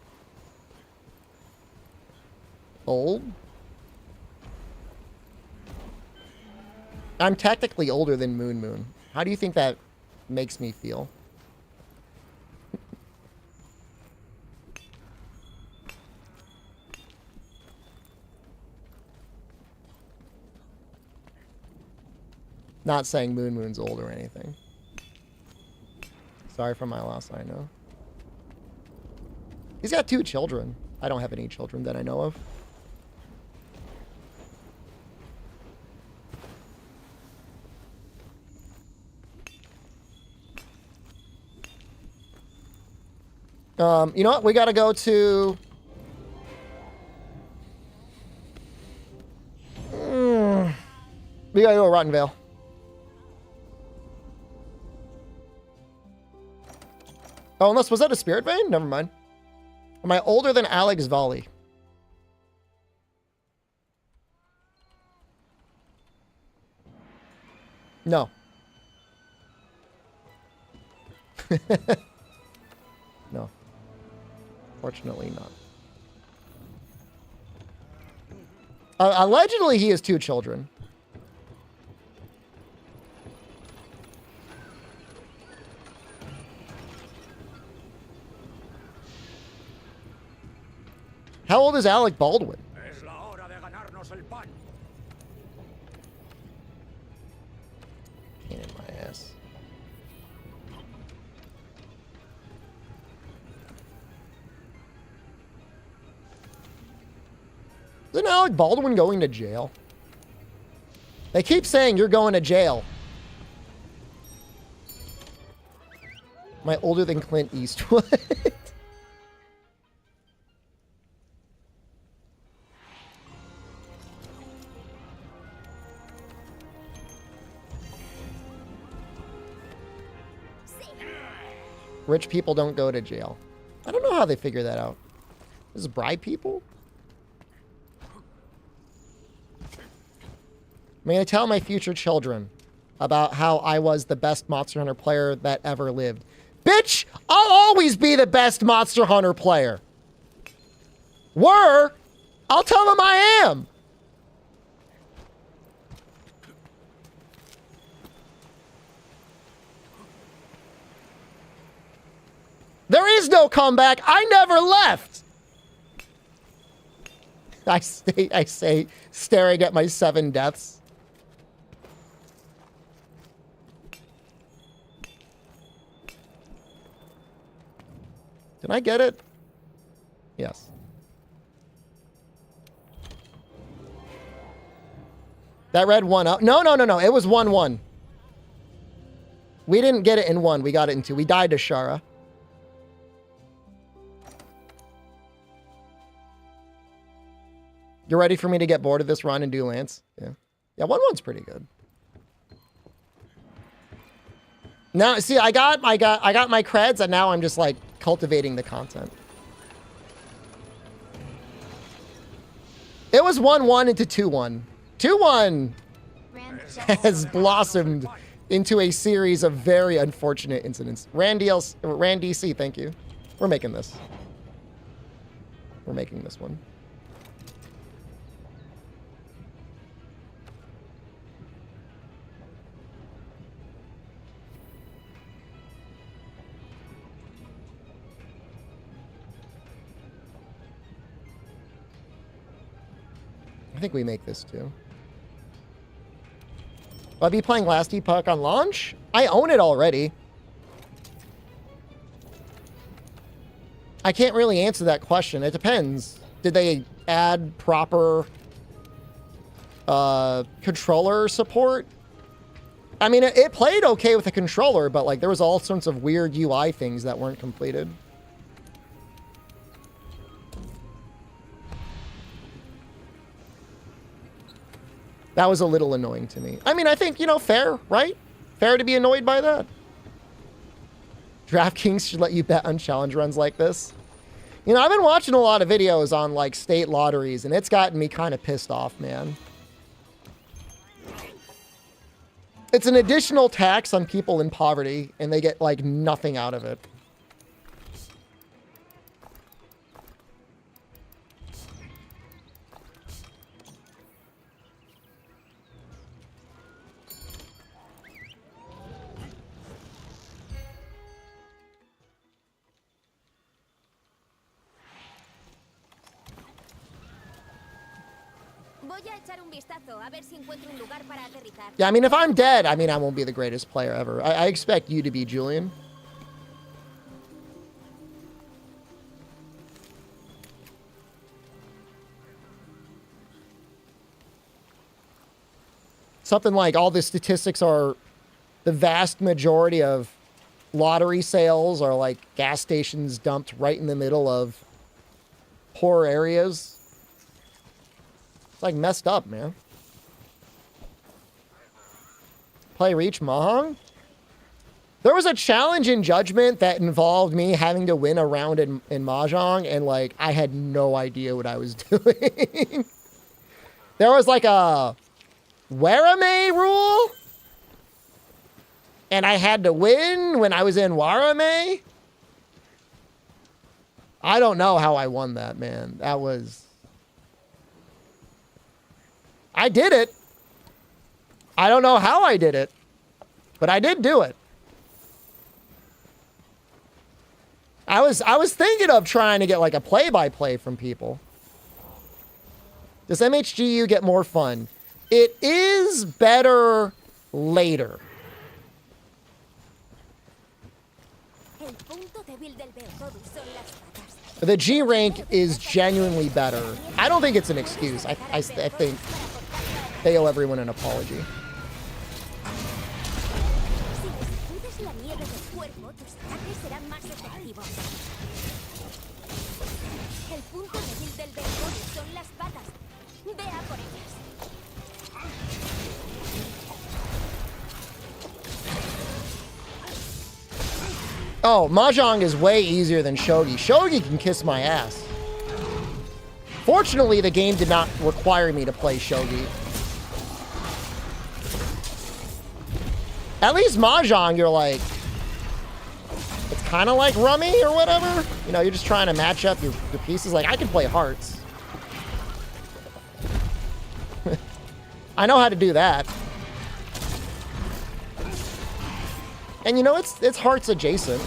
old. I'm technically older than Moon. How do you think that makes me feel? Not saying Moon's old or anything. Sorry for my loss, I know. He's got 2 children. I don't have any children that I know of. You know what? We gotta go to... We gotta go to Rottenvale. Oh, unless, was that a Spirit Vein? Never mind. Am I older than Alex Volley? No. No. Fortunately not. Allegedly, he has 2 children. How old is Alec Baldwin? Pain in my ass. Isn't Alec Baldwin going to jail? They keep saying you're going to jail. Am I older than Clint Eastwood? Rich people don't go to jail. I don't know how they figure that out. Does it bribe people? I'm going to tell my future children about how I was the best Monster Hunter player that ever lived. Bitch, I'll always be the best Monster Hunter player. I'll tell them I am. There is no comeback. I never left. I say, staring at my 7 deaths. Did I get it? Yes. That read 1-0. No. It was 1-1. We didn't get it in 1. We got it in 2. We died to Shara. You're ready for me to get bored of this run and do Lance? Yeah. Yeah, 1-1's pretty good. Now, see, I got my creds, and now I'm just like cultivating the content. It was 1-1 into 2-1. 2-1 has blossomed into a series of very unfortunate incidents. Randy C, thank you. We're making this. We're making this one. I think we make this too. Will I be playing Last Epoch on launch? I own it already. I can't really answer that question. It depends. Did they add proper controller support? I mean, it played okay with the controller, but like there was all sorts of weird UI things that weren't completed. That was a little annoying to me. I mean, I think, you know, fair, right? Fair to be annoyed by that. DraftKings should let you bet on challenge runs like this. You know, I've been watching a lot of videos on, like, state lotteries, and it's gotten me kind of pissed off, man. It's an additional tax on people in poverty, and they get, like, nothing out of it. Yeah, I mean, if I'm dead, I mean, I won't be the greatest player ever. I expect you to be, Julian. Something like all the statistics are the vast majority of lottery sales are like gas stations dumped right in the middle of poor areas. It's like messed up, man. Play Reach Mahjong? There was a challenge in Judgment that involved me having to win a round in Mahjong, and like I had no idea what I was doing. There was like a Warame rule, and I had to win when I was in Warame. I don't know how I won that, man. That was... I did it. I don't know how I did it, but I did do it. I was thinking of trying to get like a play-by-play from people. Does MHGU get more fun? It is better later. The G rank is genuinely better. I don't think it's an excuse. I think they owe everyone an apology. Oh, Mahjong is way easier than Shogi. Shogi can kiss my ass. Fortunately, the game did not require me to play Shogi. At least Mahjong, you're like... It's kind of like Rummy or whatever. You know, you're just trying to match up your pieces. Like, I can play hearts. I know how to do that. And you know, it's hearts adjacent.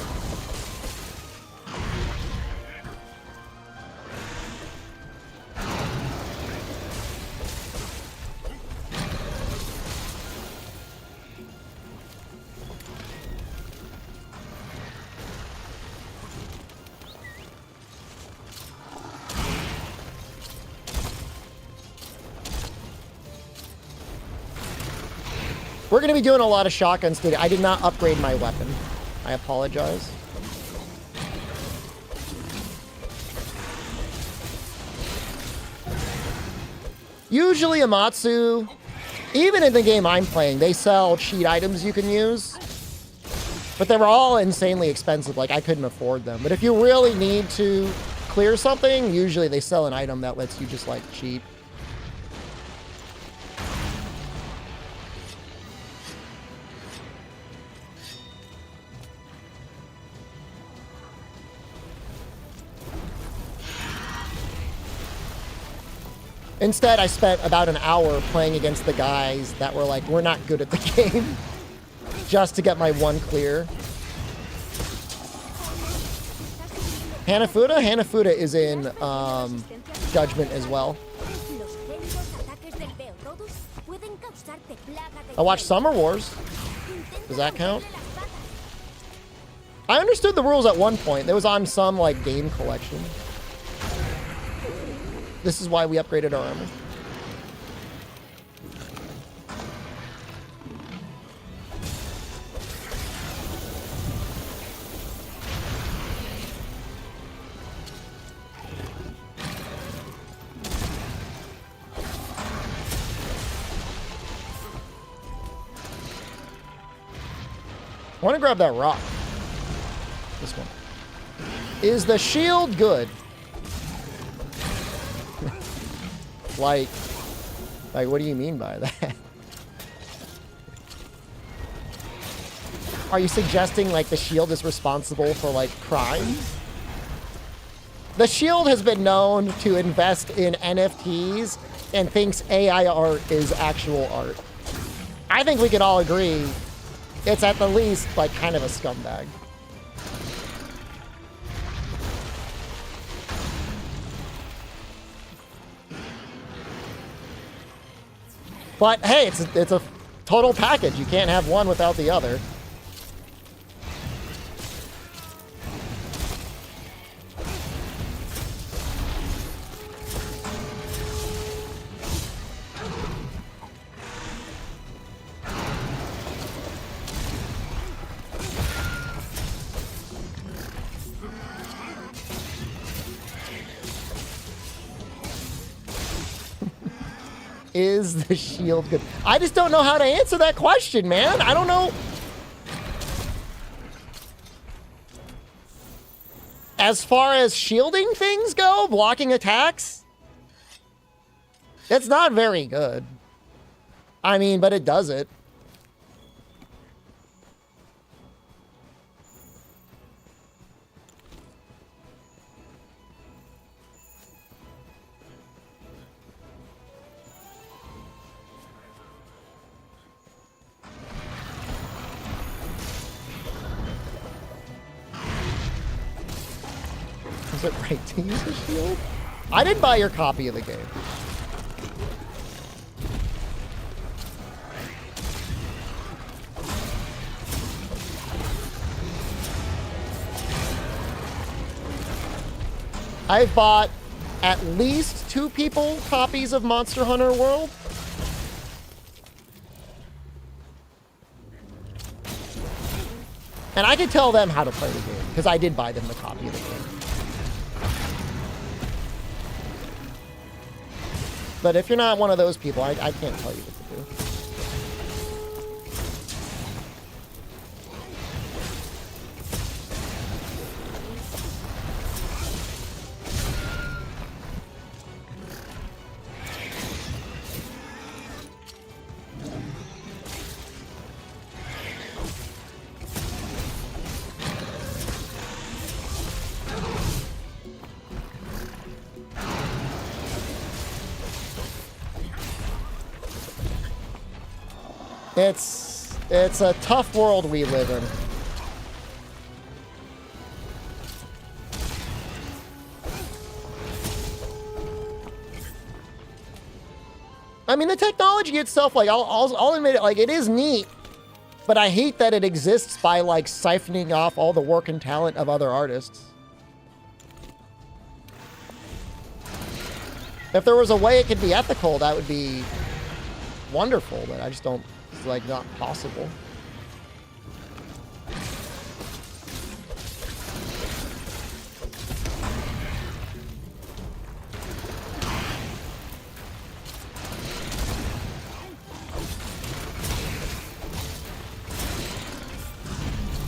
We're going to be doing a lot of shotguns today. I did not upgrade my weapon. I apologize. Usually Amatsu, even in the game I'm playing, they sell cheat items you can use. But they were all insanely expensive. Like, I couldn't afford them. But if you really need to clear something, usually they sell an item that lets you just, like, cheat. Instead, I spent about an hour playing against the guys that were like, we're not good at the game, just to get my one clear. Hanafuda? Hanafuda is in Judgment as well. I watched Summer Wars. Does that count? I understood the rules at one point. It was on some, like, game collection. This is why we upgraded our armor. I want to grab that rock. This one. Is the shield good? Like, what do you mean by that? Are you suggesting, like, the shield is responsible for, like, crime? The shield has been known to invest in NFTs and thinks AI art is actual art. I think we can all agree it's at the least, like, kind of a scumbag. But hey, it's a total package. You can't have one without the other. Is the shield good? I just don't know how to answer that question, man. I don't know. As far as shielding things go, blocking attacks, it's not very good. I mean, but it does it. Is it right to use a shield? I didn't buy your copy of the game. I've bought at least 2 people copies of Monster Hunter World. And I could tell them how to play the game, because I did buy them the copy of the game. But if you're not one of those people, I can't tell you what to do. It's a tough world we live in. I mean, the technology itself, like, I'll admit it, like, it is neat, but I hate that it exists by, like, siphoning off all the work and talent of other artists. If there was a way it could be ethical, that would be wonderful, but I just don't It's like not possible.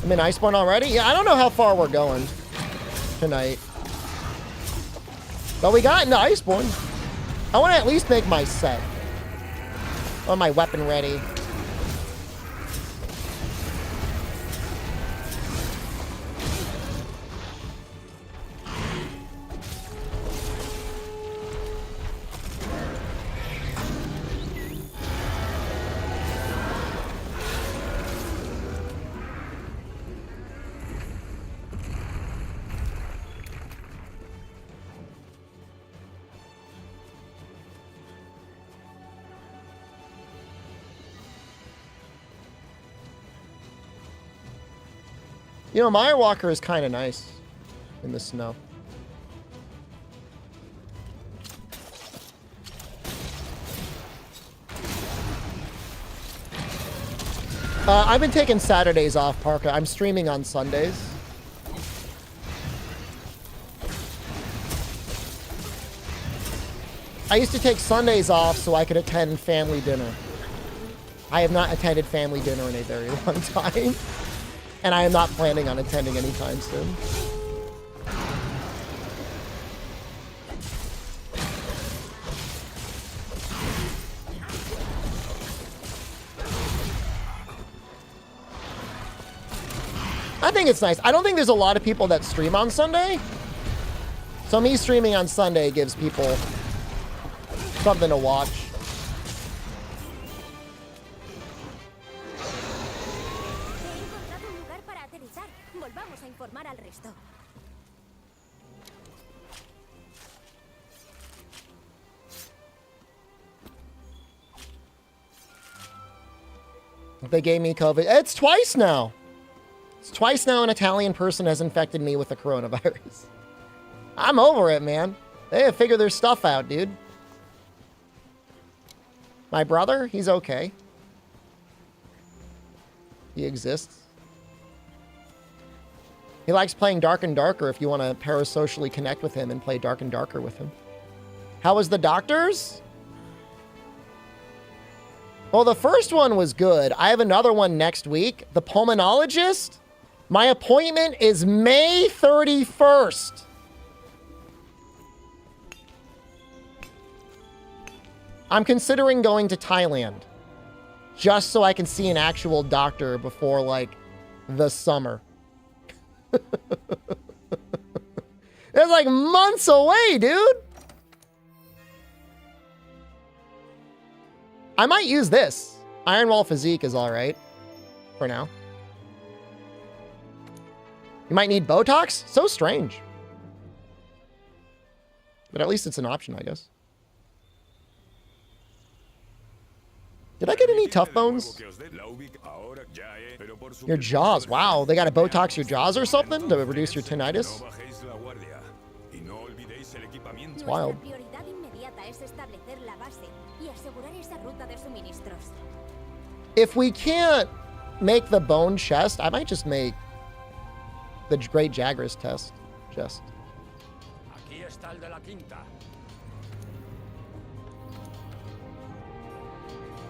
I'm in Iceborne already? Yeah, I don't know how far we're going tonight. But we got into Iceborne. I want to at least make my set. Or my weapon ready. You know, Mire Walker is kind of nice in the snow. I've been taking Saturdays off, Parker. I'm streaming on Sundays. I used to take Sundays off so I could attend family dinner. I have not attended family dinner in a very long time. And I am not planning on attending anytime soon. I think it's nice. I don't think there's a lot of people that stream on Sunday. So me streaming on Sunday gives people something to watch. They gave me COVID. It's twice now. It's twice now an Italian person has infected me with the coronavirus. I'm over it, man. They have figured their stuff out, dude. My brother, he's okay. He exists. He likes playing Dark and Darker if you want to parasocially connect with him and play Dark and Darker with him. How was the doctors? Well, the first one was good. I have another one next week. The pulmonologist. My appointment is May 31st. I'm considering going to Thailand just so I can see an actual doctor before, like, the summer. It's like months away, dude. I might use this. Iron Wall Physique is all right for now. You might need Botox? So strange. But at least it's an option, I guess. Did I get any tough bones? Your jaws. Wow, they got to Botox your jaws or something to reduce your tinnitus? It's wild. If we can't make the bone chest, I might just make the Great Jagras test chest.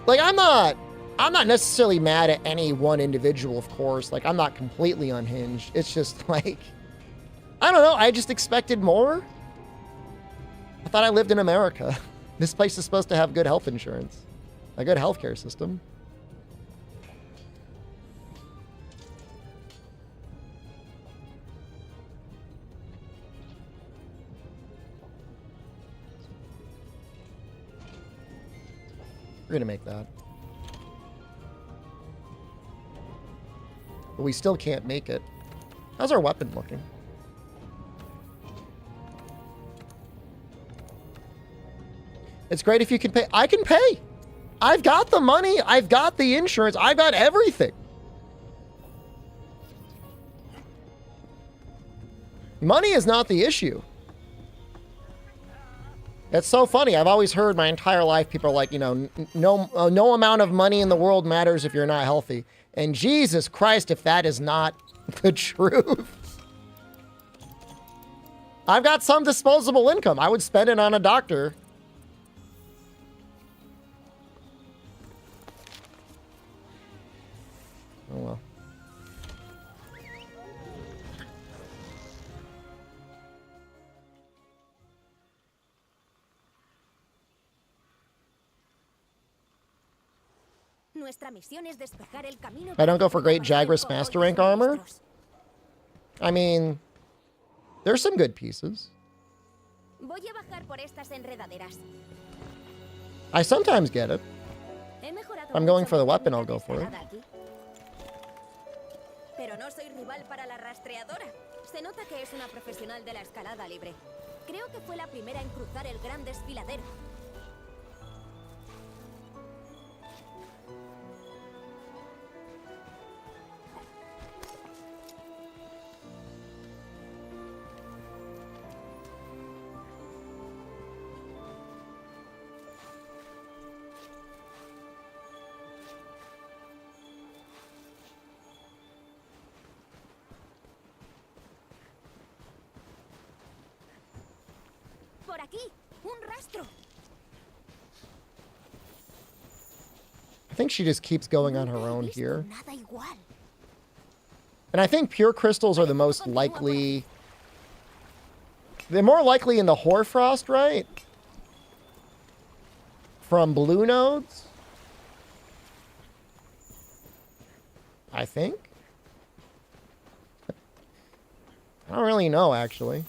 Like, I'm not necessarily mad at any one individual, of course. Like, I'm not completely unhinged. It's just like, I don't know. I just expected more. I thought I lived in America. This place is supposed to have good health insurance, a good healthcare system. We're gonna make that. But we still can't make it. How's our weapon looking? It's great if you can pay. I can pay. I've got the money. I've got the insurance. I've got everything. Money is not the issue. It's so funny. I've always heard my entire life people are like, you know, no amount of money in the world matters if you're not healthy. And Jesus Christ, if that is not the truth. I've got some disposable income. I would spend it on a doctor. Oh well. I don't go for great Jagras Master Rank armor. I mean, there's some good pieces. I sometimes get it. If I'm going for the weapon, I'll go for it. Pero no soy rival para la rastreadora. Se nota que es una profesional de la escalada libre. Creo que fue la primera en cruzar el gran desfiladero. Por aquí, un rastro. I think she just keeps going on her own here. And I think pure crystals are the most likely. They're more likely in the hoarfrost, right? From blue nodes? I think. I don't really know, actually.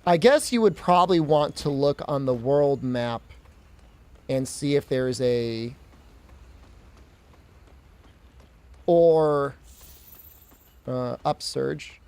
I guess you would probably want to look on the world map and see if there's a upsurge.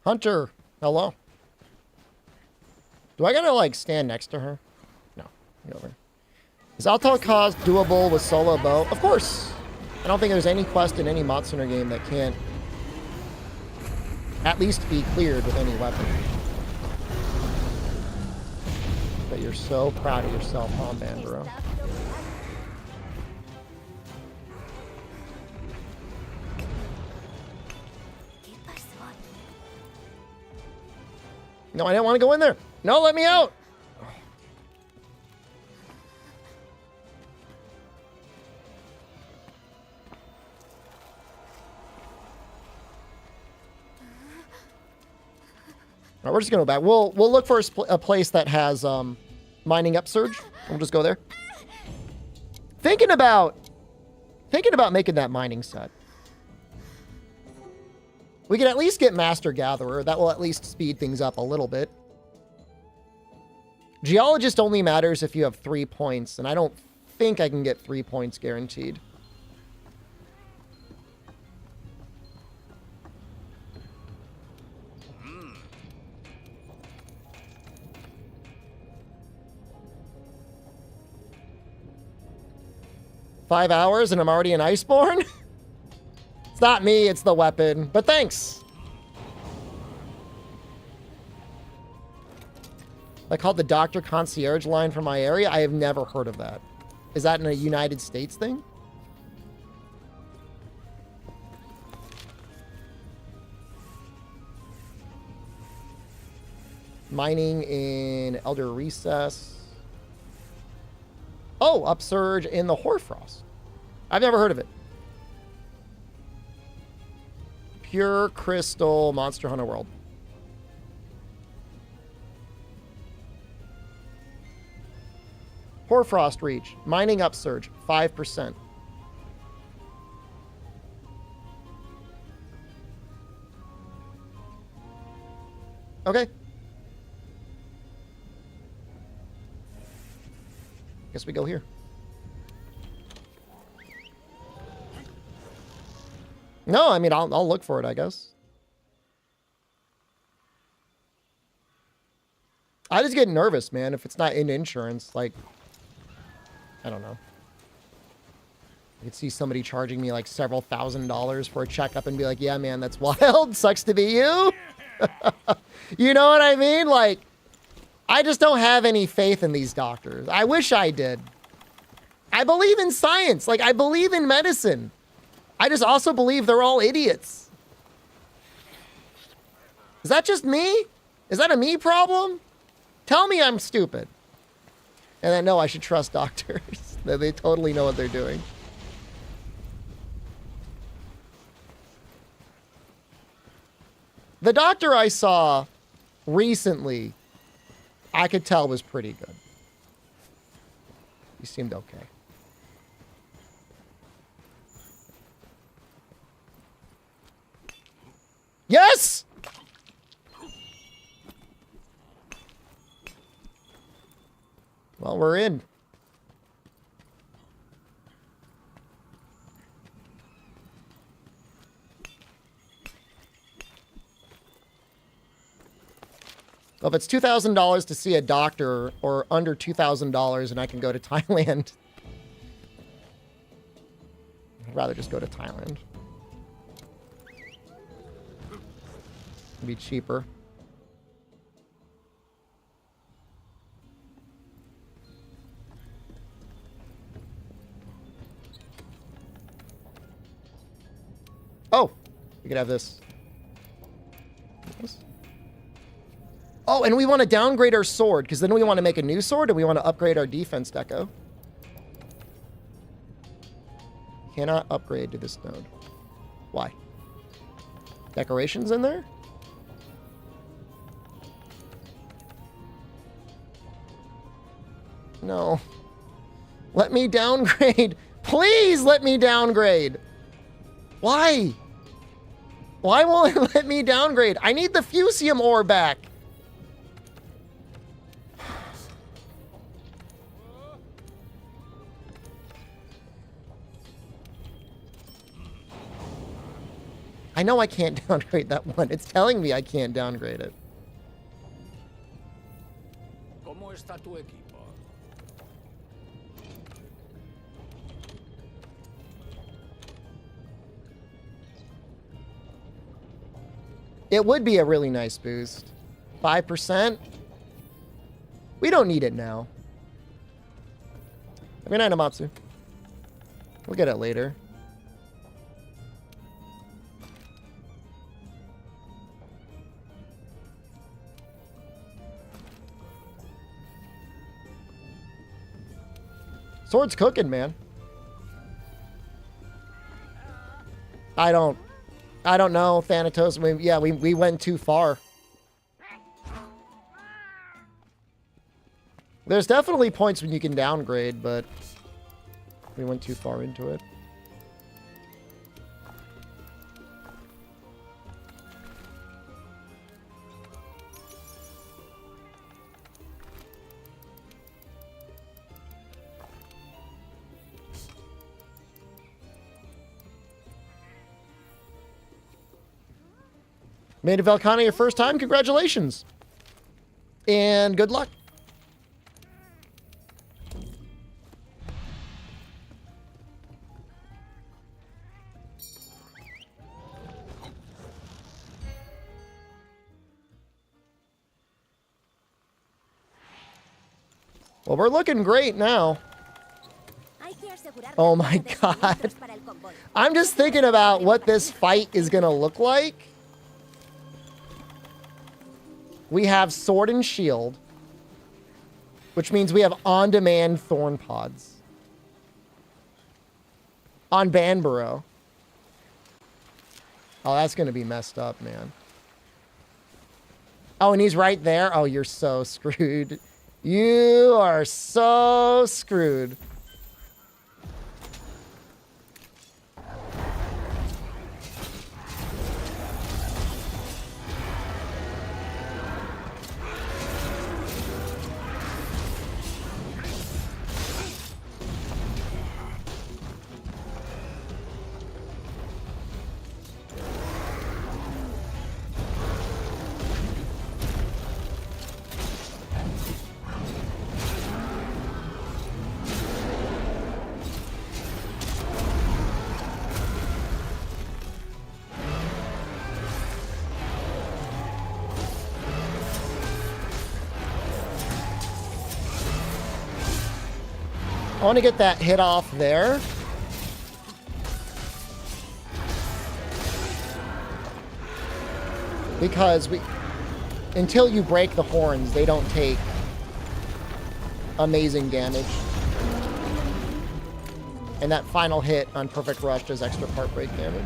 Hunter, hello. Do I gotta, like, stand next to her? No, get over. Is Altalcaz doable with solo bow? Of course. I don't think there's any quest in any Matsuner game that can't at least be cleared with any weapon. But you're so proud of yourself, huh, Bandero? No, I didn't want to go in there. No, let me out. All right, we're just gonna go back. We'll look for a place that has mining upsurge. We'll just go there. Thinking about making that mining set. We can at least get Master Gatherer. That will at least speed things up a little bit. Geologist only matters if you have 3 points, and I don't think I can get 3 points guaranteed. Five hours and I'm already an Iceborne? It's not me, it's the weapon. But thanks. I called the doctor concierge line from my area. I have never heard of that. Is that in a United States thing? Mining in Elder Recess. Oh, upsurge in the Hoarfrost. I've never heard of it. Pure Crystal Monster Hunter World. Hoarfrost Reach. Mining Upsurge. 5%. Okay. Guess we go here. No, I mean, I'll look for it, I guess. I just get nervous, man, if it's not in insurance. Like, I don't know. I could see somebody charging me like several $1,000s for a checkup and be like, yeah, man, that's wild. Sucks to be you. You know what I mean? Like, I just don't have any faith in these doctors. I wish I did. I believe in science. Like, I believe in medicine. I just also believe they're all idiots. Is that just me? Is that a me problem? Tell me I'm stupid. And I know I should trust doctors. That they totally know what they're doing. The doctor I saw recently, I could tell was pretty good. He seemed okay. Yes! Well, we're in. Well, if it's $2,000 to see a doctor or under $2,000 and I can go to Thailand, I'd rather just go to Thailand. It'd be cheaper. Oh, we could have this. Oh, and we want to downgrade our sword, because then we want to make a new sword, and we want to upgrade our defense deco. Cannot upgrade to this node. Why? Decorations in there? No. Let me downgrade. Please let me downgrade. Why? Why won't it let me downgrade? I need the fusium ore back. I know I can't downgrade that one. It's telling me I can't downgrade it. ¿Cómo está tu equipo? It would be a really nice boost. 5%? We don't need it now. I mean, Animatsu. We'll get it later. Sword's cooking, man. I don't know, Thanatos. We went too far. There's definitely points when you can downgrade, but we went too far into it. Made it Valkana your first time? Congratulations. And good luck. Well, we're looking great now. Oh my god. I'm just thinking about what this fight is going to look like. We have sword and shield, which means we have on-demand thorn pods. On Banbaro. Oh, that's going to be messed up, man. Oh, and he's right there. Oh, you're so screwed. You are so screwed. I want to get that hit off there. Because until you break the horns, they don't take amazing damage. And that final hit on Perfect Rush does extra part break damage.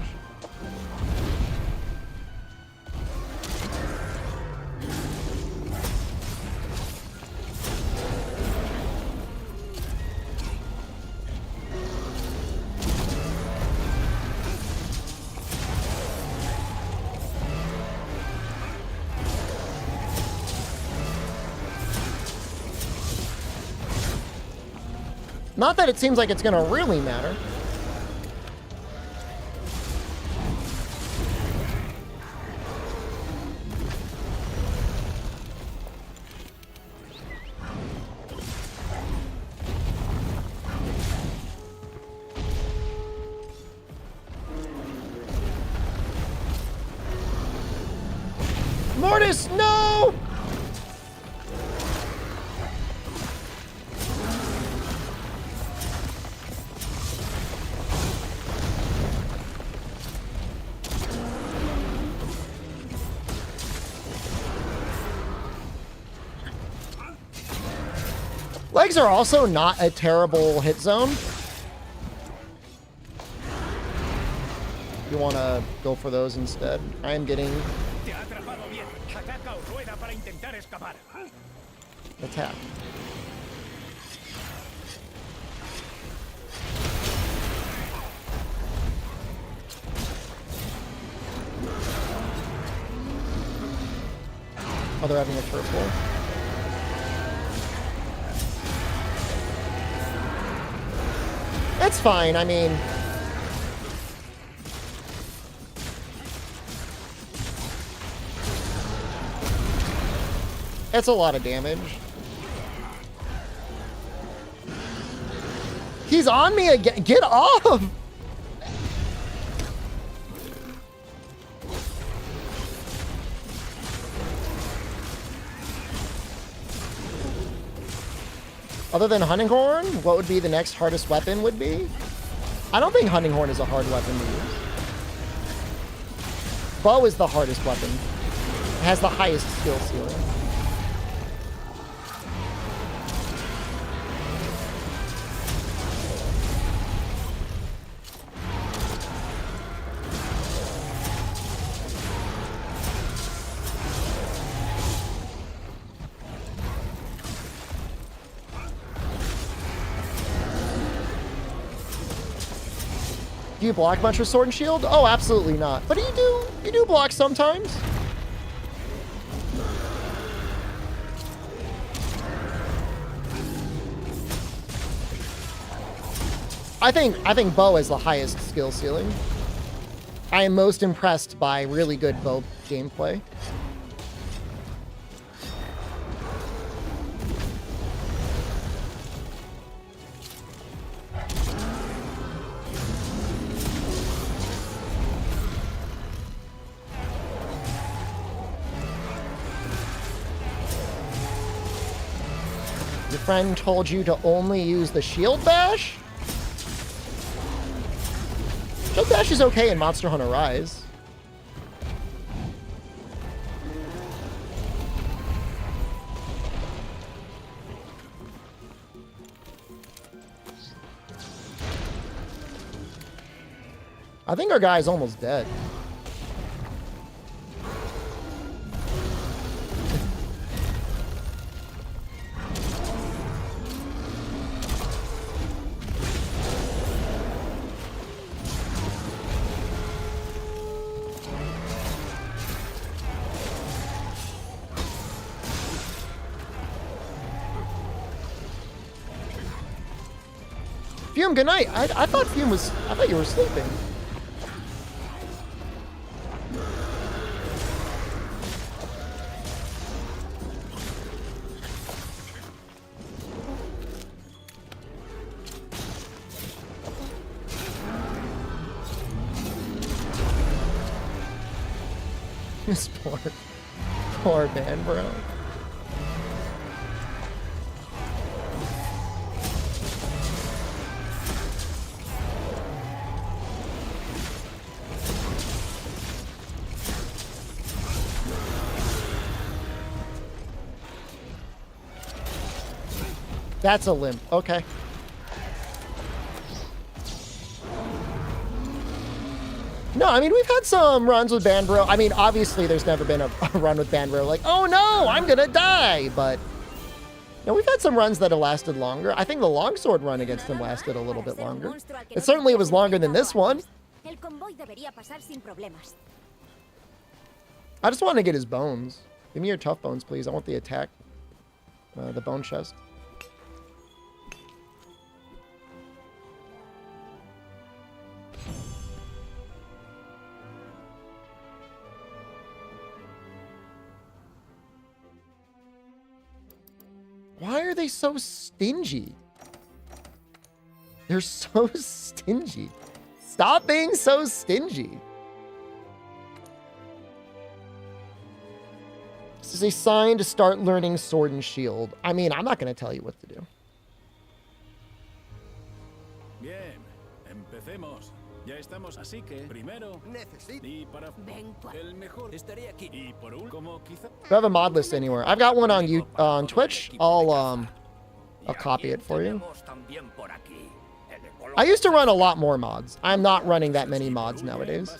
Not that it seems like it's going to really matter. Mortis, no! Legs are also not a terrible hit zone. You want to go for those instead. I am getting... attack. Oh, they're having a turf war. It's fine, I mean... It's a lot of damage. He's on me again! Get off! Other than Hunting Horn, what would be the next hardest weapon would be? I don't think Hunting Horn is a hard weapon to use. Bow is the hardest weapon. It has the highest skill ceiling. Do you block much with Sword and Shield? Oh, absolutely not. But you do block sometimes. I think bow is the highest skill ceiling. I am most impressed by really good bow gameplay. Your friend told you to only use the Shield Bash? Shield Bash is okay in Monster Hunter Rise. I think our guy is almost dead. Fume, good night. I thought Fume was... I thought you were sleeping. This poor man, bro. That's a limp. Okay. No, I mean, we've had some runs with Banbro. I mean, obviously, there's never been a run with Banbro like, oh no, I'm gonna die. But, no, we've had some runs that have lasted longer. I think the longsword run against him lasted a little bit longer. It certainly was longer than this one. I just want to get his bones. Give me your tough bones, please. I want the attack. The bone chest. Why are they so stingy? They're so stingy. Stop being so stingy. This is a sign to start learning sword and shield. I mean, I'm not going to tell you what to do. Bien, empecemos. Ya estamos, así que primero y para el mejor estaría aquí y por último quizá. If you have a mod list anywhere, I've got one on Twitch. I'll copy it for you. I used to run a lot more mods. I'm not running that many mods nowadays.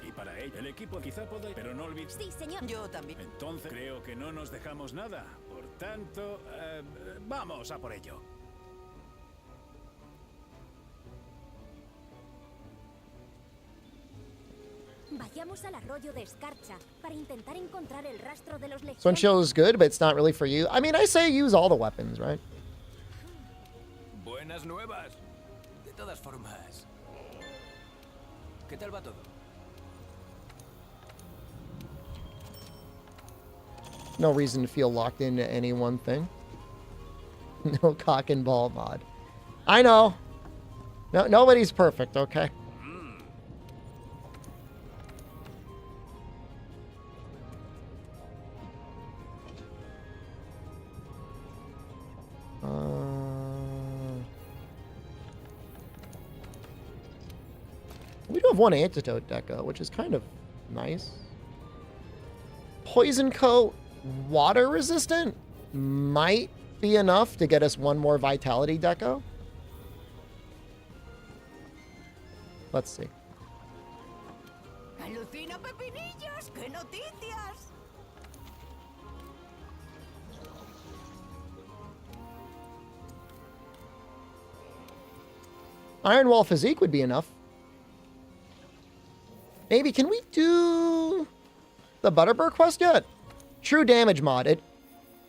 Entonces creo que no nos dejamos nada. Por tanto, vamos a por ello. Vayamos al arroyo de escarcha para intentar encontrar el rastro de los legionarios. Sword shield is good, but it's not really for you. I mean, I say use all the weapons, right? Buenas nuevas. De todas formas. ¿Qué tal va todo? No reason to feel locked into any one thing. No cock and ball mod. I know. No, nobody's perfect, okay? We do have one antidote deco, which is kind of nice. Poison coat, water resistant, might be enough to get us one more vitality deco. Let's see. Alucina pepinillos, qué noticias. Iron Wall Physique would be enough. Maybe, can we do the Butterbur quest yet? True damage mod.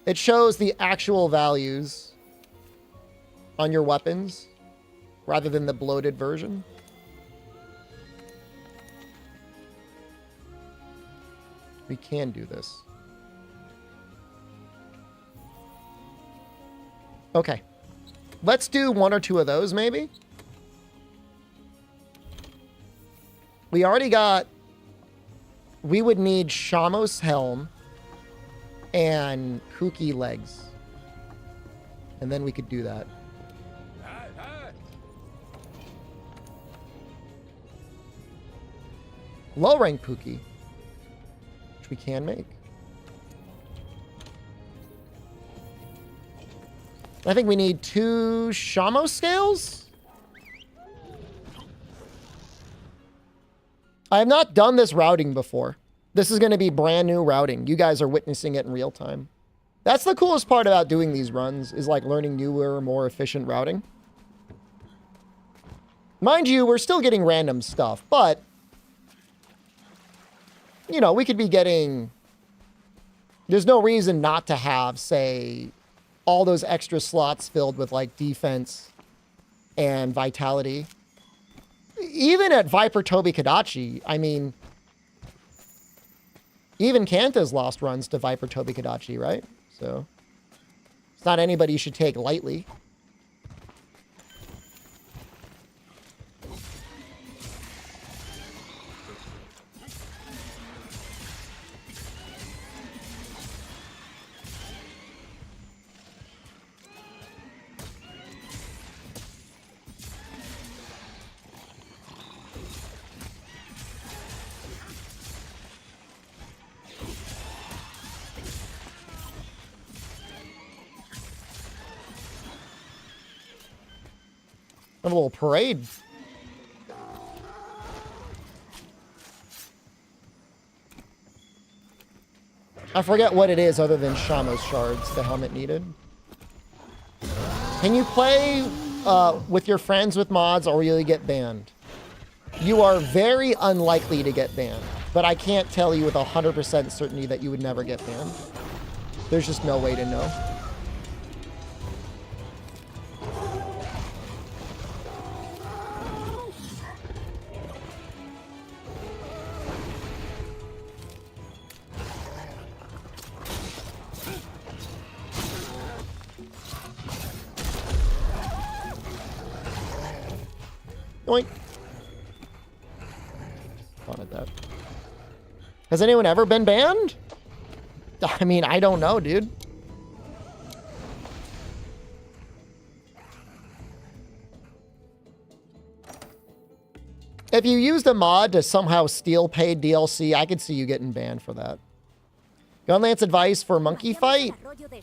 It shows the actual values on your weapons rather than the bloated version. We can do this. Okay. Let's do one or two of those, maybe. We already got... We would need Shamos Helm and Huki Legs. And then we could do that. Low rank Pookie, which we can make. I think we need 2 Shamos scales. I have not done this routing before. This is going to be brand new routing. You guys are witnessing it in real time. That's the coolest part about doing these runs, is like learning newer, more efficient routing. Mind you, we're still getting random stuff, but you know, we could be getting... There's no reason not to have, say, all those extra slots filled with, like, defense and Vitality. Even at Viper Toby Kadachi, I mean, even Kanta's lost runs to Viper Toby Kadachi, right? So it's not anybody you should take lightly. A little parade. I forget what it is other than Shamo's shards the helmet needed. Can you play with your friends with mods or will you get banned? You are very unlikely to get banned, but I can't tell you with 100% certainty that you would never get banned. There's just no way to know. Oink. Fun at that. Has anyone ever been banned? I mean, I don't know, dude. If you used a mod to somehow steal paid DLC, I could see you getting banned for that. Gunlance advice for Monkey Fight?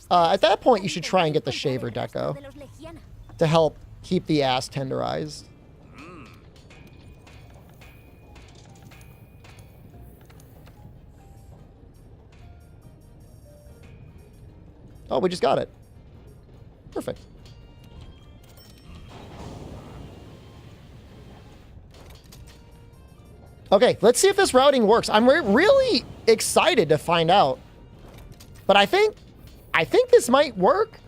At that point, you should try and get the Shaver Deco to help keep the ass tenderized. Oh, we just got it. Perfect. Okay, let's see if this routing works. I'm really excited to find out. But I think this might work.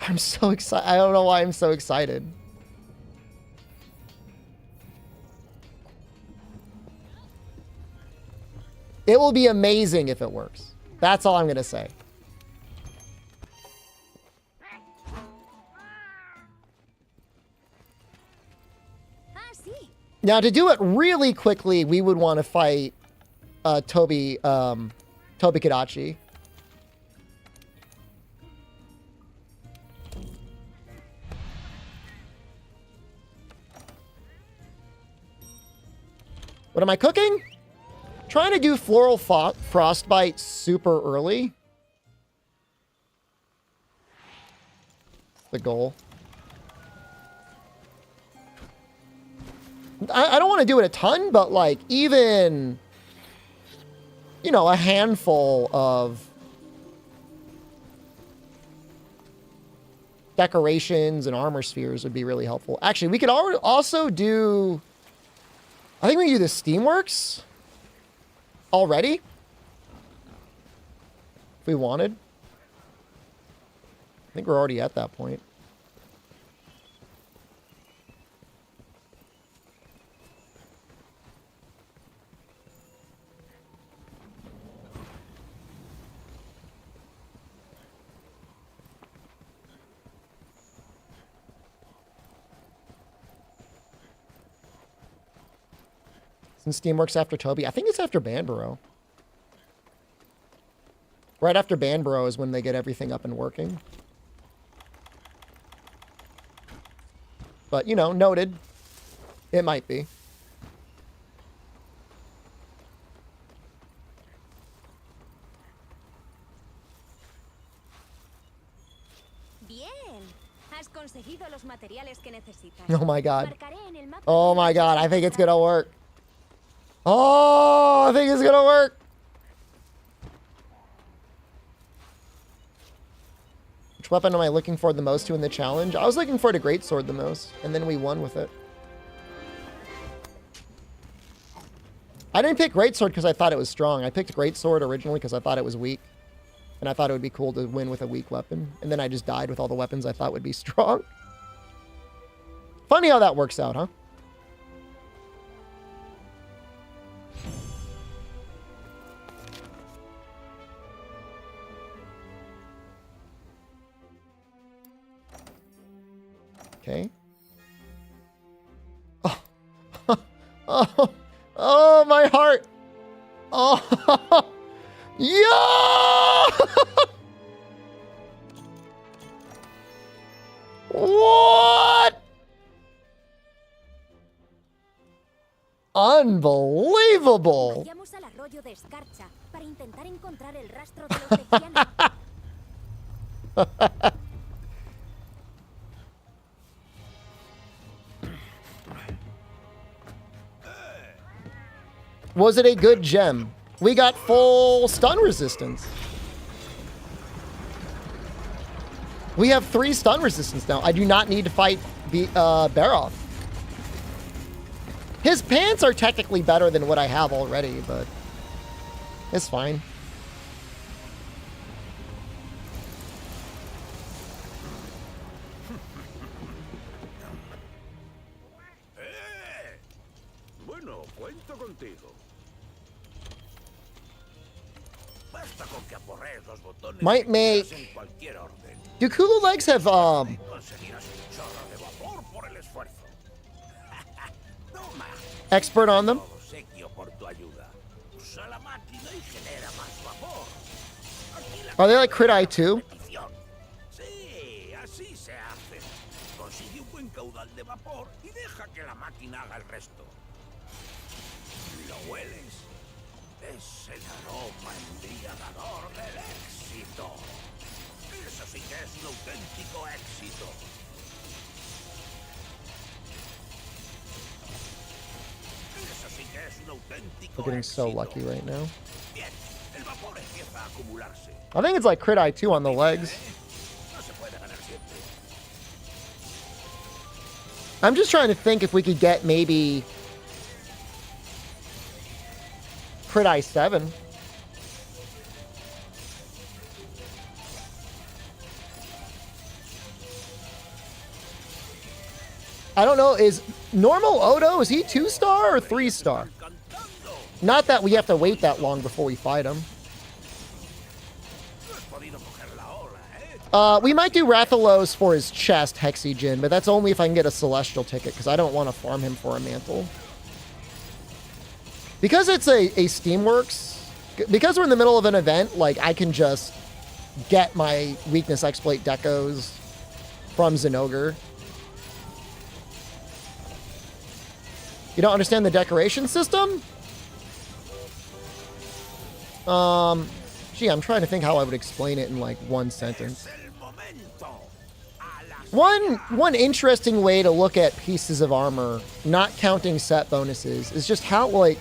I'm so excited. I don't know why I'm so excited. It will be amazing if it works. That's all I'm going to say. Now, to do it really quickly, we would want to fight Toby Kadachi. What am I cooking? Trying to do Floral Frostbite super early. The goal. I don't want to do it a ton, but like even, you know, a handful of decorations and armor spheres would be really helpful. Actually, we could also do, I think we can do the Steamworks already, if we wanted. I think we're already at that point. Since Steamworks after Toby, I think it's after Banborough. Right after Banborough is when they get everything up and working. But, you know, noted. It might be. Bien. Has conseguido los materiales que necesitas. Oh my god. Oh my god, I think it's gonna work. Oh, I think it's gonna work. Which weapon am I looking for the most to in the challenge? I was looking for the greatsword the most, and then we won with it. I didn't pick greatsword because I thought it was strong. I picked greatsword originally because I thought it was weak. And I thought it would be cool to win with a weak weapon. And then I just died with all the weapons I thought would be strong. Funny how that works out, huh? Okay. Oh. Oh, my heart. Oh. Yeah! What? Unbelievable. Vayamos al arroyo de escarcha para intentar encontrar el rastro de los Deathless. Was it a good gem? We got full stun resistance. We have 3 stun resistance now. I do not need to fight Baroth. His pants are technically better than what I have already, but it's fine. Bueno, cuento contigo. Basta con que aporrees los botones Might make... en cualquier orden. Do Kulu legs have, Conseguirás un chorro de vapor por el esfuerzo. Toma. expert on them? Obsequio por tu ayuda. Usa la máquina y genera más vapor. Aquí la Are they like Crit Eye too? competición. Sí, así se hace. Consigue un buen caudal de vapor y deja que la máquina haga el resto. ¿Lo hueles? Es el aroma embriagador del éxito. Eso sí que es un auténtico éxito. Eso sí que es un auténtico We're getting so éxito. lucky right now. Bien, el vapor empieza a acumularse. I think it's like Crit Eye 2 on the legs. No se puede ganar siempre. I'm just trying to think if we could get maybe Crit Eye 7. I don't know, is normal Odo, is he 2-star or 3-star? Not that we have to wait that long before we fight him. We might do Rathalos for his chest Hexygen, but that's only if I can get a Celestial ticket, because I don't want to farm him for a mantle. Because it's a Steamworks, because we're in the middle of an event, like, I can just get my weakness exploit decos from Zinogre. You don't understand the decoration system? Gee, I'm trying to think how I would explain it in like one sentence. One interesting way to look at pieces of armor, not counting set bonuses, is just how, like,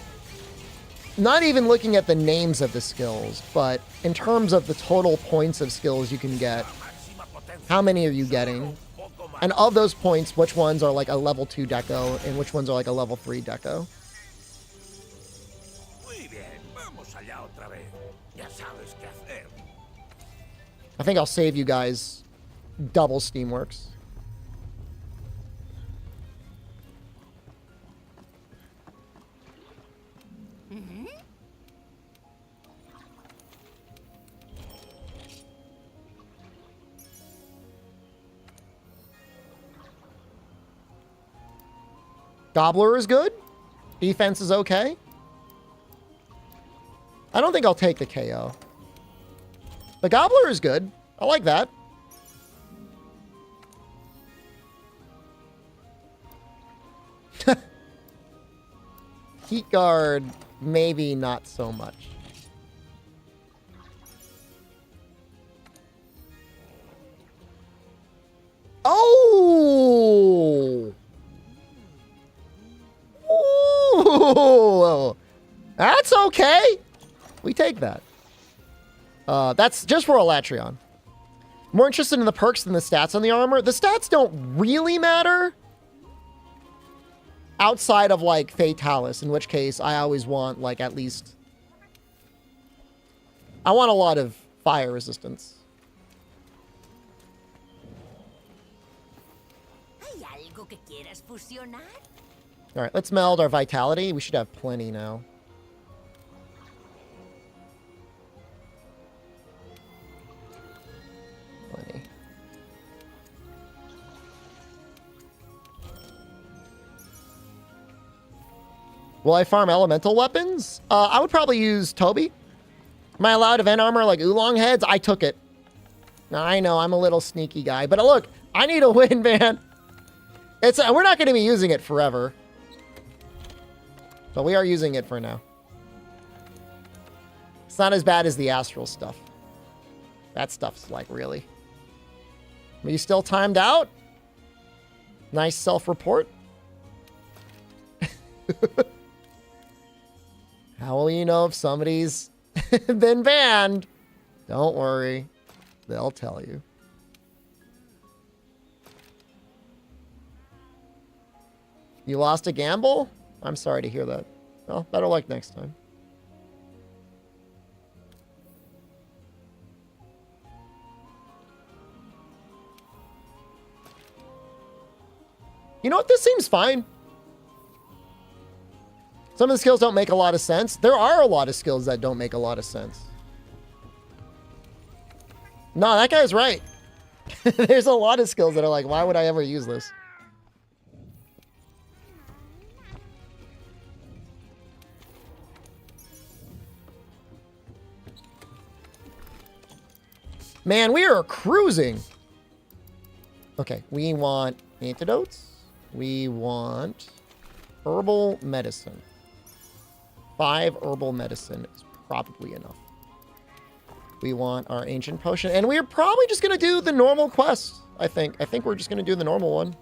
not even looking at the names of the skills, but in terms of the total points of skills you can get, how many are you getting? And of those points, which ones are like a level 2 deco and which ones are like a level 3 deco? I think I'll save you guys double Steamworks. Gobbler is good. Defense is okay. I don't think I'll take the KO. The Gobbler is good. I like that. Heat Guard, maybe not so much. Oh! Ooh! That's okay. We take that. That's just for Elatrion. More interested in the perks than the stats on the armor. The stats don't really matter outside of, like, Fatalis, in which case I always want, like, at least... I want a lot of fire resistance. ¿Hay algo que quieras fusionar? All right, let's meld our vitality. We should have plenty now. Plenty. Will I farm elemental weapons? I would probably use Toby. Am I allowed event armor like oolong heads? I took it. I know, I'm a little sneaky guy. But look, I need a win, man. We're not going to be using it forever. But we are using it for now. It's not as bad as the astral stuff. That stuff's like, really. Are you still timed out? Nice self-report. How will you know if somebody's been banned? Don't worry. They'll tell you. You lost a gamble? I'm sorry to hear that. Well, better luck next time. You know what? This seems fine. Some of the skills don't make a lot of sense. There are a lot of skills that don't make a lot of sense. No, that guy's right. There's a lot of skills that are like, why would I ever use this? Man, we are cruising. Okay, we want antidotes. We want herbal medicine. 5 herbal medicine is probably enough. We want our ancient potion. And we're probably just going to do the normal quest, I think. I think we're just going to do the normal one.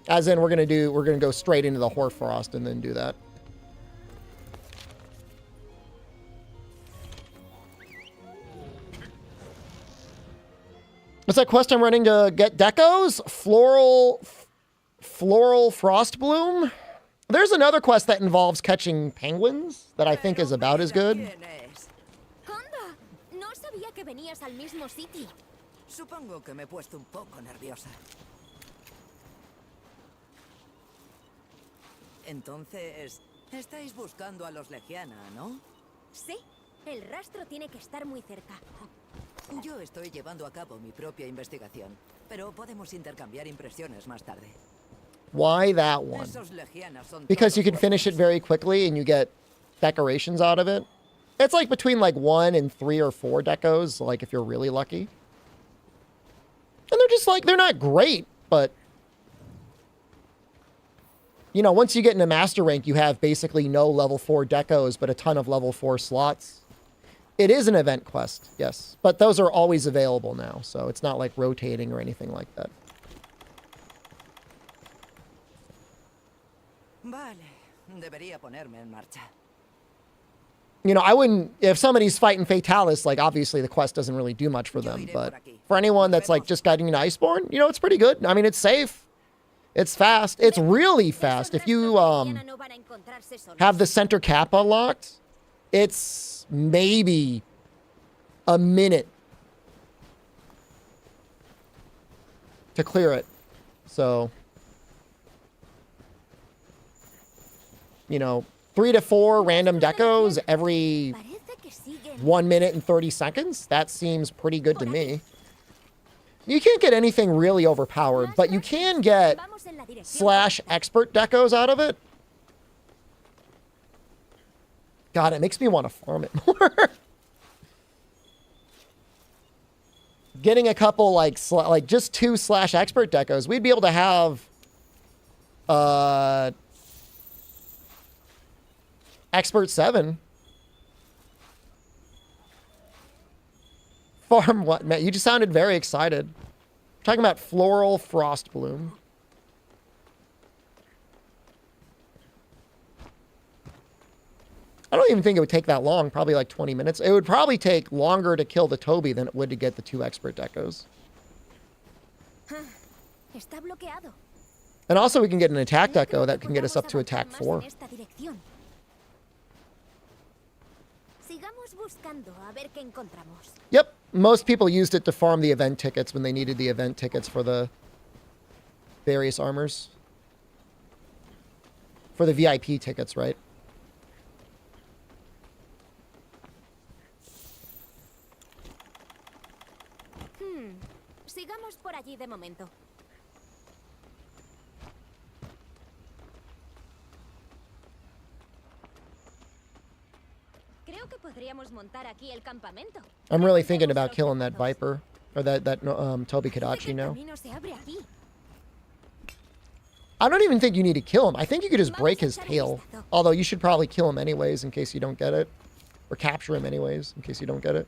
As in, we're going to go straight into the Hoarfrost and then do that. What's that quest I'm running to get decos? Floral Frost Bloom? There's another quest that involves catching penguins that I think is about as good. Conda, no sabía que venías al mismo sitio. Supongo que me he puesto un poco nerviosa. Entonces, estáis buscando a los Legiana, ¿no? Sí, el rastro tiene que estar muy cerca. Yo estoy llevando a cabo mi propia investigación, pero podemos intercambiar impresiones más tarde. Why that one? Because you can finish it very quickly and you get decorations out of it. It's like between like 1 and 3 or 4 decos, like if you're really lucky. And they're just like, they're not great, but you know, once you get into master rank, you have basically no level 4 decos, but a ton of level 4 slots. It is an event quest, yes, but those are always available now, so it's not like rotating or anything like that. Vale, debería ponerme en marcha. You know, I wouldn't, if somebody's fighting Fatalis, like obviously the quest doesn't really do much for them, but for anyone that's like just getting into Iceborne, you know, it's pretty good. I mean, it's safe. It's fast. It's really fast. If you have the center cap unlocked, it's maybe a minute to clear it. So, you know, 3 to 4 random decos every 1 minute and 30 seconds. That seems pretty good to me. You can't get anything really overpowered, but you can get / expert decos out of it. God, it makes me want to farm it more. Getting a couple like just 2 / expert decos, we'd be able to have expert 7. Farm what, Matt? You just sounded very excited. We're talking about Floral Frost Bloom. I don't even think it would take that long, probably like 20 minutes. It would probably take longer to kill the Toby than it would to get the 2 expert decos. Está bloqueado. And also we can get an attack echo that can get us up to attack 4. Sigamos buscando a ver qué encontramos. Yep, most people used it to farm the event tickets when they needed the event tickets for the various armors. For the VIP tickets, right? Sigamos por allí de momento. Creo que podríamos montar aquí el campamento. I'm really thinking about killing that Viper. Or that Toby Kadachi now. I don't even think you need to kill him. I think you could just break his tail. Although you should probably kill him anyways in case you don't get it. Or capture him anyways in case you don't get it.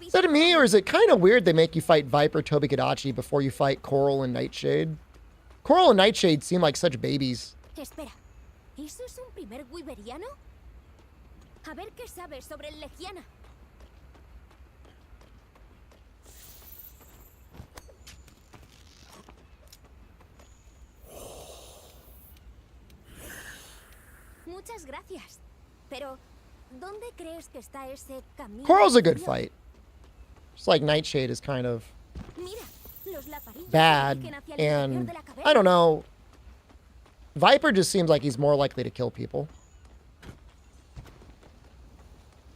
Is that to me, or is it kind of weird they make you fight Viper Toby Kadachi before you fight Coral and Nightshade? Coral and Nightshade seem like such babies. Espera, ¿eso es un primer Wyveriano? A ver qué sabes sobre el Legiana. Muchas gracias. Pero, ¿dónde crees que está ese camino? Coral's a good fight. Just like Nightshade is kind of bad, and I don't know. Viper just seems like he's more likely to kill people.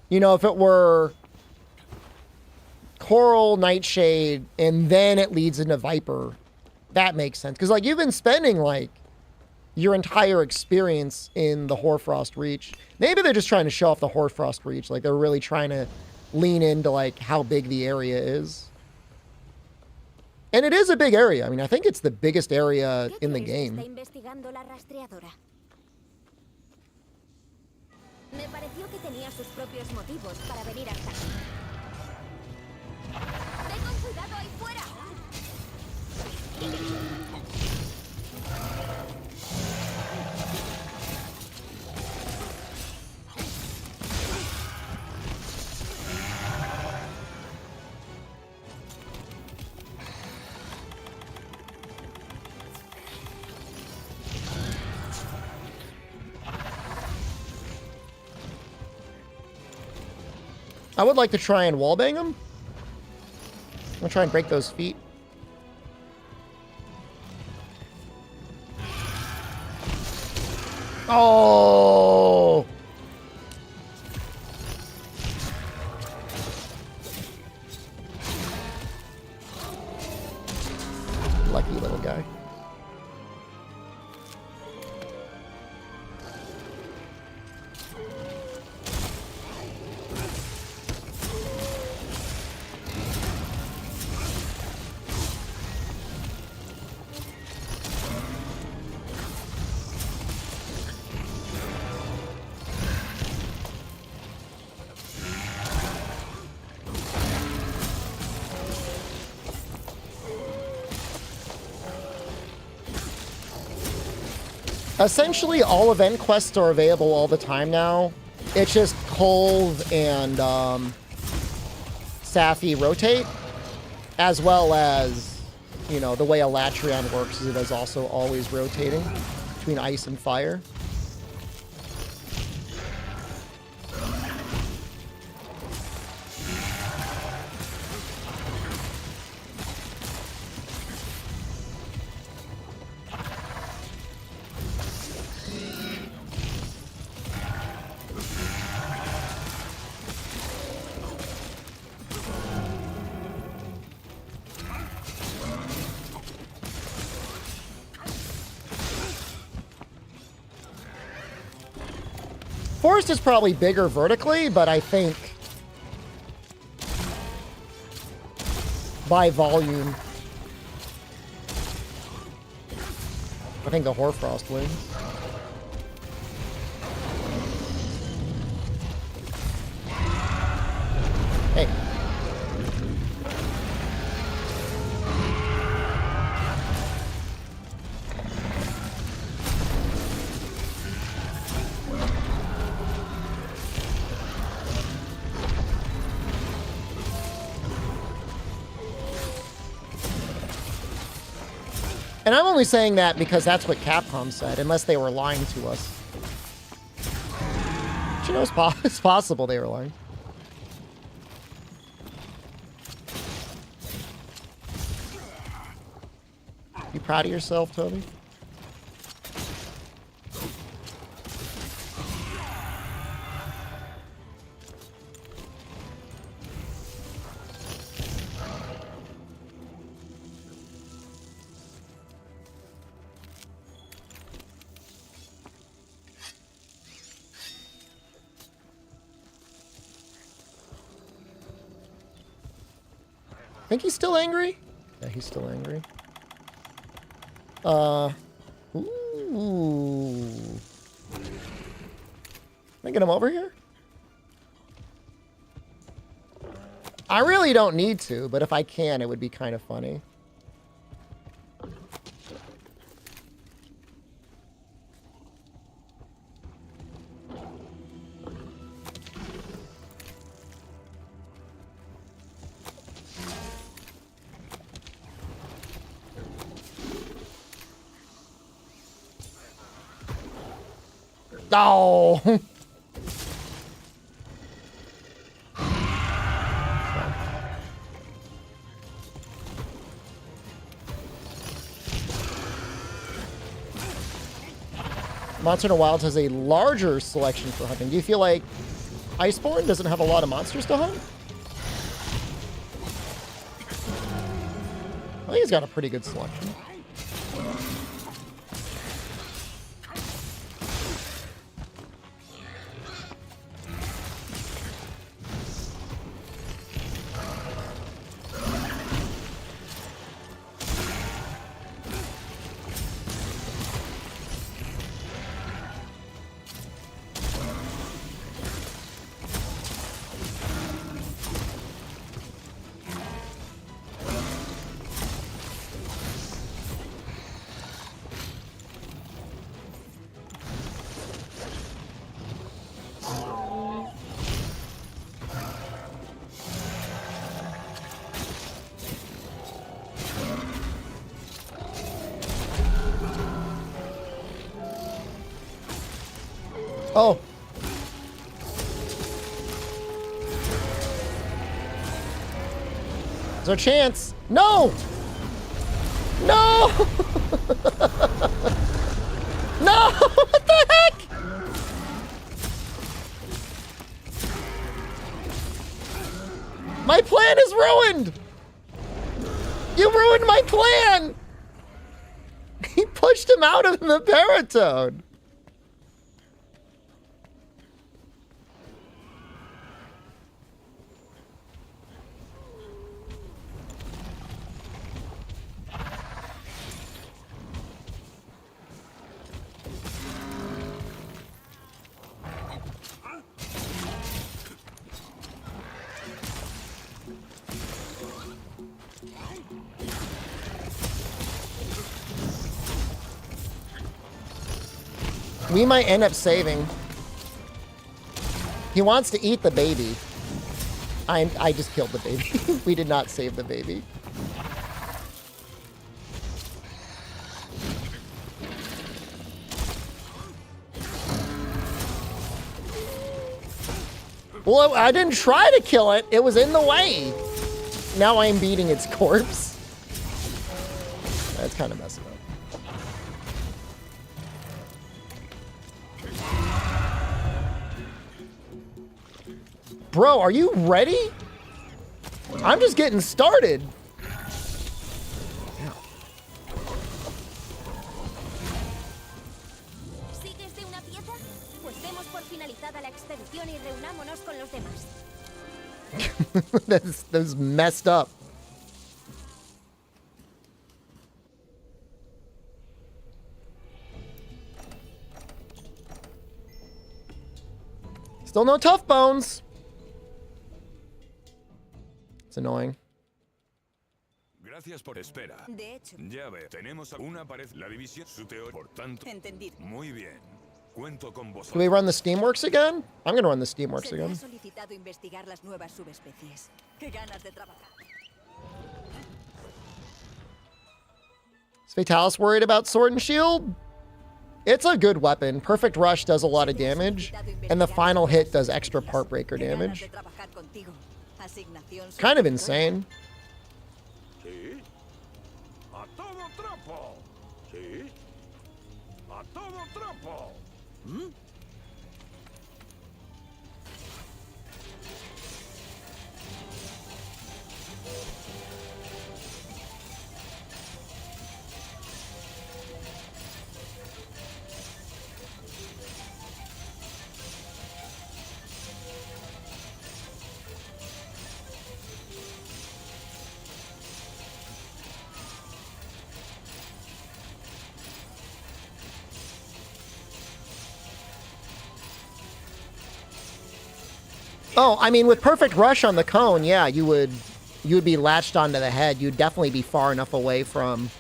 You know, if it were Coral, Nightshade, and then it leads into Viper, that makes sense. Because, like, you've been spending, like, your entire experience in the Hoarfrost Reach. Maybe they're just trying to show off the Hoarfrost Reach. Like, they're really trying to lean into, like, how big the area is. And it is a big area. I mean, I think it's the biggest area in the game. Me pareció que tenía sus propios motivos para venir hasta aquí. ¡Ten con cuidado ahí fuera! I would like to try and wallbang him. I'm gonna try and break those feet. Oh! Lucky little guy. Essentially, all event quests are available all the time now. It's just Kolv and Safi rotate, as well as, you know, the way Elatrion works is it is also always rotating between ice and fire. Forest is probably bigger vertically, but I think by volume, I think the Hoarfrost wins. Hey. And I'm only saying that because that's what Capcom said, unless they were lying to us. But you know, it's possible they were lying. You proud of yourself, Toby? Think he's still angry? Yeah, he's still angry. Ooh. Can I get him over here? I really don't need to, but if I can, it would be kind of funny. Oh! Monster in the Wilds has a larger selection for hunting. Do you feel like Iceborne doesn't have a lot of monsters to hunt? I think he's got a pretty good selection. Oh. There's our chance. No! No! No! What the heck? My plan is ruined! You ruined my plan! He pushed him out of the baritone. We might end up saving. He wants to eat the baby. I just killed the baby. We did not save the baby. Well, I didn't try to kill it. It was in the way. Now I'm beating its corpse. That's kind of messed up. Bro, are you ready? I'm just getting started. ¿Sigues de una pieza? Pues demos por finalizada la expedición y reunámonos con los demás. That's messed up. Still no tough bones. It's annoying. Gracias por espera. De hecho. Ya ve, tenemos una pared. La división su teoría, por tanto. Entendido. Muy bien. Cuento con vosotros. Do we run the Steamworks again? I'm gonna run the Steamworks Se me again. ha solicitado investigar las nuevas subespecies. Qué ganas de trabajar. Is Fatalis worried about Sword and Shield? It's a good weapon. Perfect Rush does a lot of damage, and the final hit does extra part breaker damage. Kind of insane. Sí. A todo trapo. Sí. A todo trapo. ¿Mm? Oh, I mean, with Perfect Rush on the cone, yeah, you would be latched onto the head. You'd definitely be far enough away from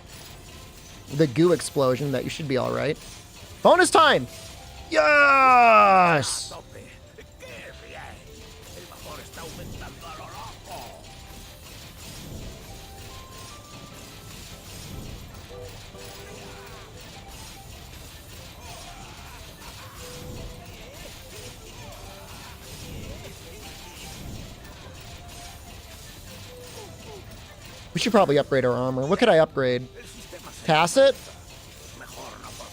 the goo explosion that you should be all right. Bonus time! Yes! We should probably upgrade our armor. What could I upgrade? Tacit?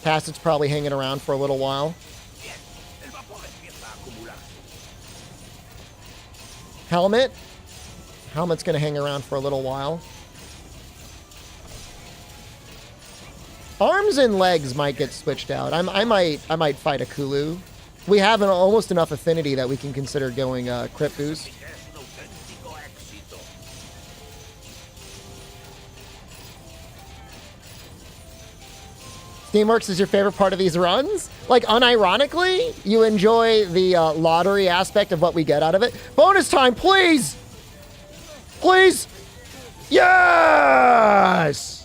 Tacit's probably hanging around for a little while. Helmet? Helmet's gonna hang around for a little while. Arms and legs might get switched out. I might fight a Kulu. We have almost enough affinity that we can consider going crit boost. Steamworks is your favorite part of these runs? Like, unironically, you enjoy the lottery aspect of what we get out of it. Bonus time, please! Please! Yes!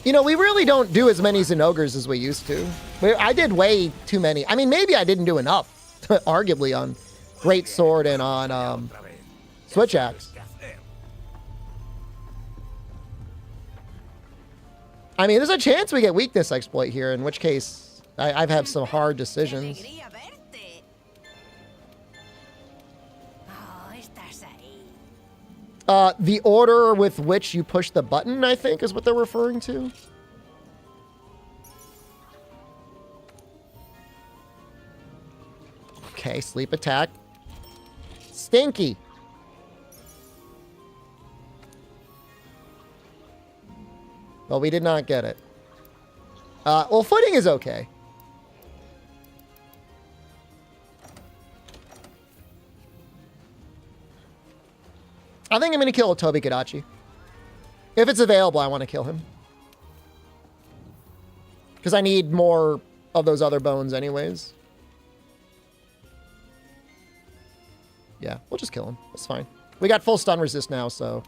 You know, we really don't do as many Zenogres as we used to. I did way too many. I mean, maybe I didn't do enough, arguably, on Great Sword and on Switch Axe. I mean, there's a chance we get Weakness Exploit here, in which case I've had some hard decisions. The order with which you push the button, I think, is what they're referring to. Okay, sleep attack. Stinky. Well, we did not get it. Well, footing is okay. I think I'm going to kill Tobi Kadachi. If it's available, I want to kill him. Because I need more of those other bones anyways. Yeah, we'll just kill him. That's fine. We got full stun resist now, so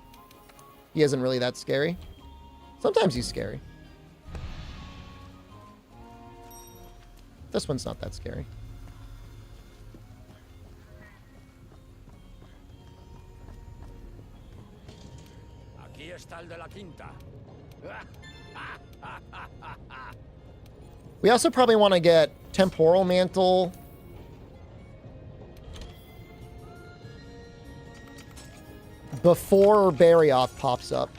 he isn't really that scary. Sometimes he's scary. This one's not that scary. We also probably want to get Temporal Mantle before Barioth pops up.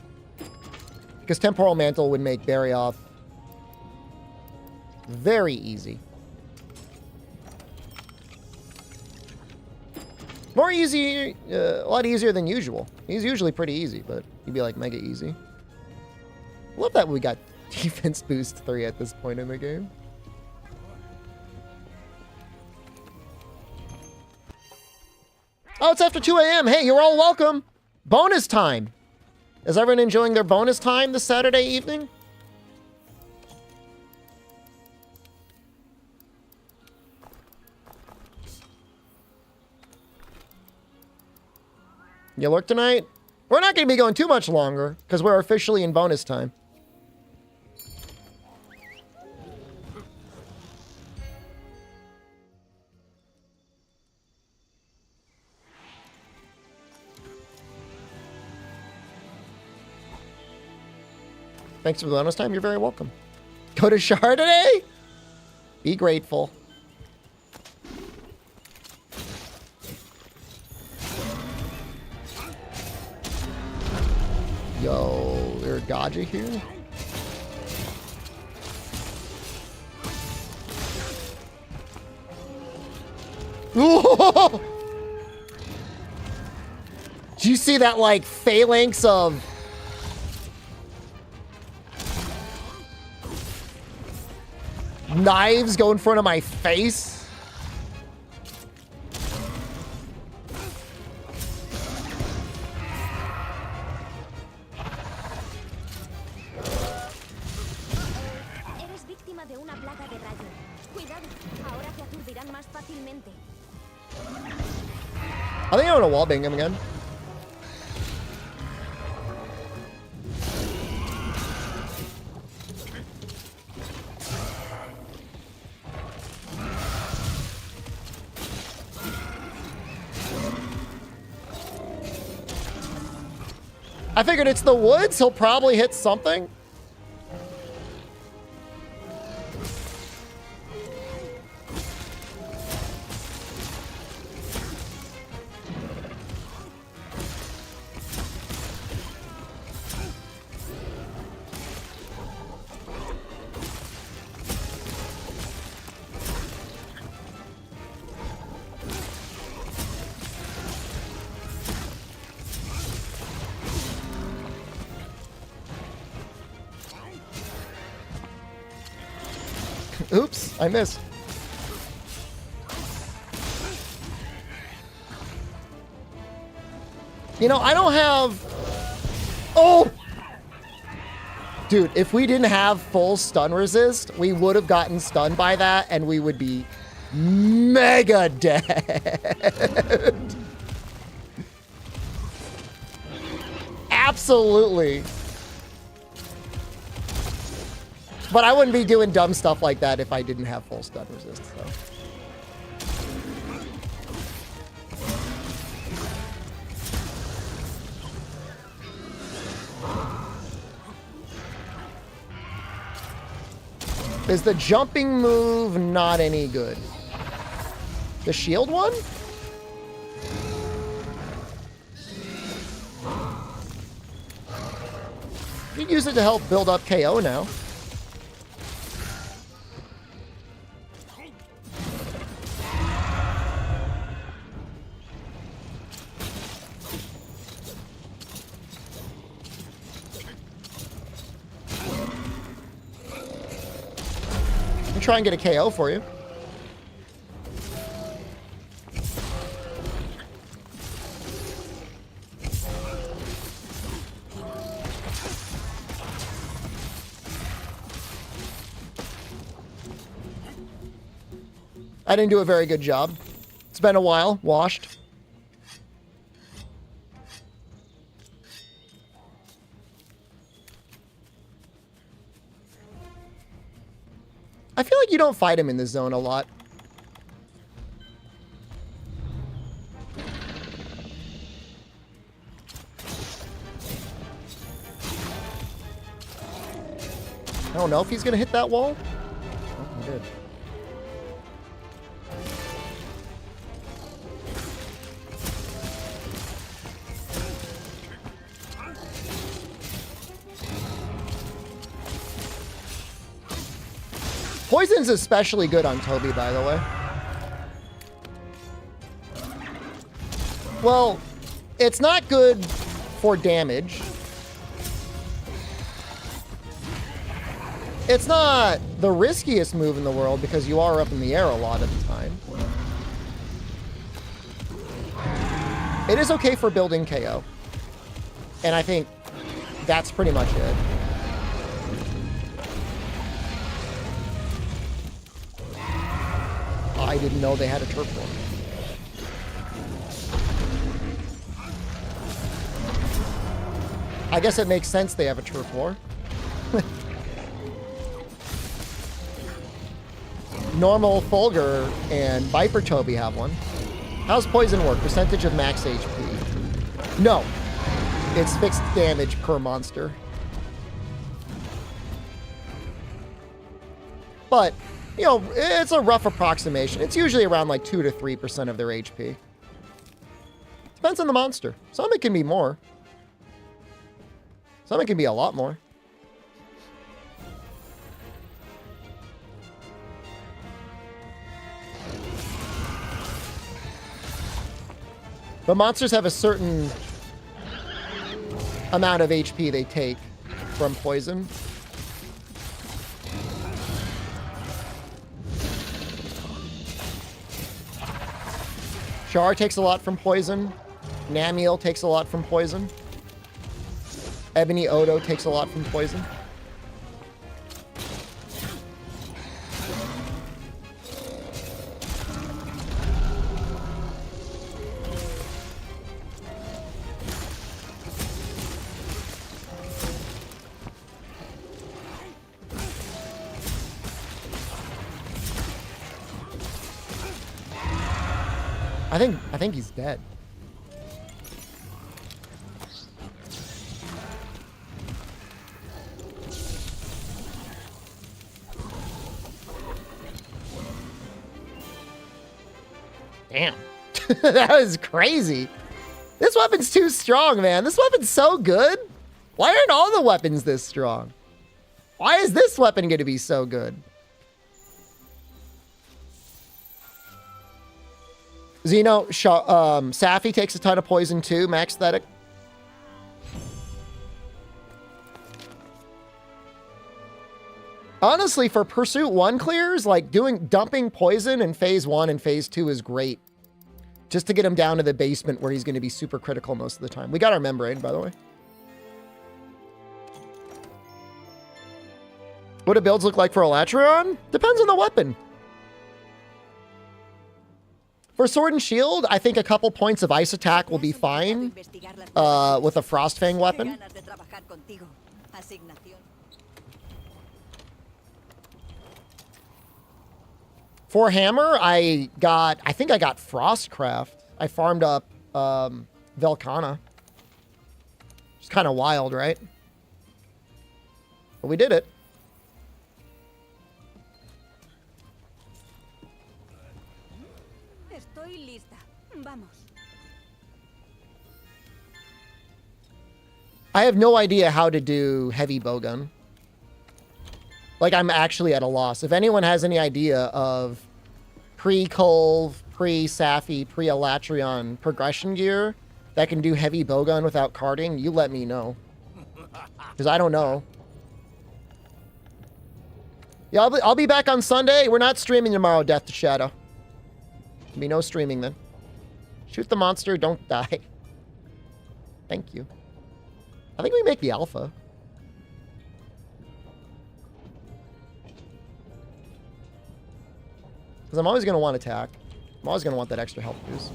Because Temporal Mantle would make Barioth very easy. More easy, a lot easier than usual. He's usually pretty easy, but he'd be like mega easy. Love that we got defense boost 3 at this point in the game. Oh, it's after 2 a.m. Hey, you're all welcome. Bonus time. Is everyone enjoying their bonus time this Saturday evening? You lurk tonight? We're not going to be going too much longer because we're officially in bonus time. Thanks for the bonus time. You're very welcome. Go to Chardonnay. Be grateful. Yo, there's Gaja here. Whoa! Do you see that, like, phalanx of... knives go in front of my face? Eres víctima de una plaga de rayo. Cuidado, ahora te aturdirán más fácilmente. I think I'm gonna wallbang him again. I figured it's the woods. He'll probably hit something. Oops, I missed. You know, I don't have... Oh! Dude, if we didn't have full stun resist, we would have gotten stunned by that, and we would be mega dead. Absolutely. But I wouldn't be doing dumb stuff like that if I didn't have full stun resist, so. Is the jumping move not any good? The shield one? You can use it to help build up KO now. Try and get a KO for you. I didn't do a very good job. It's been a while. Washed. I feel like you don't fight him in this zone a lot. I don't know if he's going to hit that wall. Oh, he did. Poison's especially good on Toby, by the way. Well, it's not good for damage. It's not the riskiest move in the world because you are up in the air a lot of the time. It is okay for building KO. And I think that's pretty much it. I didn't know they had a turf war. I guess it makes sense they have a turf war. Normal Fulgur and Viper Toby have one. How's poison work? Percentage of max HP. No. It's fixed damage per monster. But, you know, it's a rough approximation. It's usually around like 2 to 3% of their HP. Depends on the monster. Some it can be more. Some it can be a lot more. But monsters have a certain amount of HP they take from poison. Char takes a lot from poison. Namiel takes a lot from poison. Ebony Odo takes a lot from poison. I think he's dead. Damn. That was crazy. This weapon's too strong, man. This weapon's so good. Why aren't all the weapons this strong? Why is this weapon going to be so good? Xeno, Safi takes a ton of poison too, max aesthetic. Honestly, for Pursuit 1 clears, like dumping poison in phase 1 and phase 2 is great. Just to get him down to the basement where he's going to be super critical most of the time. We got our membrane, by the way. What do builds look like for Elatreon? Depends on the weapon. For Sword and Shield, I think a couple points of ice attack will be fine with a Frostfang weapon. For Hammer, I think I got Frostcraft. I farmed up Velkhana. It's kind of wild, right? But we did it. I have no idea how to do heavy bowgun. Like, I'm actually at a loss. If anyone has any idea of pre-Culve, pre-Safi, pre-Elatreon progression gear that can do heavy bowgun without carding, you let me know. Because I don't know. Yeah, I'll be back on Sunday. We're not streaming tomorrow, Death to Shadow. There'll be no streaming then. Shoot the monster, don't die. Thank you. I think we make the alpha. Because I'm always going to want attack. I'm always going to want that extra health boost.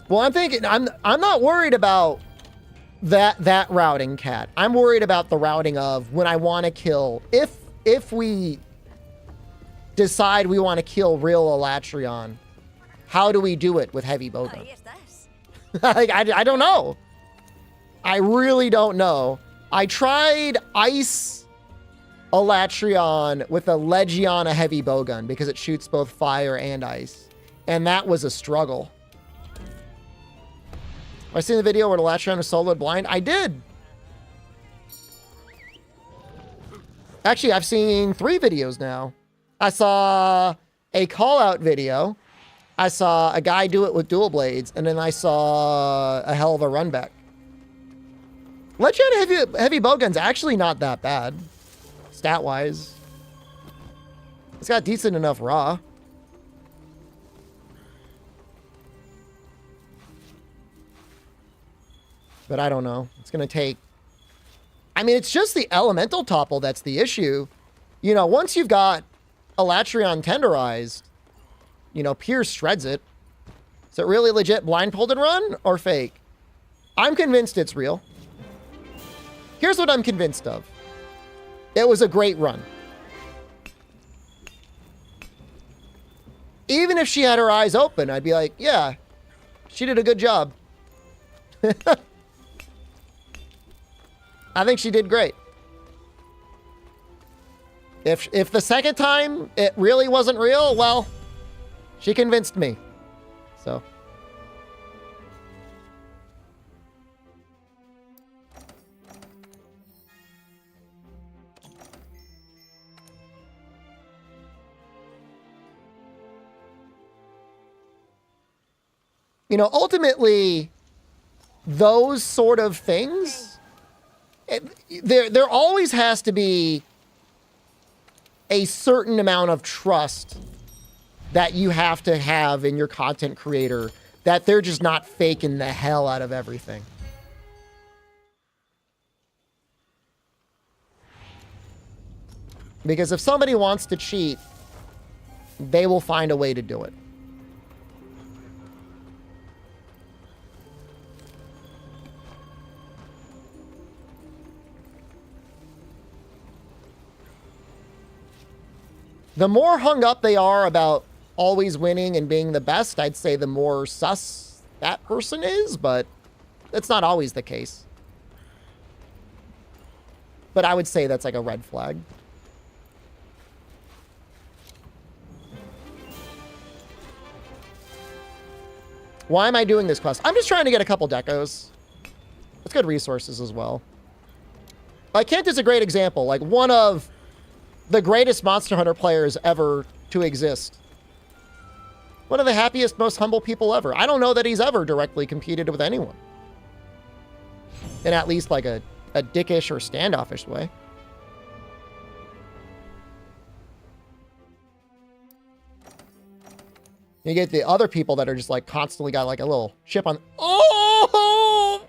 Well, I'm thinking I'm not worried about that routing, Cat. I'm worried about the routing of when I want to kill. If we decide we want to kill real Elatreon, how do we do it with heavy bowgun? Like, I don't know. I really don't know. I tried Ice Elatreon with a Legiana heavy bowgun because it shoots both fire and ice. And that was a struggle. I seen the video where Elatreon was soloed blind. I did. Actually, I've seen 3 videos now. I saw a call-out video. I saw a guy do it with dual blades, and then I saw a hell of a run back. Legiana heavy bowgun's actually not that bad, stat-wise. It's got decent enough raw. But I don't know. It's going to take... I mean, it's just the elemental topple that's the issue. You know, once you've got Elatrion tenderized, you know, Pierce shreds it. Is it really legit blindfolded run or fake? I'm convinced it's real. Here's what I'm convinced of. It was a great run. Even if she had her eyes open, I'd be like, yeah, she did a good job. I think she did great. If the second time it really wasn't real, well, she convinced me. So. You know, ultimately, those sort of things, there always has to be a certain amount of trust that you have to have in your content creator, that they're just not faking the hell out of everything. Because if somebody wants to cheat, they will find a way to do it. The more hung up they are about always winning and being the best, I'd say the more sus that person is, but that's not always the case. But I would say that's like a red flag. Why am I doing this quest? I'm just trying to get a couple decos. It's good resources as well. Like, Kent is a great example. Like, one of the greatest Monster Hunter players ever to exist. One of the happiest, most humble people ever. I don't know that he's ever directly competed with anyone. In at least like a dickish or standoffish way. You get the other people that are just like constantly got like a little chip on... Oh!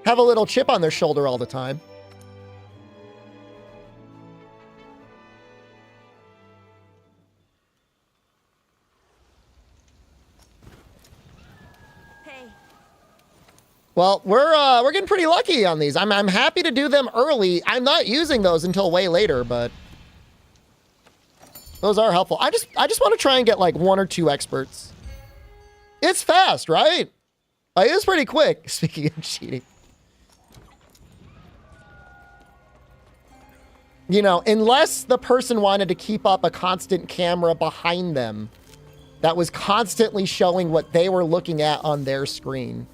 Have a little chip on their shoulder all the time. Well, we're getting pretty lucky on these. I'm happy to do them early. I'm not using those until way later, but those are helpful. I just want to try and get like 1 or 2 experts. It's fast, right? It is pretty quick. Speaking of cheating, you know, unless the person wanted to keep up a constant camera behind them that was constantly showing what they were looking at on their screen.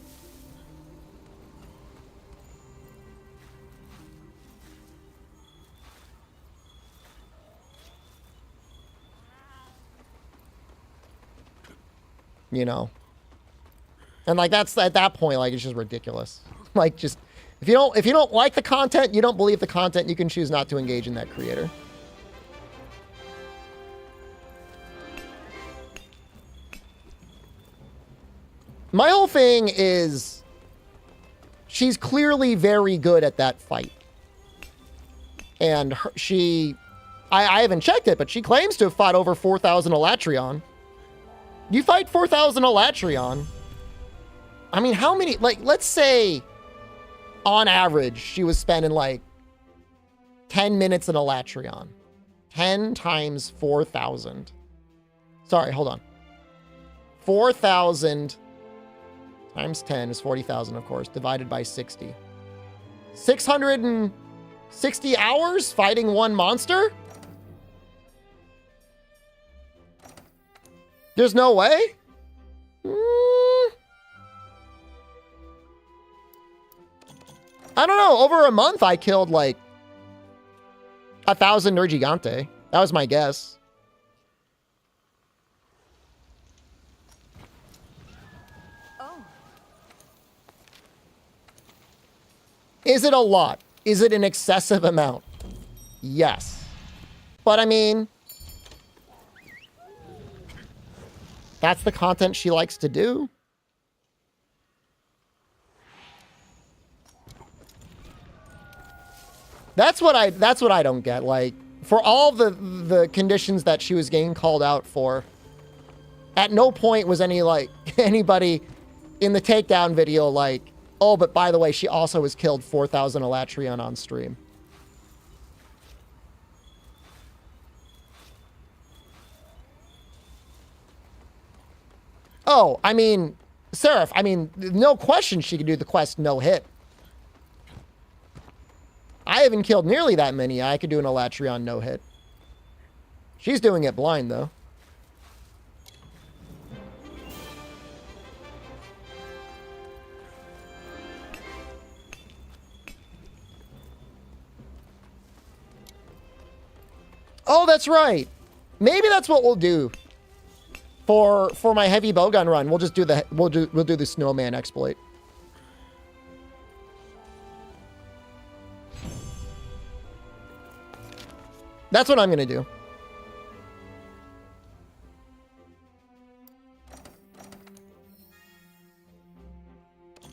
You know, and like that's at that point, like it's just ridiculous. Like, just if you don't like the content, you don't believe the content, you can choose not to engage in that creator. My whole thing is she's clearly very good at that fight, and I haven't checked it, but she claims to have fought over 4,000 Elatrion. You fight 4,000 Elatrion. I mean, how many, like, let's say on average, she was spending like 10 minutes in Elatrion. 10 times 4,000. Sorry, hold on. 4,000 times 10 is 40,000, of course, divided by 60. 660 hours fighting one monster? There's no way? I don't know. Over a month, I killed like 1,000 Nergigante. That was my guess. Oh. Is it a lot? Is it an excessive amount? Yes. But I mean, that's the content she likes to do. That's what I don't get. Like, for all the conditions that she was getting called out for, at no point was anybody in the takedown video like, oh, but by the way, she also has killed 4,000 Elatrion on stream. Oh, I mean, Seraph, I mean, no question she could do the quest no hit. I haven't killed nearly that many. I could do an Elatrion no hit. She's doing it blind, though. Oh, that's right. Maybe that's what we'll do. For my heavy bowgun run, we'll just do the snowman exploit. That's what I'm gonna do.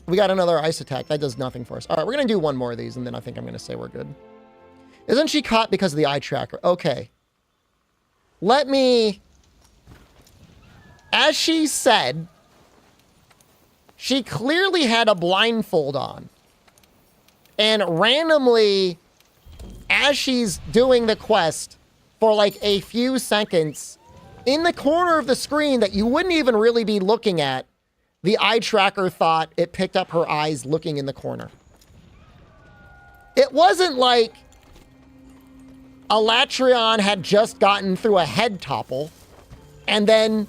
We got another ice attack. That does nothing for us. All right, we're gonna do one more of these, and then I think I'm gonna say we're good. Isn't she caught because of the eye tracker? Okay. Let me... As she said, she clearly had a blindfold on. And randomly, as she's doing the quest for like a few seconds, in the corner of the screen that you wouldn't even really be looking at, the eye tracker thought it picked up her eyes looking in the corner. It wasn't like Elatrion had just gotten through a head topple and then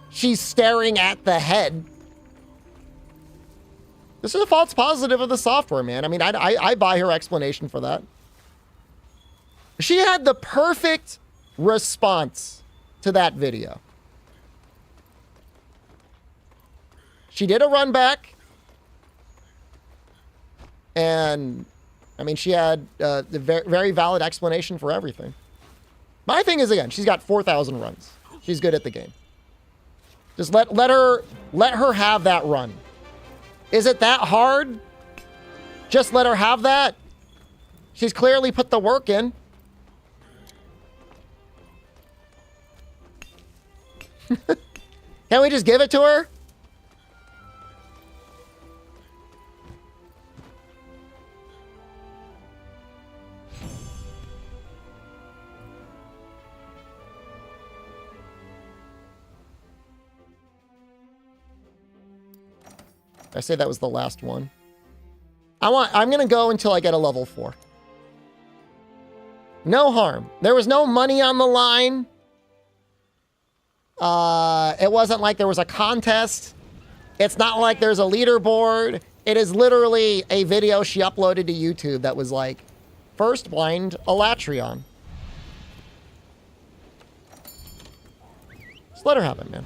she's staring at the head. This is a false positive of the software, man. I mean, I buy her explanation for that. She had the perfect response to that video. She did a run back. And, I mean, she had a very valid explanation for everything. My thing is, again, she's got 4,000 runs. She's good at the game. Just let her have that run. Is it that hard? Just let her have that. She's clearly put the work in. Can't we just give it to her? I say that was the last one. I'm gonna go until I get a level 4. No harm. There was no money on the line. It wasn't like there was a contest. It's not like there's a leaderboard. It is literally a video she uploaded to YouTube that was like, first blind Elatrion. Just let her have it, man.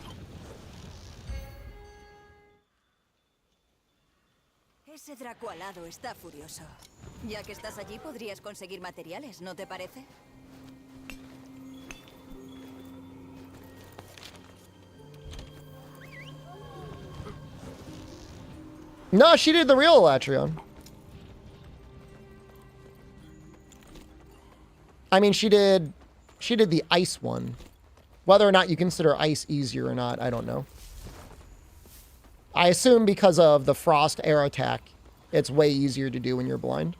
Ese Draco alado está furioso. Ya que estás allí, podrías conseguir materiales, ¿no te parece? No, she did the real Elatrion. I mean, she did the ice one. Whether or not you consider ice easier or not, I don't know. I assume because of the frost air attack, it's way easier to do when you're blind.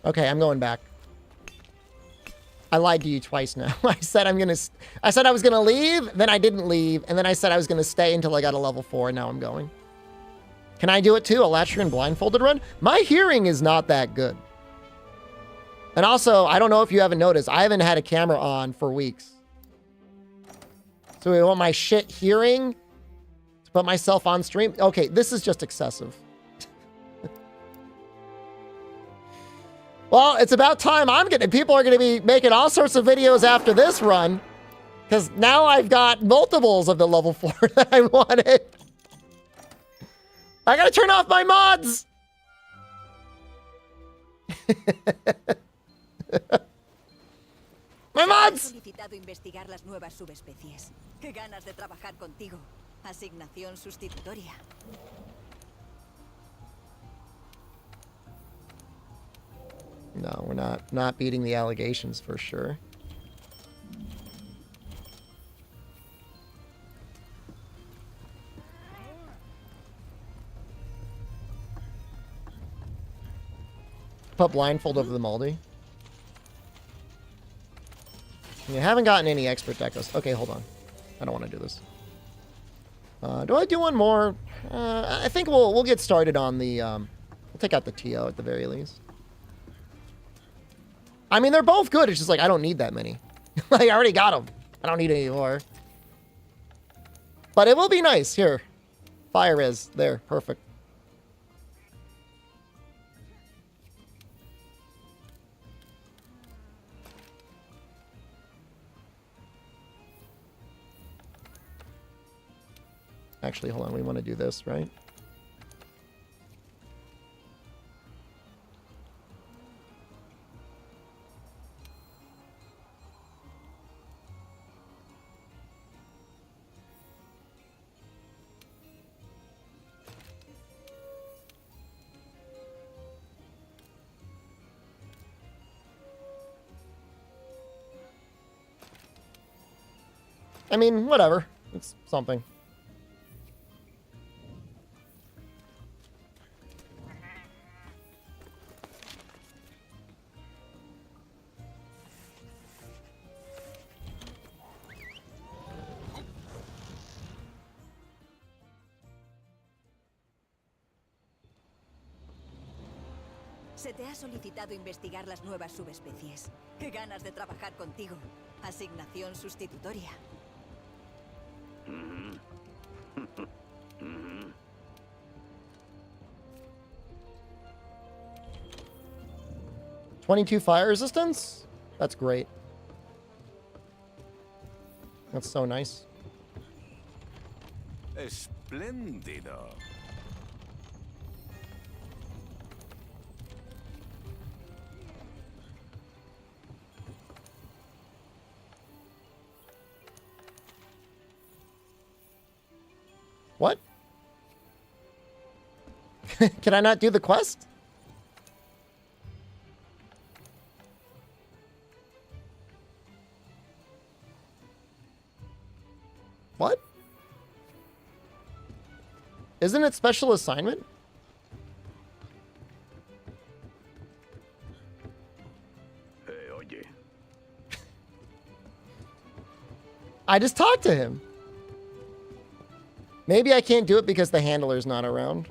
Okay, I'm going back. I lied to you twice now. I said I was gonna leave, then I didn't leave, and then I said I was gonna stay until I got a level 4, and now I'm going. Can I do it too? Elatrion blindfolded run? My hearing is not that good. And also, I don't know if you haven't noticed, I haven't had a camera on for weeks. So we want my shit hearing to put myself on stream? Okay, this is just excessive. Well, it's about time people are gonna be making all sorts of videos after this run. Because now I've got multiples of the level 4 that I wanted. I gotta turn off my mods! ¡My mods! He solicitado investigar las nuevas subespecies. Qué ganas de trabajar contigo. Asignación sustitutoria. No, we're not beating the allegations for sure. Put blindfold over the Moldy. You haven't gotten any expert decos. Okay, hold on. I don't want to do this. Do I do one more? I think we'll get started on the. We'll take out the TO at the very least. I mean, they're both good. It's just like I don't need that many. Like I already got them. I don't need any more. But it will be nice. Here, fire is there. Perfect. Actually, hold on. We want to do this, right? I mean, whatever. It's something. Se te ha solicitado investigar las nuevas subespecies. Qué ganas de trabajar contigo. Asignación sustitutoria. 22 fire resistance? That's great. That's so nice. Espléndido. What? Can I not do the quest? What? Isn't it special assignment? Oye. I just talked to him. Maybe I can't do it because the handler's not around.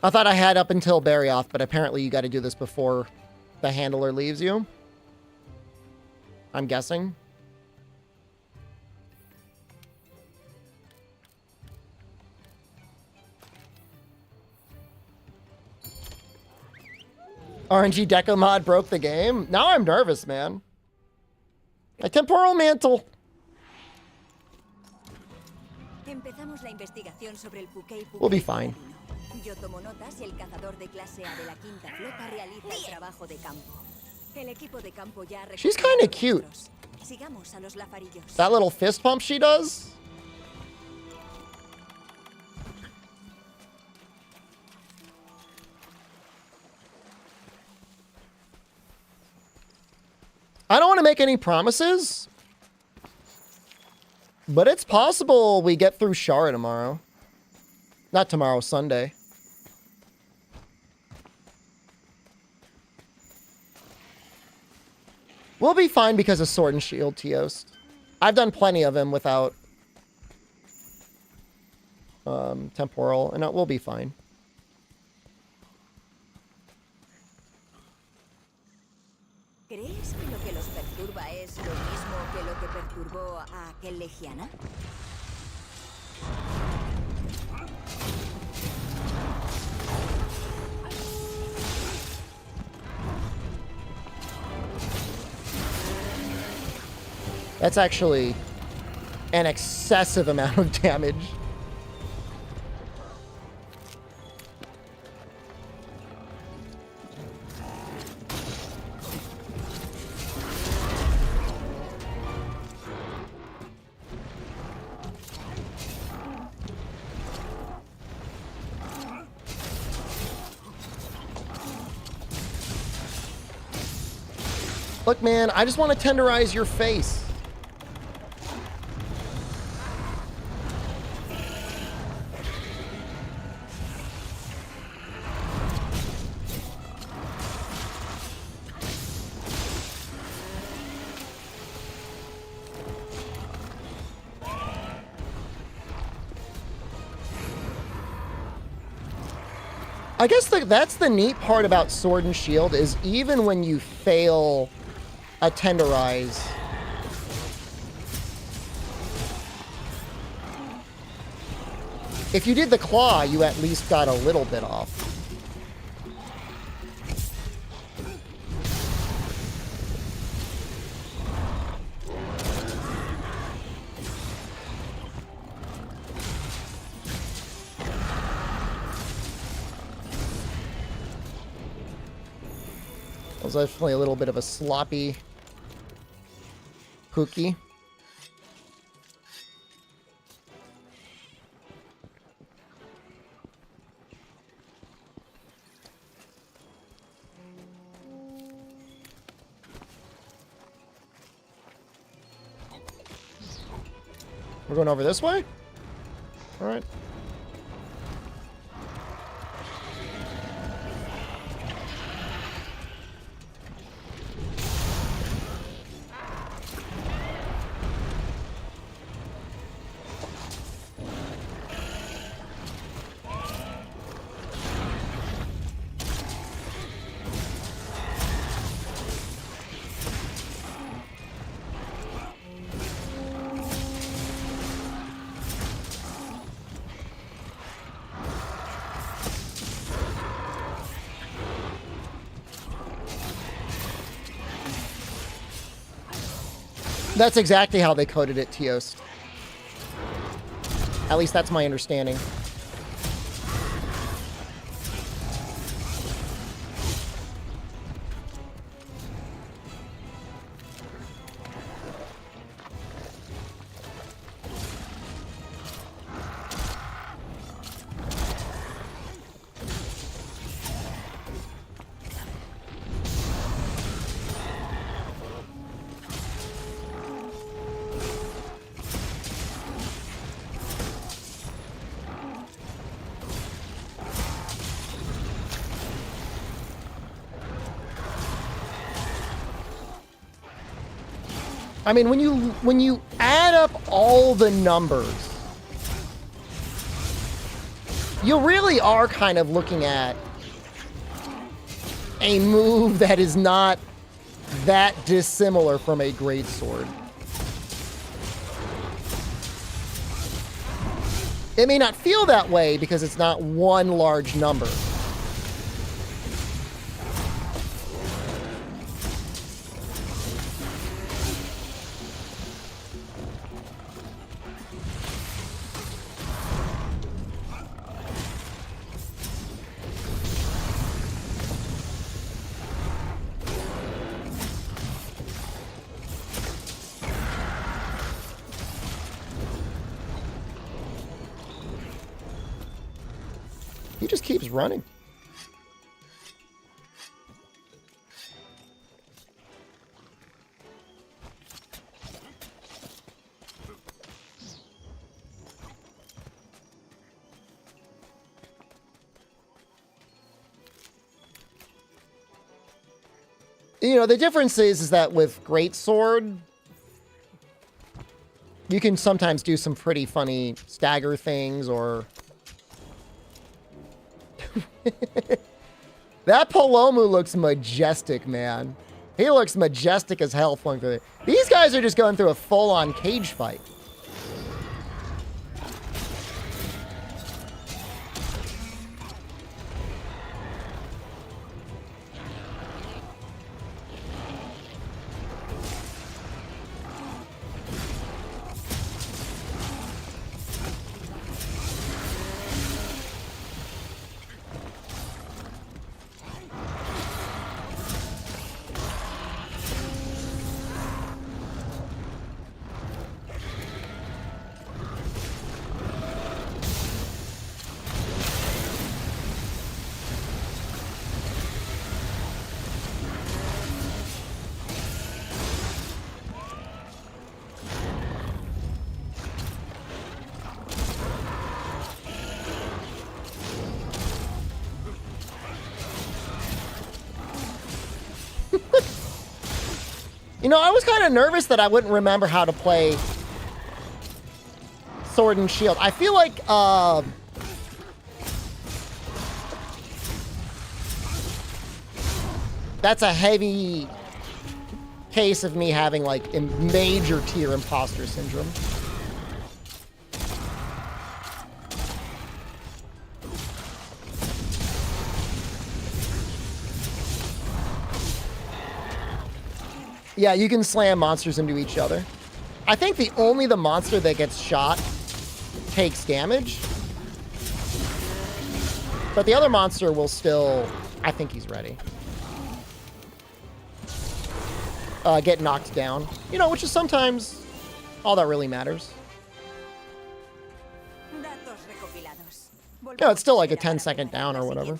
I thought I had up until Barrioth, but apparently you got to do this before the handler leaves you. I'm guessing. RNG Deco mod broke the game. Now I'm nervous, man. A temporal mantle. Empezamos la investigación sobre el Puquey Puquey. We'll be fine. Yo tomo notas y el cazador de clase A de la quinta flota realiza el trabajo de campo. El equipo de campo ya ha She's kind of cute. Sigamos a los lafarillos. That little fist pump she does. I don't want to make any promises, but it's possible we get through Shara tomorrow. Not tomorrow, Sunday. We'll be fine because of Sword and Shield, Teost. I've done plenty of him without temporal, and we'll be fine. ¿Crees perturbó a aquel legiana? That's actually an excessive amount of damage. Look, man, I just want to tenderize your face. I guess that's the neat part about Sword and Shield is even when you fail a tenderize, if you did the claw, you at least got a little bit off. That was definitely a little bit of a sloppy cookie. We're going over this way? All right. That's exactly how they coded it, Teost. At least that's my understanding. I mean, when you add up all the numbers, you really are kind of looking at a move that is not that dissimilar from a greatsword. It may not feel that way because it's not one large number. He just keeps running. You know, the difference is that with Greatsword, you can sometimes do some pretty funny stagger things or... That Palomu looks majestic, man. He looks majestic as hell flowing through it. These guys are just going through a full-on cage fight. You know, I was kind of nervous that I wouldn't remember how to play Sword and Shield. I feel like, that's a heavy case of me having, like, a major tier imposter syndrome. Yeah, you can slam monsters into each other. I think the monster that gets shot takes damage. But the other monster will still... I think he's ready. Get knocked down. You know, which is sometimes all that really matters. Yeah, it's still like a 10-second down or whatever.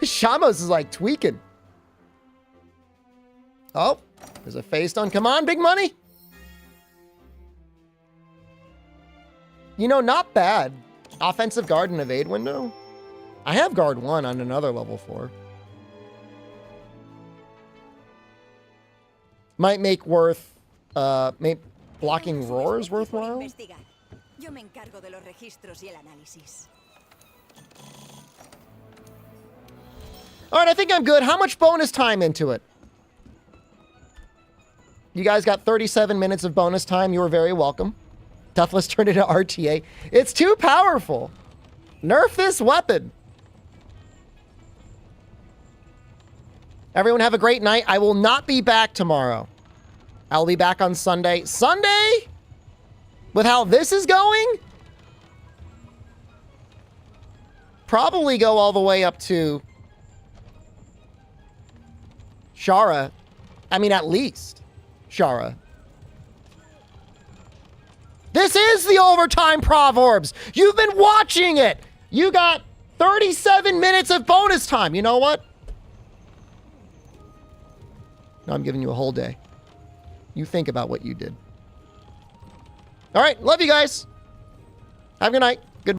Shamos is like tweaking. Oh, there's a face on. Come on, big money. You know, not bad. Offensive guard and evade window. I have guard 1 on another level 4. Might make blocking roars worthwhile. All right, I think I'm good. How much bonus time into it? You guys got 37 minutes of bonus time. You are very welcome. Deathless turned into RTA. It's too powerful. Nerf this weapon. Everyone have a great night. I will not be back tomorrow. I'll be back on Sunday. Sunday? With how this is going? Probably go all the way up to Shara. I mean, at least Shara. This is the overtime Proverbs. You've been watching it. You got 37 minutes of bonus time. You know what? No, I'm giving you a whole day. You think about what you did. All right. Love you guys. Have a good night.